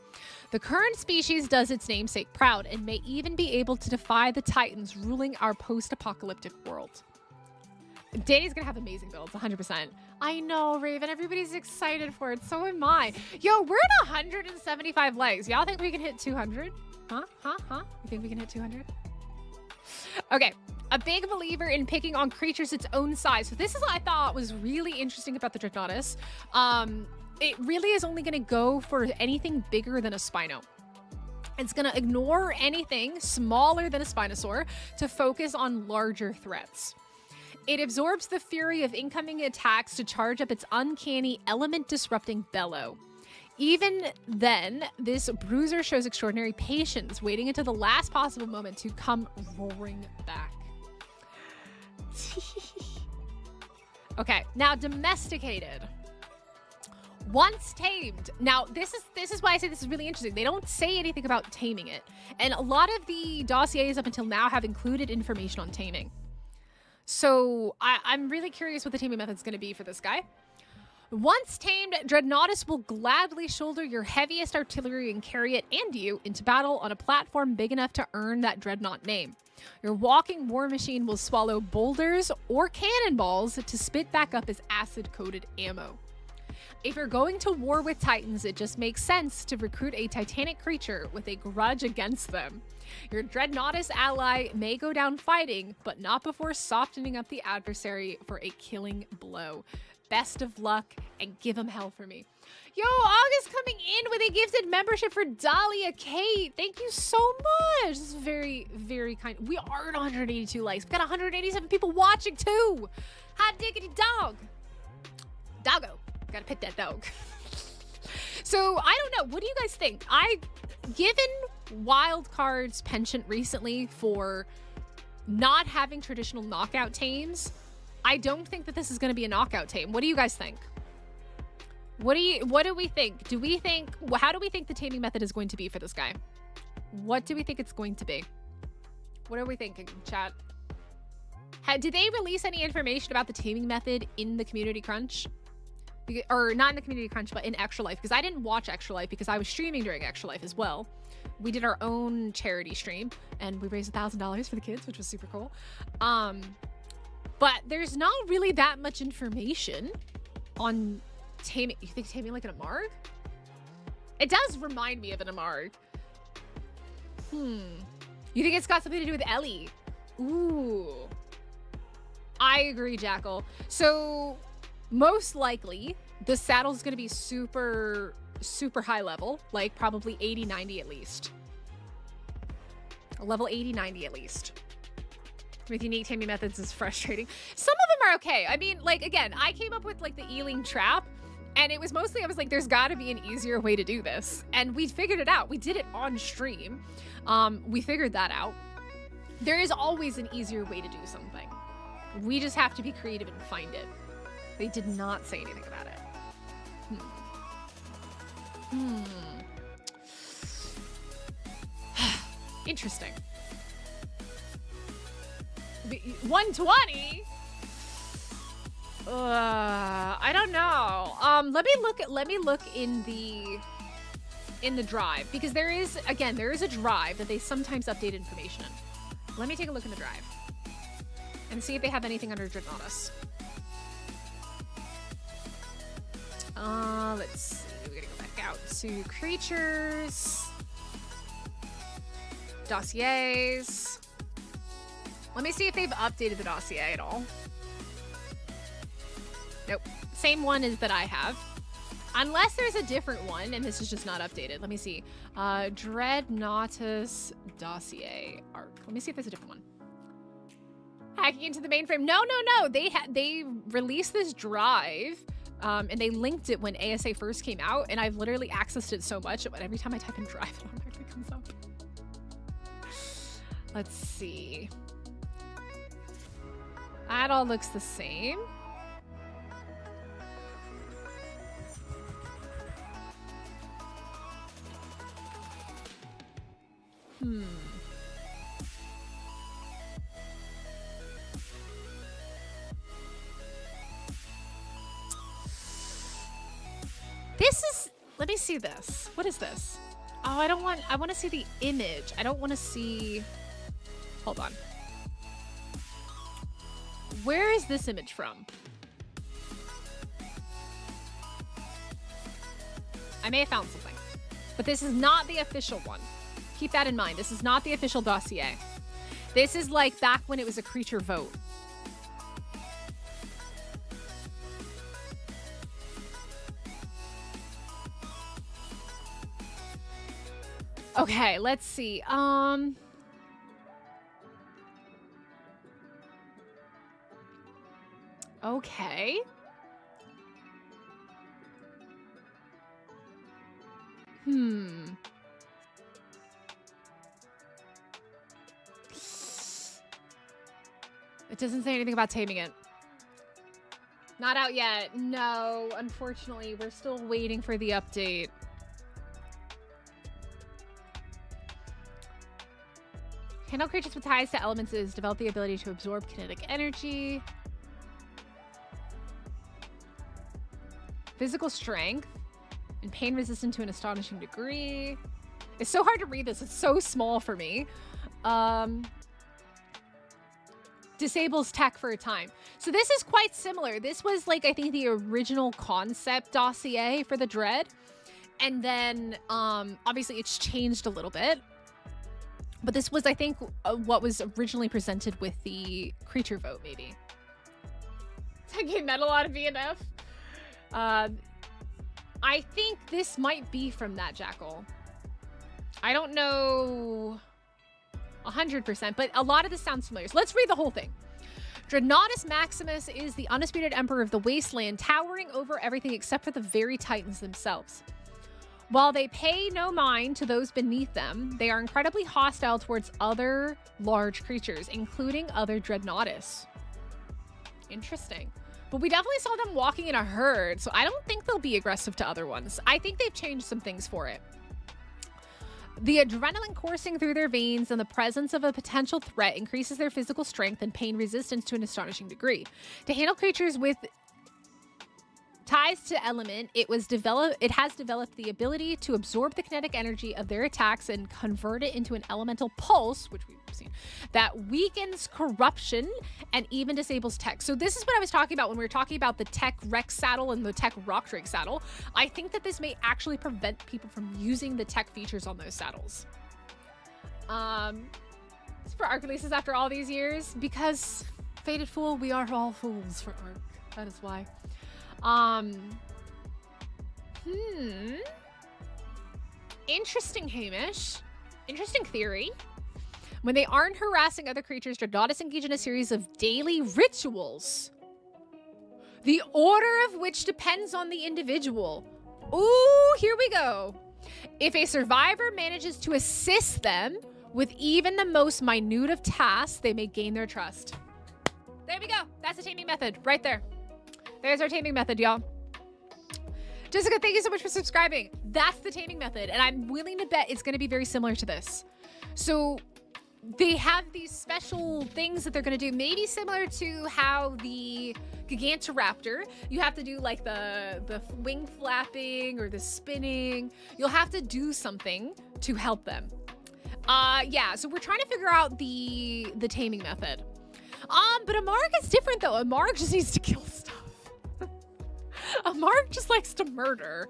The current species does its namesake proud and may even be able to defy the titans ruling our post-apocalyptic world. Danny's gonna have amazing builds, 100%. I know, Raven. Everybody's excited for it. So am I. Yo, we're at 175 likes. Y'all think we can hit 200? Huh? You think we can hit 200? Okay, a big believer in picking on creatures its own size. So this is what I thought was really interesting about the Dreadnaught. It really is only going to go for anything bigger than a Spino. It's going to ignore anything smaller than a Spinosaur to focus on larger threats. It absorbs the fury of incoming attacks to charge up its uncanny element-disrupting bellow. Even then, this bruiser shows extraordinary patience, waiting until the last possible moment to come roaring back. Okay, now domesticated. Once tamed. Now, this is why I say this is really interesting. They don't say anything about taming it. And a lot of the dossiers up until now have included information on taming. So I'm really curious what the taming method is going to be for this guy. Once tamed, Dreadnaught will gladly shoulder your heaviest artillery and carry it and you into battle on a platform big enough to earn that Dreadnaught name. Your walking war machine will swallow boulders or cannonballs to spit back up as acid-coated ammo. If you're going to war with titans, it just makes sense to recruit a titanic creature with a grudge against them. Your Dreadnaught ally may go down fighting, but not before softening up the adversary for a killing blow. Best of luck, and give him hell for me. Yo, August coming in with a gifted membership for Dahlia Kate. Thank you so much. This is very, very kind. We are at 182 likes. We've got 187 people watching too. Hot diggity dog. Doggo. Gotta pet that dog. So, I don't know. What do you guys think? Given Wildcard's penchant recently for not having traditional knockout tames, I don't think that this is going to be a knockout tame. What do you guys think? What do we think? How do we think the taming method is going to be for this guy? What do we think it's going to be? What are we thinking, chat? Did they release any information about the taming method in the community crunch? Or not in the community crunch, but in Extra Life, because I didn't watch Extra Life because I was streaming during Extra Life as well. We did our own charity stream and we raised $1,000 for the kids, which was super cool. But there's not really that much information on taming. You think taming like an Amarg? It does remind me of an Amarg. You think it's got something to do with Ellie? Ooh. I agree, Jackal. So most likely the saddle is going to be super, super high level, like probably 80, 90 at least. Level 80, 90 at least. With unique taming methods is frustrating. Some of them are okay. I mean, like, again, I came up with like the Ealing trap, and it was mostly, I was like, there's got to be an easier way to do this. And we figured it out. We did it on stream. We figured that out. There is always an easier way to do something. We just have to be creative and find it. They did not say anything about it. Interesting. 120? I don't know. Let me look in the drive, because there is a drive that they sometimes update information in. Let me take a look in the drive and see if they have anything under Dreadnaught. Let's see. We're gonna go back out to creatures, dossiers. Let me see if they've updated the dossier at all. Nope. Same one as that I have. Unless there's a different one and this is just not updated. Let me see. Dreadnaught dossier Ark. Let me see if there's a different one. Hacking into the mainframe. No. They released this drive, and they linked it when ASA first came out, and I've literally accessed it so much that every time I type in drive, it automatically comes up. Let's see. That all looks the same. This is, let me see this. What is this? Oh, I want to see the image. I don't want to see, hold on. Where is this image from? I may have found something, but this is not the official one. Keep that in mind. This is not the official dossier. This is like back when it was a creature vote. Okay, let's see. Okay. It doesn't say anything about taming it. Not out yet. No, unfortunately, we're still waiting for the update. Handle creatures with ties to elements is develop the ability to absorb kinetic energy. Physical strength and pain resistant to an astonishing degree. It's so hard to read this. It's so small for me. Disables tech for a time. So this is quite similar. This was like, I think, the original concept dossier for the Dread. And then obviously it's changed a little bit. But this was, I think, what was originally presented with the creature vote, maybe. 10k metal out of VNF. I think this might be from that Jackal. I don't know 100%, but a lot of this sounds familiar. So let's read the whole thing. Dreadnaught Maximus is the undisputed emperor of the wasteland, towering over everything except for the very titans themselves. While they pay no mind to those beneath them, they are incredibly hostile towards other large creatures, including other Dreadnaughts. Interesting. But we definitely saw them walking in a herd, so I don't think they'll be aggressive to other ones. I think they've changed some things for it. The adrenaline coursing through their veins and the presence of a potential threat increases their physical strength and pain resistance to an astonishing degree. To handle creatures with ties to element, it has developed the ability to absorb the kinetic energy of their attacks and convert it into an elemental pulse, which we've seen, that weakens corruption and even disables tech. So this is what I was talking about when we were talking about the tech Rex saddle and the tech Rock Drake saddle. I think that this may actually prevent people from using the tech features on those saddles. It's for Ark releases after all these years, because Fated Fool, we are all fools for Ark. That is why. Interesting, Hamish. Interesting theory. When they aren't harassing other creatures, Dreadnaughts engage in a series of daily rituals, the order of which depends on the individual. Ooh, here we go. If a survivor manages to assist them with even the most minute of tasks, they may gain their trust. There we go. That's the taming method right there. There's our taming method, y'all. Jessica, thank you so much for subscribing. That's the taming method, and I'm willing to bet it's going to be very similar to this. So they have these special things that they're going to do, maybe similar to how the Gigantoraptor, you have to do like the wing flapping or the spinning. You'll have to do something to help them. Yeah, so we're trying to figure out the taming method. But a Marg is different though. A Marg just needs to kill stuff. A Marg just likes to murder.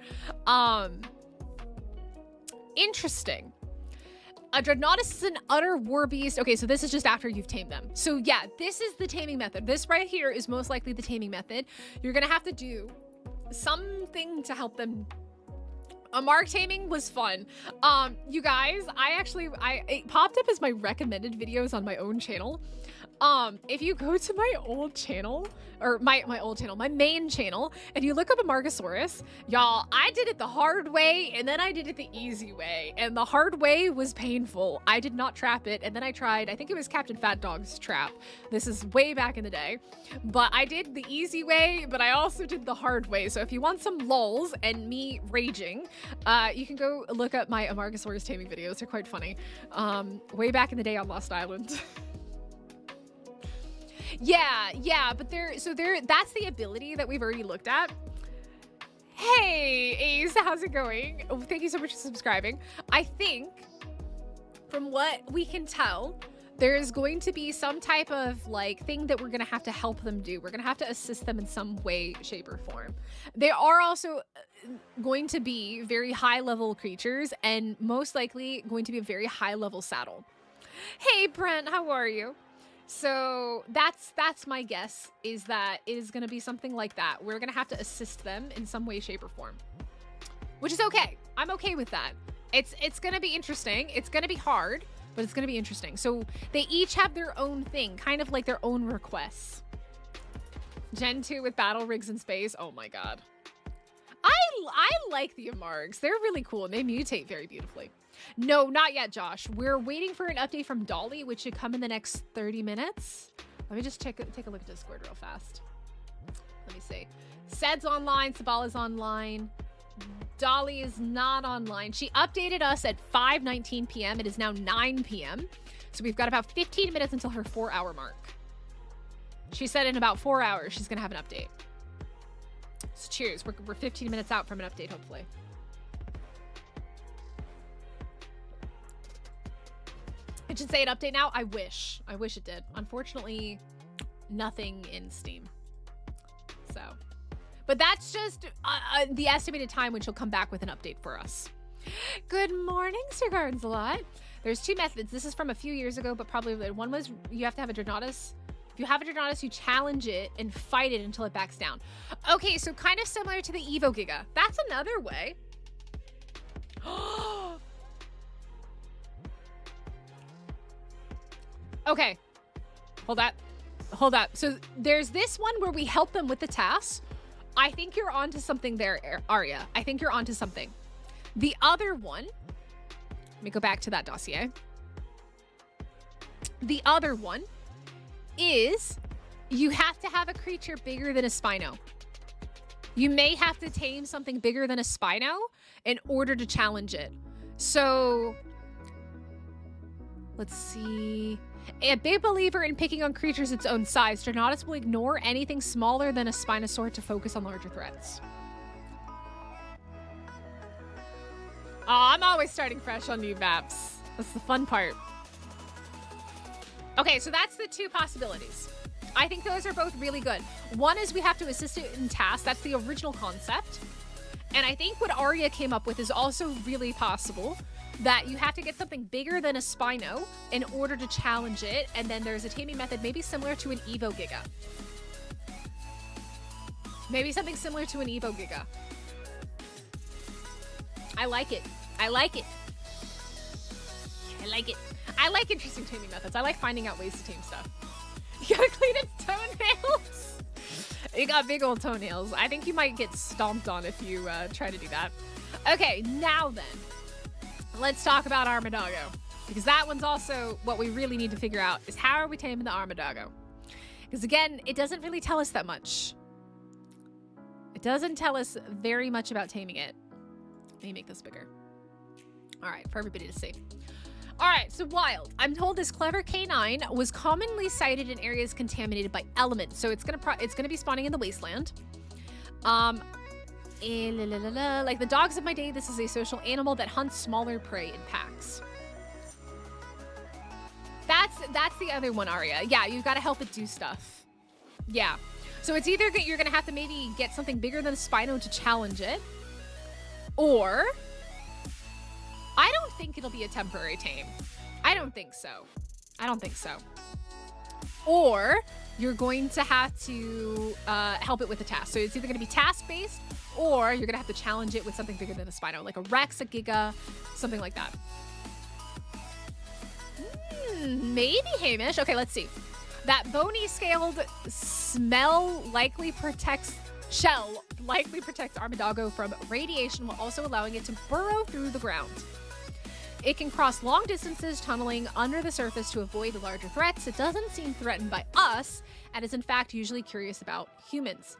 Interesting. A Dreadnought is an utter war beast. Okay, so this is just after you've tamed them. So yeah, this is the taming method. This right here is most likely the taming method. You're gonna have to do something to help them. A Marg taming was fun. You guys, it popped up as my recommended videos on my own channel. If you go to my old channel, or my main channel, and you look up a Margosaurus, y'all, I did it the hard way, and then I did it the easy way, and the hard way was painful. I did not trap it, and then I tried, I think it was Captain Fat Dog's trap. This is way back in the day, but I did the easy way, but I also did the hard way. So if you want some lulz and me raging, you can go look up my Amargasaurus taming videos. They're quite funny. Way back in the day on Lost Island. Yeah, but that's the ability that we've already looked at. Hey, Ace, how's it going? Oh, thank you so much for subscribing. I think, from what we can tell, there is going to be some type of like thing that we're going to have to help them do. We're going to have to assist them in some way, shape, or form. They are also going to be very high level creatures and most likely going to be a very high level saddle. Hey, Brent, how are you? So that's my guess, is that it is going to be something like that. We're going to have to assist them in some way, shape, or form, which is okay. I'm okay with that. It's going to be interesting. It's going to be hard, but it's going to be interesting. So they each have their own thing, kind of like their own requests. Gen 2 with battle rigs in space. Oh my God. I like the Amargs. They're really cool and they mutate very beautifully. No, not yet, Josh. We're waiting for an update from Dolly, which should come in the next 30 minutes. Let me just take a look at Discord real fast. Let me see. Sed's online. Sabala's online. Dolly is not online. She updated us at 5:19 p.m. It is now 9 p.m. So we've got about 15 minutes until her 4-hour mark. She said in about 4 hours she's going to have an update. So cheers. We're 15 minutes out from an update, hopefully. It should say an update now. I wish it did. Unfortunately, nothing in Steam. So, but that's just the estimated time when she'll come back with an update for us. Good morning, Sir Gardensalot. There's two methods. This is from a few years ago, but probably one was you have to have a Dreadnaughtus. If you have a Dreadnaughtus, you challenge it and fight it until it backs down. Okay, so kind of similar to the Evo Giga. That's another way. Okay, hold that. So there's this one where we help them with the tasks. I think you're onto something there, Arya. I think you're onto something. The other one, let me go back to that dossier. The other one is you have to have a creature bigger than a Spino. You may have to tame something bigger than a Spino in order to challenge it. So let's see. A big believer in picking on creatures its own size, Dreadnaughtus will ignore anything smaller than a Spinosaur to focus on larger threats. Oh, I'm always starting fresh on new maps. That's the fun part. Okay, so that's the two possibilities. I think those are both really good. One is we have to assist it in tasks. That's the original concept. And I think what Arya came up with is also really possible, that you have to get something bigger than a Spino in order to challenge it. And then there's a taming method maybe similar to an Evo Giga. Maybe something similar to an Evo Giga. I like it. I like it. I like it. I like interesting taming methods. I like finding out ways to tame stuff. You gotta clean its toenails. You got big old toenails. I think you might get stomped on if you try to do that. Okay, now then, let's talk about Armadoggo. Because that one's also what we really need to figure out is how are we taming the Armadoggo? Because again, it doesn't really tell us that much. It doesn't tell us very much about taming it. Let me make this bigger. All right, for everybody to see. All right, so wild. I'm told this clever canine was commonly sighted in areas contaminated by elements. So it's gonna be spawning in the wasteland. Like the dogs of my day, this is a social animal that hunts smaller prey in packs. That's the other one, Arya. Yeah, you've got to help it do stuff. Yeah. So it's either you're gonna have to maybe get something bigger than a Spino to challenge it, or I don't think it'll be a temporary tame. I don't think so. I don't think so. Or you're going to have to help it with a task. So it's either going to be task-based, or you're going to have to challenge it with something bigger than a Spino, like a Rex, a Giga, something like that. Maybe, Hamish. Okay, let's see. That bony-scaled shell likely protects Armadoggo from radiation while also allowing it to burrow through the ground. It can cross long distances, tunneling under the surface to avoid the larger threats. It doesn't seem threatened by us, and is in fact usually curious about humans.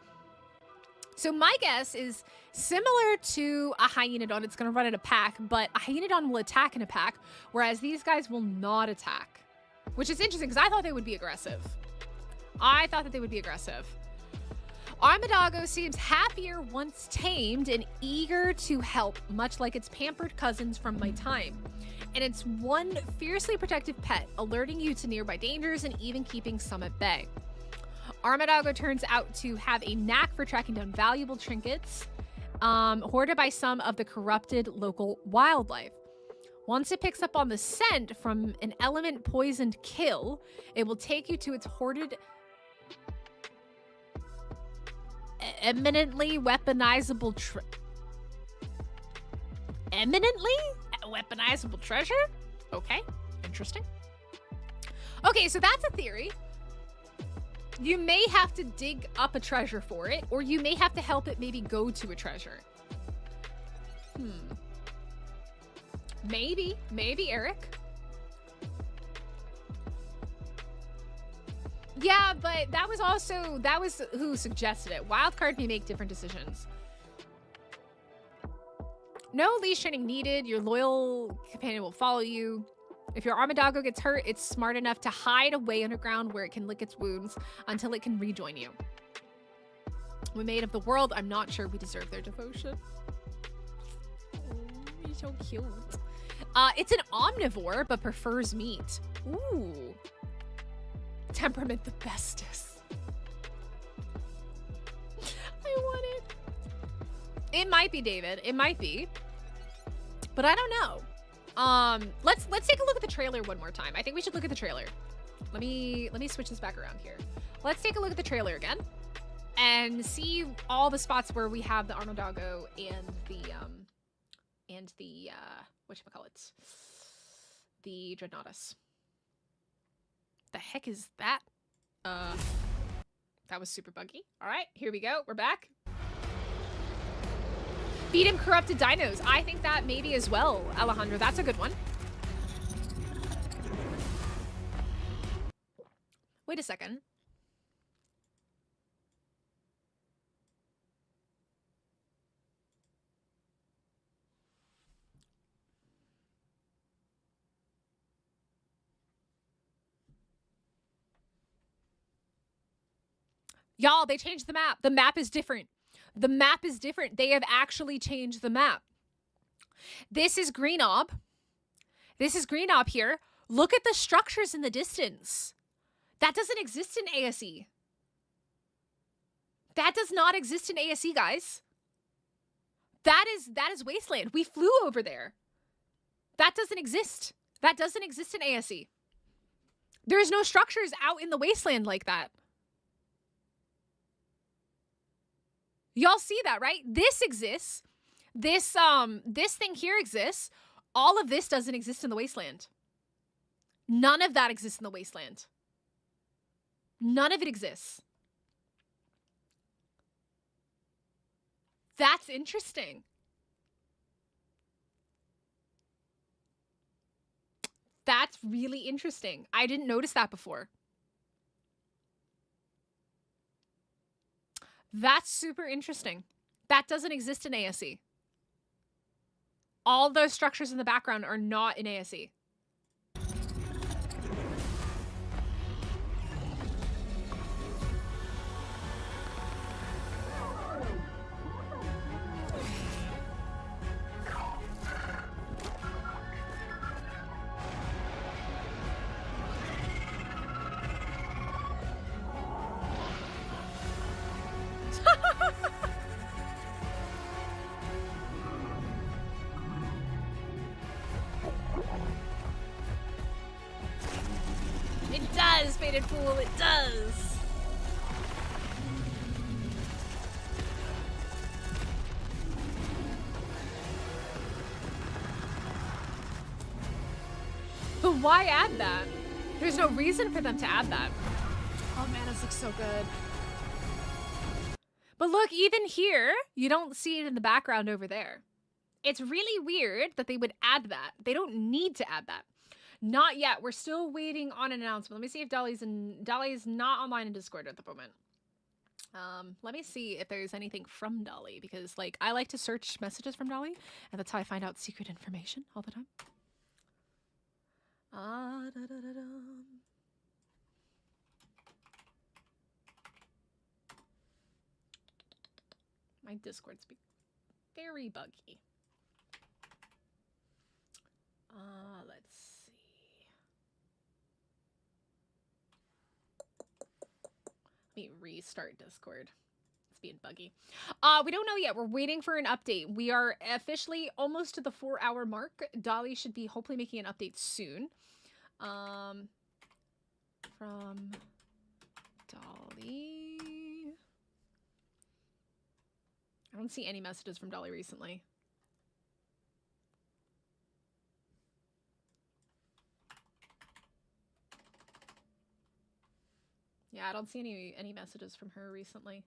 So my guess is similar to a Hyaenodon. It's going to run in a pack, but a Hyaenodon will attack in a pack, whereas these guys will not attack. Which is interesting, because I thought they would be aggressive. Armadoggo seems happier once tamed and eager to help, much like its pampered cousins from my time. And it's one fiercely protective pet, alerting you to nearby dangers and even keeping some at bay. Armadoggo turns out to have a knack for tracking down valuable trinkets, hoarded by some of the corrupted local wildlife. Once it picks up on the scent from an element-poisoned kill, it will take you to its hoarded eminently weaponizable treasure? Okay, interesting. Okay, so that's a theory. You may have to dig up a treasure for it, or you may have to help it maybe go to a treasure. Maybe, Eric. Yeah, but that was who suggested it. Wildcard may make different decisions. No leash training needed. Your loyal companion will follow you. If your Armadoggo gets hurt, it's smart enough to hide away underground where it can lick its wounds until it can rejoin you. We made of the world. I'm not sure we deserve their devotion. Oh, he's so cute. It's an omnivore, but prefers meat. Ooh. Temperament the bestest. I want it. It might be, David. It might be. But I don't know. Let's take a look at the trailer one more time. I think we should look at the trailer. Let me switch this back around here. Let's take a look at the trailer again and see all the spots where we have the Armadoggo and the whatchamacallit? The Dreadnaughtus. The heck is that? That was super buggy. All right, here we go. We're back. Feed him corrupted dinos. I think that maybe as well, Alejandro. That's a good one. Wait a second. Y'all, they changed the map. The map is different. The map is different. They have actually changed the map. This is Greenob. This is Greenob here. Look at the structures in the distance. That doesn't exist in ASE. That does not exist in ASE, guys. That is Wasteland. We flew over there. That doesn't exist. That doesn't exist in ASE. There's no structures out in the Wasteland like that. Y'all see that, right? This exists. This thing here exists. All of this doesn't exist in the wasteland. None of that exists in the wasteland. None of it exists. That's interesting. That's really interesting. I didn't notice that before. That's super interesting. That doesn't exist in ASE. All those structures in the background are not in ASE. It does, Fated Fool, it does. But why add that? There's no reason for them to add that. Oh man, this looks so good. But look, even here, you don't see it in the background over there. It's really weird that they would add that. They don't need to add that. Not yet. We're still waiting on an announcement. Let me see if Dolly's not online in Discord at the moment. Let me see if there's anything from Dolly, because like I like to search messages from Dolly, and that's how I find out secret information all the time. My Discord's very buggy. Let's see. Let me restart Discord. It's being buggy. We don't know yet. We're waiting for an update. We are officially almost to the 4-hour mark. Dolly should be hopefully making an update soon. From Dolly. I don't see any messages from Dolly recently. Yeah, I don't see any messages from her recently.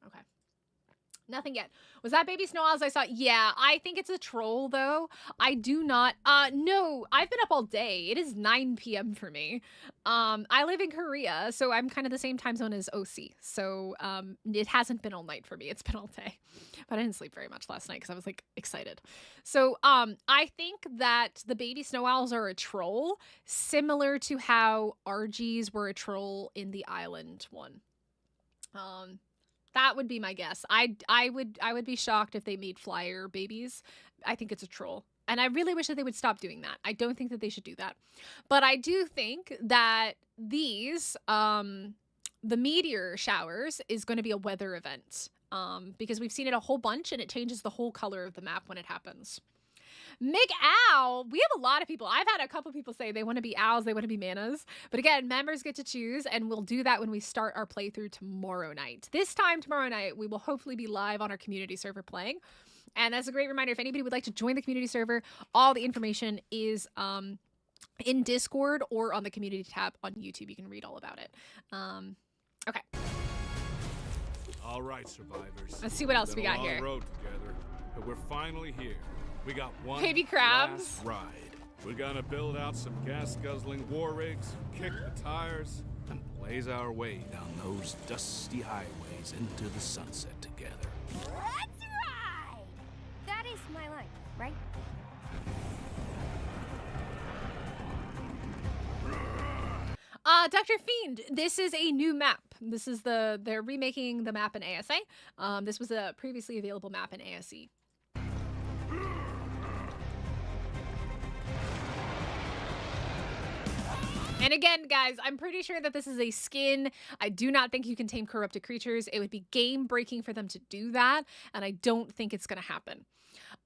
Okay. Nothing yet. Was that baby snow owls I saw? Yeah, I think it's a troll though. I do not. No, I've been up all day. It is 9 p.m. for me. I live in Korea, so I'm kind of the same time zone as OC. So it hasn't been all night for me. It's been all day. But I didn't sleep very much last night because I was like excited. So I think that the baby snow owls are a troll, similar to how RGs were a troll in the island one. That would be my guess. I would be shocked if they made flyer babies. I think it's a troll. And I really wish that they would stop doing that. I don't think that they should do that. But I do think that these, the meteor showers is going to be a weather event. Because we've seen it a whole bunch and it changes the whole color of the map when it happens. Mick Owl, we have a lot of people. I've had a couple people say they want to be owls, they want to be manas. But again, members get to choose, and we'll do that when we start our playthrough tomorrow night. This time tomorrow night, we will hopefully be live on our community server playing. And that's a great reminder, if anybody would like to join the community server, all the information is in Discord or on the community tab on YouTube. You can read all about it. Okay. All right, survivors. Let's see what else we got here. Been a long road together, but we're finally here. We got one baby crabs last ride. We're gonna build out some gas-guzzling war rigs, kick the tires, and blaze our way down those dusty highways into the sunset together. Let's ride! That is my line, right? Dr. Fiend, this is a new map. This is they're remaking the map in ASA. This was a previously available map in ASE. And again, guys, I'm pretty sure that this is a skin. I do not think you can tame corrupted creatures. It would be game breaking for them to do that, and I don't think it's going to happen.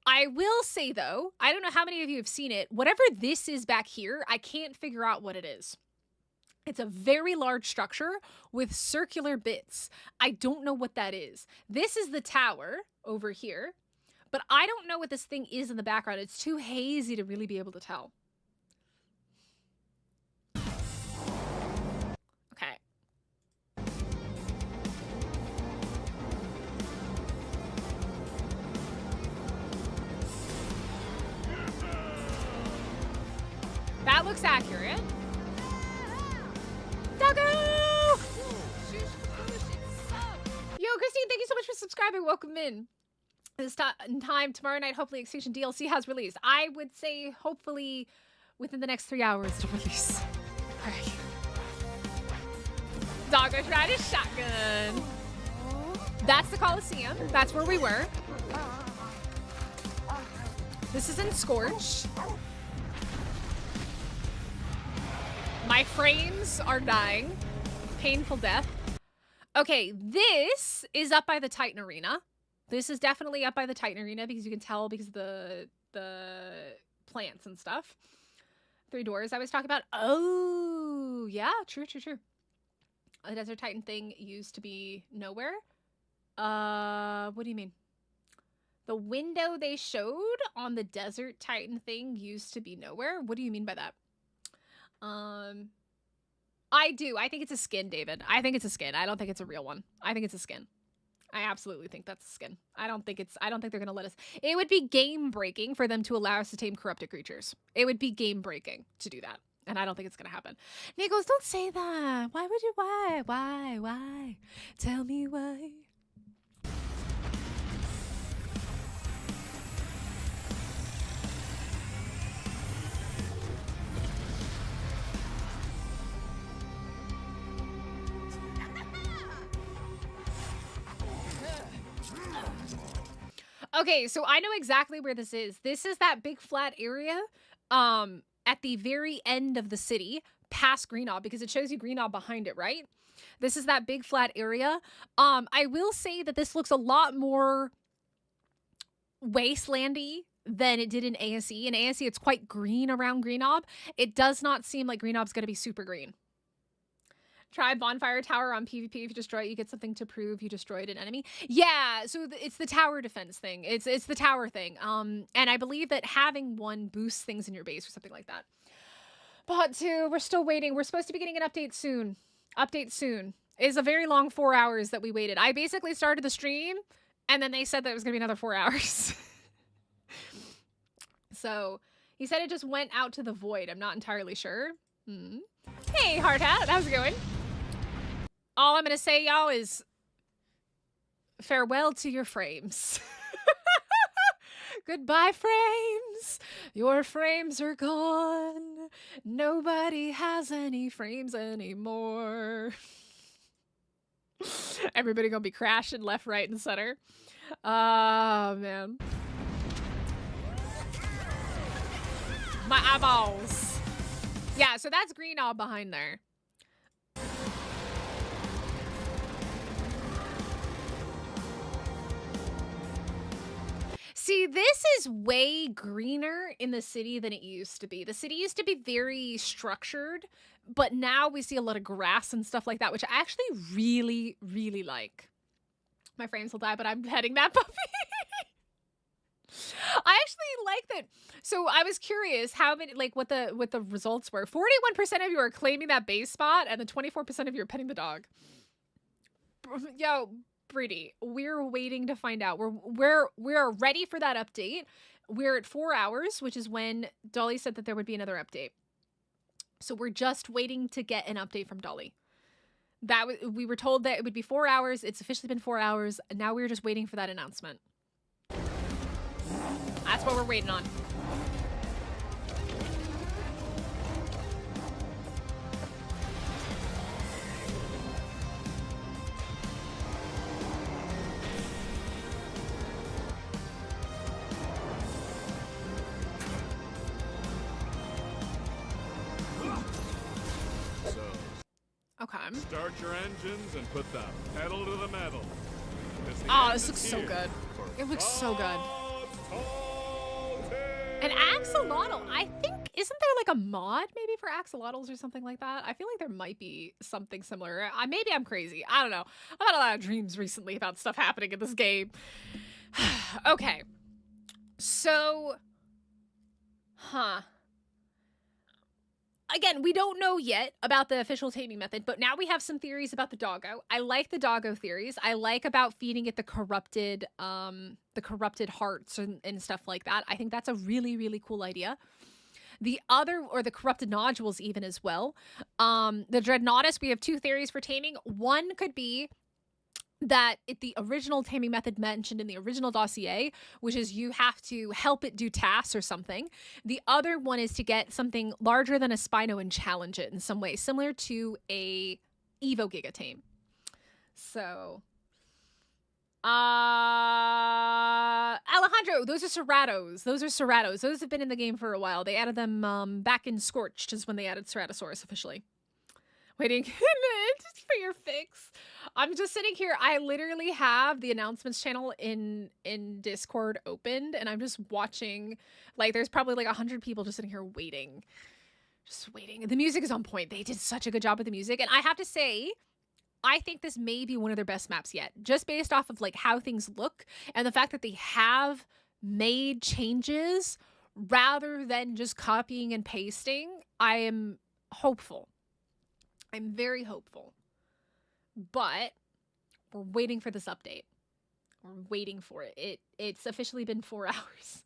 I will say, though, I don't know how many of you have seen it. Whatever this is back here, I can't figure out what it is. It's a very large structure with circular bits. I don't know what that is. This is the tower over here, but I don't know what this thing is in the background. It's too hazy to really be able to tell. Okay. That looks accurate. Doggo! Yo, Christine, thank you so much for subscribing. Welcome in. This time tomorrow night, hopefully Extinction DLC has released. I would say hopefully within the next 3 hours to release. All right. Doggo tried his shotgun. That's the Coliseum. That's where we were. This is in Scorch. My frames are dying. Painful death. Okay, this is up by the Titan Arena. This is definitely up by the Titan Arena because you can tell because of the plants and stuff. 3 doors I was talking about. Oh, yeah, true. The Desert Titan thing used to be nowhere. What do you mean? The window they showed on the Desert Titan thing used to be nowhere? What do you mean by that? I do. I think it's a skin, David. I think it's a skin. I don't think it's a real one. I think it's a skin. I absolutely think that's a skin. I don't think they're going to let us. It would be game breaking for them to allow us to tame corrupted creatures. It would be game breaking to do that. And I don't think it's going to happen. Nick goes, don't say that. Why would you? Why? Tell me why. Okay, so I know exactly where this is. This is that big flat area at the very end of the city, past Greenob, because it shows you Greenob behind it, right? This is that big flat area. I will say that this looks a lot more wastelandy than it did in ASE. In ASE, it's quite green around Greenob. It does not seem like Greenob's going to be super green. Try Bonfire Tower on PvP. If you destroy it, you get something to prove you destroyed an enemy. Yeah, so it's the tower defense thing. It's the tower thing. And I believe that having one boosts things in your base or something like that. But 2, we're still waiting. We're supposed to be getting an update soon. It's a very long 4 hours that we waited. I basically started the stream, and then they said that it was going to be another 4 hours. So he said it just went out to the void. I'm not entirely sure. Hey, Hard Hat. How's it going? All I'm going to say, y'all, is farewell to your frames. Goodbye, frames. Your frames are gone. Nobody has any frames anymore. Everybody going to be crashing left, right, and center. Oh, man. My eyeballs. Yeah, so that's Greenob behind there. See, this is way greener in the city than it used to be. The city used to be very structured, but now we see a lot of grass and stuff like that, which I actually really, really like. My frames will die, but I'm petting that puppy. I actually like that. So I was curious how many, like, what the results were. 41% of you are claiming that base spot, and then 24% of you are petting the dog. Yo, Brady, we're waiting to find out. We're ready for that update. We're at 4 hours, which is when Dolly said that there would be another update. So we're just waiting to get an update from Dolly. We were told that it would be 4 hours. It's officially been 4 hours. Now we're just waiting for that announcement. That's what we're waiting on. Okay. Start your engines and put the pedal to the metal. Oh, this looks so good. It looks so good. An axolotl, I think, isn't there like a mod maybe for axolotls or something like that? I feel like there might be something similar. Maybe I'm crazy. I don't know. I've had a lot of dreams recently about stuff happening in this game. Okay. So, again, we don't know yet about the official taming method, but now we have some theories about the doggo. I like the doggo theories. I like about feeding it the corrupted hearts and stuff like that. I think that's a really, really cool idea. The other, or the corrupted nodules even as well. The Dreadnaughtus, we have two theories for taming. One could be that the original taming method mentioned in the original dossier, which is you have to help it do tasks or something. The other one is to get something larger than a Spino and challenge it in some way, similar to a Evo Giga tame. So, Alejandro, those are Ceratos. Those have been in the game for a while. They added them back in Scorched is when they added Ceratosaurus officially. Waiting for your fix. I'm just sitting here. I literally have the announcements channel in Discord opened, and I'm just watching. Like, there's probably like 100 people just sitting here waiting. Just waiting. The music is on point. They did such a good job with the music. And I have to say, I think this may be one of their best maps yet. Just based off of like how things look and the fact that they have made changes rather than just copying and pasting. I am hopeful. I'm very hopeful. But we're waiting for this update. We're waiting for it. It's officially been 4 hours.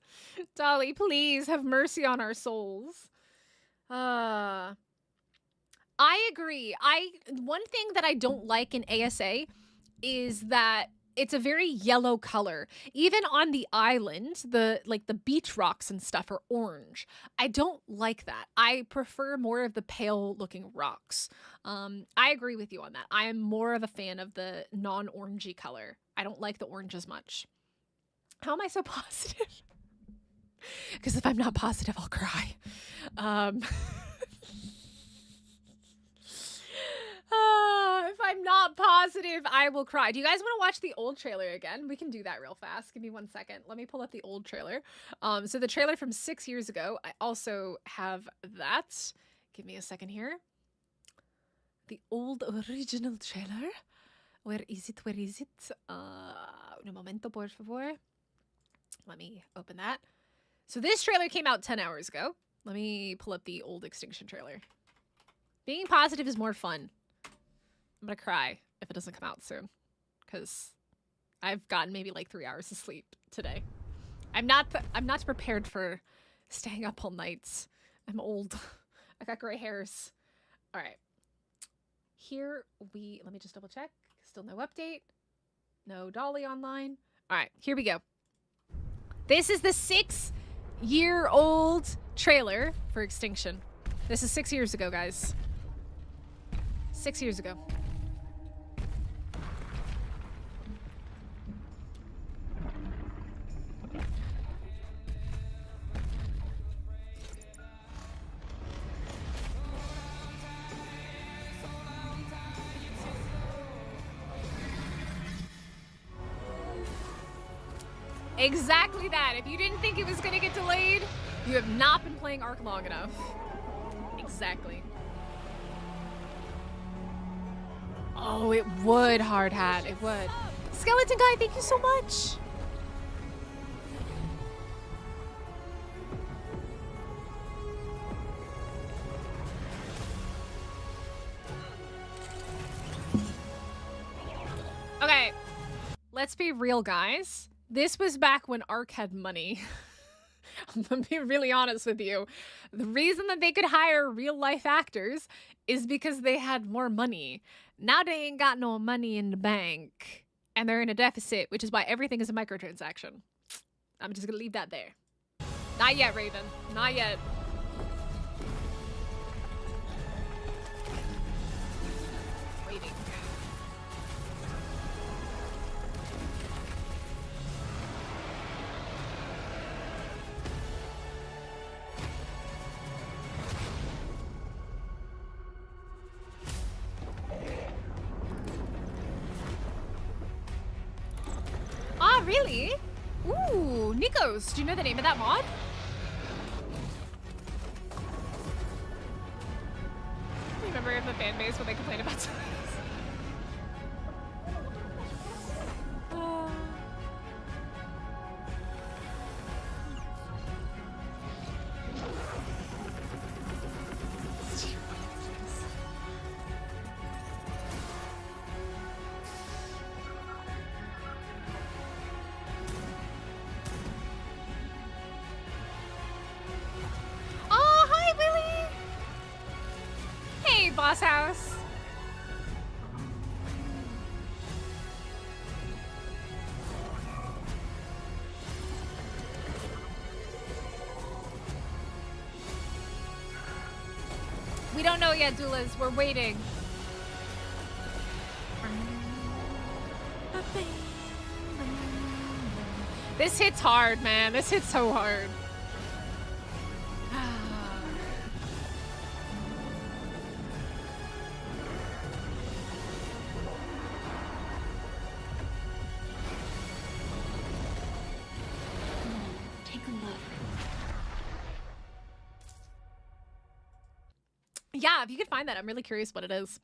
Dolly, please have mercy on our souls. I agree. One thing that I don't like in ASA is that it's a very yellow color. Even on the island, the beach rocks and stuff are orange. I don't like that. I prefer more of the pale looking rocks. I agree with you on that. I am more of a fan of the non-orangey color. I don't like the orange as much. How am I so positive? Because if I'm not positive, I'll cry. If I'm not positive, I will cry. Do you guys want to watch the old trailer again? We can do that real fast. Give me 1 second. Let me pull up the old trailer. So the trailer from 6 years ago, I also have that. Give me a second here. The old original trailer. Where is it? Where is it? Un momento, por favor. Let me open that. So this trailer came out 10 hours ago. Let me pull up the old Extinction trailer. Being positive is more fun. I'm gonna cry if it doesn't come out soon, because I've gotten maybe like 3 hours of sleep today. I'm not prepared for staying up all night. I'm old. I got gray hairs. All right. Let me just double check. Still no update. No Dolly online. All right, here we go. This is the 6-year-old trailer for Extinction. This is 6 years ago, guys. 6 years ago. Exactly that. If you didn't think it was gonna get delayed, you have not been playing Ark long enough. Exactly. Oh, it would, Hard Hat. It would. Skeleton Guy, thank you so much. Okay, let's be real, guys. This was back when Ark had money. I'm gonna be really honest with you. The reason that they could hire real life actors is because they had more money. Now they ain't got no money in the bank. And they're in a deficit, which is why everything is a microtransaction. I'm just gonna leave that there. Not yet, Raven. Not yet. Waiting. Ah, really? Ooh, Nikos, do you know the name of that mod? member of the fan base when they complain about something. Boss house. We don't know yet, doulas. We're waiting. This hits hard, man. This hits so hard. Yeah, if you could find that, I'm really curious what it is.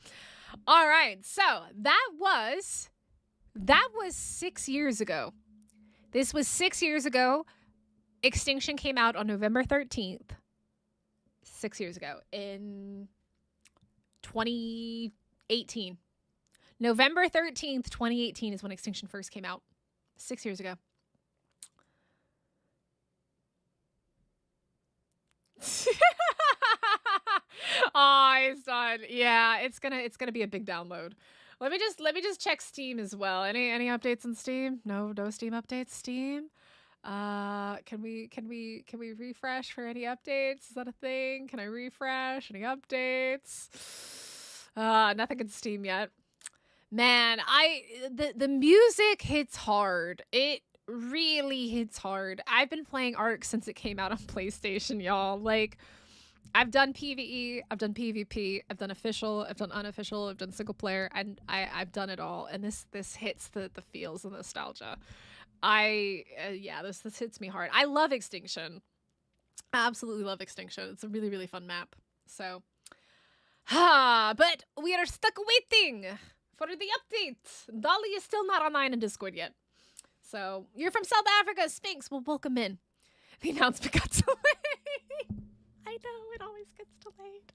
All right, so that was 6 years ago. This was 6 years ago. Extinction came out on November 13th. 6 years ago in 2018. November 13th, 2018 is when Extinction first came out. 6 years ago. Oh, it's done. Yeah, it's gonna be a big download. Let me just check Steam as well. Any updates on Steam? No Steam updates. Steam. Can we refresh for any updates? Is that a thing? Can I refresh? Any updates? Nothing in Steam yet. Man, the music hits hard. It really hits hard. I've been playing Ark since it came out on PlayStation, y'all. Like, I've done PvE, I've done PvP, I've done official, I've done unofficial, I've done single player, and I've done it all. And this hits the feels and nostalgia. Yeah, this hits me hard. I love Extinction. I absolutely love Extinction. It's a really, really fun map. So, but we are stuck waiting for the update. Dolly is still not online in Discord yet. So, you're from South Africa, Sphinx. Well, welcome in. The announcement got delayed. I know, it always gets delayed.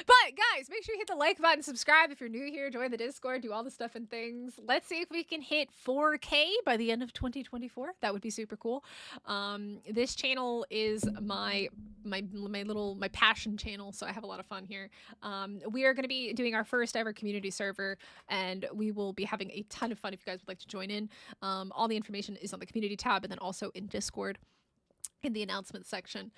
But guys, make sure you hit the like button, subscribe if you're new here, join the Discord, do all the stuff and things. Let's see if we can hit 4K by the end of 2024. That would be super cool. This channel is my passion channel, so I have a lot of fun here. We are going to be doing our first ever community server, and we will be having a ton of fun if you guys would like to join in. All the information is on the community tab and then also in Discord in the announcements section.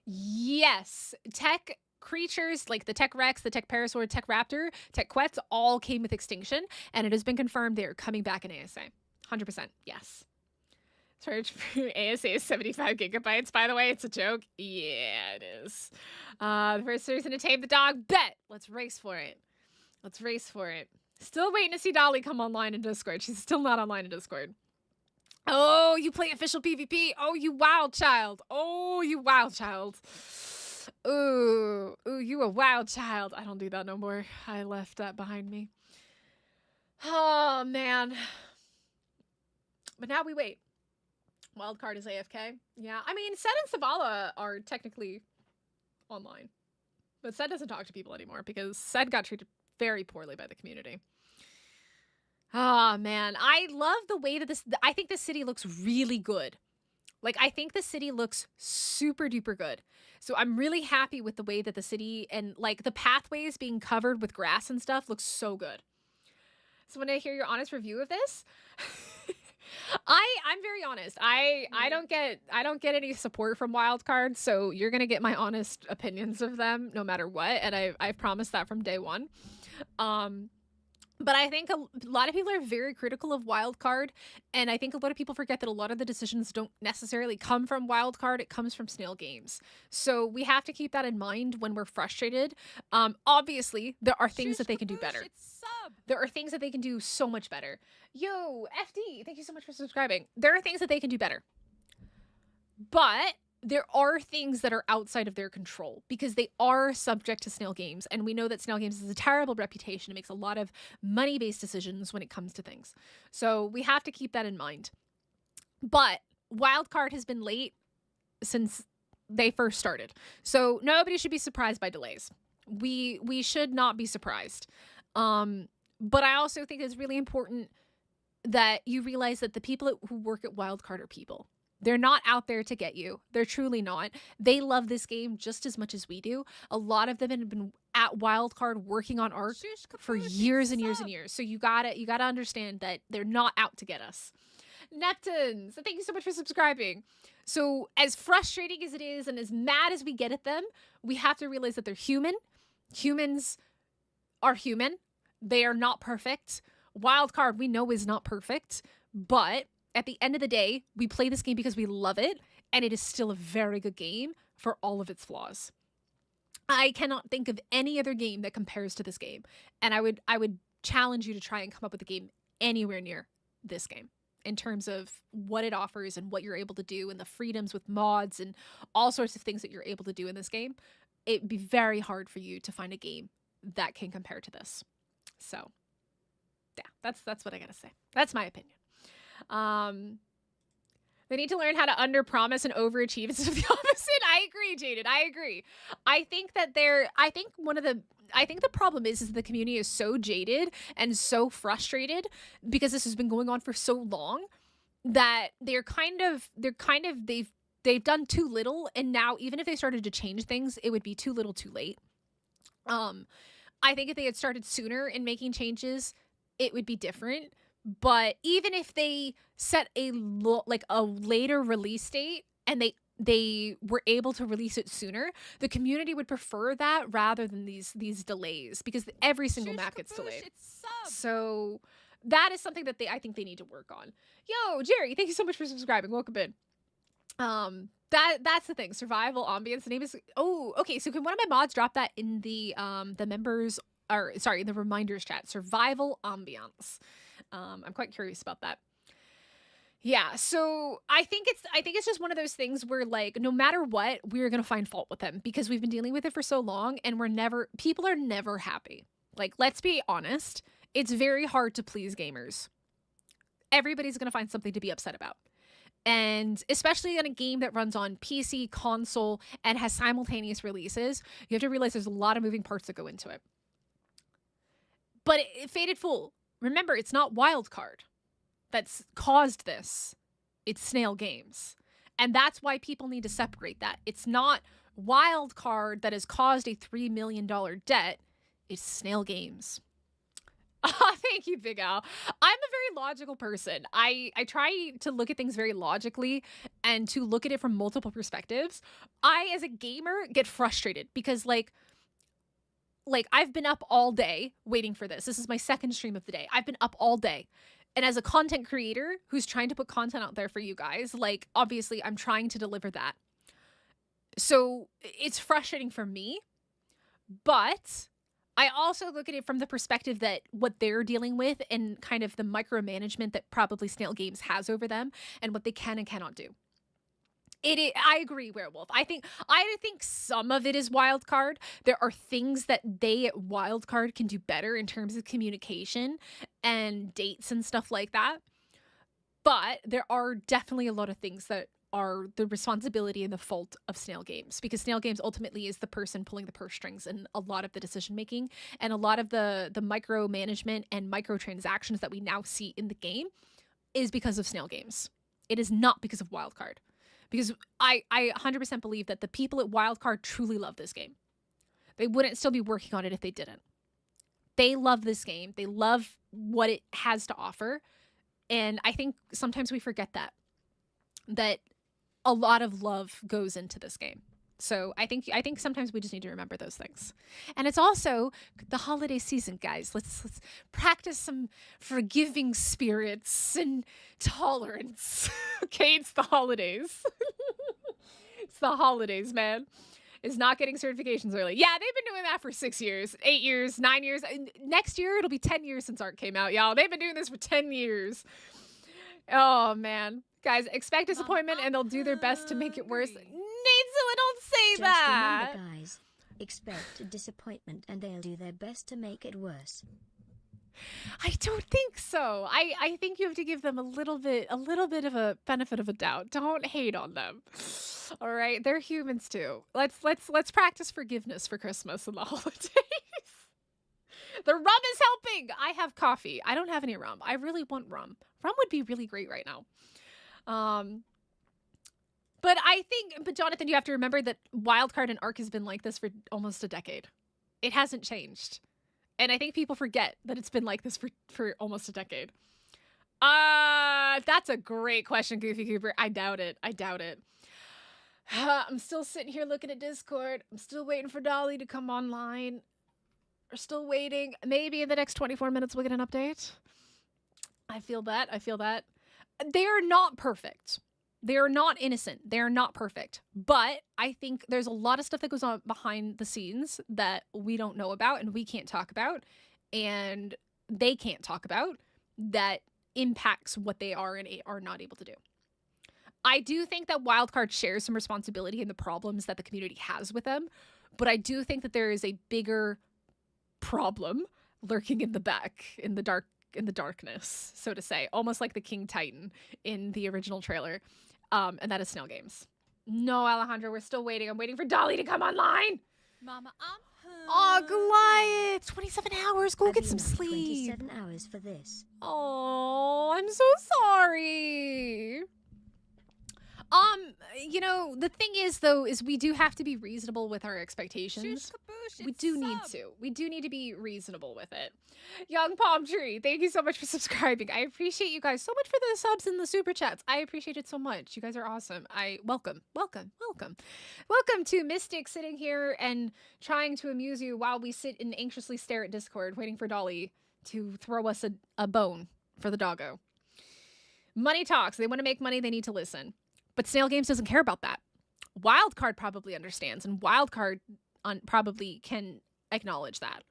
Yes, tech creatures like the Tech Rex, the Tech Parasaur, Tech Raptor, Tech Quetz all came with Extinction, and it has been confirmed they are coming back in ASA. 100%, yes. Search for ASA is 75 gigabytes, by the way. It's a joke. Yeah, it is. The first person to tame the dog, bet. Let's race for it. Let's race for it. Still waiting to see Dolly come online in Discord. She's still not online in Discord. Oh, you play official PvP. Oh, you wild child. Oh, you wild child. Ooh, you a wild child. I don't do that no more. I left that behind me. Oh, man. But now we wait. Wildcard is AFK. Yeah, I mean, Sed and Savala are technically online. But Sed doesn't talk to people anymore because Sed got treated very poorly by the community. Oh, man. I love the way that I think the city looks really good. Like, I think the city looks super duper good. So I'm really happy with the way that the city and, like, the pathways being covered with grass and stuff looks so good. So when I hear your honest review of this, I'm very honest. I don't get any support from Wildcard, so you're going to get my honest opinions of them no matter what. And I've promised that from day one. But I think a lot of people are very critical of Wildcard, and I think a lot of people forget that a lot of the decisions don't necessarily come from Wildcard. It comes from Snail Games. So we have to keep that in mind when we're frustrated. Obviously, there are things that they can do better. There are things that they can do so much better. Yo, FD, thank you so much for subscribing. There are things that they can do better. But there are things that are outside of their control because they are subject to Snail Games. And we know that Snail Games has a terrible reputation. It makes a lot of money-based decisions when it comes to things. So we have to keep that in mind. But Wildcard has been late since they first started. So nobody should be surprised by delays. We should not be surprised. But I also think it's really important that you realize that the people who work at Wildcard are people. They're not out there to get you. They're truly not. They love this game just as much as we do. A lot of them have been at Wildcard working on Ark for years and years and years. So you gotta understand that they're not out to get us. Neptunes, thank you so much for subscribing. So as frustrating as it is and as mad as we get at them, we have to realize that they're human. Humans are human. They are not perfect. Wildcard, we know, is not perfect, but at the end of the day, we play this game because we love it, and it is still a very good game for all of its flaws. I cannot think of any other game that compares to this game, and I would challenge you to try and come up with a game anywhere near this game in terms of what it offers and what you're able to do and the freedoms with mods and all sorts of things that you're able to do in this game. It'd be very hard for you to find a game that can compare to this. So, yeah, that's what I gotta say. That's my opinion. They need to learn how to underpromise and overachieve instead of the opposite. I agree, Jaden. I agree. I think the problem is the community is so jaded and so frustrated because this has been going on for so long that they've done too little, and now even if they started to change things, it would be too little too late. I think if they had started sooner in making changes, it would be different. But even if they set a later release date and they were able to release it sooner, the community would prefer that rather than these delays because every single map gets delayed. So that is something that I think they need to work on. Yo, Jerry, thank you so much for subscribing. Welcome in. That's the thing. Survival ambience. The name is okay. So can one of my mods drop that in the members the reminders chat? Survival ambience. I'm quite curious about that. Yeah, so I think it's just one of those things where, like, no matter what, we're gonna find fault with them because we've been dealing with it for so long, and people are never happy. Like, let's be honest, it's very hard to please gamers. Everybody's gonna find something to be upset about. And especially in a game that runs on PC, console, and has simultaneous releases, you have to realize there's a lot of moving parts that go into it. But Fated Fool, remember, it's not Wildcard that's caused this. It's Snail Games. And that's why people need to separate that. It's not Wildcard that has caused a $3 million debt. It's Snail Games. Thank you, Big Al. I'm a very logical person. I try to look at things very logically and to look at it from multiple perspectives. I, as a gamer, get frustrated because, like I've been up all day waiting for this. This is my second stream of the day. I've been up all day. And as a content creator who's trying to put content out there for you guys, like, obviously I'm trying to deliver that. So it's frustrating for me, but I also look at it from the perspective that what they're dealing with and kind of the micromanagement that probably Snail Games has over them and what they can and cannot do. I agree, Werewolf. I think some of it is Wildcard. There are things that they at Wildcard can do better in terms of communication and dates and stuff like that. But there are definitely a lot of things that are the responsibility and the fault of Snail Games, because Snail Games ultimately is the person pulling the purse strings and a lot of the decision making and a lot of the micromanagement and microtransactions that we now see in the game is because of Snail Games. It is not because of Wildcard. Because I 100% believe that the people at Wildcard truly love this game. They wouldn't still be working on it if they didn't. They love this game. They love what it has to offer. And I think sometimes we forget that a lot of love goes into this game. So I think sometimes we just need to remember those things. And it's also the holiday season, guys. Let's practice some forgiving spirits and tolerance. Okay, it's the holidays. It's the holidays, man. It's not getting certifications early. Yeah, they've been doing that for 6 years, 8 years, 9 years. Next year, it'll be 10 years since Ark came out, y'all. They've been doing this for 10 years. Oh, man. Guys, expect disappointment and they'll do their best to make it worse. expect a disappointment and they'll do their best to make it worse. I don't think so. I think you have to give them a little bit of a benefit of a doubt. Don't hate on them. All right, they're humans too. Let's practice forgiveness for Christmas and the holidays. The rum is helping. I have coffee. I don't have any rum. I really want rum. Rum would be really great right now. But Jonathan, you have to remember that Wildcard and Ark has been like this for almost a decade. It hasn't changed. And I think people forget that it's been like this for almost a decade. That's a great question, Goofy Cooper. I doubt it. I'm still sitting here looking at Discord. I'm still waiting for Dolly to come online. We're still waiting. Maybe in the next 24 minutes we'll get an update. I feel that. They are not perfect. They are not innocent. They are not perfect. But I think there's a lot of stuff that goes on behind the scenes that we don't know about and we can't talk about and they can't talk about that impacts what they are and are not able to do. I do think that Wildcard shares some responsibility in the problems that the community has with them, but I do think that there is a bigger problem lurking in the back, in the darkness, so to say, almost like the King Titan in the original trailer. And that is Snail Games. No, Alejandro, we're still waiting. I'm waiting for Dolly to come online. Mama, I'm home. Oh, Goliath, 27 hours. Go get some Have you not sleep. 27 hours for this. Oh, I'm so sorry. The thing is, though, is we do have to be reasonable with our expectations. We do need to. We do need to be reasonable with it. Young Palm Tree, thank you so much for subscribing. I appreciate you guys so much for the subs and the super chats. I appreciate it so much. You guys are awesome. Welcome to Mystic sitting here and trying to amuse you while we sit and anxiously stare at Discord, waiting for Dolly to throw us a bone for the doggo. Money talks. They want to make money. They need to listen. But Snail Games doesn't care about that. Wildcard probably understands, and Wildcard probably can acknowledge that.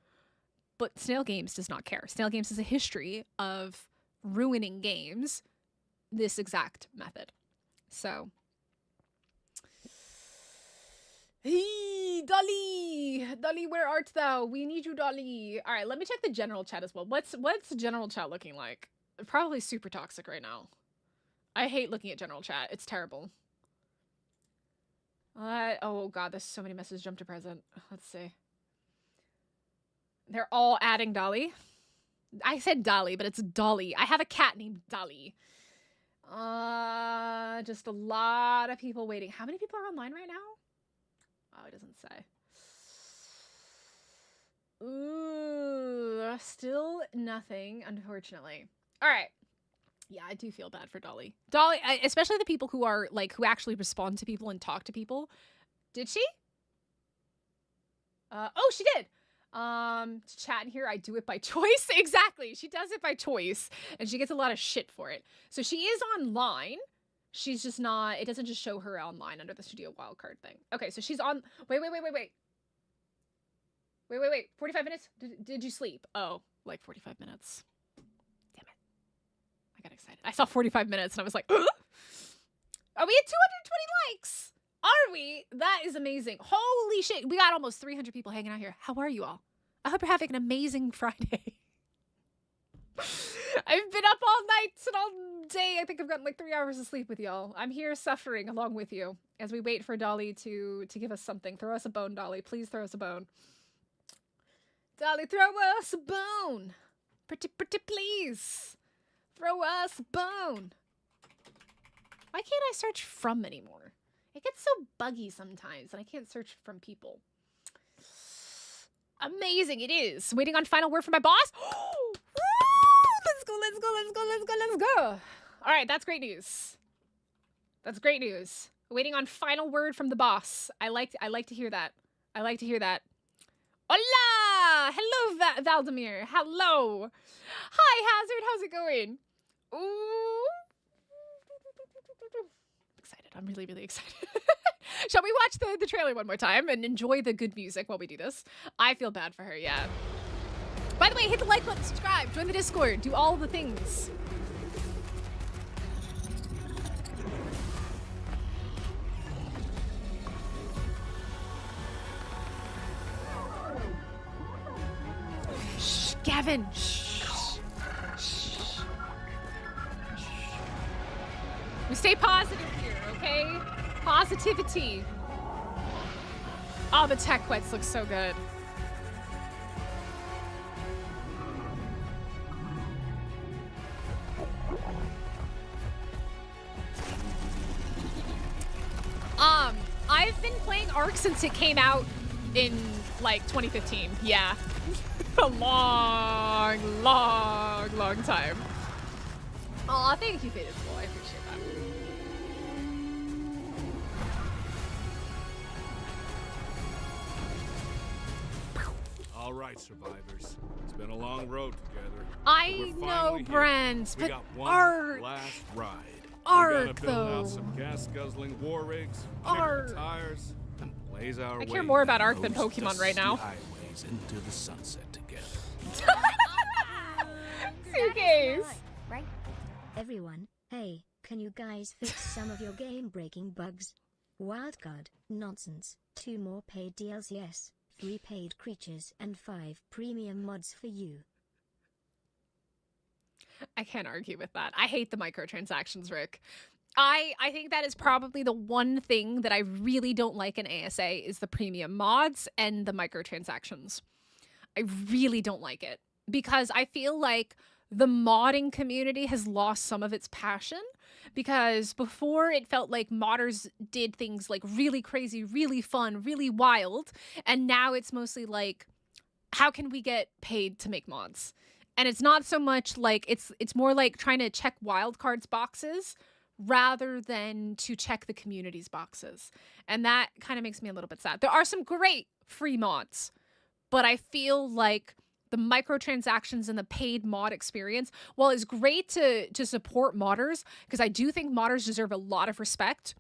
But Snail Games does not care. Snail Games has a history of ruining games this exact method. So, hey, Dolly! Dolly, where art thou? We need you, Dolly. All right, let me check the general chat as well. What's general chat looking like? Probably super toxic right now. I hate looking at general chat. It's terrible. Oh god, there's so many messages jump to present. Let's see. They're all adding Dolly. I said Dolly, but it's Dolly. I have a cat named Dolly. Just a lot of people waiting. How many people are online right now? Oh, it doesn't say. Ooh, still nothing, unfortunately. All right. Yeah, I do feel bad for Dolly. Dolly, especially the people who are who actually respond to people and talk to people. Did she? Oh, she did. To chat in here, I do it by choice. Exactly. She does it by choice, and she gets a lot of shit for it. So she is online. She's just not. It doesn't just show her online under the Studio Wildcard thing. Okay, so she's on. Wait. 45 minutes. Did you sleep? Oh, like 45 minutes. I got excited. I saw 45 minutes and I was like, ugh! Are we at 220 likes? Are we? That is amazing. Holy shit. We got almost 300 people hanging out here. How are you all? I hope you're having an amazing Friday. I've been up all night and all day. I think I've gotten 3 hours of sleep with y'all. I'm here suffering along with you as we wait for Dolly to give us something. Throw us a bone, Dolly. Please throw us a bone. Dolly, throw us a bone. Pretty please. Throw us a bone. Why can't I search from anymore? It gets so buggy sometimes and I can't search from people. Amazing, it is. Waiting on final word from my boss. Let's go. All right, that's great news. That's great news. Waiting on final word from the boss. I like to hear that. Hola! Hello, Valdemir. Hello. Hi, Hazard. How's it going? Ooh. Excited. I'm really, really excited. Shall we watch the trailer one more time and enjoy the good music while we do this? I feel bad for her, yeah. By the way, hit the like button, subscribe, join the Discord, do all the things. Gavin, shh. Shh. We stay positive here, okay? Positivity. Oh, the tech wets look so good. I've been playing Ark since it came out in like 2015. Yeah. A long time. Aw, thank you, Faded Soul. I appreciate that. All right, survivors. It's been a long road together. I We're know, finally here. Brent, We but got one Ark. last ride. Ark, we gotta build though. out some gas-guzzling war rigs, kick Ark. the tires, and blaze our I way care more about Ark than those Pokemon right now. dusty highways into the sunset together. Suitcase. Right? Everyone, hey, can you guys fix some of your game-breaking bugs? Wildcard, nonsense, 2 more paid DLCs, 3 paid creatures and 5 premium mods for you. I can't argue with that. I hate the microtransactions, Rick. I think that is probably the one thing that I really don't like in ASA is the premium mods and the microtransactions. I really don't like it because I feel like the modding community has lost some of its passion, because before it felt like modders did things like really crazy, really fun, really wild, and now it's mostly like, how can we get paid to make mods? And it's not so much like, it's more like trying to check wildcards boxes rather than to check the community's boxes. And that kind of makes me a little bit sad. There are some great free mods, but I feel like the microtransactions and the paid mod experience, while it's great to support modders, because I do think modders deserve a lot of respect,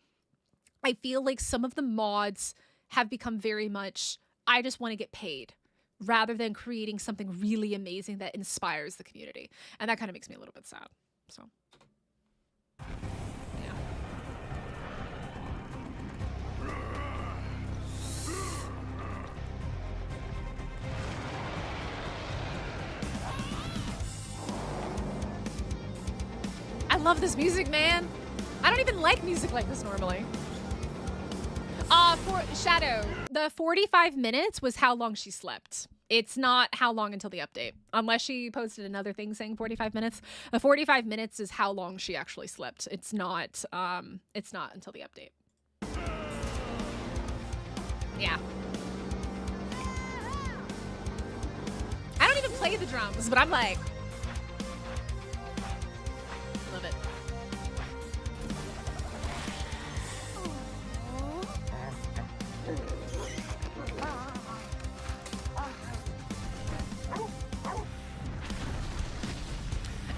I feel like some of the mods have become very much, I just want to get paid, rather than creating something really amazing that inspires the community. And that kind of makes me a little bit sad. So, yeah. I love this music, man. I don't even like music like this normally. For Shadow, the 45 minutes was how long she slept. It's not how long until the update. Unless she posted another thing saying 45 minutes. The 45 minutes is how long she actually slept. It's not until the update. Yeah. I don't even play the drums, but I'm like, love it.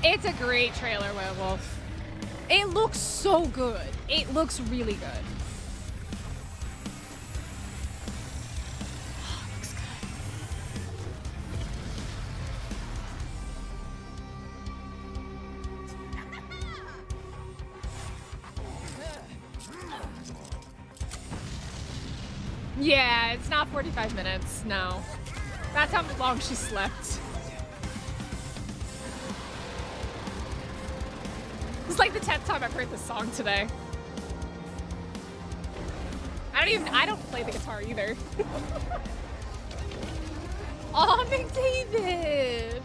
It's a great trailer, Werewolf. It looks so good. It looks really good. Oh, it looks good. Yeah, it's not 45 minutes, no. That's how long she slept. It's like the 10th time I've heard this song today. I don't play the guitar either. Oh, McDavid!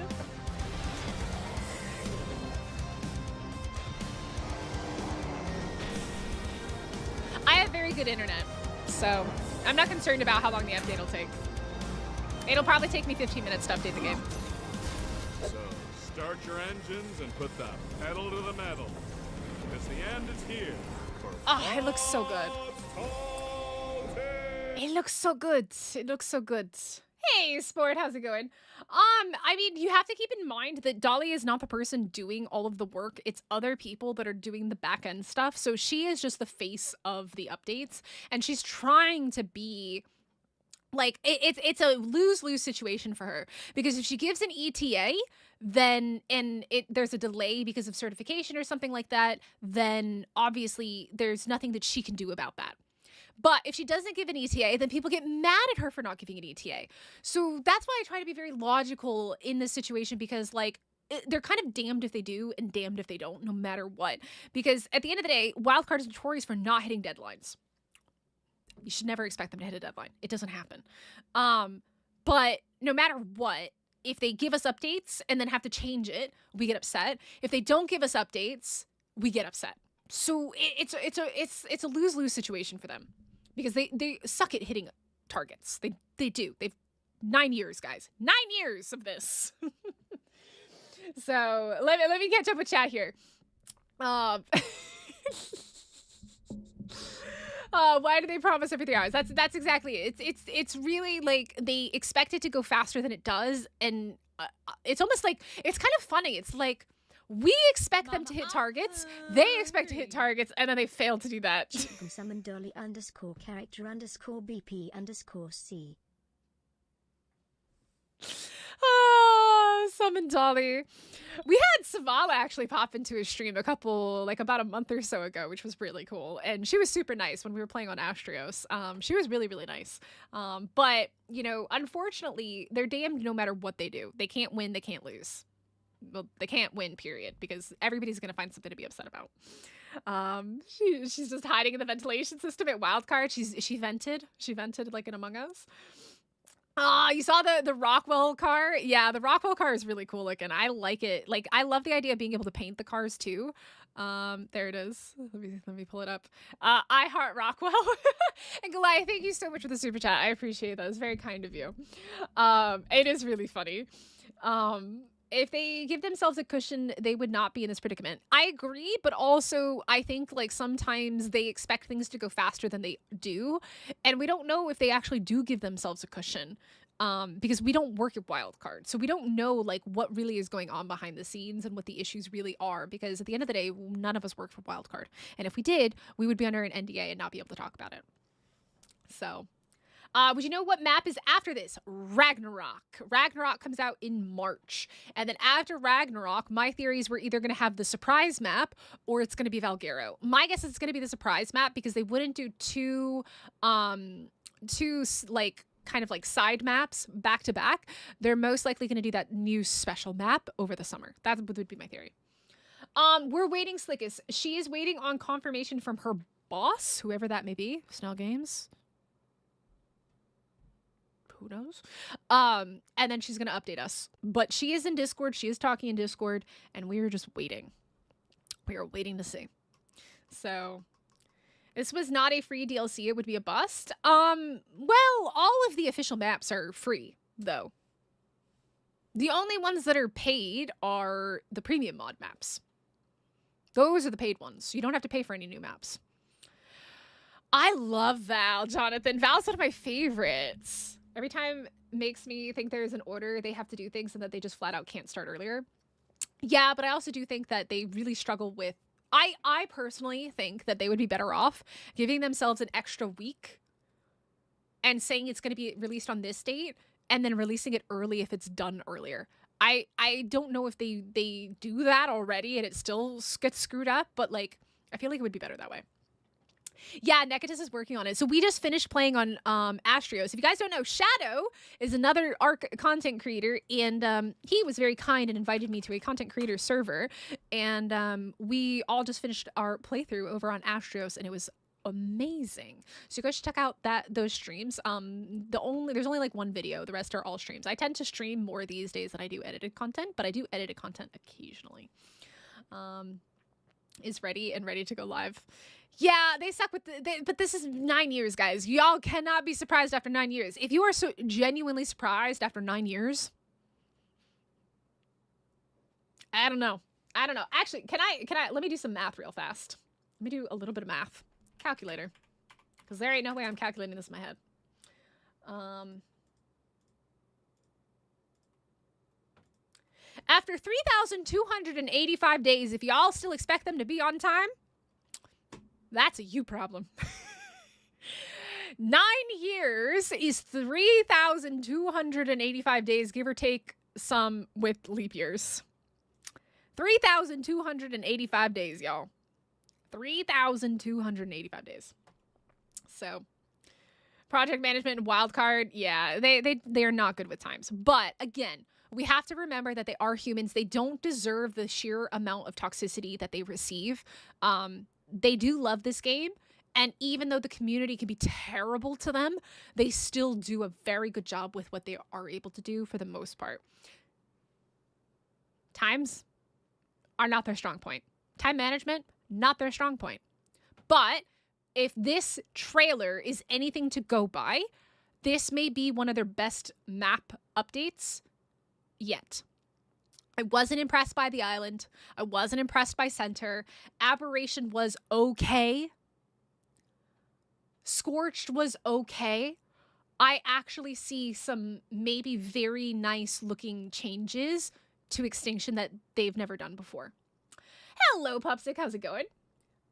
I have very good internet, so I'm not concerned about how long the update will take. It'll probably take me 15 minutes to update the game. So, start your engines and put the pedal to the metal. Because the end is here. Oh, it looks so good. It looks so good. It looks so good. Hey, Sport, how's it going? I mean, you have to keep in mind that Dolly is not the person doing all of the work. It's other people that are doing the back end stuff. So she is just the face of the updates, and she's trying to be like, it's a lose-lose situation for her, because if she gives an ETA, then there's a delay because of certification or something like that, then obviously there's nothing that she can do about that. But if she doesn't give an ETA, then people get mad at her for not giving an ETA. So that's why I try to be very logical in this situation, because like they're kind of damned if they do and damned if they don't, no matter what. Because at the end of the day, Wildcard is notorious for not hitting deadlines. You should never expect them to hit a deadline. It doesn't happen. But no matter what, if they give us updates and then have to change it, we get upset. If they don't give us updates, we get upset. So it's a lose-lose situation for them, because they suck at hitting targets. They do. They've 9 years, guys. 9 years of this. So let me catch up with chat here. Why do they promise every 3 hours? That's exactly it. It's really like they expect it to go faster than it does, and it's almost like it's kind of funny. It's like we expect them to hit targets, they expect to hit targets, and then they fail to do that. From summon dolly _character_BP_C. Summon Dolly. We had Savala actually pop into his stream about a month or so ago, which was really cool. And she was super nice when we were playing on Astrios. She was really, really nice. But, you know, unfortunately, they're damned no matter what they do. They can't win, they can't lose. Well, they can't win, period, because everybody's going to find something to be upset about. She's just hiding in the ventilation system at Wildcard. She vented like in Among Us. You saw the Rockwell car? Yeah, the Rockwell car is really cool looking. I like it. Like, I love the idea of being able to paint the cars too. There it is. Let me pull it up. I heart Rockwell. And Goliath, thank you so much for the super chat. I appreciate that. It's very kind of you. It is really funny. If they give themselves a cushion, they would not be in this predicament. I agree, but also I think like sometimes they expect things to go faster than they do, and we don't know if they actually do give themselves a cushion, because we don't work at Wildcard, so we don't know like what really is going on behind the scenes and what the issues really are, because at the end of the day, none of us work for Wildcard, and if we did, we would be under an NDA and not be able to talk about it. So... would you know what map is after this? Ragnarok. Ragnarok comes out in March. And then after Ragnarok, my theory is we're either going to have the surprise map or it's going to be Valguero. My guess is it's going to be the surprise map, because they wouldn't do two like kind of like side maps back to back. They're most likely going to do that new special map over the summer. That would be my theory. We're waiting, Slickus. She is waiting on confirmation from her boss, whoever that may be. Snell Games. Who knows? And then she's going to update us. But she is in Discord. She is talking in Discord. And we are just waiting. We are waiting to see. So, this was not a free DLC. It would be a bust. Well, all of the official maps are free, though. The only ones that are paid are the premium mod maps. Those are the paid ones. You don't have to pay for any new maps. I love Val, Jonathan. Val's one of my favorites. Every time makes me think there's an order they have to do things and that they just flat out can't start earlier. Yeah, but I also do think that they really struggle with... I personally think that they would be better off giving themselves an extra week and saying it's going to be released on this date and then releasing it early if it's done earlier. I don't know if they do that already and it still gets screwed up, but like I feel like it would be better that way. Yeah, Nekatis is working on it. So we just finished playing on Astrios. If you guys don't know, Shadow is another Ark content creator, and he was very kind and invited me to a content creator server, and we all just finished our playthrough over on Astrios, and it was amazing. So you guys should check out those streams. There's only like one video. The rest are all streams. I tend to stream more these days than I do edited content, but I do edited content occasionally. Is ready to go live. Yeah, they suck with but this is 9 years, guys. Y'all cannot be surprised after 9 years. If you are so genuinely surprised after 9 years, I don't know. Actually, can I let me do some math real fast. Let me do a little bit of math. Calculator. Because there ain't no way I'm calculating this in my head. After 3,285 days, if y'all still expect them to be on time, that's a you problem. 9 years is 3,285 days, give or take some with leap years. 3,285 days, y'all. 3,285 days. So project management and wildcard, yeah, they are not good with times. But again, we have to remember that they are humans. They don't deserve the sheer amount of toxicity that they receive. They do love this game. And even though the community can be terrible to them, they still do a very good job with what they are able to do for the most part. Times are not their strong point. Time management, not their strong point. But if this trailer is anything to go by, this may be one of their best map updates yet. I wasn't impressed by the island. I wasn't impressed by Center. Aberration was okay. Scorched was okay. I actually see some maybe very nice looking changes to Extinction that they've never done before. Hello, Pupsic. How's it going?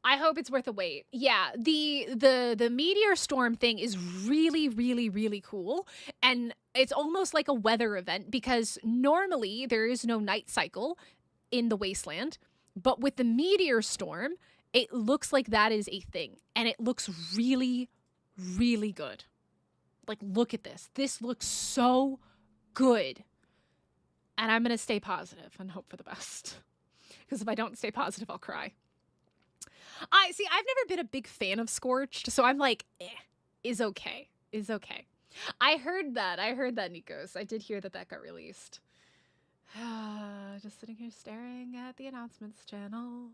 I hope it's worth a wait. Yeah, the meteor storm thing is really, really, really cool. And it's almost like a weather event because normally there is no night cycle in the wasteland. But with the meteor storm, it looks like that is a thing. And it looks really, really good. Like, look at this. This looks so good. And I'm going to stay positive and hope for the best. Because if I don't stay positive, I'll cry. I've never been a big fan of Scorched, so I'm like, is okay. I heard that, Nikos. I did hear that got released. Just sitting here staring at the announcements channel.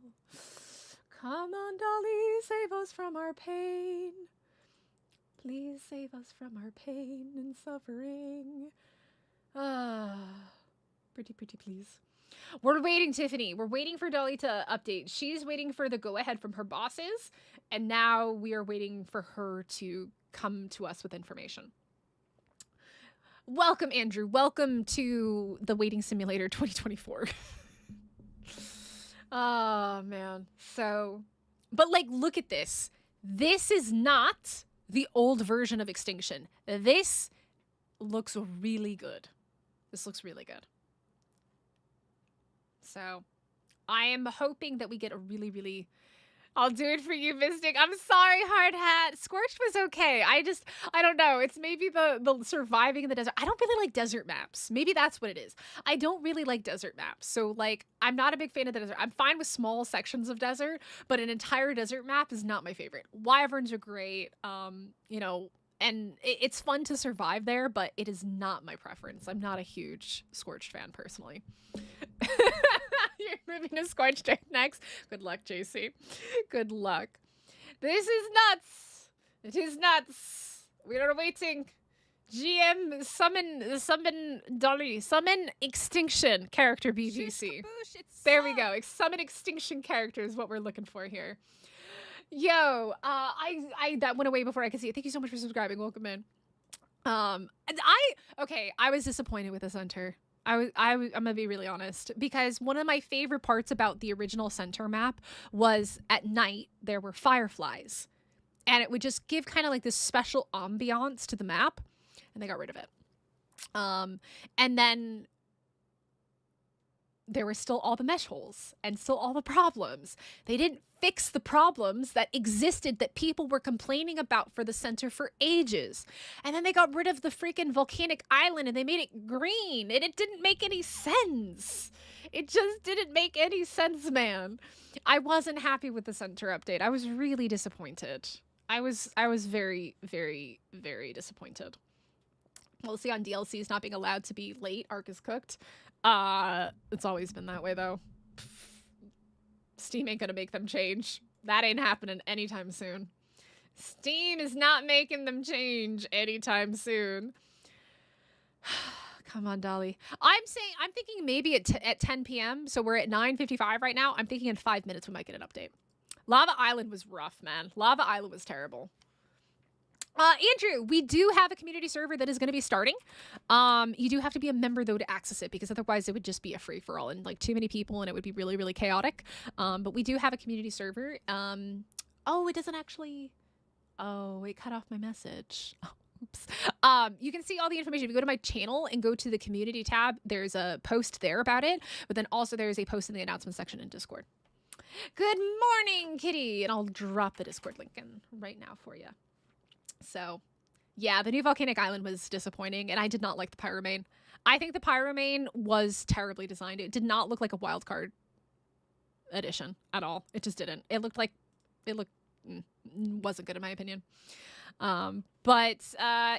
Come on, Dolly, save us from our pain. Please save us from our pain and suffering. Pretty please. We're waiting, Tiffany. We're waiting for Dolly to update. She's waiting for the go-ahead from her bosses, and now we are waiting for her to come to us with information. Welcome, Andrew. Welcome to the Waiting Simulator 2024. Oh, man. So, but like, look at this. This is not the old version of Extinction. This looks really good. This looks really good. So I am hoping that we get a really, really... I'll do it for you, Mystic. I'm sorry, Hard Hat. Scorched was okay. I don't know. It's maybe the surviving in the desert. I don't really like desert maps. Maybe that's what it is. I don't really like desert maps. So, like, I'm not a big fan of the desert. I'm fine with small sections of desert, but an entire desert map is not my favorite. Wyverns are great, you know, and it's fun to survive there, but it is not my preference. I'm not a huge Scorched fan, personally. You're moving to Scorched next. Good luck, JC. Good luck. This is nuts. It is nuts. We are waiting. GM, summon Dolly. Summon Extinction character BGC. There we go. Summon Extinction character is what we're looking for here. Yo, I that went away before I could see it. Thank you so much for subscribing. Welcome in. I was disappointed with the Center. I'm gonna be really honest, because one of my favorite parts about the original Center map was at night there were fireflies, and it would just give kind of like this special ambiance to the map, and they got rid of it. And then there were still all the mesh holes and still all the problems. They didn't fix the problems that existed that people were complaining about for the Center for ages. And then they got rid of the freaking volcanic island and they made it green, and it didn't make any sense. It just didn't make any sense, man. I wasn't happy with the Center update. I was really disappointed. I was very, very, very disappointed. We'll see on DLCs not being allowed to be late. Ark is cooked. It's always been that way, though. Steam ain't gonna make them change. That ain't happening anytime soon. Steam is not making them change anytime soon. Come on, Dolly. I'm thinking maybe at 10 p.m. So we're at 9:55 right now. I'm thinking in 5 minutes we might get an update. Lava Island was rough, man. Lava Island was terrible. Andrew, we do have a community server that is going to be starting. You do have to be a member, though, to access it, because otherwise it would just be a free-for-all and, like, too many people, and it would be really, really chaotic. But we do have a community server. Oh, it doesn't actually... Oh, it cut off my message. Oh, oops. You can see all the information. If you go to my channel and go to the community tab, there's a post there about it. But then also there's a post in the announcement section in Discord. Good morning, Kitty! And I'll drop the Discord link in right now for you. So, yeah, the new Volcanic Island was disappointing, and I did not like the Pyromane. I think the Pyromane was terribly designed. It did not look like a wildcard edition at all. It just didn't. It looked wasn't good in my opinion. But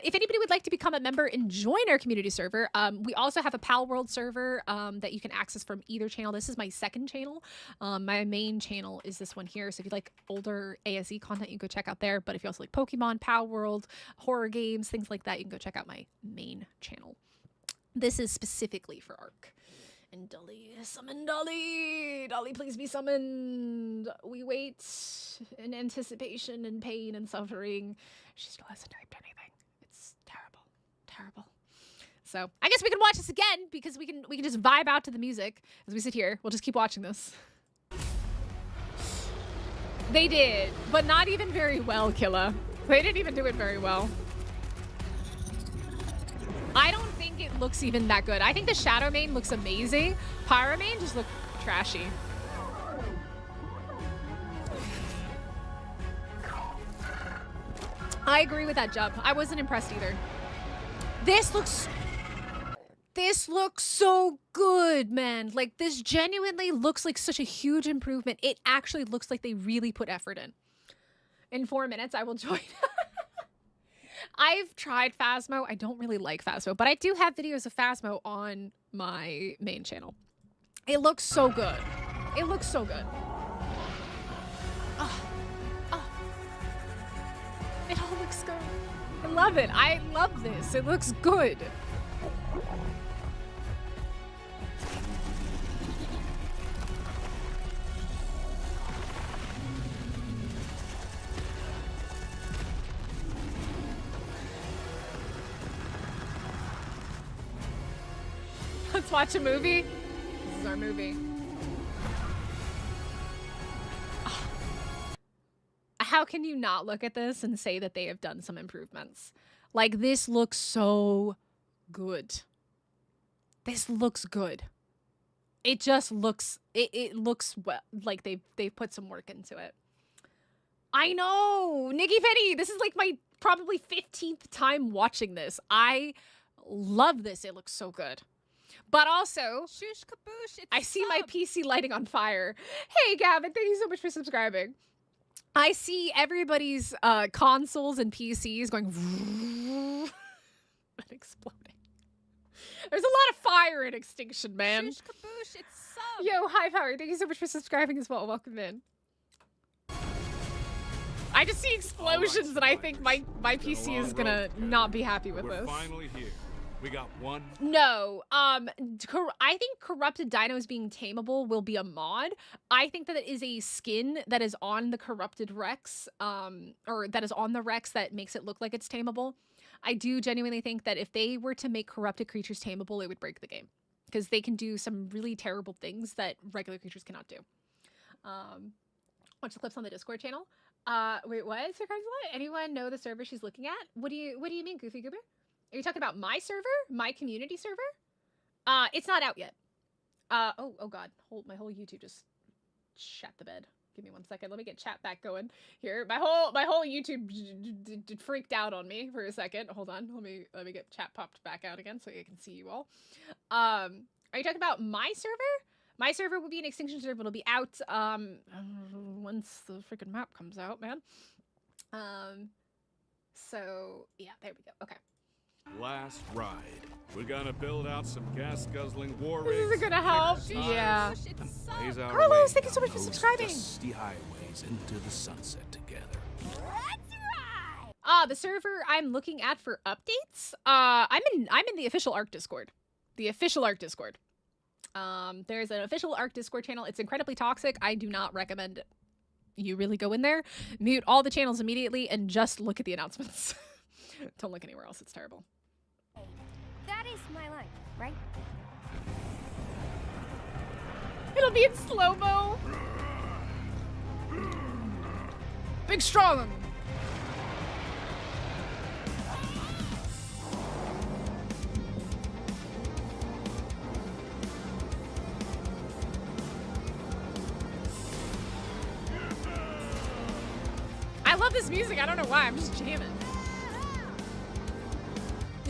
if anybody would like to become a member and join our community server, we also have a Pal World server that you can access from either channel. This is my second channel. My main channel is this one here. So if you like older ASE content, you can go check out there. But if you also like Pokemon, Pal World, horror games, things like that, you can go check out my main channel. This is specifically for Ark. And Dolly, summon Dolly! Dolly, please be summoned! We wait in anticipation and pain and suffering. She still hasn't typed anything. It's terrible. Terrible. So, I guess we can watch this again, because we can just vibe out to the music as we sit here. We'll just keep watching this. They did, but not even very well, Killa. They didn't even do it very well. I don't think it looks even that good. I think the Shadowmane looks amazing. Pyromane just looked trashy. I agree with that jump. I wasn't impressed either. This looks so good, man. Like, this genuinely looks like such a huge improvement. It actually looks like they really put effort in. In 4 minutes, I will join. I've tried Phasmo. I don't really like Phasmo, but I do have videos of Phasmo on my main channel. It looks so good. It looks so good. Oh, oh. It all looks good. I love it. I love this. It looks good. Let's watch a movie. This is our movie. Oh. How can you not look at this and say that they have done some improvements? Like, this looks so good. This looks good. It just looks, it looks well, like they've put some work into it. I know, Nikki Penny, this is like my probably 15th time watching this. I love this. It looks so good. But also, Shush kaboosh, it's I see my PC lighting on fire. Hey, Gavin, thank you so much for subscribing. I see everybody's consoles and PCs going and exploding. There's a lot of fire in Extinction, man. Shush kaboosh, it's sub. Yo, hi, Power. Thank you so much for subscribing as well. Welcome in. I just see explosions, and I think my PC is gonna not be happy with this. We're finally here. We got one. No, I think corrupted dinos being tameable will be a mod. I think that it is a skin that is on the corrupted Rex, or that is on the Rex that makes it look like it's tameable. I do genuinely think that if they were to make corrupted creatures tameable, it would break the game, because they can do some really terrible things that regular creatures cannot do. Watch the clips on the Discord channel. Wait, what? Sir Cardinal? Anyone know the server she's looking at? What do you mean, Goofy Goober? Are you talking about my server? My community server? It's not out yet. Oh god. My whole YouTube just shat the bed. Give me 1 second. Let me get chat back going here. My whole YouTube freaked out on me for a second. Hold on. Let me get chat popped back out again so I can see you all. Are you talking about my server? My server will be an Extinction server. It'll be out once the freaking map comes out, man. So yeah, there we go. Okay. Last ride. We're gonna build out some gas-guzzling war This rigs. isn't gonna help. kick the tires, Yeah. and blaze our Carlos, way thank you so down much for those subscribing. dusty highways into the sunset together. That's right. The server I'm looking at for updates. I'm in the official Ark Discord. The official Ark Discord. There's an official Ark Discord channel. It's incredibly toxic. I do not recommend you really go in there. Mute all the channels immediately and just look at the announcements. Don't look anywhere else. It's terrible. That is my line, right? It'll be in slow-mo. Big strong. I love this music. I don't know why. I'm just jamming.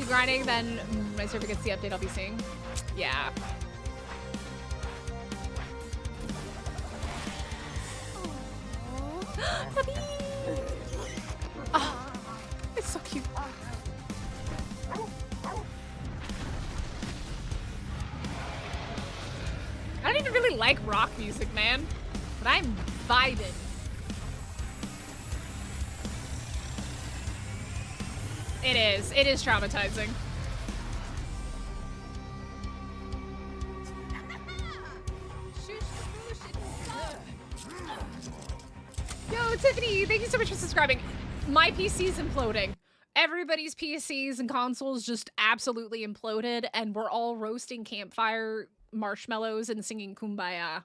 into grinding, then my server gets the update I'll be seeing. Yeah. Puppy! Oh, it's so cute. I don't even really like rock music, man, but I'm vibing. It is traumatizing. Yo, Tiffany, thank you so much for subscribing. My PC is imploding. Everybody's PCs and consoles just absolutely imploded, and we're all roasting campfire marshmallows and singing Kumbaya.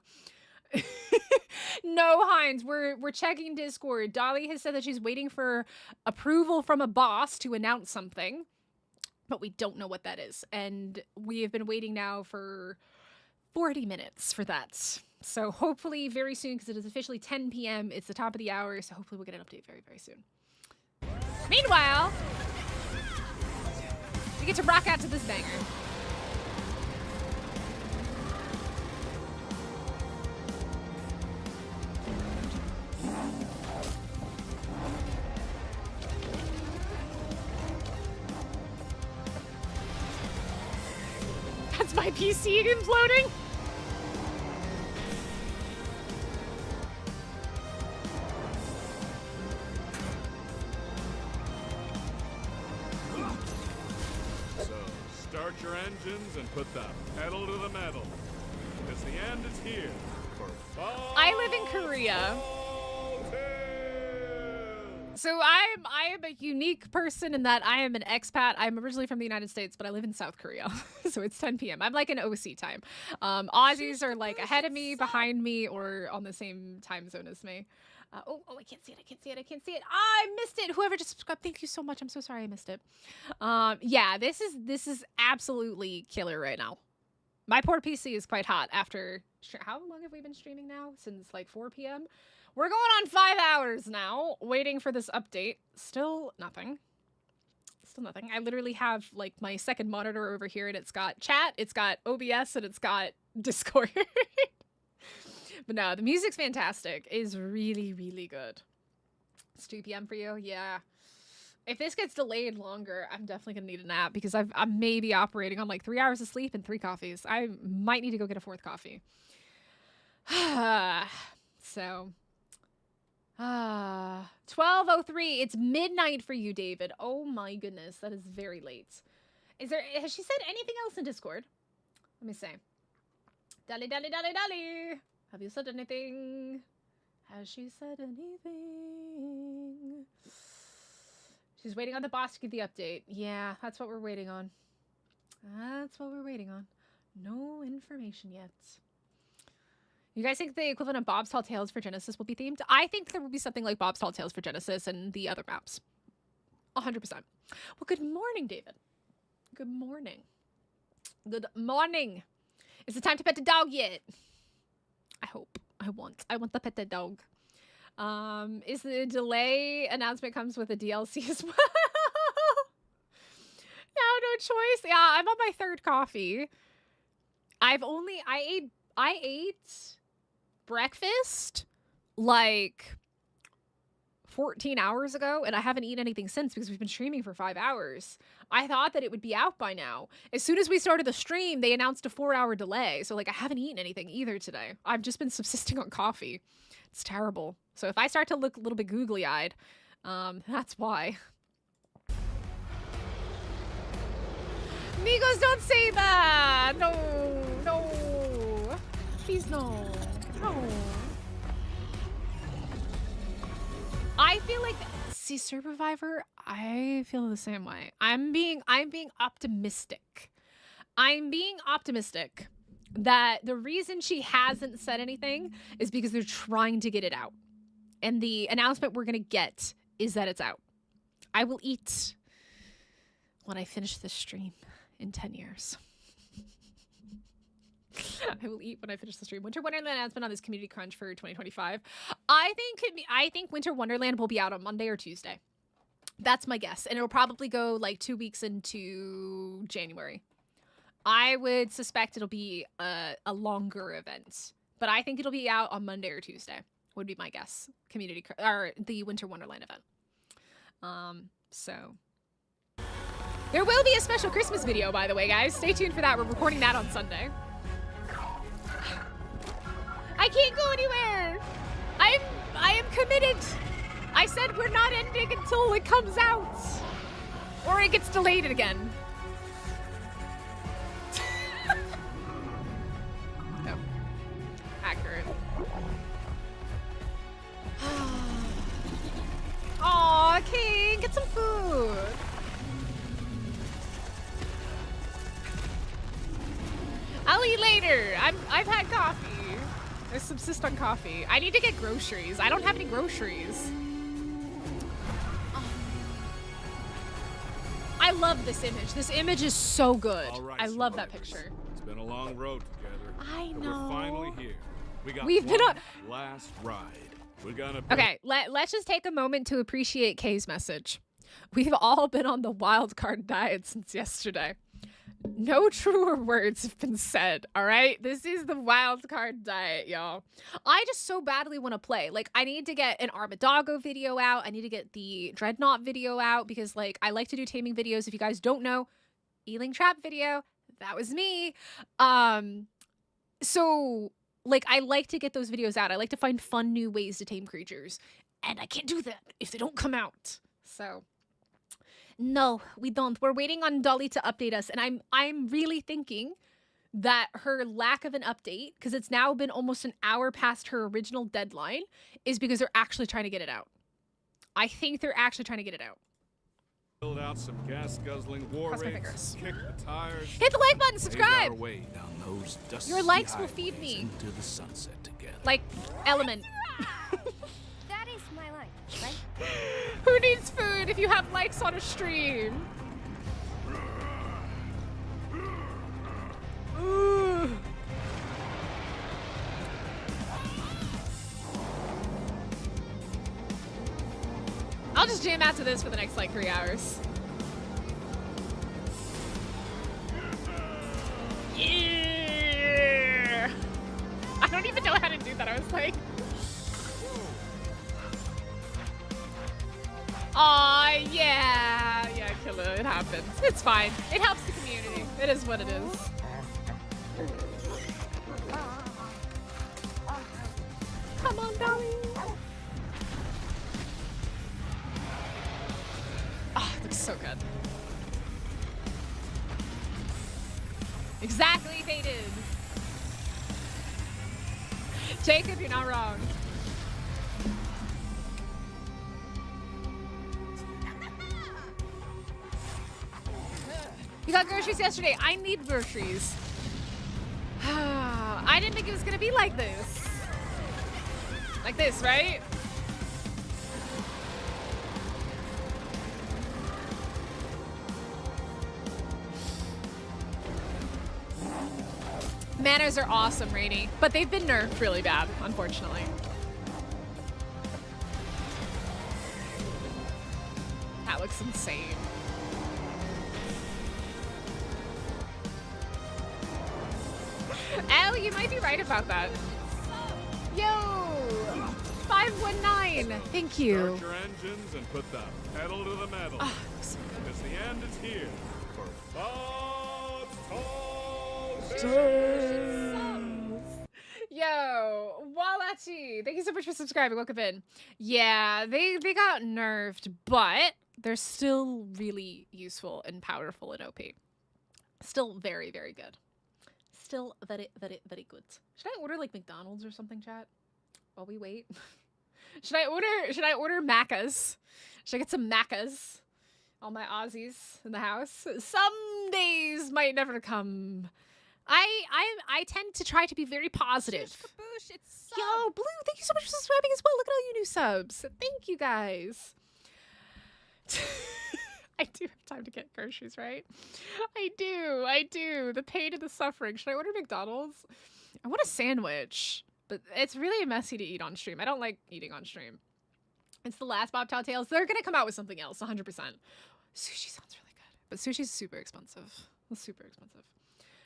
No, Hines, we're checking Discord. Dolly has said that she's waiting for approval from a boss to announce something, but we don't know what that is. And we have been waiting now for 40 minutes for that. So hopefully very soon, because it is officially 10 p.m. It's the top of the hour, so hopefully we'll get an update very, very soon. Meanwhile, we get to rock out to this banger. That's my PC imploding. So, start your engines and put the pedal to the metal. Because the end is here for I live in Korea. So I am a unique person in that I am an expat. I'm originally from the United States, but I live in South Korea. So it's 10 p.m. I'm like an OC time. Aussies are like ahead of me, behind me, or on the same time zone as me. Oh, I can't see it. I missed it. Whoever just subscribed, thank you so much. I'm so sorry I missed it. Yeah, this is absolutely killer right now. My poor PC is quite hot after, how long have we been streaming now? Since like 4 p.m.? We're going on 5 hours now, waiting for this update. Still nothing. I literally have like my second monitor over here, and it's got chat, it's got OBS, and it's got Discord. But no, the music's fantastic. It is really, really good. It's 2 p.m. for you? Yeah. If this gets delayed longer, I'm definitely gonna need a nap, because I'm maybe operating on like 3 hours of sleep and 3 coffees. I might need to go get a 4th coffee. So... 12:03. It's midnight for you, David. Oh my goodness, that is very late. Has she said anything else in Discord? Let me see. Dolly. Have you said anything? Has she said anything? She's waiting on the boss to give the update. Yeah, that's what we're waiting on. No information yet. You guys think the equivalent of Bob's Tall Tales for Genesis will be themed? I think there will be something like Bob's Tall Tales for Genesis and the other maps. 100%. Well, good morning, David. Good morning. Is it time to pet the dog yet? I hope. I want to pet the dog. Is the delay announcement comes with a DLC as well? No choice. Yeah, I'm on my 3rd coffee. I ate breakfast like 14 hours ago, and I haven't eaten anything since because we've been streaming for 5 hours. I thought that it would be out by now. As soon as we started the stream, they announced a 4-hour delay. So like I haven't eaten anything either today. I've just been subsisting on coffee. It's terrible. So if I start to look a little bit googly-eyed, that's why. Migos, don't say that! No. Please, no. I feel like, see, Survivor, I feel the same way. I'm being optimistic. I'm being optimistic that the reason she hasn't said anything is because they're trying to get it out. And the announcement we're going to get is that it's out. I will eat when I finish this stream in 10 years. I will eat when I finish the stream. Winter Wonderland announcement on this community crunch for 2025. I think Winter Wonderland will be out on Monday or Tuesday. That's my guess. And it'll probably go like 2 weeks into January. I would suspect it'll be a longer event, but I think it'll be out on Monday or Tuesday, would be my guess. Or the Winter Wonderland event. So there will be a special Christmas video, by the way, guys. Stay tuned for that. We're recording that on Sunday. I can't go anywhere. I am committed. I said we're not ending until it comes out. Or it gets delayed again. No. Accurate. Aw, King, get some food. I'll eat later. I've had coffee. I subsist on coffee. I need to get groceries. I don't have any groceries. Oh. I love this image. This image is so good. Right, I love that picture. It's been a long road together. I but know. We're finally here. We've been on last ride. We're gonna. Okay, let's just take a moment to appreciate Kay's message. We've all been on the wild card diet since yesterday. No truer words have been said, all right? This is the wild card diet, y'all. I just so badly want to play. Like, I need to get an Armadoggo video out. I need to get the Dreadnaught video out because, like, I like to do taming videos. If you guys don't know, Ealing Trap video, that was me. So, like, I like to get those videos out. I like to find fun new ways to tame creatures. And I can't do that if they don't come out. So... no, we don't. We're waiting on Dolly to update us. And I'm really thinking that her lack of an update, because it's now been almost an hour past her original deadline, is because they're actually trying to get it out. I think they're actually trying to get it out. Build out some gas-guzzling war rigs, kick the tires. Hit the like button, subscribe. Our way down those dusty Your likes will feed me. into the sunset together. Like Element. That is my life, right? Who needs food if you have likes on a stream? Ooh. I'll just jam out to this for the next like 3 hours. Yeah. I don't even know how to do that. I was like, aw, yeah, killer, it happens. It's fine. It helps the community. It is what it is. Come on, Dolly. Oh, it looks so good. Exactly, Fated. Jacob, you're not wrong. You got groceries yesterday. I need groceries. I didn't think it was gonna be like this. Like this, right? Manners are awesome, Rainy, but they've been nerfed really bad, unfortunately. That looks insane. Elle, you might be right about that. Yo! 519! Thank you. Start your engines and put the pedal to the metal. Oh, so good. Because the end is here for Bob's Tall Yo, Walachi, thank you so much for subscribing. Welcome in. Yeah, they got nerfed, but they're still really useful and powerful in OP. Still very, very good. Still very, very, very good. Should I order like McDonald's or something, chat? While we wait. Should I order Maccas? Should I get some Maccas? All my Aussies in the house. Some days might never come. I tend to try to be very positive. Kaboosh, it's Yo, Blue, thank you so much for subscribing as well. Look at all you new subs. Thank you guys. I do have time to get groceries, right? I do. The pain and the suffering. Should I order McDonald's? I want a sandwich, but it's really messy to eat on stream. I don't like eating on stream. It's the last Bobtail Tales. They're gonna come out with something else, 100%. Sushi sounds really good, but sushi's super expensive. It's super expensive.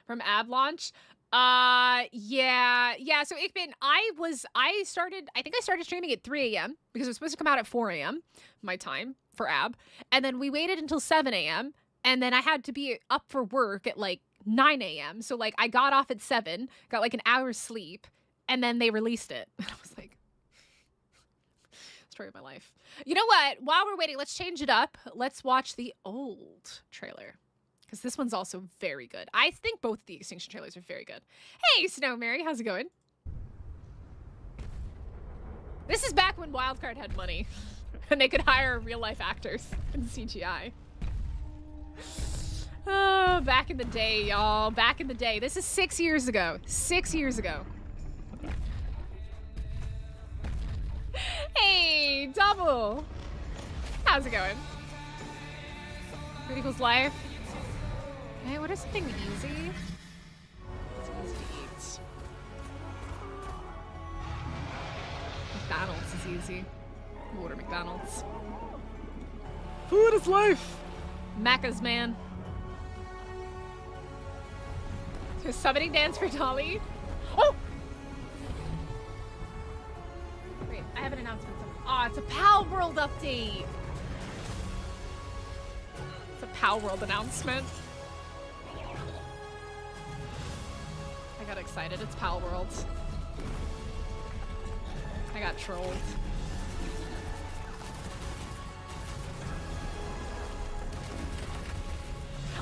From Ab Launch, yeah. So Ickman, I think I started streaming at 3 a.m. because it was supposed to come out at 4 a.m. my time for Ab, and then we waited until 7 a.m. and then I had to be up for work at like 9 a.m. So like I got off at 7, got like an hour's sleep, and then they released it. And I was like, story of my life. You know what? While we're waiting, let's change it up. Let's watch the old trailer, because this one's also very good. I think both the Extinction trailers are very good. Hey, Snow Mary, how's it going? This is back when Wildcard had money and they could hire real-life actors and CGI. Oh, back in the day, y'all. Back in the day. This is 6 years ago. 6 years ago. Hey, Double. How's it going? Good equals life. Hey, what is something easy? It's easy to eat. McDonald's is easy. We'll order McDonald's. Food is life. Macca's, man. Summoning dance for Dolly. Oh! Wait, I have an announcement. Oh, it's a Pal World update. It's a Pal World announcement. I got excited. It's Pal World. I got trolled.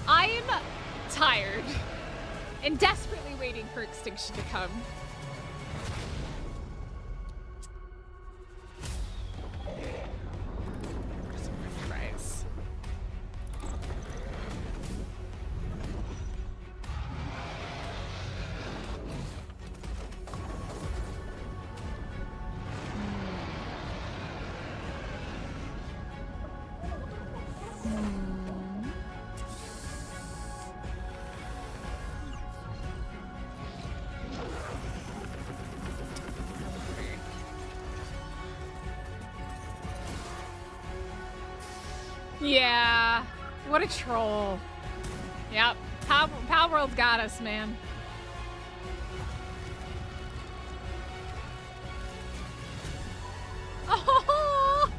I am tired and desperately waiting for Extinction to come. Some french fries. Yeah, what a troll. Yep, Pal World got us, man. Oh!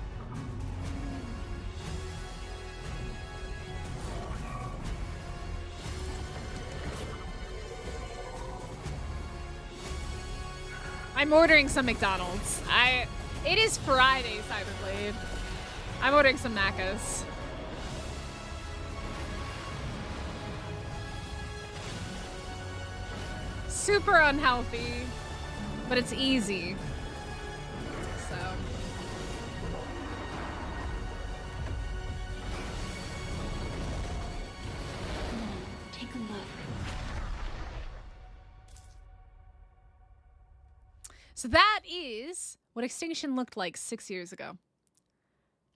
I'm ordering some McDonald's. It is Friday, Cyberblade. I'm ordering some Macca's. Super unhealthy, but it's easy. So. Take a look. So that is what Extinction looked like 6 years ago.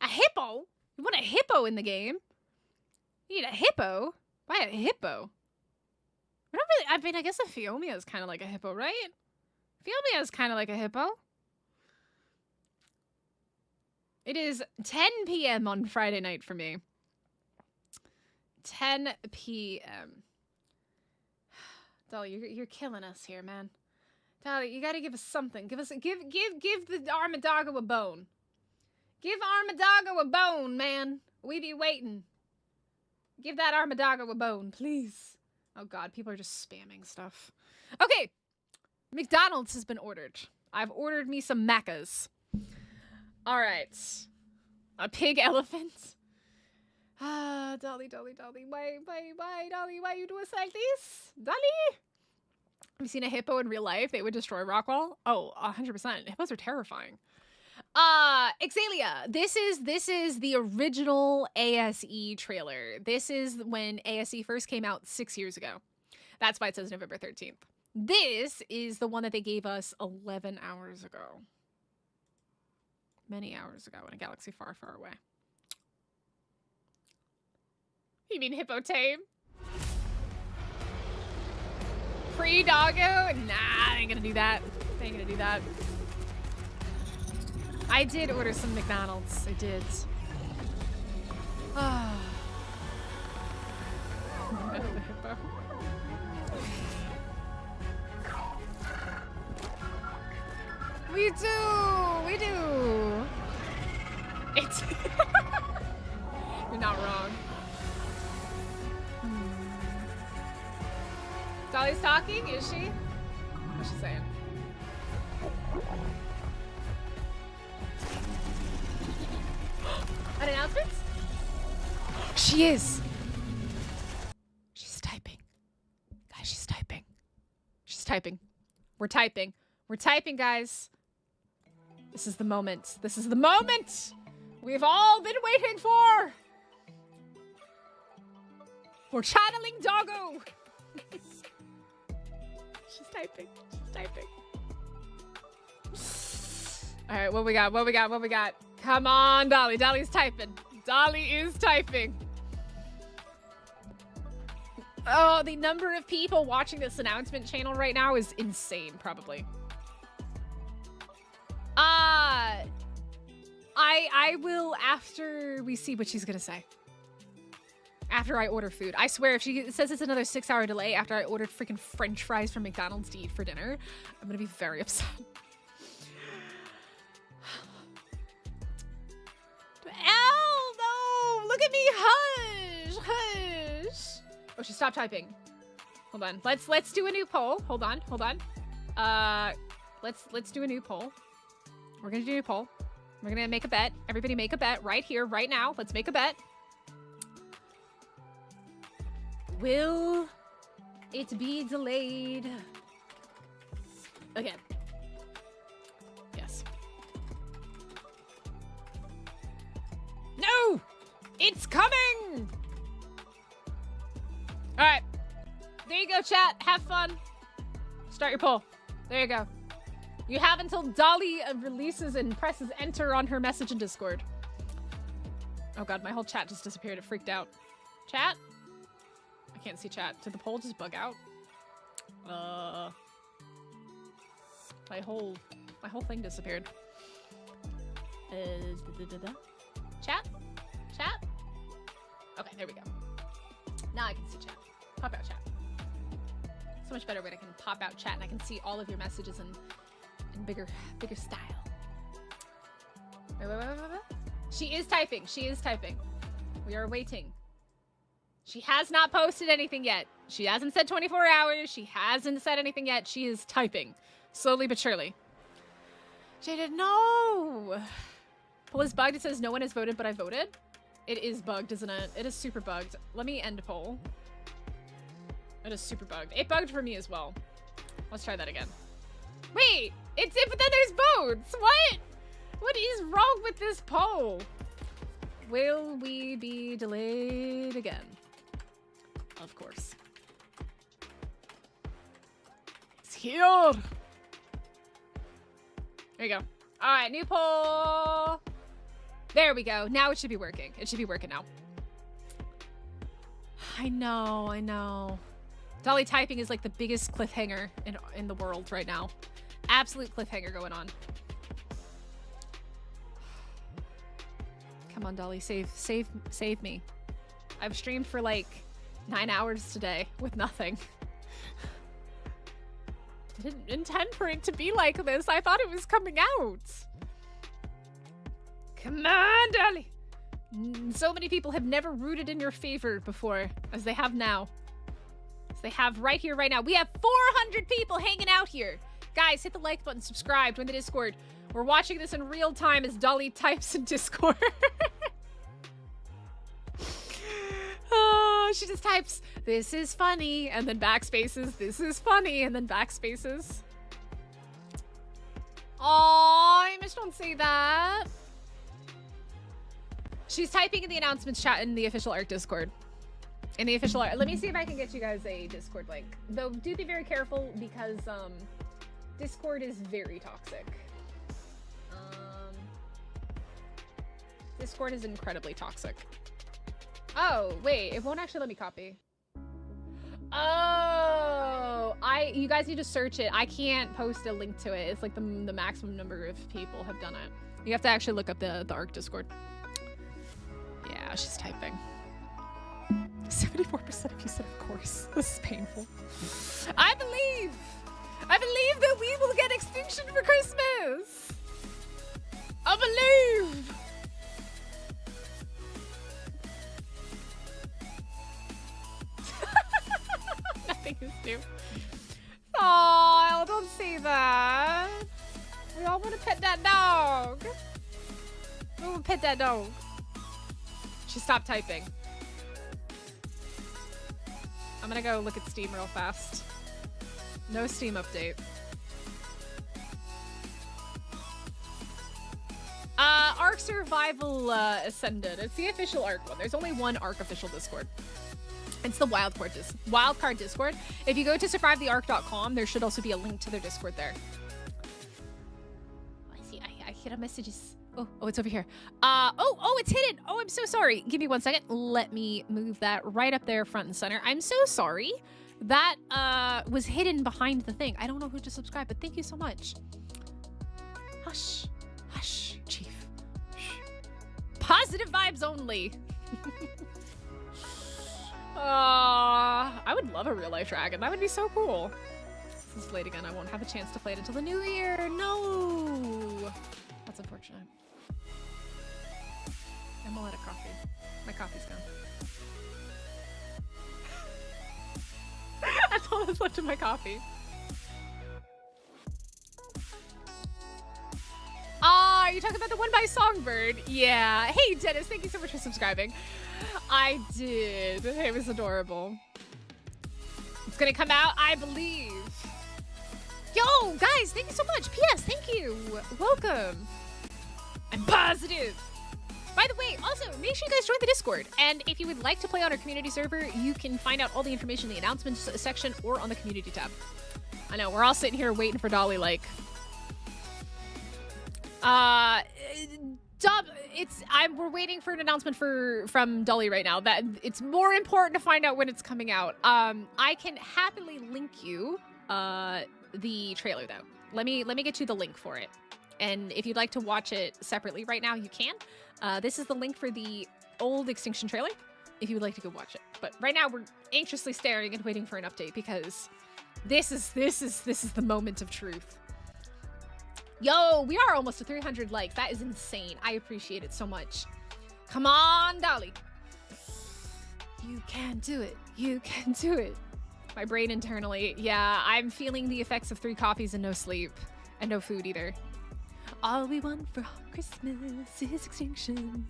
A hippo? You want a hippo in the game? You need a hippo? Why a hippo? I don't really, I mean, I guess a Phiomia is kind of like a hippo, right? Phiomia is kind of like a hippo. It is 10 p.m. on Friday night for me. 10 p.m. Dolly, you're killing us here, man. Dolly, you gotta give us something. Give the Armadoggo a bone. Give Armadoggo a bone, man. We be waiting. Give that Armadoggo a bone, please. Oh god, people are just spamming stuff. Okay, McDonald's has been ordered. I've ordered me some Macca's. All right, a pig elephant. Ah, Dolly, why, Dolly, why you do us like this? Dolly? Have you seen a hippo in real life? They would destroy Rockwell. Oh, 100%. Hippos are terrifying. Exalia, this is the original ASE trailer. This is when ASE first came out 6 years ago. That's why it says November 13th. This is the one that they gave us 11 hours ago. Many hours ago in a galaxy far, far away. You mean hippo tame? Free doggo? Nah, I ain't gonna do that. I ain't gonna do that. I did order some McDonald's. I did. We do! We do! It's... You're not wrong. Dolly's talking? Is she? What's she saying? An announcement? She is! She's typing. Guys, she's typing. She's typing. We're typing. We're typing, guys. This is the moment. This is the moment we've all been waiting for. We're channeling Doggo. She's typing. She's typing. All right, what we got? What we got? What we got? Come on, Dolly. Dolly's typing. Dolly is typing. Oh, the number of people watching this announcement channel right now is insane, probably. I will after we see what she's gonna say. After I order food. I swear, if she says it's another 6-hour delay after I ordered freaking French fries from McDonald's to eat for dinner, I'm gonna be very upset. Ow, no! Look at me! Hush! Hush! Oh, she stopped typing. Hold on. Let's do a new poll. Hold on. Hold on. Let's do a new poll. We're gonna do a new poll. We're gonna make a bet. Everybody make a bet right here, right now. Let's make a bet. Will it be delayed again? Yes. No! It's coming! All right. There you go, chat. Have fun. Start your poll. There you go. You have until Dolly releases and presses enter on her message in Discord. Oh god, my whole chat just disappeared. It freaked out. Chat? I can't see chat. Did the poll just bug out? My whole thing disappeared. Chat? Chat? Okay, there we go. Now I can see chat. Pop out chat. So much better when I can pop out chat and I can see all of your messages in bigger style. Wait. She is typing. She is typing. We are waiting. She has not posted anything yet. She hasn't said 24 hours. She hasn't said anything yet. She is typing. Slowly but surely. Jaded, no! Poll is bugged. It says no one has voted, but I voted. It is bugged, isn't it? It is super bugged. Let me end poll. It is super bugged. It bugged for me as well. Let's try that again. Wait! But then there's votes! What? What is wrong with this poll? Will we be delayed again? Of course. It's here! There you go. Alright, new poll! There we go. Now it should be working. It should be working now. I know. Dolly typing is like the biggest cliffhanger in the world right now. Absolute cliffhanger going on. Come on, Dolly, save me. I've streamed for like 9 hours today with nothing. I didn't intend for it to be like this. I thought it was coming out. Come on, Dolly. So many people have never rooted in your favor before, as they have now. As they have right here, right now. We have 400 people hanging out here. Guys, hit the like button, subscribe, join the Discord. We're watching this in real time as Dolly types in Discord. Oh, she just types, "This is funny," and then backspaces, "This is funny," and then backspaces. Aw, Amish, don't say that. She's typing in the announcements chat in the official Ark Discord. In the official Ark. Let me see if I can get you guys a Discord link. Though, do be very careful because, Discord is very toxic. Discord is incredibly toxic. Oh, wait, it won't actually let me copy. Oh, you guys need to search it. I can't post a link to it. It's like the maximum number of people have done it. You have to actually look up the Ark Discord. Yeah, she's typing. 74% of you said of course. This is painful. I believe that we will get Extinction for Christmas. I believe. Nothing is new. Oh, don't say that. We all want to pet that dog. We want to pet that dog. She stopped typing. I'm gonna go look at Steam real fast. No Steam update. Ark Survival Ascended. It's the official Ark one. There's only one Ark official Discord. It's the wildcard Discord. If you go to survivetheark.com, there should also be a link to their Discord there. I see. I hear a messages. Oh, it's over here. Oh, it's hidden. Oh, I'm so sorry. Give me 1 second. Let me move that right up there, front and center. I'm so sorry. That was hidden behind the thing. I don't know who to subscribe, but thank you so much. Hush, hush, Chief. Shh. Positive vibes only. I would love a real life dragon. That would be so cool. This is late again. I won't have a chance to play it until the new year. No. That's unfortunate. I'm all out of coffee. My coffee's gone. That's all that's left of my coffee. You're talking about the one by Songbird? Yeah. Hey, Dennis, thank you so much for subscribing. I did. It was adorable. It's gonna come out, I believe. Yo, guys, thank you so much. P.S., thank you. Welcome. I'm positive. By the way, also, make sure you guys join the Discord. And if you would like to play on our community server, you can find out all the information in the announcements section or on the community tab. I know, we're all sitting here waiting for Dolly, like... we're waiting for an announcement from Dolly right now. That it's more important to find out when it's coming out. I can happily link you the trailer though. Let me get you the link for it. And if you'd like to watch it separately right now, you can. This is the link for the old Extinction trailer if you would like to go watch it. But right now we're anxiously staring and waiting for an update because this is the moment of truth. Yo, we are almost to 300 likes. That is insane. I appreciate it so much. Come on, Dolly. You can do it. You can do it. My brain internally. Yeah, I'm feeling the effects of 3 coffees and no sleep. And no food either. All we want for Christmas is Extinction.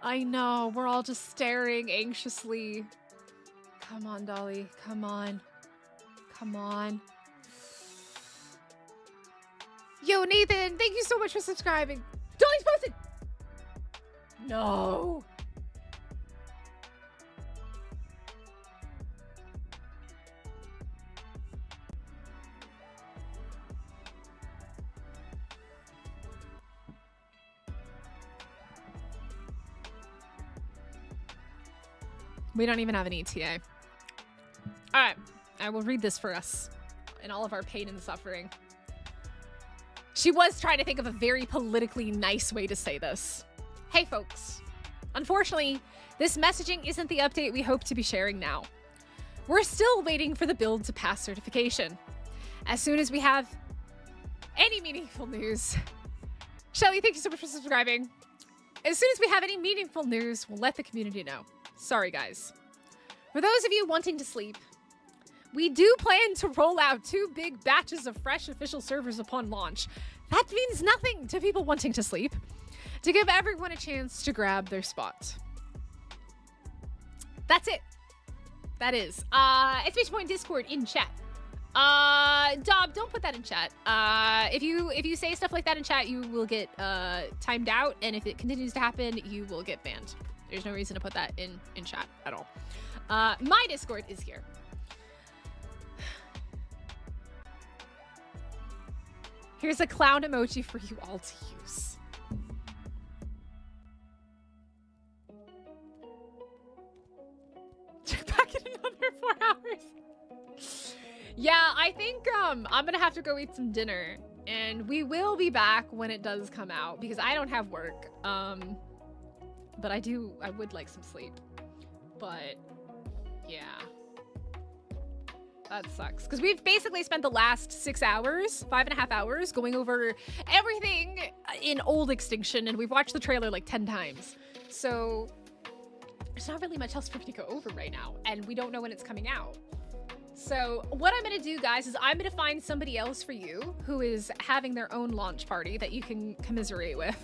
I know. We're all just staring anxiously. Come on, Dolly. Come on. Come on. Yo, Nathan, thank you so much for subscribing. Dolly's posted! No. We don't even have an ETA. All right, I will read this for us in all of our pain and suffering. She was trying to think of a very politically nice way to say this. Hey folks, unfortunately, this messaging isn't the update we hope to be sharing now. We're still waiting for the build to pass certification. As soon as we have any meaningful news, Shelly, thank you so much for subscribing. As soon as we have any meaningful news, we'll let the community know. Sorry guys. For those of you wanting to sleep, we do plan to roll out 2 big batches of fresh official servers upon launch. That means nothing to people wanting to sleep, to give everyone a chance to grab their spot. That's it. That is. Exclamation point Discord in chat. Dob, don't put that in chat. If you say stuff like that in chat, you will get timed out, and if it continues to happen, you will get banned. There's no reason to put that in chat at all. My Discord is here. Here's a clown emoji for you all to use. Check back in another 4 hours. Yeah, I think I'm gonna have to go eat some dinner. And we will be back when it does come out because I don't have work. But I would like some sleep. But yeah. That sucks. Because we've basically spent the last 6 hours, 5.5 hours, going over everything in old Extinction, and we've watched the trailer like 10 times. So there's not really much else for me to go over right now, and we don't know when it's coming out. So what I'm going to do, guys, is I'm going to find somebody else for you who is having their own launch party that you can commiserate with.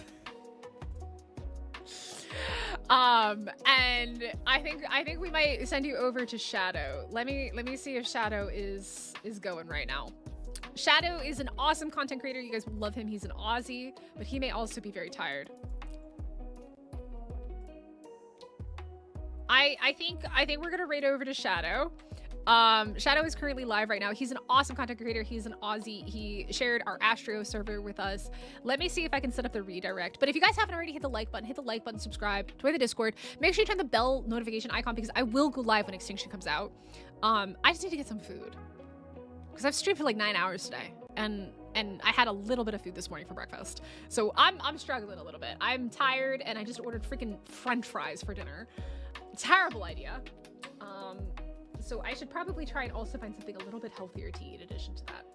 And I think we might send you over to Shadow. Let me see if Shadow is going right now. Shadow is an awesome content creator. You guys will love him. He's an Aussie, but he may also be very tired. I think we're gonna raid over to Shadow. Shadow is currently live right now. He's an awesome content creator. He's an Aussie. He shared our Astro server with us. Let me see if I can set up the redirect. But if you guys haven't already, hit the like button, subscribe, join the Discord. Make sure you turn the bell notification icon because I will go live when Extinction comes out. I just need to get some food because I've streamed for like 9 hours today, and I had a little bit of food this morning for breakfast. So I'm struggling a little bit. I'm tired, and I just ordered freaking French fries for dinner. Terrible idea. So I should probably try and also find something a little bit healthier to eat in addition to that.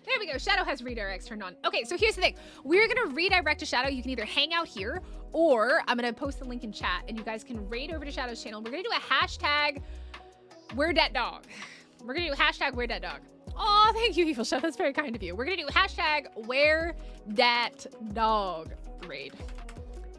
There we go. Shadow has redirects turned on. Okay, so here's the thing. We're going to redirect to Shadow. You can either hang out here, or I'm going to post the link in chat, and you guys can raid over to Shadow's channel. We're going to do a hashtag Where Dat Dog. We're going to do a hashtag Where Dat Dog. Oh, thank you, Evil Chef. That's very kind of you. We're going to do a hashtag Where Dat Dog raid.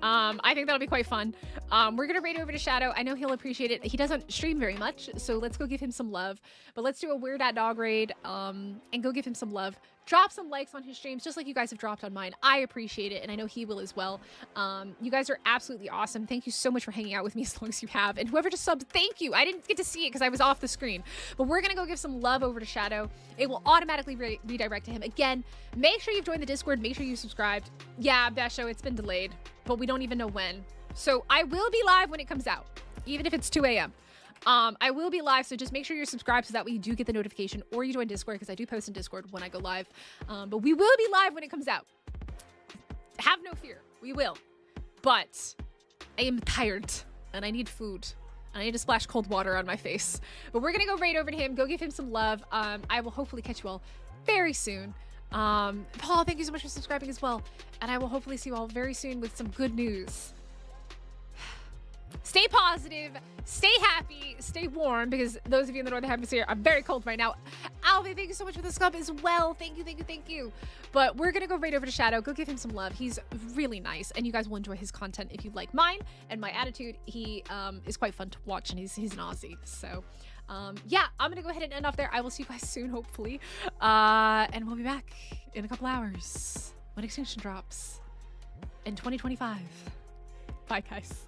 I think that'll be quite fun. We're gonna raid over to Shadow. I know he'll appreciate it. He doesn't stream very much, so let's go give him some love. But let's do a Weird Dat Dog raid, and go give him some love. Drop some likes on his streams, just like you guys have dropped on mine. I appreciate it, and I know he will as well. You guys are absolutely awesome. Thank you so much for hanging out with me as long as you have. And whoever just subbed, thank you. I didn't get to see it because I was off the screen. But we're gonna go give some love over to Shadow. It will automatically redirect to him. Again, make sure you've joined the Discord. Make sure you subscribed. Yeah, Basho, it's been delayed, but we don't even know when. So I will be live when it comes out, even if it's 2 a.m. I will be live, so just make sure you're subscribed so that way you do get the notification, or you join Discord, because I do post in Discord when I go live. But we will be live when it comes out. Have no fear. We will. But I am tired, and I need food. And I need to splash cold water on my face. But we're going to go raid over to him, go give him some love. I will hopefully catch you all very soon. Paul, thank you so much for subscribing as well. And I will hopefully see you all very soon with some good news. Stay positive, stay happy, stay warm, because those of you in the Northern Hemisphere are very cold right now. Alvin, thank you so much for the sub as well. Thank you, thank you, thank you. But we're going to go right over to Shadow. Go give him some love. He's really nice, and you guys will enjoy his content if you like mine and my attitude. He is quite fun to watch, and he's an Aussie. So, yeah, I'm going to go ahead and end off there. I will see you guys soon, hopefully. And we'll be back in a couple hours when Extinction drops in 2025. Bye, guys.